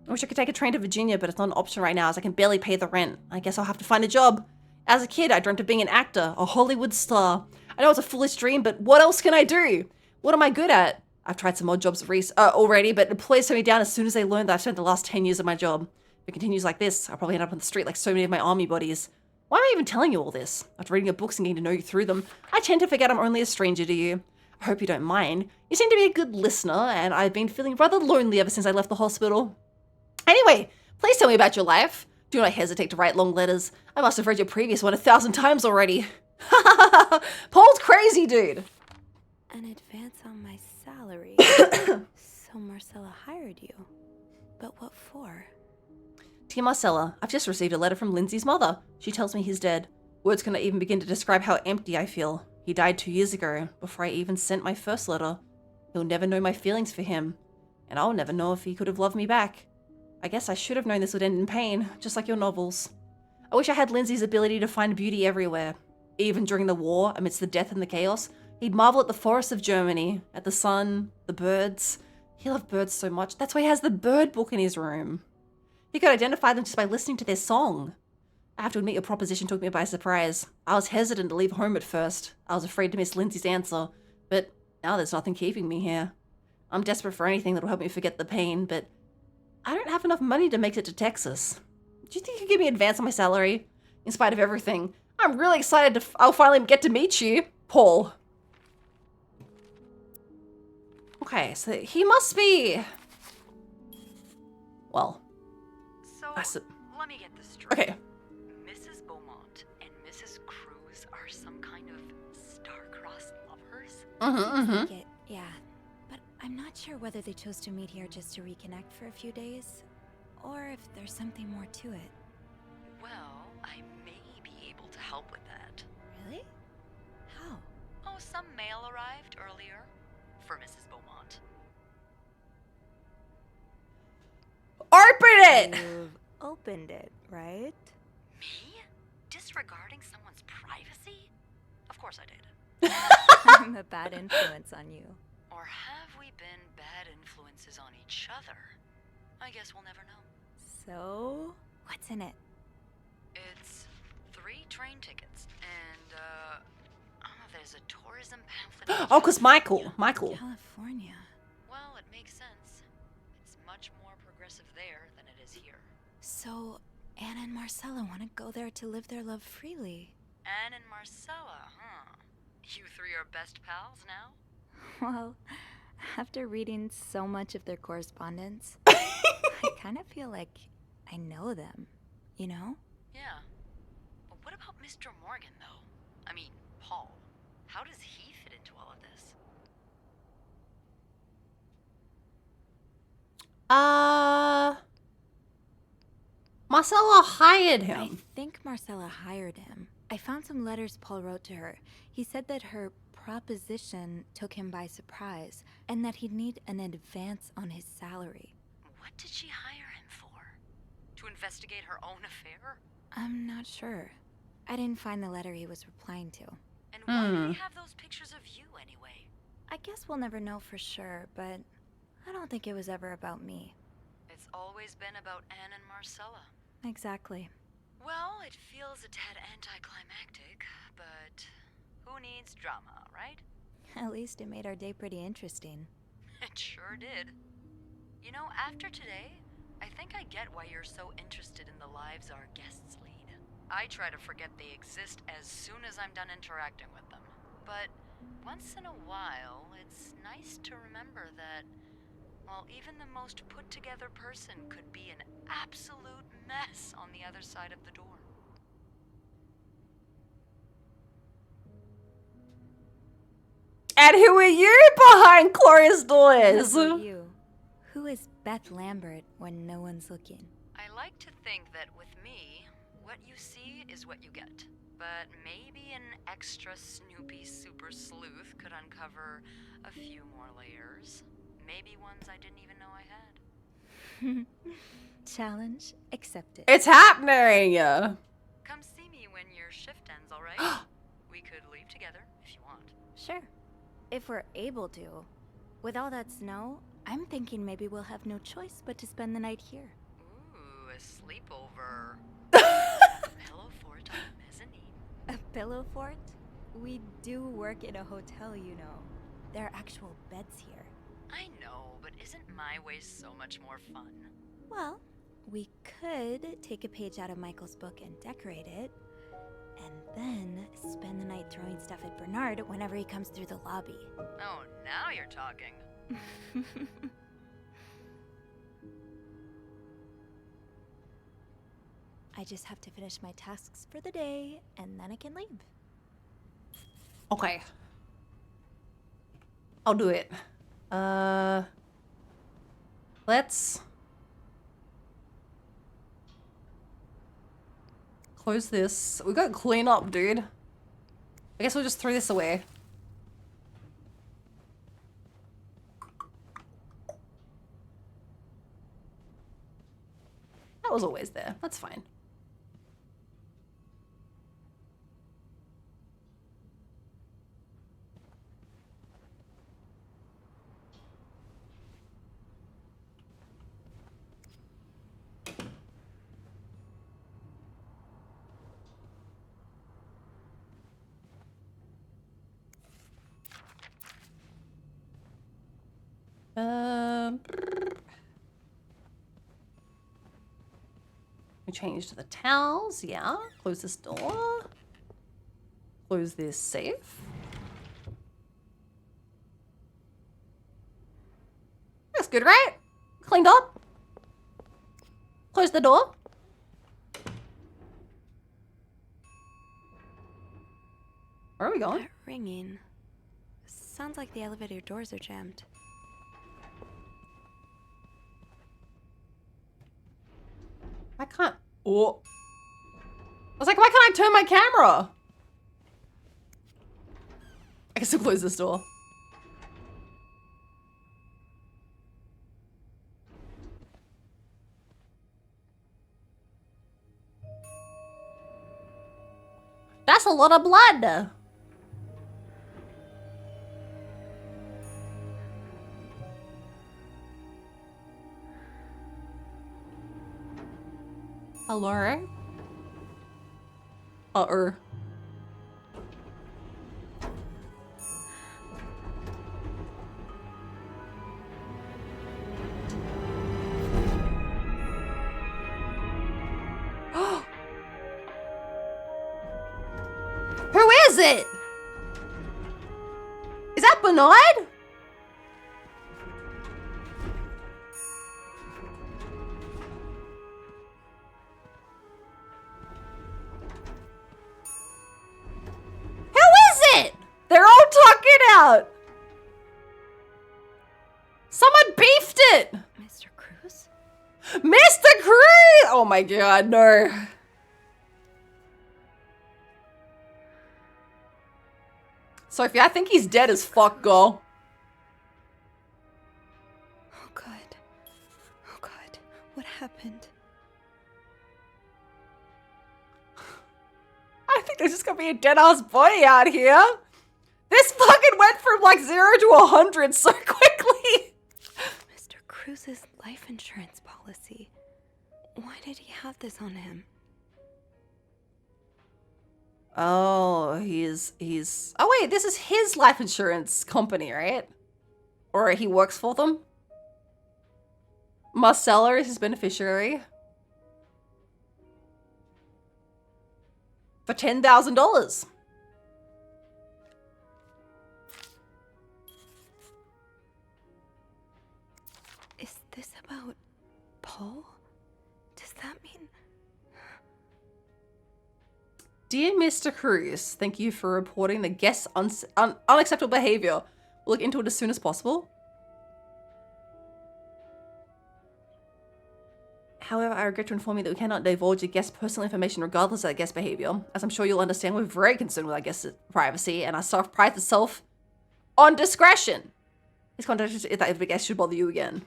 I wish I could take a train to Virginia, but it's not an option right now as I can barely pay the rent. I guess I'll have to find a job. As a kid, I dreamt of being an actor, a Hollywood star. I know it's a foolish dream, but what else can I do? What am I good at? I've tried some odd jobs already, but employers turn me down as soon as they learn that I've spent the last 10 years of my job. If it continues like this, I'll probably end up on the street like so many of my army buddies. Why am I even telling you all this? After reading your books and getting to know you through them, I tend to forget I'm only a stranger to you. I hope you don't mind. You seem to be a good listener, and I've been feeling rather lonely ever since I left the hospital. Anyway, please tell me about your life. Do not hesitate to write long letters. I must have read your previous one 1,000 times already. Paul's crazy, dude. An advance on my salary. So Marcella hired you. But what for? Dear Marcella, I've just received a letter from Lindsay's mother. She tells me he's dead. Words cannot even begin to describe how empty I feel. He died 2 years ago, before I even sent my first letter. He'll never know my feelings for him, and I'll never know if he could have loved me back. I guess I should have known this would end in pain, just like your novels. I wish I had Lindsay's ability to find beauty everywhere. Even during the war, amidst the death and the chaos, he'd marvel at the forests of Germany, at the sun, the birds. He loved birds so much, that's why he has the bird book in his room. He could identify them just by listening to their song. I have to admit your proposition took me by surprise. I was hesitant to leave home at first. I was afraid to miss Lindsay's answer, but now there's nothing keeping me here. I'm desperate for anything that'll help me forget the pain, but I don't have enough money to make it to Texas. Do you think you could give me advance on my salary? In spite of everything, I'm really excited I'll finally get to meet you, Paul. Okay, so he must be... Well... So, let me get this straight. Okay. Mrs. Beaumont and Mrs. Cruz are some kind of star-crossed lovers? Yeah, but I'm not sure whether they chose to meet here just to reconnect for a few days, or if there's something more to it. Well, I may be able to help with that. Really? How? Oh, some mail arrived earlier for Mrs. Beaumont. Open it! You've opened it, right? Me? Disregarding someone's privacy? Of course I did. I'm a bad influence on you. Or have we been bad influences on each other? I guess we'll never know. So, what's in it? It's 3 train tickets, and, there's a tourism pamphlet. Oh, because Michael. California. Well, it makes sense. It's much more progressive there than it is here. So, Anna and Marcella want to go there to live their love freely. Anne and Marcella, huh? You 3 are best pals now? Well, after reading so much of their correspondence, I kind of feel like I know them, you know? Yeah. But what about Mr. Morgan, though? I mean, Paul. How does he fit into all of this? Marcella hired him. I think Marcella hired him. I found some letters Paul wrote to her. He said that her proposition took him by surprise, and that he'd need an advance on his salary. What did she hire him for? To investigate her own affair? I'm not sure. I didn't find the letter he was replying to. And why did he have those pictures of you anyway? I guess we'll never know for sure, but I don't think it was ever about me. It's always been about Anne and Marcella. Exactly. Well, it feels a tad anticlimactic, but who needs drama, right? At least it made our day pretty interesting. It sure did. You know, after today, I think I get why you're so interested in the lives our guests lead. I try to forget they exist as soon as I'm done interacting with them. But once in a while, it's nice to remember that, well, even the most put-together person could be an absolute mess on the other side of the door. And who are you behind closed doors? Who are you? Who is Beth Lambert when no one's looking? I like to think that with me, what you see is what you get. But maybe an extra Snoopy super sleuth could uncover a few more layers. Maybe ones I didn't even know I had. Challenge accepted. It's happening! Come see me when your shift ends, alright? We could leave together if you want. Sure. If we're able to. With all that snow, I'm thinking maybe we'll have no choice but to spend the night here. Ooh, a sleepover. A pillow fort on the mezzanine. A pillow fort? We do work in a hotel, you know. There are actual beds here. I know, but isn't my way so much more fun? Well, we could take a page out of Michael's book and decorate it, and then spend the night throwing stuff at Bernard whenever he comes through the lobby. Oh, now you're talking. I just have to finish my tasks for the day, and then I can leave. Okay. I'll do it. Let's... Close this. We got clean up, dude. I guess we'll just throw this away. That was always there. That's fine. We changed the towels, yeah. Close this door. Close this safe. That's good, right? Cleaned up. Close the door. Where are we going? That ringing. Sounds like the elevator doors are jammed. I can't. Oh. I was like, why can't I turn my camera? I guess I'll close this door. That's a lot of blood. Hello? Uh-oh. Who is it? Is that Bernard? They're all talking out. Someone beefed it. Mr. Cruz? Mr. Cruz! Oh my god, no. Sophie, I think he's dead as fuck, girl. Oh god. Oh god. What happened? I think there's just gonna be a dead-ass body out here. This fucking went from like 0 to 100 so quickly. Mr. Cruz's life insurance policy. Why did he have this on him? Oh, he's... Oh wait, this is his life insurance company, right? Or he works for them? Marcella is his beneficiary. For $10,000. Is this about Paul? Does that mean... Dear Mr. Cruz, thank you for reporting the guest's unacceptable behavior. We'll look into it as soon as possible. However, I regret to inform you that we cannot divulge a guest's personal information regardless of that guest's behavior. As I'm sure you'll understand, we're very concerned with our guest's privacy, and our staff prides itself on discretion. Please contact us if the guest should bother you again.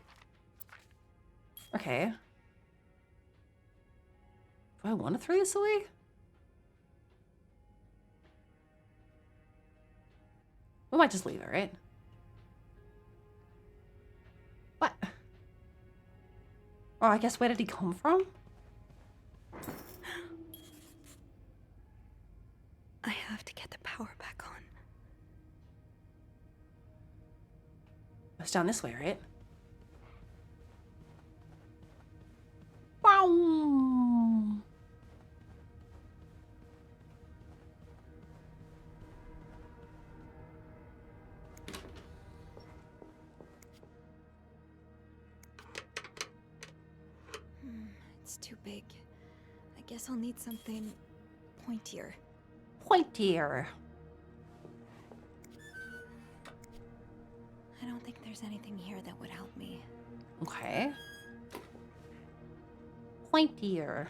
Okay. Do I want to throw this away? We might just leave it, right? What? Oh, I guess where did he come from? I have to get the power back on. It's down this way, right? Wow. It's too big. I guess I'll need something pointier. Pointier. I don't think there's anything here that would help me. Okay. Pointier.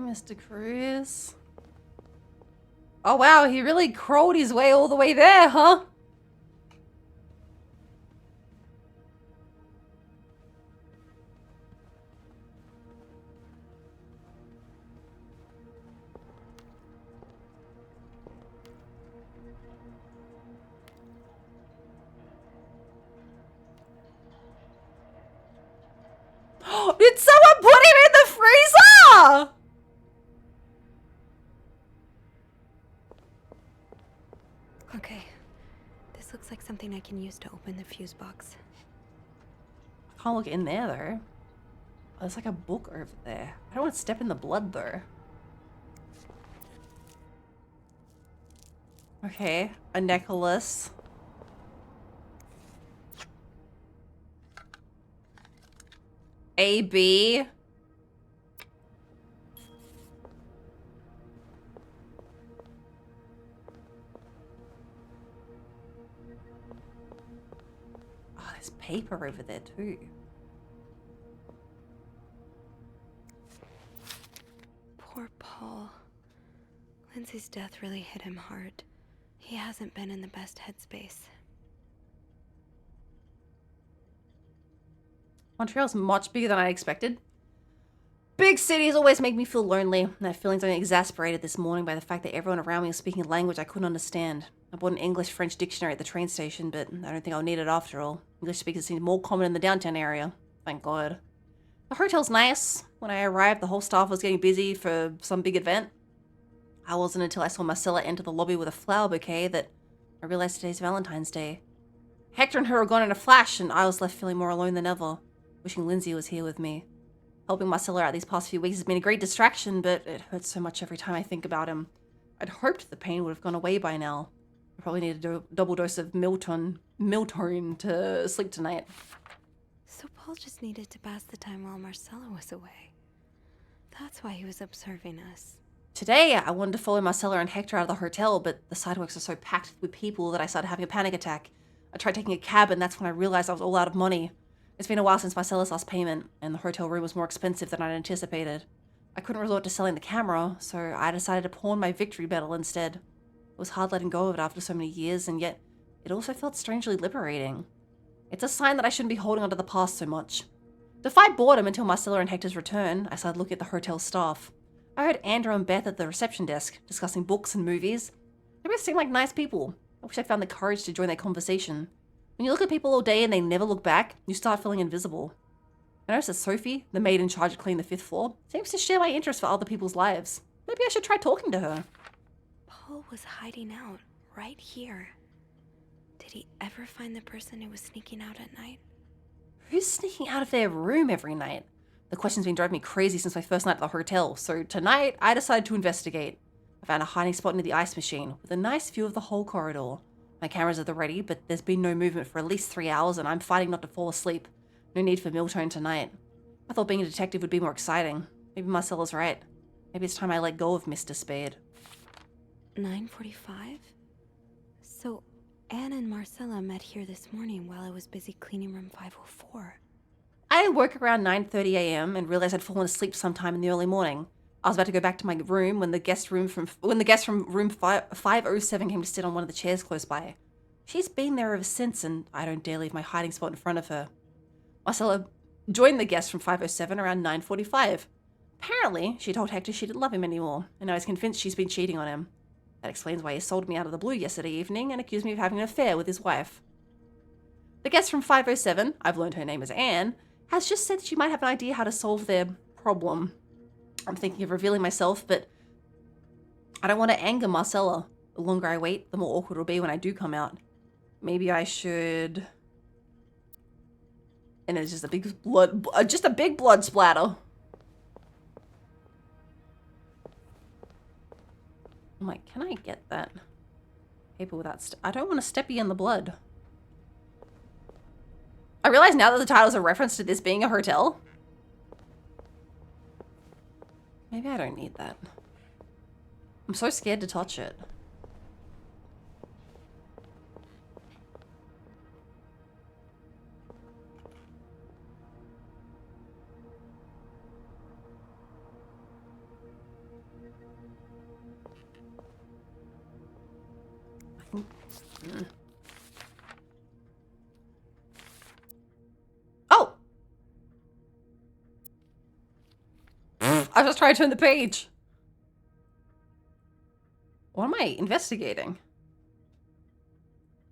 Mr. Cruz. Oh wow, he really crawled his way all the way there, huh? Did someone put him in the freezer? Okay. This looks like something I can use to open the fuse box. I can't look in there though. Oh, there's like a book over there. I don't want to step in the blood though. Okay, a necklace. AB. Oh, there's paper over there too. Poor Paul. Lindsay's death really hit him hard. He hasn't been in the best headspace. Montreal's much bigger than I expected. Big cities always make me feel lonely, and that feeling's only exasperated this morning by the fact that everyone around me was speaking a language I couldn't understand. I bought an English-French dictionary at the train station, but I don't think I'll need it after all. English speakers seem more common in the downtown area. Thank God. The hotel's nice. When I arrived, the whole staff was getting busy for some big event. I wasn't until I saw Marcella enter the lobby with a flower bouquet that I realized today's Valentine's Day. Hector and her were gone in a flash, and I was left feeling more alone than ever, wishing Lindsay was here with me. Helping Marcella out these past few weeks has been a great distraction, but it hurts so much every time I think about him. I'd hoped the pain would have gone away by now. I probably need a double dose of Milton to sleep tonight. So Paul just needed to pass the time while Marcella was away. That's why he was observing us. Today, I wanted to follow Marcella and Hector out of the hotel, but the sidewalks are so packed with people that I started having a panic attack. I tried taking a cab, and that's when I realized I was all out of money. It's been a while since Marcella's last payment, and the hotel room was more expensive than I'd anticipated. I couldn't resort to selling the camera, so I decided to pawn my victory medal instead. It was hard letting go of it after so many years, and yet it also felt strangely liberating. It's a sign that I shouldn't be holding onto the past so much. To fight boredom until Marcella and Hector's return, I started looking at the hotel staff. I heard Andrew and Beth at the reception desk, discussing books and movies. They both seemed like nice people. I wish I found the courage to join their conversation. When you look at people all day and they never look back, you start feeling invisible. I noticed that Sophie, the maid in charge of cleaning the 5th floor, seems to share my interest for other people's lives. Maybe I should try talking to her. Paul was hiding out right here. Did he ever find the person who was sneaking out at night? Who's sneaking out of their room every night? The question's been driving me crazy since my first night at the hotel, so tonight I decided to investigate. I found a hiding spot near the ice machine, with a nice view of the whole corridor. My cameras are at the ready, but there's been no movement for at least 3 hours, and I'm fighting not to fall asleep. No need for Miltone tonight. I thought being a detective would be more exciting. Maybe Marcella's right. Maybe it's time I let go of Mr. Spade. 9:45? So, Anne and Marcella met here this morning while I was busy cleaning room 504. I had work around 9:30 a.m. and realized I'd fallen asleep sometime in the early morning. I was about to go back to my room when the guest from room 507 came to sit on one of the chairs close by. She's been there ever since, and I don't dare leave my hiding spot in front of her. Marcella joined the guest from 507 around 9:45. Apparently, she told Hector she didn't love him anymore, and I was convinced she's been cheating on him. That explains why he sold me out of the blue yesterday evening and accused me of having an affair with his wife. The guest from 507, I've learned her name is Anne, has just said she might have an idea how to solve their problem. I'm thinking of revealing myself, but I don't want to anger Marcella. The longer I wait, the more awkward it'll be when I do come out. Maybe I should... And it's just a big blood splatter. I'm like, can I get that paper without... I don't want to step you in the blood. I realize now that the title's a reference to this being a hotel. Maybe I don't need that. I'm so scared to touch it. Oh! I was trying to turn the page. What am I investigating?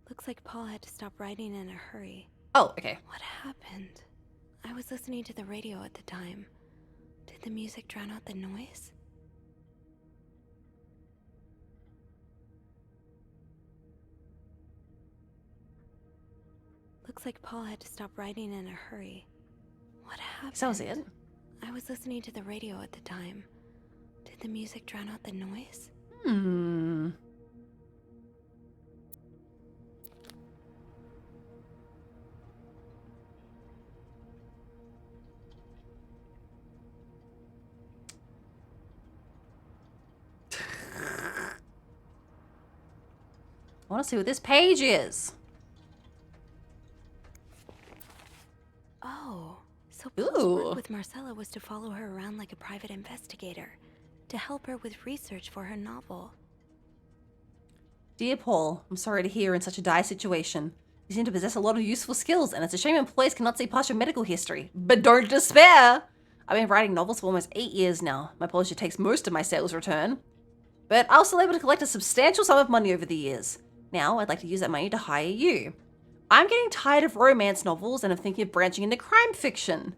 Looks like Paul had to stop writing in a hurry. Oh, okay. What happened? I was listening to the radio at the time. Did the music drown out the noise? Looks like Paul had to stop writing in a hurry. What happened? That was it? I was listening to the radio at the time. Did the music drown out the noise? Hmm. I want to see what this page is. Oh, so Paul's work with Marcella was to follow her around like a private investigator, to help her with research for her novel. Dear Paul, I'm sorry to hear you're in such a dire situation. You seem to possess a lot of useful skills, and it's a shame employers cannot see past your medical history. But don't despair! I've been writing novels for almost 8 years now. My publisher takes most of my sales return. But I was still able to collect a substantial sum of money over the years. Now, I'd like to use that money to hire you. I'm getting tired of romance novels and I'm thinking of branching into crime fiction.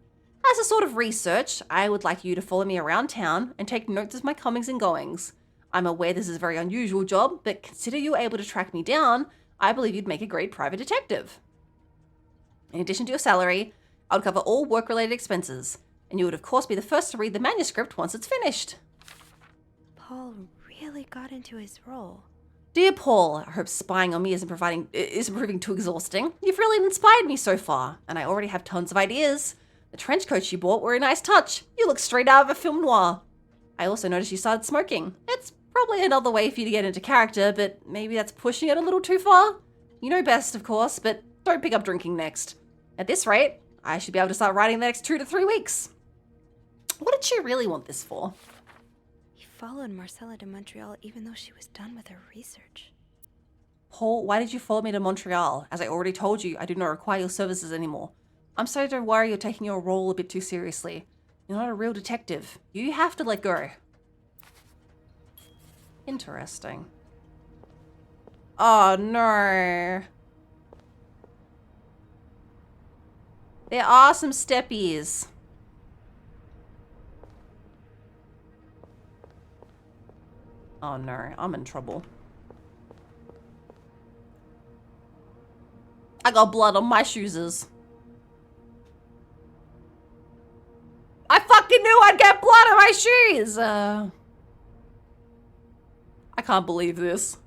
As a sort of research, I would like you to follow me around town and take notes of my comings and goings. I'm aware this is a very unusual job, but consider you able to track me down, I believe you'd make a great private detective. In addition to your salary, I would cover all work-related expenses, and you would of course be the first to read the manuscript once it's finished. Paul really got into his role. Dear Paul, I hope spying on me isn't proving too exhausting. You've really inspired me so far, and I already have tons of ideas. The trench coats you bought were a nice touch. You look straight out of a film noir. I also noticed you started smoking. It's probably another way for you to get into character, but maybe that's pushing it a little too far. You know best, of course, but don't pick up drinking next. At this rate, I should be able to start writing in the next 2 to 3 weeks. What did she really want this for? He followed Marcella to Montreal even though she was done with her research. Paul, why did you follow me to Montreal? As I already told you, I do not require your services anymore. I'm sorry to worry you're taking your role a bit too seriously. You're not a real detective. You have to let go. Interesting. Oh no. There are some steppies. Oh no, I'm in trouble. I got blood on my shoes. I fucking knew I'd get blood on my shoes! I can't believe this.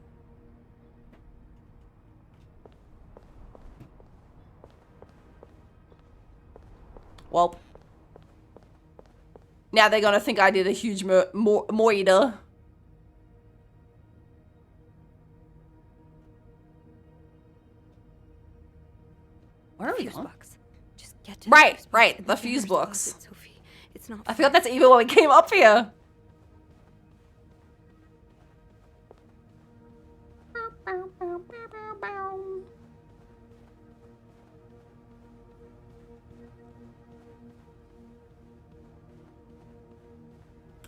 Well. Now they're gonna think I did a huge MAID. Where are we going? Just get to Right, the fuse box. Sophie. It's not I forgot that's even when we came up here.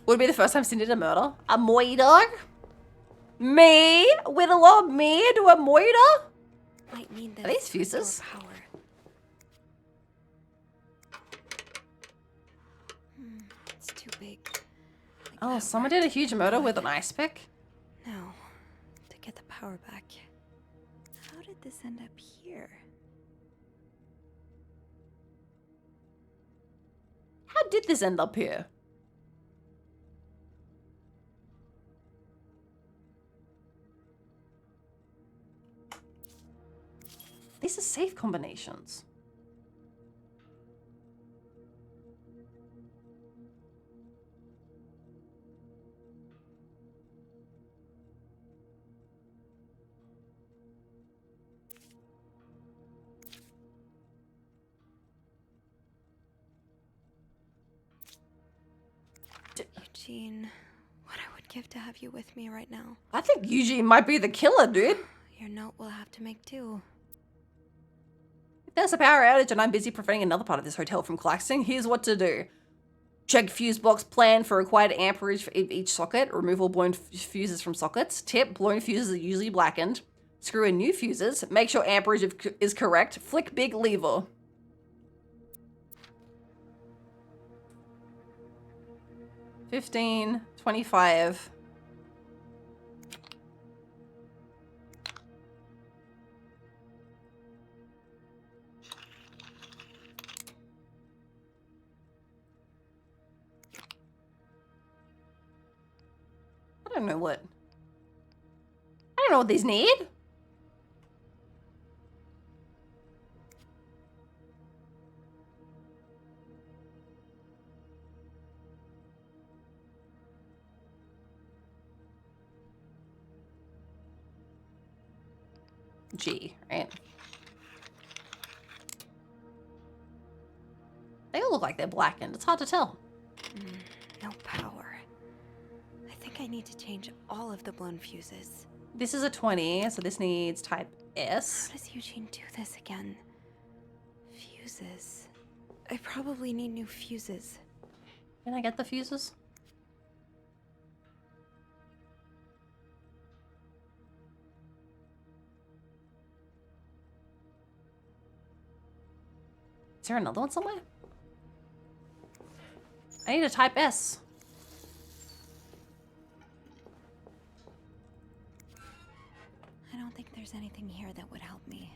Would it be the first time Cindy did a murder? A moider? Me? With a lot of me do a moider? Might mean Are these fuses? It's too big. Oh, someone did a huge murder with an ice pick? Now, to get the power back. How did this end up here? How did this end up here? These are safe combinations. Eugene, what I would give to have you with me right now. I think Eugene might be the killer, dude. Your note will have to make do. If there's a power outage and I'm busy preventing another part of this hotel from collapsing, here's what to do. Check fuse box, plan for required amperage for each socket. Remove all blown fuses from sockets. Tip, blown fuses are usually blackened. Screw in new fuses. Make sure amperage is correct. Flick big lever. $15, $25. I don't know what these need. G, right? They all look like they're blackened. It's hard to tell. No power. I think I need to change all of the blown fuses. This is a 20, so this needs type S. How does Eugene do this again? Fuses. I probably need new fuses. Can I get the fuses? Is there another one somewhere? I need a type S. I don't think there's anything here that would help me.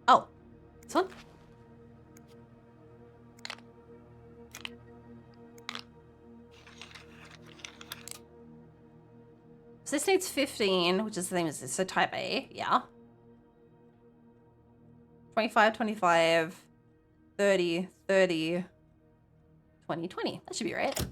Oh, this one? So this needs 15, which is the same as this, so type A, yeah. 25, 25, 30, 30, 20, 20. That should be right.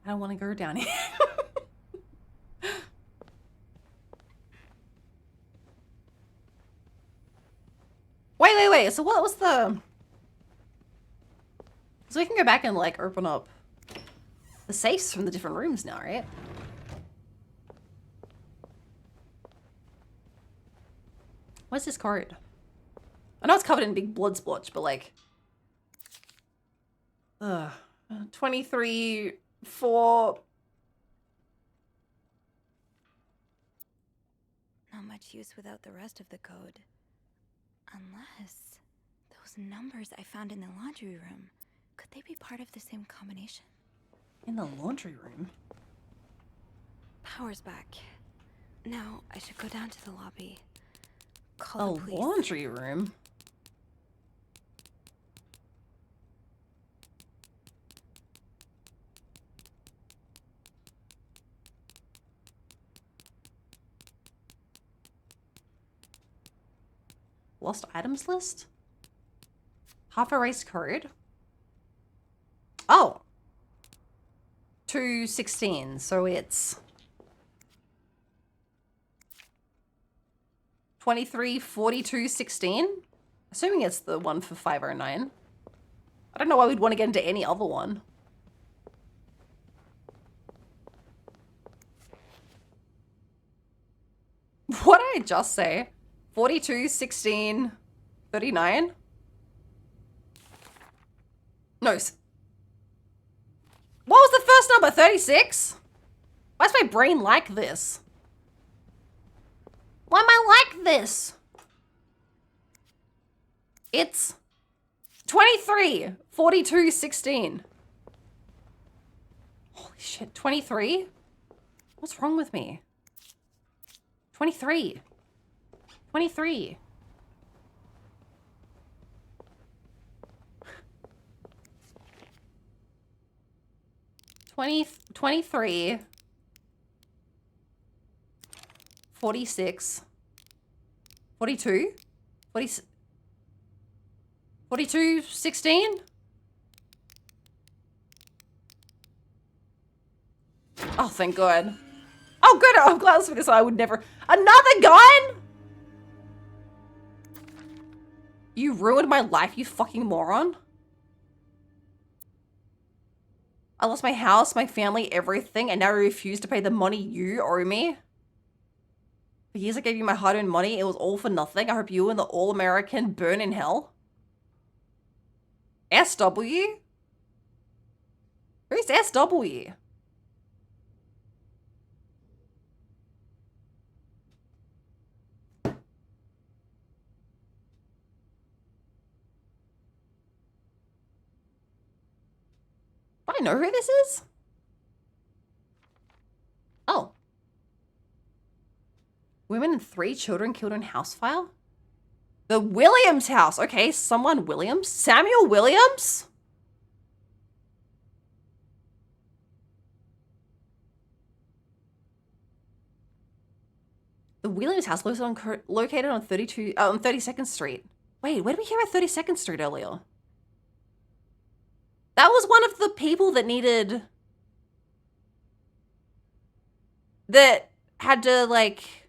I don't want to go down here. Wait. So what was the... So we can go back and, like, open up the safes from the different rooms now, right? What's this code? I know it's covered in big blood splotch, but, like... 23... 4. Not much use without the rest of the code. Unless those numbers I found in the laundry room, could they be part of the same combination? In the laundry room? Power's back. Now I should go down to the lobby. Call the police. Laundry room? Lost items list? Half erased code? Oh! 216, so it's 23, 42, 16? Assuming it's the one for 509. I don't know why we'd want to get into any other one. What did I just say? 42, 16, 39? No. What was the first number? 36? Why is my brain like this? Why am I like this? It's 23, 42, 16. Holy shit, 23? What's wrong with me? 23. 23. $20, 23, 46, 42, 42, 16? Oh, thank God. Oh, good. I'm glad it's because I would never. Another gun? You ruined my life, you fucking moron. I lost my house, my family, everything, and now I refuse to pay the money you owe me. For years I gave you my hard-earned money. It was all for nothing. I hope you and the all-American burn in hell. SW? Who's SW? Do I know who this is? Oh. Women and 3 children killed in house fire? The Williams house. Okay, someone Williams? Samuel Williams? The Williams house located on 32nd Street. Wait, where did we hear about 32nd Street earlier? That was one of the people that needed... that had to, like...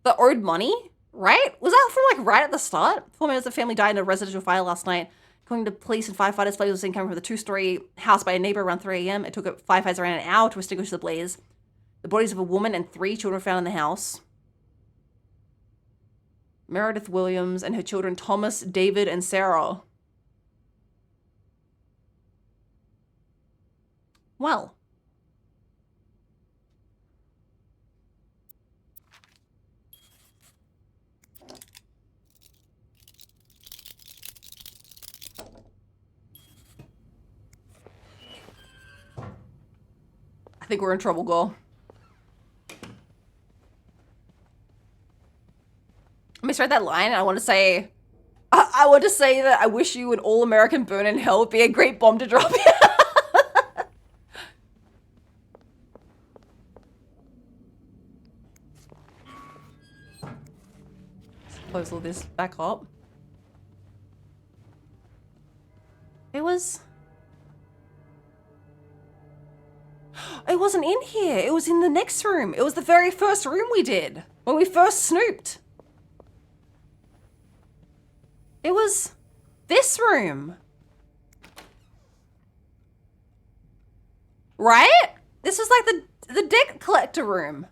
that owed money, right? Was that from, like, right at the start? 4 members of the family died in a residential fire last night. According to police and firefighters, flames were seen coming from the 2-story house by a neighbor around 3 a.m. It took firefighters around an hour to extinguish the blaze. The bodies of a woman and 3 children were found in the house. Meredith Williams and her children Thomas, David, and Sarah. Well. I think we're in trouble, girl. I misread that line and I want to say... I want to say that I wish you an all-American burn in hell would be a great bomb to drop. Close all this back up. It wasn't in here. It was in the next room. It was the very first room we did. When we first snooped. It was this room. Right? This was like the deck collector room.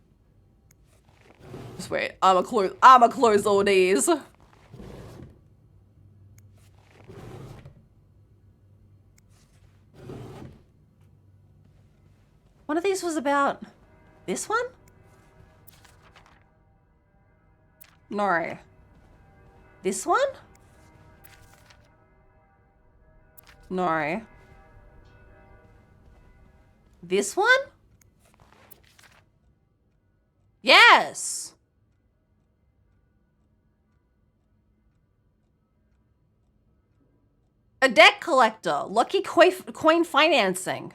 Just wait. I'ma close all these. One of these was about this one? No. This one? No. This one? Yes! A deck collector. Lucky coin financing.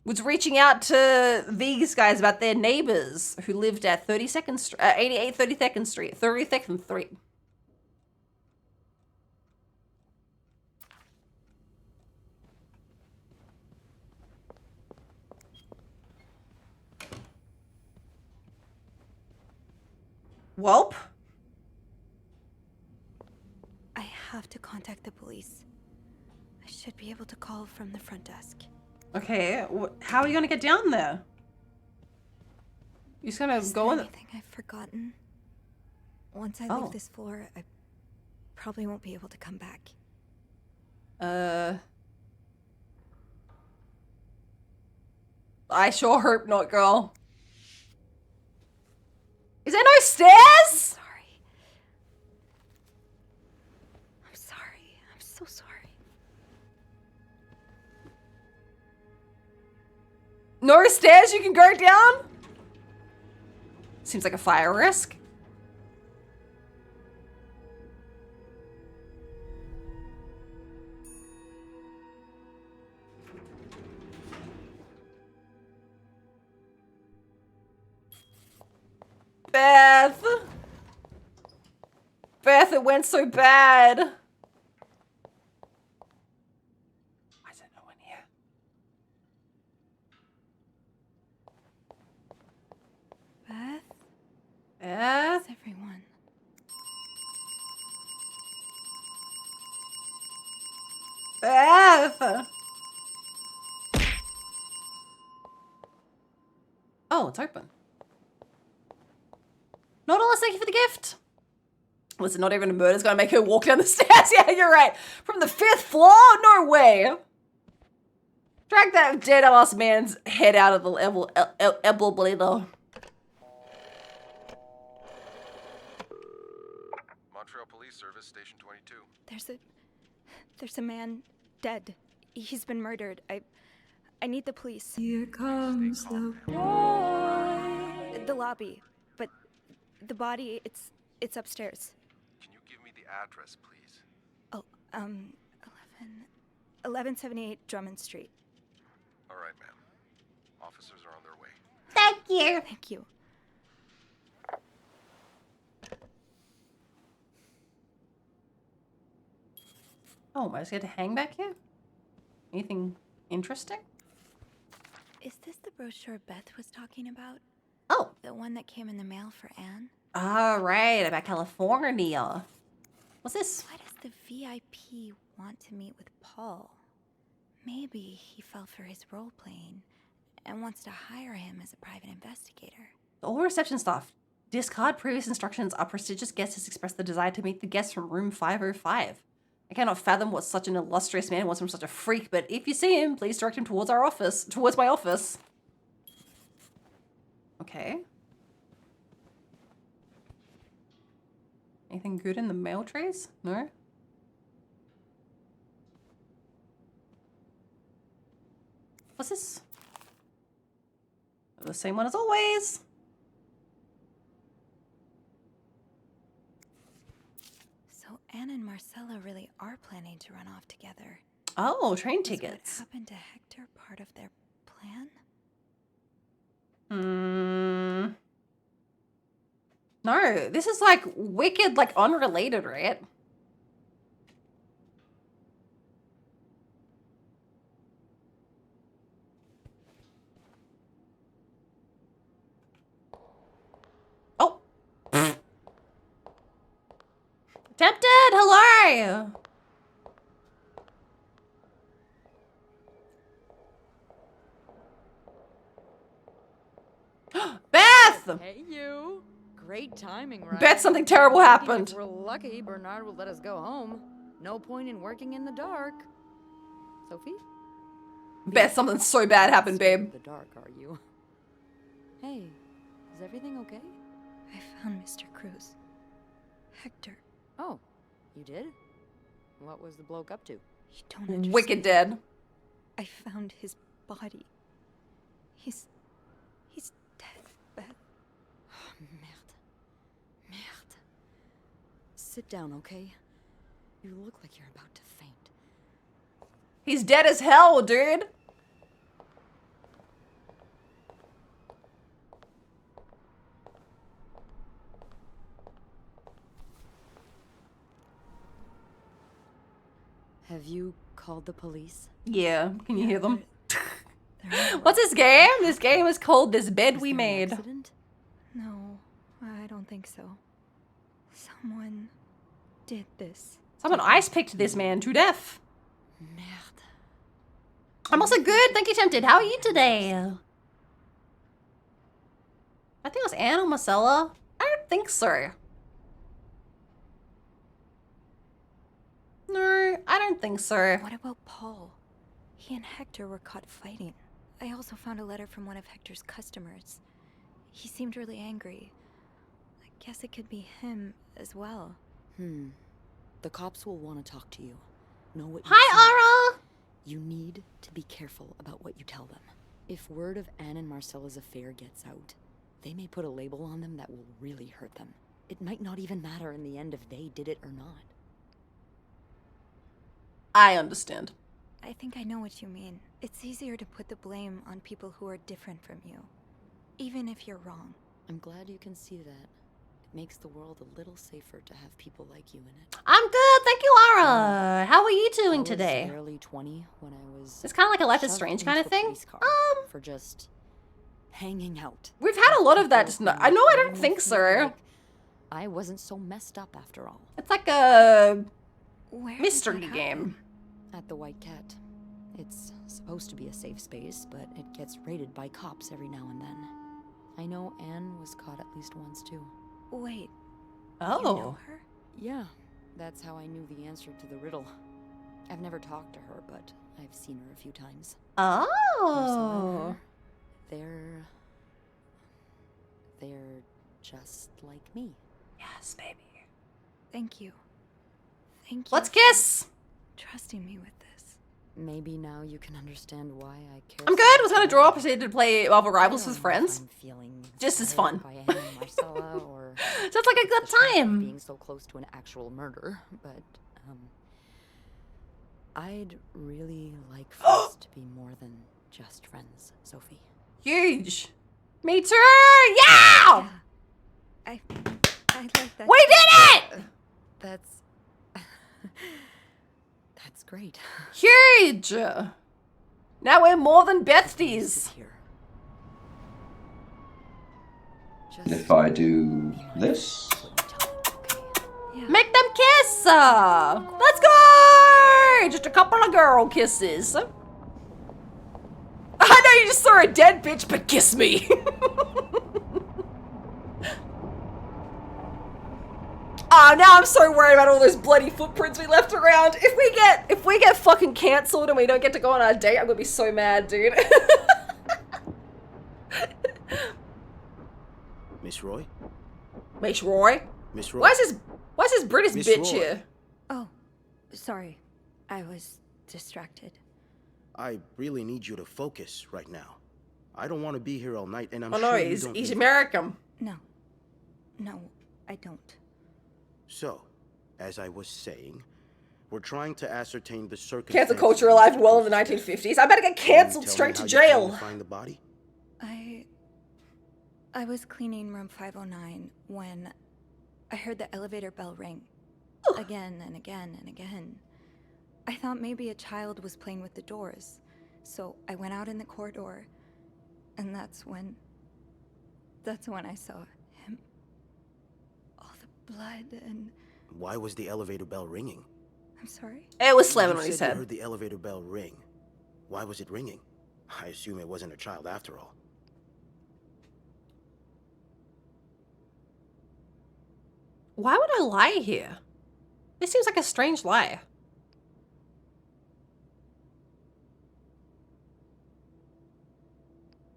Was reaching out to these guys about their neighbors who lived at 32nd Street, 88 32nd Street, 32nd Street. Welp? I have to contact the police. I should be able to call from the front desk. Okay, how are you gonna get down there? You just gonna go in? Anything I've forgotten? Once I leave this floor, I probably won't be able to come back. I sure hope not, girl. Is there no stairs? I'm sorry. I'm so sorry. No stairs you can go down? Seems like a fire risk. Beth! Beth, it went so bad. Why is there no one here? Oh, it's open. Not unless thank you for the gift. Listen, not even a murder's gonna make her walk down the stairs. Yeah, you're right. From the 5th floor? No way. Drag that dead ass man's head out of the elbow bleeder. Montreal Police Service, Station 22. There's a man dead. He's been murdered. I need the police. Here comes the boy. The lobby, but the body, it's upstairs. Can you give me the address, please? Oh, 1178 Drummond Street. All right, ma'am. Officers are on their way. Thank you. Thank you. Oh, am I just going to hang back here? Anything interesting? Is this the brochure Beth was talking about? Oh. The one that came in the mail for Anne? Ah, right, about California. What's this? Why does the VIP want to meet with Paul? Maybe he fell for his role-playing and wants to hire him as a private investigator. All reception staff. Discard previous instructions. Our prestigious guest has expressed the desire to meet the guest from room 505. I cannot fathom what such an illustrious man wants from such a freak, but if you see him, please direct him towards our office. Towards my office. Okay. Anything good in the mail trays? No? What's this? The same one as always. So Anne and Marcella really are planning to run off together. Oh, train Was tickets. what happened to Hector part of their plan? No, this is like wicked, like unrelated, right? Oh. Tempted, hello. Beth! Hey, you. Great timing, right? Bet something terrible happened. If we're lucky, Bernard will let us go home. No point in working in the dark. Sophie? Bet something so bad happened, babe. The dark, are you? Hey, is everything okay? I found Mr. Cruz. Hector. Oh, you did? What was the bloke up to? You don't understand. Wicked dead. I found his body. He's dead, Beth. Merde. Merde. Sit down, okay? You look like you're about to faint. He's dead as hell, dude. Have you called the police? Yeah, can you hear them? What's this game? This game is called This Bed We Made. Accident? No, I don't think so. Someone did this. Someone ice picked this man to death. Merde. I'm also good. Thank you, Tempted. How are you today? I think it was Anne or Marcella. I don't think so. No, I don't think so. What about Paul? He and Hector were caught fighting. I also found a letter from one of Hector's customers. He seemed really angry. I guess it could be him as well. The cops will want to talk to you. Know what you Hi, Aura! You need to be careful about what you tell them. If word of Anne and Marcella's affair gets out, they may put a label on them that will really hurt them. It might not even matter in the end if they did it or not. I understand. I think I know what you mean. It's easier to put the blame on people who are different from you, even if you're wrong. I'm glad you can see that. It makes the world a little safer to have people like you in it. I'm good, thank you, Aura. How are you doing today? I was barely 20 when I was. It's kind of like a Life is shoved Strange into kind of a thing. police car for just hanging out. We've had a lot of that. Just I know I don't Made me think feel so. like I wasn't so messed up after all. It's like a Where mystery game. At the White Cat. It's supposed to be a safe space, but it gets raided by cops every now and then. I know Anne was caught at least once, too. Wait. Oh. You know her? Yeah, that's how I knew the answer to the riddle. I've never talked to her, but I've seen her a few times. Oh. They're just like me. Yes, baby. Thank you. Thank you. Let's kiss! Trusting me with this. Maybe now you can understand why I care. I'm good. Was gonna draw, proceeded to play Marvel Rivals with friends. Just as fun. By Anne and Marcella, or Sounds like a good time. Being so close to an actual murder, but I'd really like for us to be more than just friends, Sophie. Huge. Me too. Yeah. I like that. We did it. That's great. Huge. Now we're more than besties. If I do this, Make them kiss. Let's go. Just a couple of girl kisses. I know you just saw a dead bitch, but kiss me. Oh, now I'm so worried about all those bloody footprints we left around. If we get fucking cancelled and we don't get to go on our date, I'm gonna be so mad, dude. Miss Roy? Miss Roy? Miss Roy? Why is this British Miss bitch Roy. here? Oh, sorry. I was distracted. I really need you to focus right now. I don't want to be here all night, and I'm Oh sure no, you he's don't either. American. No, I don't. So, as I was saying, we're trying to ascertain the circumstances. Cancel culture alive and well in the 1950s. I better get cancelled straight to jail. Find the body? I was cleaning room 509 when I heard the elevator bell ring. Again and again and again. I thought maybe a child was playing with the doors, so I went out in the corridor, and that's when I saw him. All the blood and... Why was the elevator bell ringing? I'm sorry? It was slamming You on his said you head. heard the elevator bell ring. Why was it ringing? I assume it wasn't a child after all. Why would I lie here? This seems like a strange lie.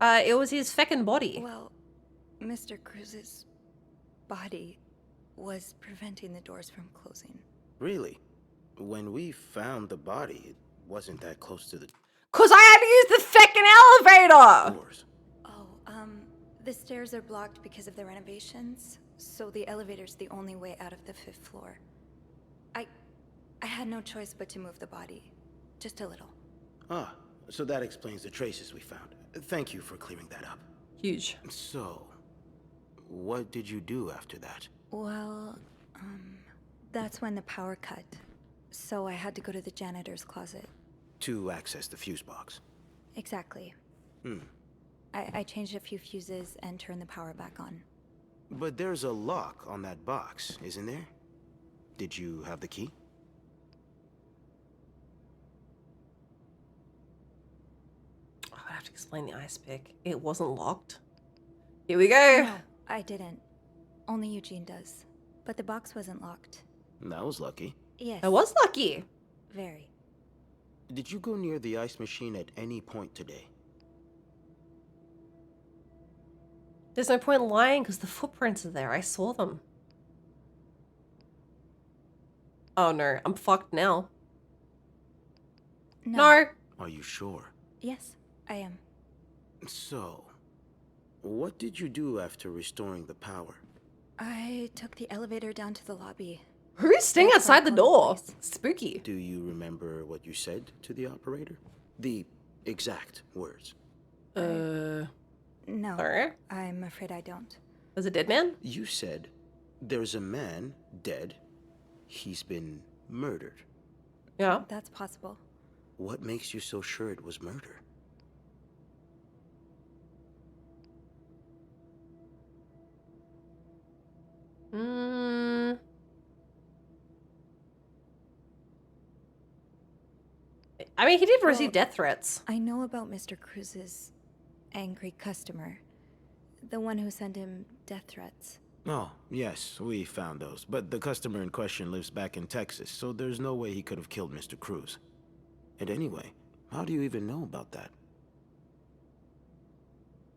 It was his feckin' body. Well, Mr. Cruz's body was preventing the doors from closing. Really? When we found the body, it wasn't that close to the 'Cause I had to use the feckin' elevator! doors. The stairs are blocked because of the renovations, so the elevator's the only way out of the 5th floor. I had no choice but to move the body. Just a little. Ah, so that explains the traces we found. Thank you for clearing that up. Huge. So, what did you do after that? Well, that's when the power cut. So I had to go to the janitor's closet. To access the fuse box. Exactly. I changed a few fuses and turned the power back on. But there's a lock on that box, isn't there? Did you have the key? I have to explain the ice pick. It wasn't locked. Here we go. No, I didn't. Only Eugene does. But the box wasn't locked. That was lucky. Yes. I was lucky. Very. Did you go near the ice machine at any point today? There's no point lying because the footprints are there. I saw them. Oh no, I'm fucked now. No. Are you sure? Yes, I am. So, what did you do after restoring the power? I took the elevator down to the lobby. Who's staying outside the door? Spooky. Do you remember what you said to the operator? The exact words. No. Sorry? I'm afraid I don't. Was it dead man? You said, there's a man dead. He's been murdered. Yeah. That's possible. What makes you so sure it was murder? I mean, he did receive death threats. I know about Mr. Cruz's angry customer. The one who sent him death threats. Oh, yes, we found those. But the customer in question lives back in Texas, so there's no way he could have killed Mr. Cruz. And anyway, how do you even know about that?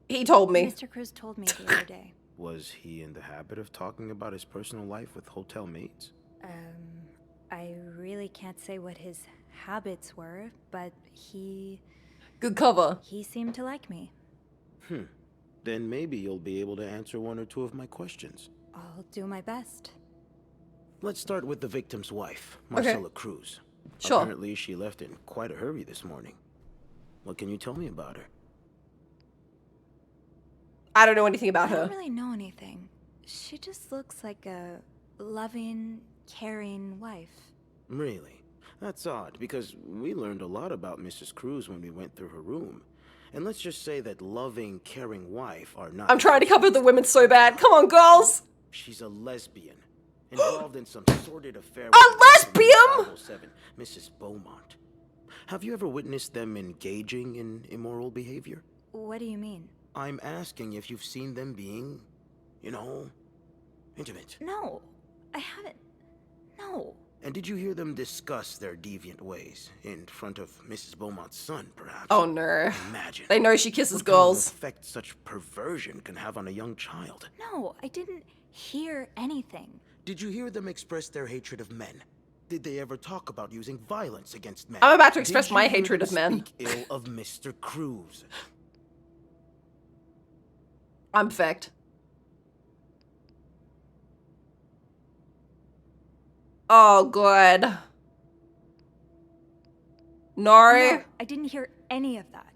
He told me. Mr. Cruz told me the other day. Was he in the habit of talking about his personal life with hotel maids? I really can't say what his habits were, but he... Good cover. He seemed to like me. Then maybe you'll be able to answer one or two of my questions. I'll do my best. Let's start with the victim's wife, Marcela Cruz. Sure. Apparently she left in quite a hurry this morning. What can you tell me about her? I don't know anything about I her. don't really know anything. She just looks like a loving, caring wife. Really? That's odd, because we learned a lot about Mrs. Cruz when we went through her room. And let's just say that loving, caring wife are not... I'm trying to cover the women so bad. Come on, girls. She's a lesbian, involved in some sordid affair with A lesbian? 507, Mrs. Beaumont. Have you ever witnessed them engaging in immoral behavior? What do you mean? I'm asking if you've seen them being, you know, intimate. No, I haven't. No. And did you hear them discuss their deviant ways in front of Mrs. Beaumont's son, perhaps? Oh, no. Imagine. They know she kisses what kind of girls. effect such perversion can have on a young child. No, I didn't hear anything. Did you hear them express their hatred of men? Did they ever talk about using violence against men? I'm about to express Did you my hear hatred them of men. Speak ill of Mr. Cruz. I'm fecked. Oh, good. Nori? No, I didn't hear any of that.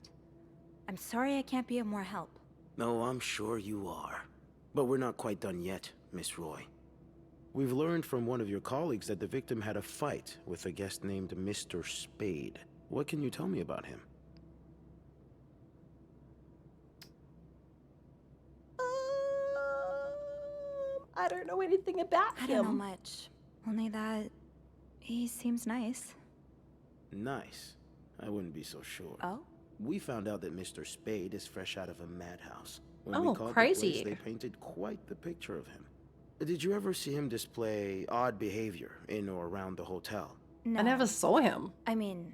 I'm sorry I can't be of more help. No, I'm sure you are. But we're not quite done yet, Miss Roy. We've learned from one of your colleagues that the victim had a fight with a guest named Mr. Spade. What can you tell me about him? I don't know anything about him. I don't know much. Only that he seems nice. Nice. I wouldn't be so sure. Oh? We found out that Mr. Spade is fresh out of a madhouse. When Oh, we called crazy. the police, they painted quite the picture of him. Did you ever see him display odd behavior in or around the hotel? No. I never saw him. I mean,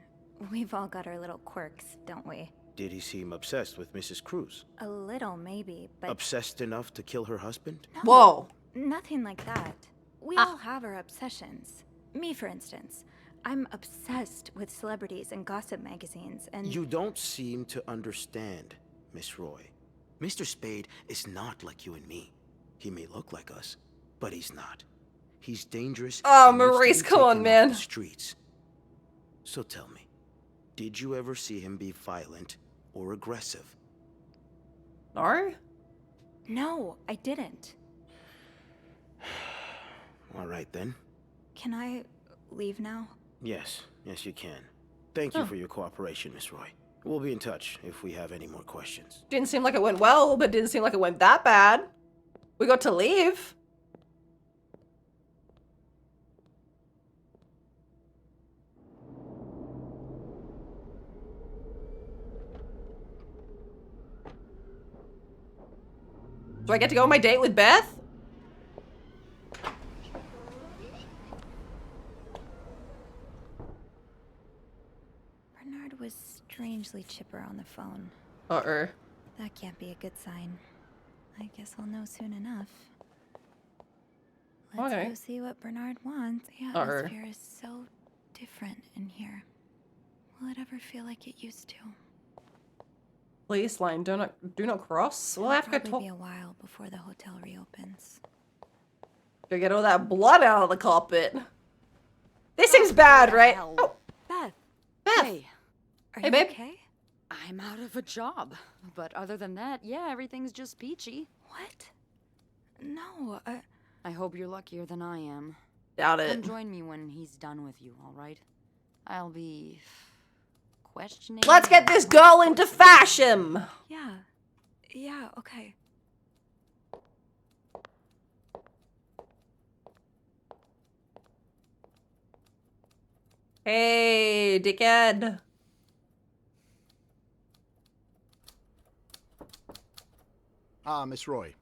we've all got our little quirks, don't we? Did he seem obsessed with Mrs. Cruz? A little, maybe, but... Obsessed enough to kill her husband? No, Whoa. Nothing like that. We all have our obsessions. Me, for instance. I'm obsessed with celebrities and gossip magazines, and... You don't seem to understand, Miss Roy. Mr. Spade is not like you and me. He may look like us, but he's not. He's dangerous. Oh, and needs to Maurice, be come on, taken off man. the streets. So tell me, did you ever see him be violent or aggressive? No? No, I didn't. All right, then. Can I leave now? Yes, yes, you can. Thank you for your cooperation, Miss Roy. We'll be in touch if we have any more questions. Didn't seem like it went well, but didn't seem like it went that bad. We got to leave. Do I get to go on my date with Beth? Bernard was strangely chipper on the phone. Uh-oh. That can't be a good sign. I guess I'll know soon enough. Let's Okay. go see what Bernard wants. The Uh-oh. atmosphere is so different in here. Will it ever feel like it used to? Police line, do not cross. We'll have to go It'll talk. be a while before the hotel reopens. Go get all that blood out of the carpet. This seems bad, right? Oh, Beth, Beth. Hey, are Hey, you babe. okay? I'm out of a job. But other than that, yeah, everything's just peachy. What? No, I hope you're luckier than I am. Doubt Come it. join me when he's done with you, all right? I'll be questioning. Let's get this girl into fashion. Yeah. Yeah, okay. Hey, dickhead. Ah, Miss Roy.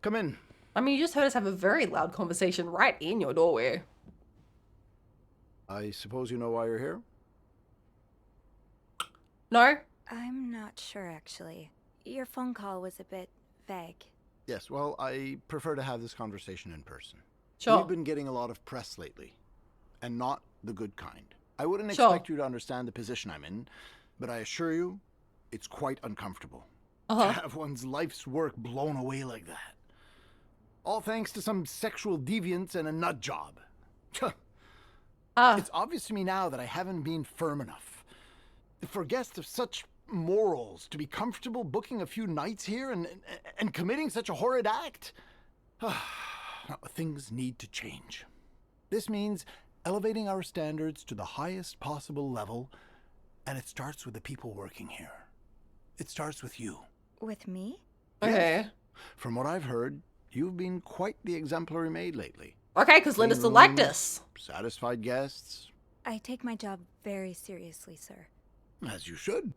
Come in. I mean, you just heard us have a very loud conversation right in your doorway. I suppose you know why you're here? No? I'm not sure, actually. Your phone call was a bit vague. Yes, well, I prefer to have this conversation in person. Sure. We've been getting a lot of press lately, and not the good kind. I wouldn't Sure. expect you to understand the position I'm in, but I assure you, it's quite uncomfortable. To have one's life's work blown away like that. All thanks to some sexual deviance and a nut job. It's obvious to me now that I haven't been firm enough. For guests of such morals to be comfortable booking a few nights here and committing such a horrid act? Things need to change. This means elevating our standards to the highest possible level, and it starts with the people working here. It starts with you. With me? Okay. Yes. From what I've heard, you've been quite the exemplary maid lately. Okay, because Linda still liked us. Satisfied guests. I take my job very seriously, sir. As you should.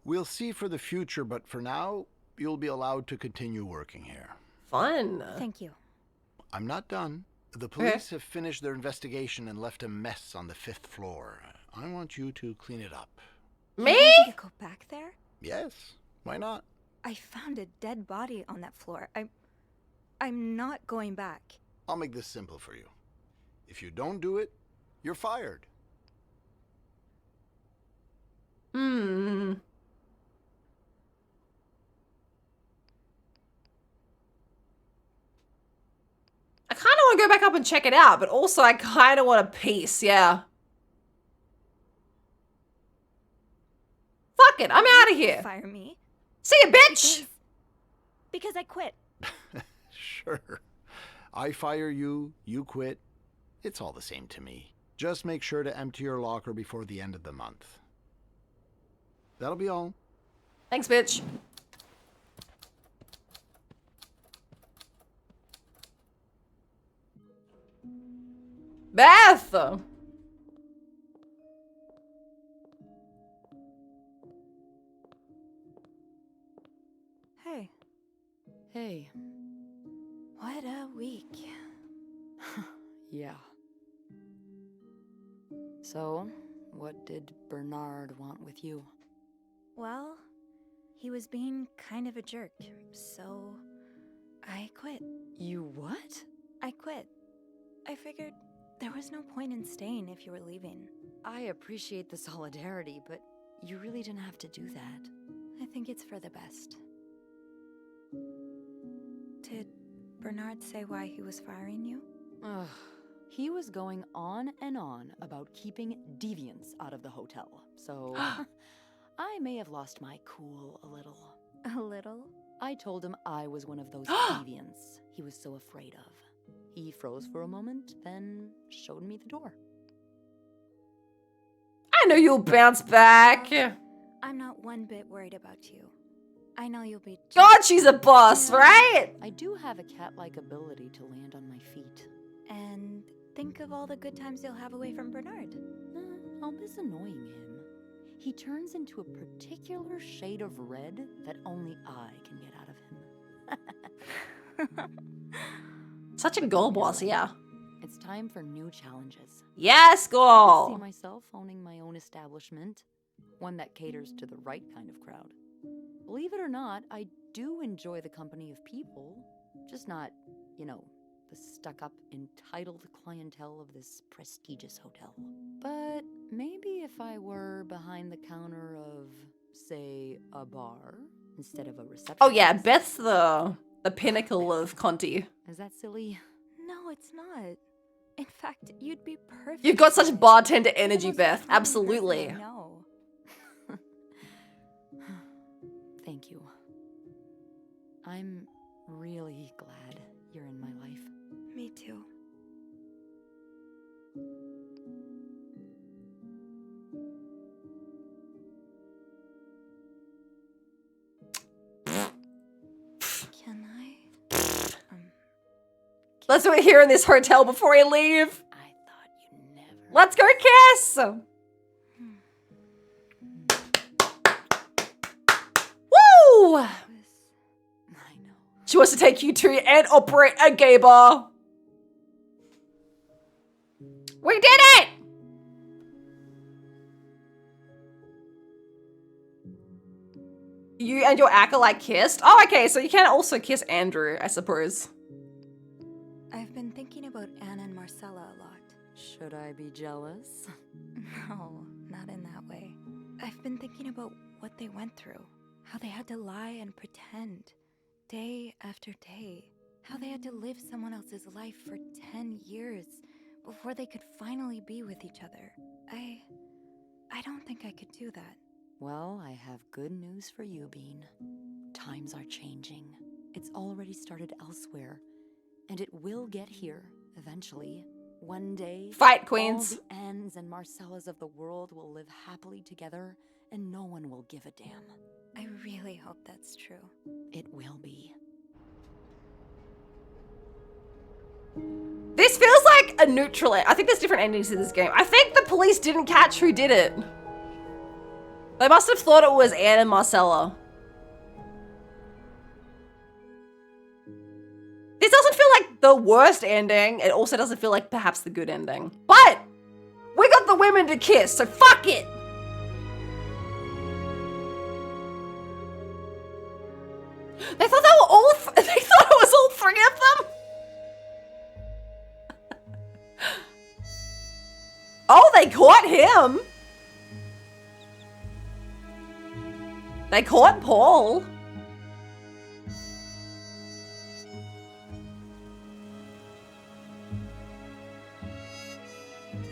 We'll see for the future, but for now, you'll be allowed to continue working here. Fun. Thank you. I'm not done. The police have finished their investigation and left a mess on the 5th floor. I want you to clean it up. Me? You want me to go back there? Yes. Why not? I found a dead body on that floor. I'm not going back. I'll make this simple for you. If you don't do it, you're fired. I kind of want to go back up and check it out, but also I kind of want a piece, yeah. Fuck it, I'm out of here. Fire me. See ya, bitch! Because I quit. Sure. I fire you, you quit. It's all the same to me. Just make sure to empty your locker before the end of the month. That'll be all. Thanks, bitch. Beth! Hey. Hey. What a week. Yeah. So, what did Bernard want with you? Well, he was being kind of a jerk, so I quit. You what? I quit. I figured there was no point in staying if you were leaving. I appreciate the solidarity, but you really didn't have to do that. I think it's for the best. Did Bernard say why he was firing you? Ugh. He was going on and on about keeping deviants out of the hotel, so I may have lost my cool a little. A little? I told him I was one of those deviants he was so afraid of. He froze for a moment, then showed me the door. I know you'll bounce back. I'm not one bit worried about you. I know you'll be... God, she's a boss, right? I do have a cat-like ability to land on my feet. And think of all the good times you'll have away from Bernard. I'll miss annoying him. He turns into a particular shade of red that only I can get out of him. Such a goal boss, yeah. It's time for new challenges. Yes, I goal! see myself owning my own establishment, one that caters to the right kind of crowd. Believe it or not, I do enjoy the company of people, just not, you know, the stuck-up, entitled clientele of this prestigious hotel. But maybe if I were behind the counter of, say, a bar, instead of a reception. Oh yeah, Beth's the pinnacle of Conti. Is that silly? No, it's not. In fact, you'd be perfect. You've got such bartender energy, Beth. Absolutely. No. Thank you. I'm really glad you're in my life. Me too. Can I? Let's do it here in this hotel before I leave. I thought you never. Let's go kiss! Woo! She wants to take you to and operate a gay bar. We did it! You and your acolyte kissed? Oh, okay, so you can also kiss Andrew, I suppose. I've been thinking about Anna and Marcella a lot. Should I be jealous? No, not in that way. I've been thinking about what they went through. How they had to lie and pretend. Day after day. How they had to live someone else's life for 10 years before they could finally be with each other. I don't think I could do that. Well, I have good news for you, Bean. Times are changing. It's already started elsewhere, and it will get here eventually. One day, fight, queens. All the Annes and Marcellas of the world will live happily together, and no one will give a damn. I really hope that's true. It will be. This feels like a neutral end. I think there's different endings to this game. I think the police didn't catch who did it. They must have thought it was Anne and Marcella. This doesn't feel like the worst ending. It also doesn't feel like perhaps the good ending. But we got the women to kiss, so fuck it. They thought they were all. They thought it was all three of them. Oh, they caught him. They caught Paul.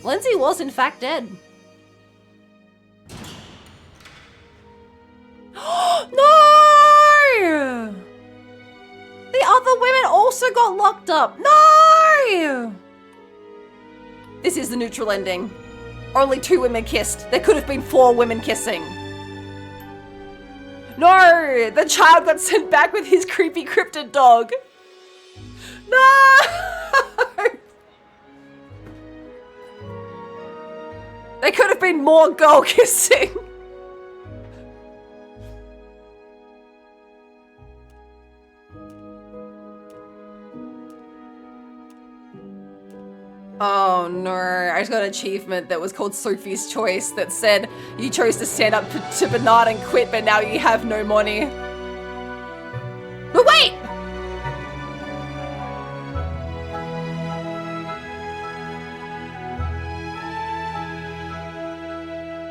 Lindsay was in fact dead. No! The other women also got locked up. No! This is the neutral ending. Only 2 women kissed. There could have been 4 women kissing. No! The child got sent back with his creepy cryptid dog. No! There could have been more girl kissing. Oh no, I just got an achievement that was called Sophie's Choice that said you chose to stand up to Bernard and quit, but now you have no money. But wait!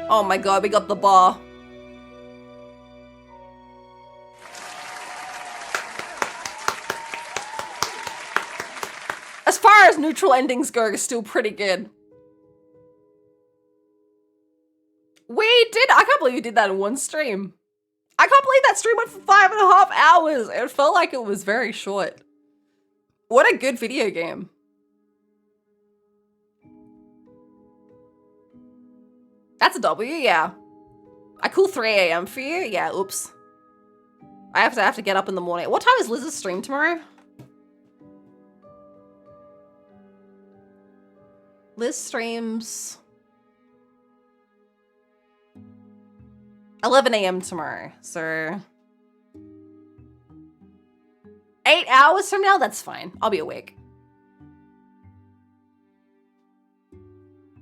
Oh my god, we got the bar. As far as neutral endings go, it's still pretty good. We did, I can't believe you did that in one stream. I can't believe that stream went for 5.5 hours. It felt like it was very short. What a good video game. That's a W, yeah. A cool 3 a.m. for you? Yeah, oops. I have to get up in the morning. What time is Liz's stream tomorrow? Liz streams 11 a.m. tomorrow, so 8 hours from now, that's fine. I'll be awake.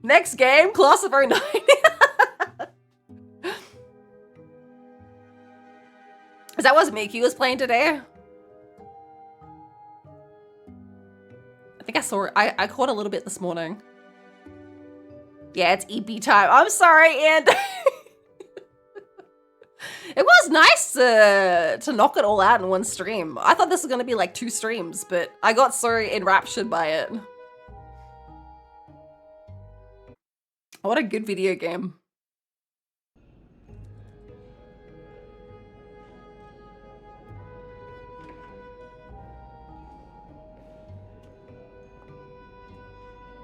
Next game, Class of 09. Is that what Miki was playing today? I think I saw it. I caught a little bit this morning. Yeah, it's EP time. I'm sorry, and it was nice to knock it all out in one stream. I thought this was gonna be like 2 streams, but I got so enraptured by it. What a good video game.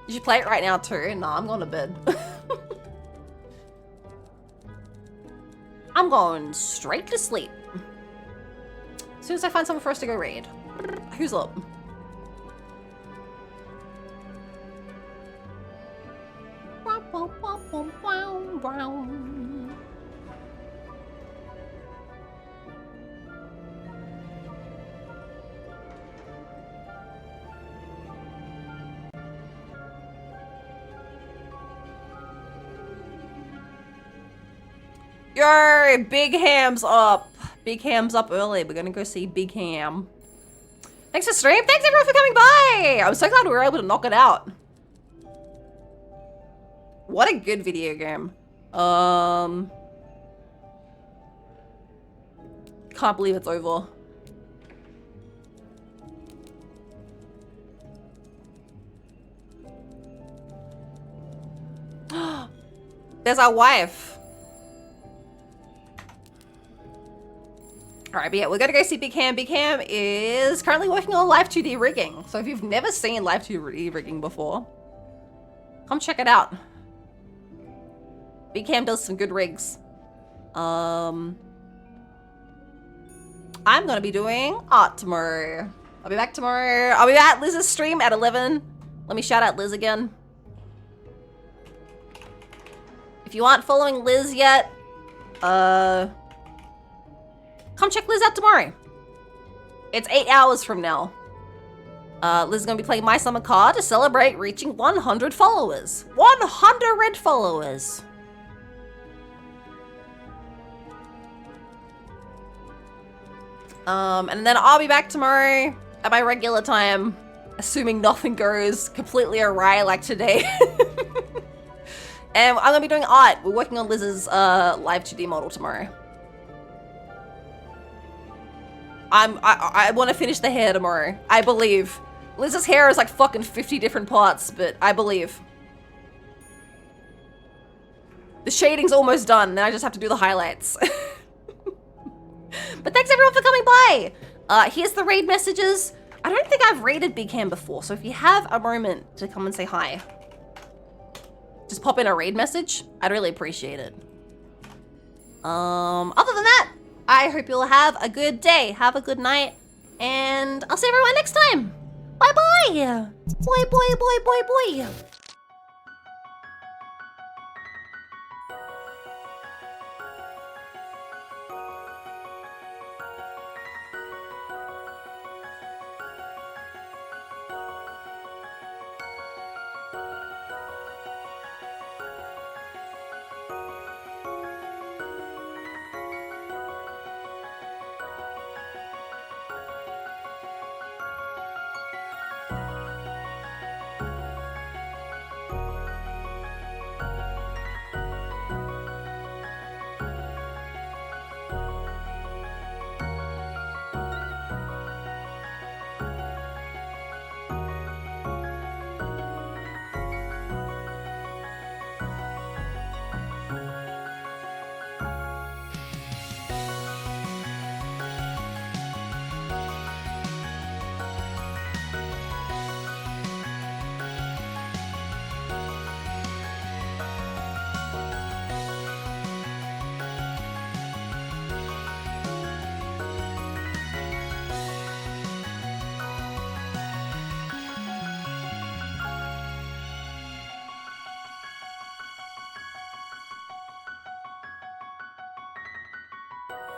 You should play it right now too. No, I'm going to bed. I'm going straight to sleep. As soon as I find someone for us to go raid. Who's up? Yo, Big Ham's up. Big Ham's up early. We're gonna go see Big Ham. Thanks for stream. Thanks everyone for coming by. I'm so glad we were able to knock it out. What a good video game. Can't believe it's over. There's our wife. Alright, but yeah, we're gonna go see Big Ham. Big Ham is currently working on live 2D rigging. So if you've never seen live 2D rigging before, come check it out. Big Ham does some good rigs. I'm gonna be doing art tomorrow. I'll be back tomorrow. I'll be at Liz's stream at 11. Let me shout out Liz again. If you aren't following Liz yet, come check Liz out tomorrow. It's 8 hours from now. Liz is gonna be playing My Summer Car to celebrate reaching 100 followers. 100 followers. And then I'll be back tomorrow at my regular time, assuming nothing goes completely awry like today. And I'm gonna be doing art. We're working on Liz's live 2D model tomorrow. I want to finish the hair tomorrow. I believe. Liz's hair is like fucking 50 different parts, but I believe. The shading's almost done, then I just have to do the highlights. But thanks everyone for coming by. Here's the raid messages. I don't think I've raided Big Ham before, so if you have a moment to come and say hi, just pop in a raid message. I'd really appreciate it. Other than that, I hope you'll have a good day, have a good night, and I'll see everyone next time. Bye-bye. Boy, boy, boy, boy, boy.